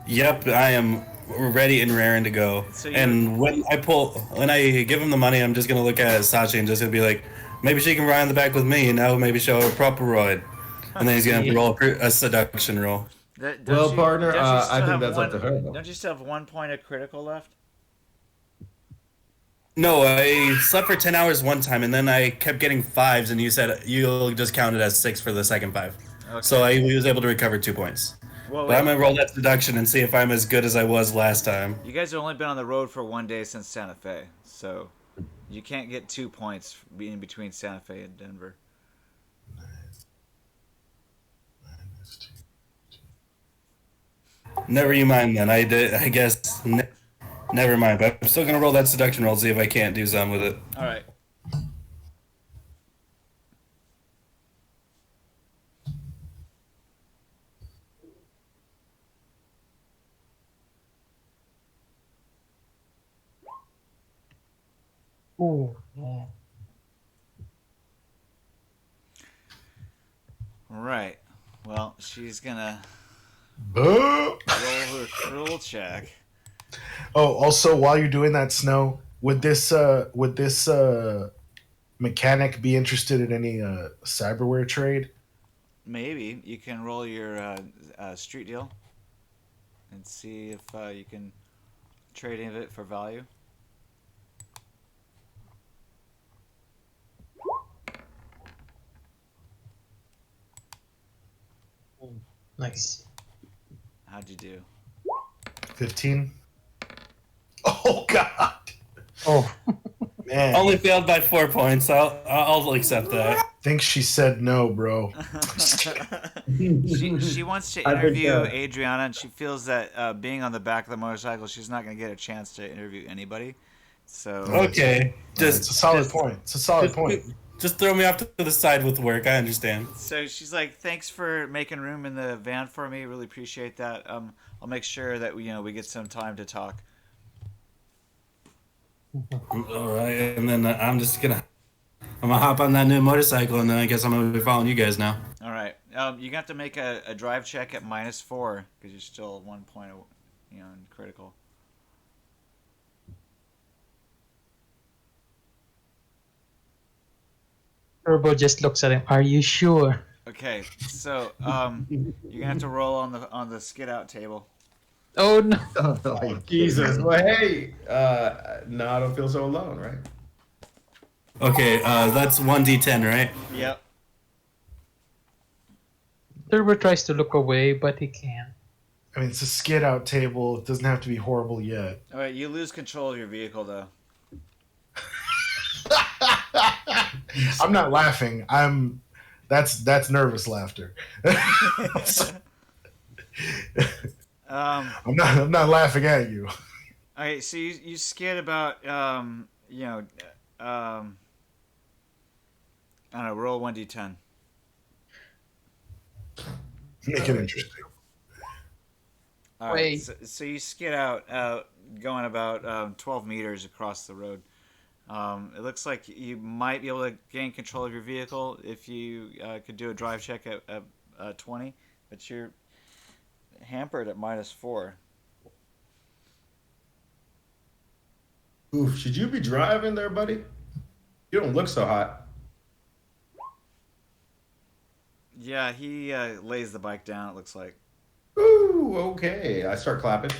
Yep, I am ready and raring to go. So and when I give him the money, I'm just gonna look at Sachi and just gonna be like, maybe she can ride on the back with me, and now maybe show her a proper ride. And then he's gonna roll a seduction roll. Partner, don't you I still think have that's up to her. Don't you still have 1 point of critical left? No, I slept for 10 hours one time, and then I kept getting 5s, and you said you'll just count it as 6 for the second 5. Okay. So I was able to recover 2 points. Well, But I'm gonna roll that seduction and see if I'm as good as I was last time. You guys have only been on the road for 1 day since Santa Fe, so you can't get 2 points being between Santa Fe and Denver. Never you mind then. I guess. Never mind. But I'm still gonna roll that seduction roll, see if I can't do something with it. All right. Oh, yeah. Right. Well, she's gonna Boo! roll her cruel check. Oh, also, while you're doing that, Snow, would this mechanic be interested in any cyberware trade? Maybe you can roll your street deal and see if you can trade any of it for value. Nice. How'd you do? 15. Oh God, Oh, man! Only failed by 4 points. I'll accept that. Think she said no, bro. she wants to I think, interview Adriana, and she feels that being on the back of the motorcycle, she's not going to get a chance to interview anybody. So Okay, It's a solid point. It's a solid point. Just throw me off to the side with work. I understand. So she's like, "Thanks for making room in the van for me. Really appreciate that. I'll make sure that we get some time to talk." All right, and then I'm gonna hop on that new motorcycle, and then I guess I'm gonna be following you guys now. All right. You have to make a drive check at -4 because you're still 1 point, in critical. Turbo just looks at him. Are you sure? Okay. So you're gonna have to roll on the skid out table. Oh no! Oh, Jesus. Well, hey, now I don't feel so alone, right? Okay, that's 1d10, right? Yep. Turbo tries to look away, but he can't. I mean, it's a skid out table. It doesn't have to be horrible yet. All right. You lose control of your vehicle though. I'm not laughing. That's nervous laughter. I'm not laughing at you. All right, so you skid about I don't know, roll 1d10. Make it interesting. All right, Wait. so you skid out going about 12 meters across the road. It looks like you might be able to gain control of your vehicle if you could do a drive check at 20, but you're hampered at -4. Oof, should you be driving there, buddy? You don't look so hot. Yeah, he lays the bike down, it looks like. Ooh, okay. I start clapping.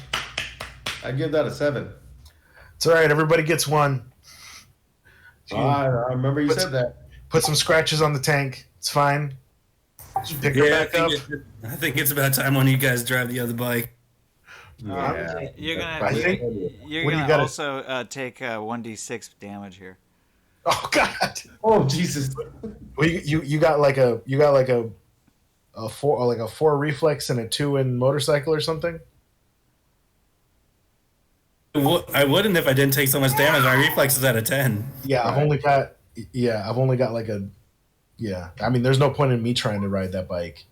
I give that a 7. It's all right. Everybody gets one. I remember you said that. Put some scratches on the tank. It's fine. Just pick her back up. I think it's about time when you guys drive the other bike. Yeah. You're I gonna think- you're what do you gonna gotta- also take 1d6 damage here. Oh God. Oh Jesus. Well, you got like a four reflex and a 2 in motorcycle or something. I wouldn't if I didn't take so much damage. My reflex is at a 10. Yeah, I've only got like a. Yeah, I mean, there's no point in me trying to ride that bike.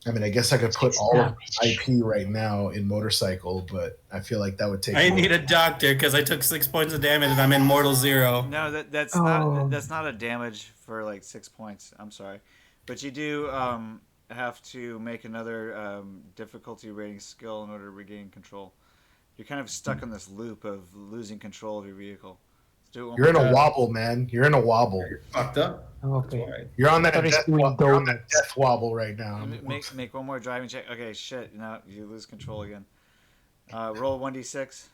I mean, I guess I could put all of IP right now in motorcycle, but I feel like that would take. I need a doctor because I took 6 points of damage and I'm in mortal 0. No, that's Oh. not a damage for like 6 points. I'm sorry, but you do have to make another difficulty rating skill in order to regain control. You're kind of stuck in this loop of losing control of your vehicle. Let's do it one You're in more a time. wobble, man. You're in a wobble. You're fucked up. Okay. You're on that That is death, doing you're on that donuts. death wobble right now. Make one more driving check. Okay, shit. Now you lose control again. Roll 1d6.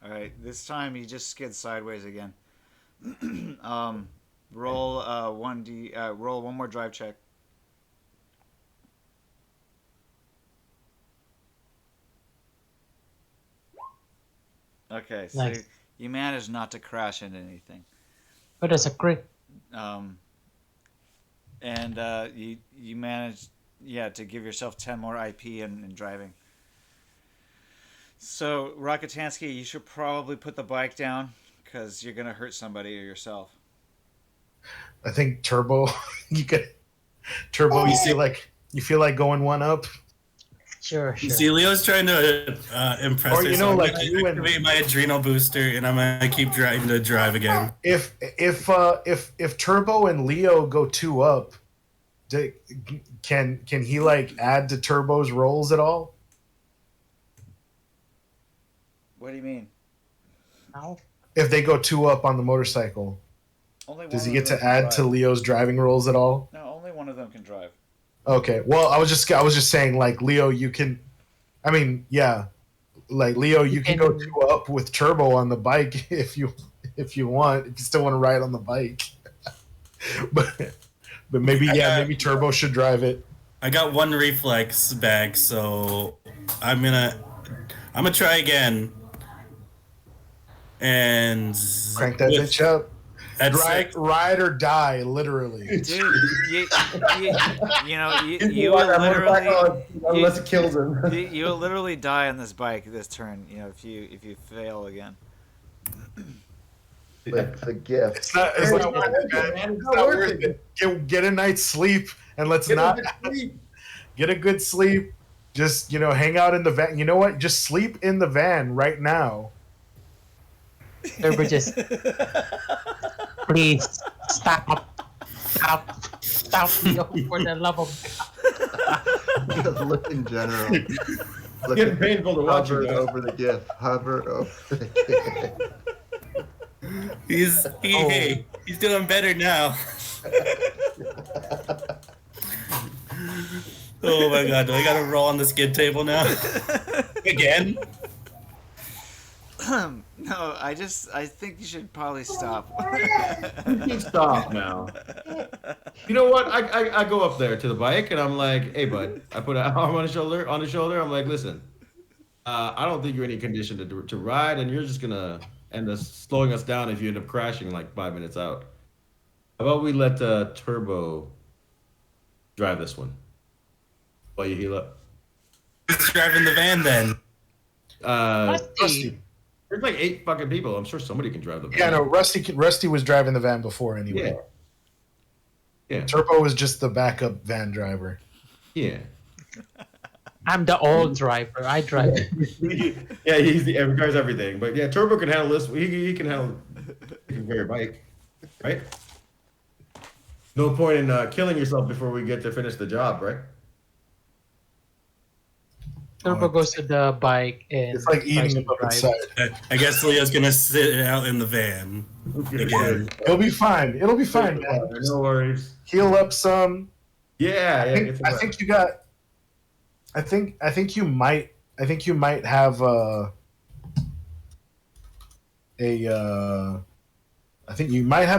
All right, this time you just skid sideways again. Roll 1d. Roll one more drive check. Okay, so Nice. you managed not to crash into anything. But that's a crit. And you managed, to give yourself 10 more IP in driving. So, Rakitansky, you should probably put the bike down because you're gonna hurt somebody or yourself. I think Turbo, you feel like going one up. Sure. See, Leo's trying to impress Or, her, you so know, I'm like gonna you and- activate my adrenal booster, and I'm gonna keep trying to drive again. If Turbo and Leo go 2 up, can he like add to Turbo's rolls at all? What do you mean? No. If they go 2 up on the motorcycle, Only one does he of get them to can add drive. to Leo's driving rolls at all? No, only one of them can drive. Okay. Well, I was just saying, like, Leo, you can. I mean, yeah, like Leo, you can go 2 up with Turbo on the bike if you want. If you still want to ride on the bike, but maybe maybe Turbo should drive it. I got 1 reflex back, so I'm gonna try again. And Crank that bitch up. That's Ride or die, literally. Dude, you You will ride that literally motorcycle unless it kills him. you will literally die on this bike this turn. You know, if you fail again. The gift. It's not worth it, man. It's not worth it. Get a night's sleep and let's not get a good sleep. Just, hang out in the van. You know what? Just sleep in the van right now. Turbo just please stop, Leo, for the love of Just look in general. It's getting painful to watch Hover you. over the gift. Hover over the gift. He's doing better now. Oh my god, do I gotta roll on the skid table now? Again? No, I think you should probably stop. Stop now. You know what? I go up there to the bike and I'm like, hey bud. I put an arm on his shoulder. I'm like, listen. I don't think you're in any condition to ride, and you're just gonna end up slowing us down if you end up crashing like 5 minutes out. How about we let Turbo drive this one while you heal up? Who's driving the van then? Rusty. There's like 8 fucking people. I'm sure somebody can drive the van. Yeah, no, Rusty was driving the van before anyway. Yeah. Turbo was just the backup van driver. Yeah. I'm the old driver. I drive. Yeah, he requires everything. But yeah, Turbo can handle this. He can handle your bike, right? No point in killing yourself before we get to finish the job, right? Turbo goes to the bike and It's like eating him up inside. I guess Leo's gonna sit out in the van again. It'll be fine. It'll be fine, man. No worries. Heal up some. Yeah, I think you got. I think you might have I think you might have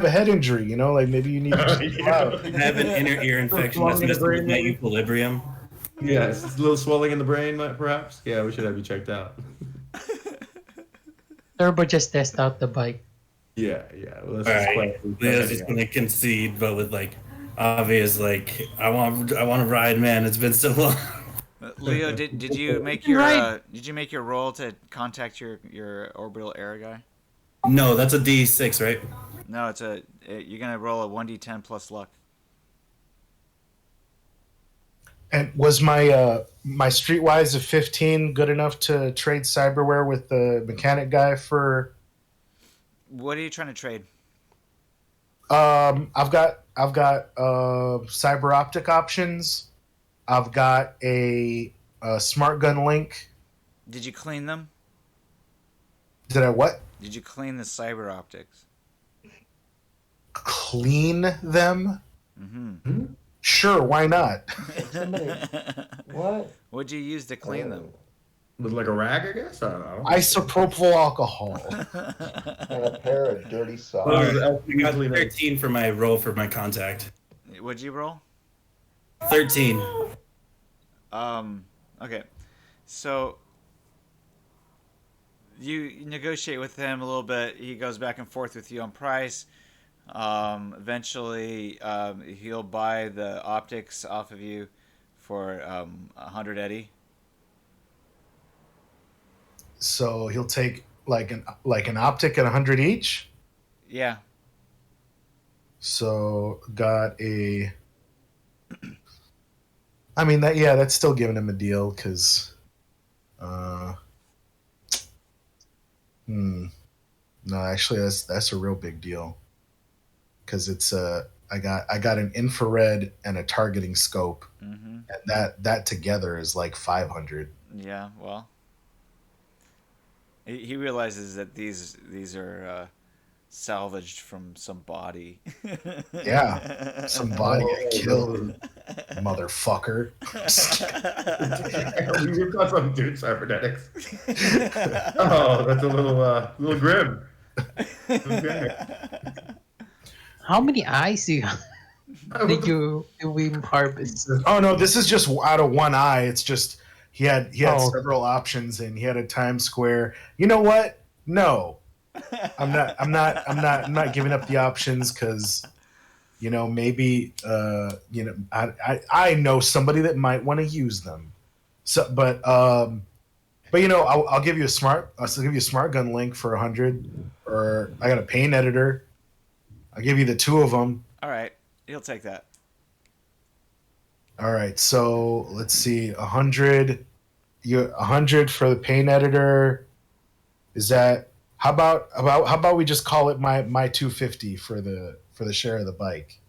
a head injury. Like maybe you need to just chill out. I have an inner ear infection that's messing with my equilibrium. Yeah, it's a little swelling in the brain, perhaps. Yeah, we should have you checked out. Turbo just test out the bike. Yeah. Well, let's All just right, play. Leo's just gonna concede, but with obvious I want to ride, man. It's been so long. Leo, did you make your roll to contact your orbital air guy? No, that's a D6, right? No, you're gonna roll a 1d10 plus luck. And was my Streetwise of 15 good enough to trade cyberware with the mechanic guy for? What are you trying to trade? I've got cyber optic options. I've got a smart gun link. Did you clean them? Did I what? Did you clean the cyber optics? Clean them? Mm-hmm. Sure, why not? What? What'd you use to clean them? With like a rag, I guess. I don't know. Isopropyl alcohol. And a pair of dirty socks. All right, I got 13 for my roll for my contact. What'd you roll? 13. Okay. So you negotiate with him a little bit. He goes back and forth with you on price. Eventually, he'll buy the optics off of you for 100 Eddie. So he'll take like an optic at 100 each. Yeah. So got a I mean that's still giving him a deal because, uh, no, actually that's a real big deal because it's I got an infrared and a targeting scope, Mm-hmm. and that together is like 500. Yeah. Well, he realizes that these are salvaged from some body. Yeah, some body I killed, motherfucker. We were talking about dude cybernetics. Oh, that's a little grim. Okay. How many eyes did we harvest? Oh no, this is just out of one eye. It's just he had Oh. several options and he had a Times Square. You know what? No, I'm not giving up the options because maybe I know somebody that might want to use them. So, but I'll give you I'll give you a smart gun link for 100, or I got a paint editor. I'll give you the two of them. All right, he'll take that. All right, so let's see, 100. 100 for the paint editor. Is that how about we just call it my 250 for the share of the bike,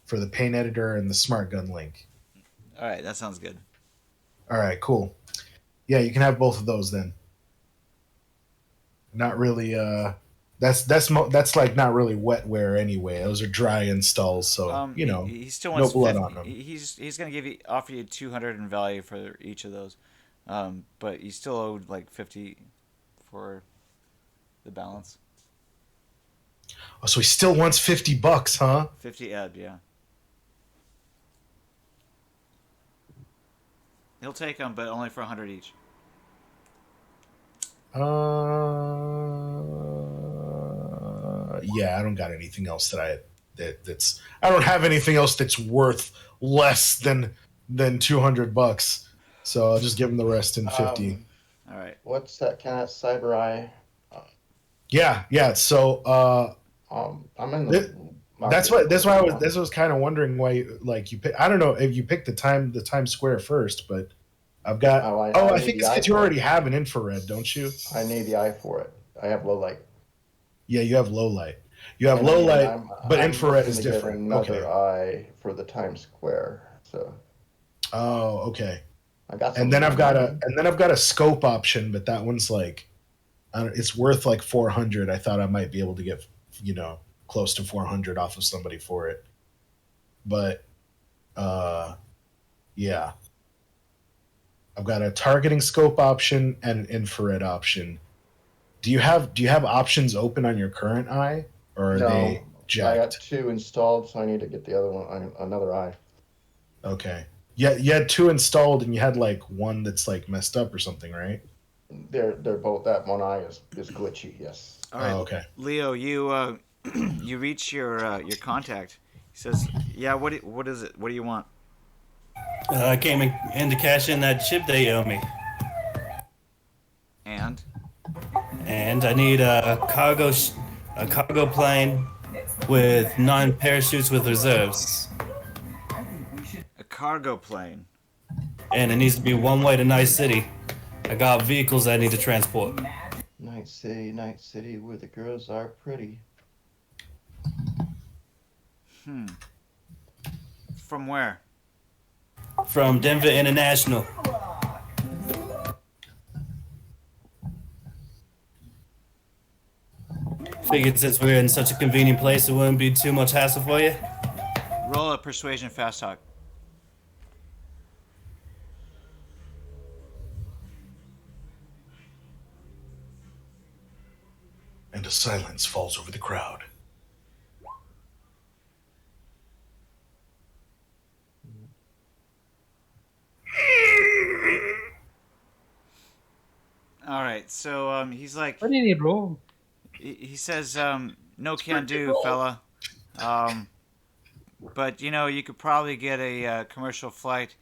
for the paint editor and the smart gun link. All right, that sounds good. All right, cool. Yeah, you can have both of those then. Not really. That's like not really wetware anyway. Those are dry installs, so he still no wants blood 50, on them. He's gonna offer you 200 in value for each of those, but you still owed like 50 for the balance. Oh, so he still wants $50, huh? 50 ed, yeah. He'll take them, but only for 100 each. Yeah, I don't got anything else that's I don't have anything else that's worth less than $200. So I'll just give him the rest in 50. All right. What's that kind of cyber eye? Yeah. So I'm in the. that's why I was kind of wondering why you pick. I don't know if you picked the Times Square first, but I've got. I think it's because you already have an infrared, don't you? I need the eye for it. I have low light. Yeah, you have low light. You have low light, but infrared is looking to get different. Another Okay. eye for the Times Square. So. Oh, okay. I got. And then I've got a scope option, but that one's like, it's worth like 400. I thought I might be able to get, close to 400 off of somebody for it, but, yeah. I've got a targeting scope option and an infrared option. Do you have options open on your current eye, or are they jacked? I got 2 installed, so I need to get the other one, another eye. Okay. Yeah, you had 2 installed, and you had like one that's like messed up or something, right? They're both, that one eye is glitchy. Yes. All right. Oh, okay. Leo, you you reach your contact. He says, "Yeah, what is it? What do you want?" I came in to cash in that chip they owe me. And I need a cargo plane with 9 parachutes with reserves. A cargo plane. And it needs to be one way to Night City. I got vehicles I need to transport. Night City, where the girls are pretty. From where? From Denver International. Figured since we're in such a convenient place, it wouldn't be too much hassle for you. Roll a persuasion fast talk. And a silence falls over the crowd. All right, so he's like, What did he roll? he says, no can do, fella. But you could probably get a commercial flight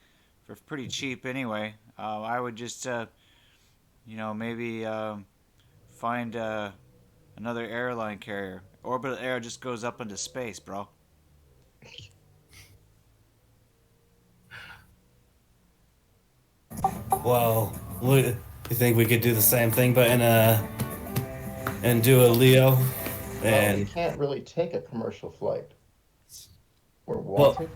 for pretty cheap anyway. I would just, maybe find another airline carrier. Orbital Air just goes up into space, bro. Well, you think we could do the same thing, but and do a Leo, Well, you and can't really take a commercial flight. We're well, wanted.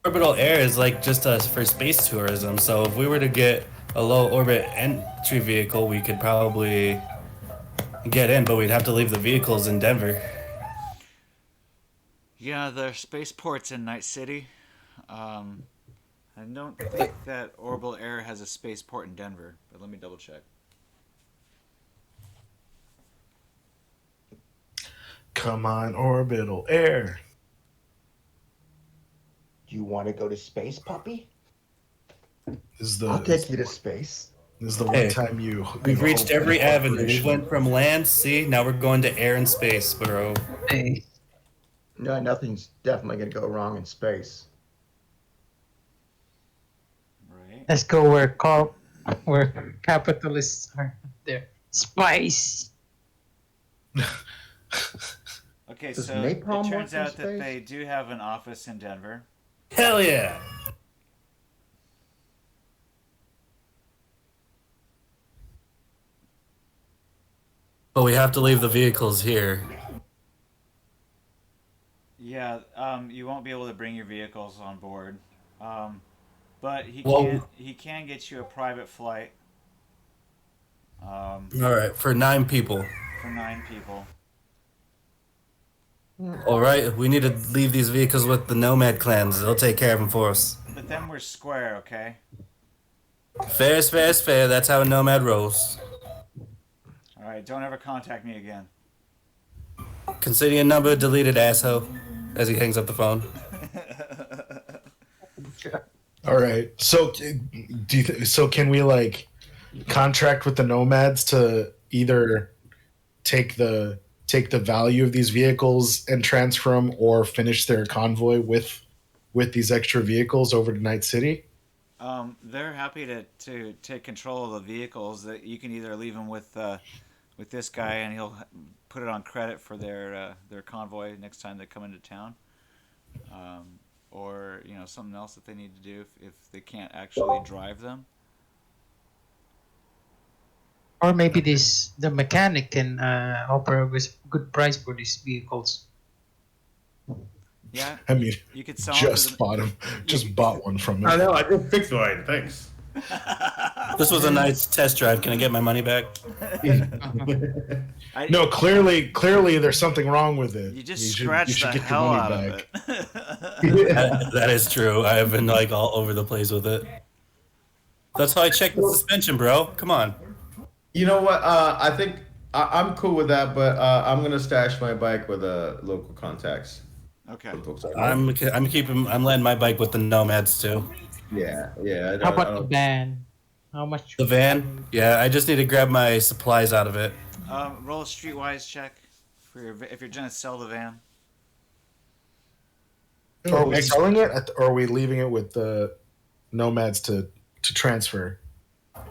orbital air is like just for space tourism. So if we were to get a low orbit entry vehicle, we could probably get in, but we'd have to leave the vehicles in Denver. Yeah, the spaceport's in Night City. I don't think that Orbital Air has a spaceport in Denver, but let me double check. Come on, orbital air. Do you want to go to space, puppy? This I'll take you to space. is the one Hey, time you. We've reached every avenue. We Corporation. went from land, sea, now we're going to air and space, bro. Hey, No, nothing's definitely going to go wrong in space. Right. let's go where capitalists are there. Spice. Okay, Does so napalm it turns work in out that space? they do have an office in Denver. Hell yeah! But we have to leave the vehicles here. Yeah, you won't be able to bring your vehicles on board, but Well- he can get you a private flight. All right, for 9 people. For 9 people. All right, we need to leave these vehicles with the Nomad clans. They'll take care of them for us. But then we're square, okay? Fair is fair is fair. That's how a Nomad rolls. All right, don't ever contact me again. Consider your number deleted, asshole. As he hangs up the phone. All right. So, so can we like contract with the nomads to either take the value of these vehicles and transfer them, or finish their convoy with these extra vehicles over to Night City? They're happy to take control of the vehicles. That you can either leave them with this guy, and he'll put it on credit for their convoy next time they come into town, or something else that they need to do if they can't actually drive them. Or maybe the mechanic can offer a good price for these vehicles. Yeah, I mean, you could sell just bought him. Just bought one from I him. know. I just fixed mine. Thanks. This was a nice test drive. Can I get my money back? No, clearly, there's something wrong with it. You just scratched the hell out of it. That is true. I have been like all over the place with it. That's how I check the suspension, bro. Come on. You know what? I think I'm cool with that, but I'm gonna stash my bike with local contacts. Okay. I'm letting my bike with the Nomads too. Yeah. How about the van? How much? The van? Yeah, I just need to grab my supplies out of it. Roll a streetwise check if you're gonna sell the van. Are we selling it, or are we leaving it with the nomads to transfer?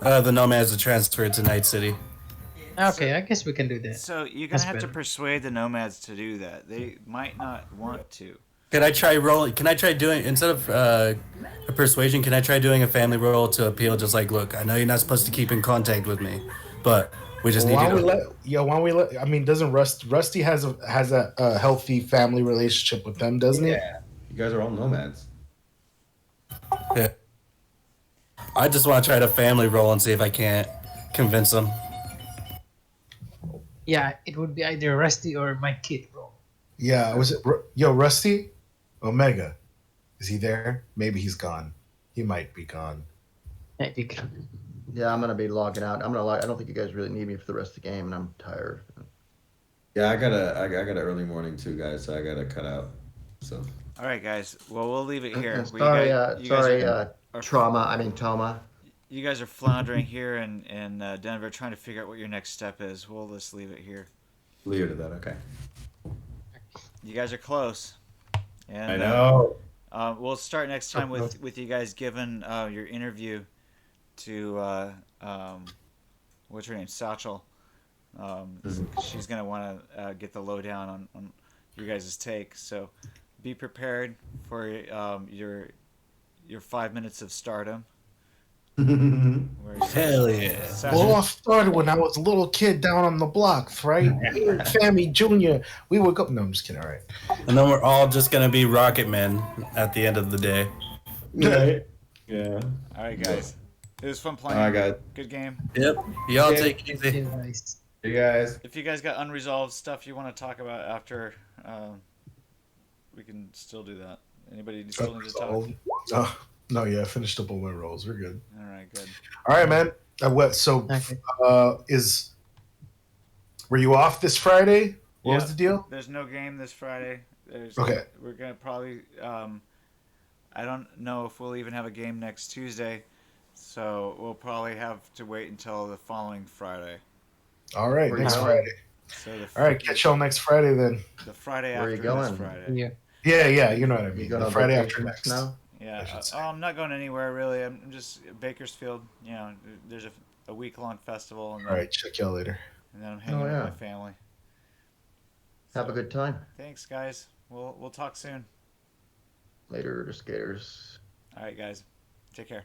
The Nomads to transfer it to Night City. Okay, I guess we can do that. So you're gonna That's have to better. persuade the nomads to do that. They might not want to. Can I try rolling? Can I try doing, instead of a persuasion, can I try doing a family roll to appeal? Just like, look, I know you're not supposed to keep in contact with me, but we just need Why you don't to. we let? I mean, doesn't Rusty has a healthy family relationship with them, doesn't he? Yeah. You guys are all nomads. Yeah. I just want to try to family roll and see if I can't convince them. Yeah, it would be either Rusty or my kid, bro. Yeah. Was it Rusty? Omega, is he there? Maybe he's gone. He might be gone. Maybe. Yeah, I'm gonna be logging out. I don't think you guys really need me for the rest of the game, and I'm tired. Yeah, I got an early morning too, guys. So I gotta cut out. So. All right, guys. Well, we'll leave it here. And sorry, You guys are Toma. You guys are floundering here in Denver, trying to figure out what your next step is. We'll just leave it here. Leave it at that. Okay. You guys are close. And, I know. We'll start next time with you guys giving your interview to what's her name, Satchel. She's gonna want to get the lowdown on your guys' take. So be prepared for your 5 minutes of stardom. Where he's Hell yeah. Sasha- Well, all started when I was a little kid down on the blocks, right? Here at Family Junior, we would go. No, I'm just kidding. All right. And then we're all just gonna be rocket men at the end of the day. Right. Yeah. All right, guys. It was fun All playing. right, guys. Good game. Yep. Y'all Okay. take it easy. Yeah, nice. You guys. If you guys got unresolved stuff you want to talk about after, we can still do that. Anybody still need to talk? No, yeah, I finished up all my rolls. We're good. All right, good. All right, man. So, Okay. were you off this Friday? What was Yeah. the deal? There's no game this Friday. Okay. We're gonna probably. I don't know if we'll even have a game next Tuesday, so we'll probably have to wait until the following Friday. All right, Where you next going? Friday. So All right, catch y'all next Friday then. the Friday Where after you going? this Friday. Yeah. Yeah, you know what I You mean. going The on Friday vacation after next. now? Yeah. I should say. I'm not going anywhere really. I'm just Bakersfield. You know, there's a week-long festival, and All right, check y'all later. and then I'm hanging yeah. with my family. Have a good time. Thanks, guys. We'll talk soon. Later, skaters. All right, guys. Take care.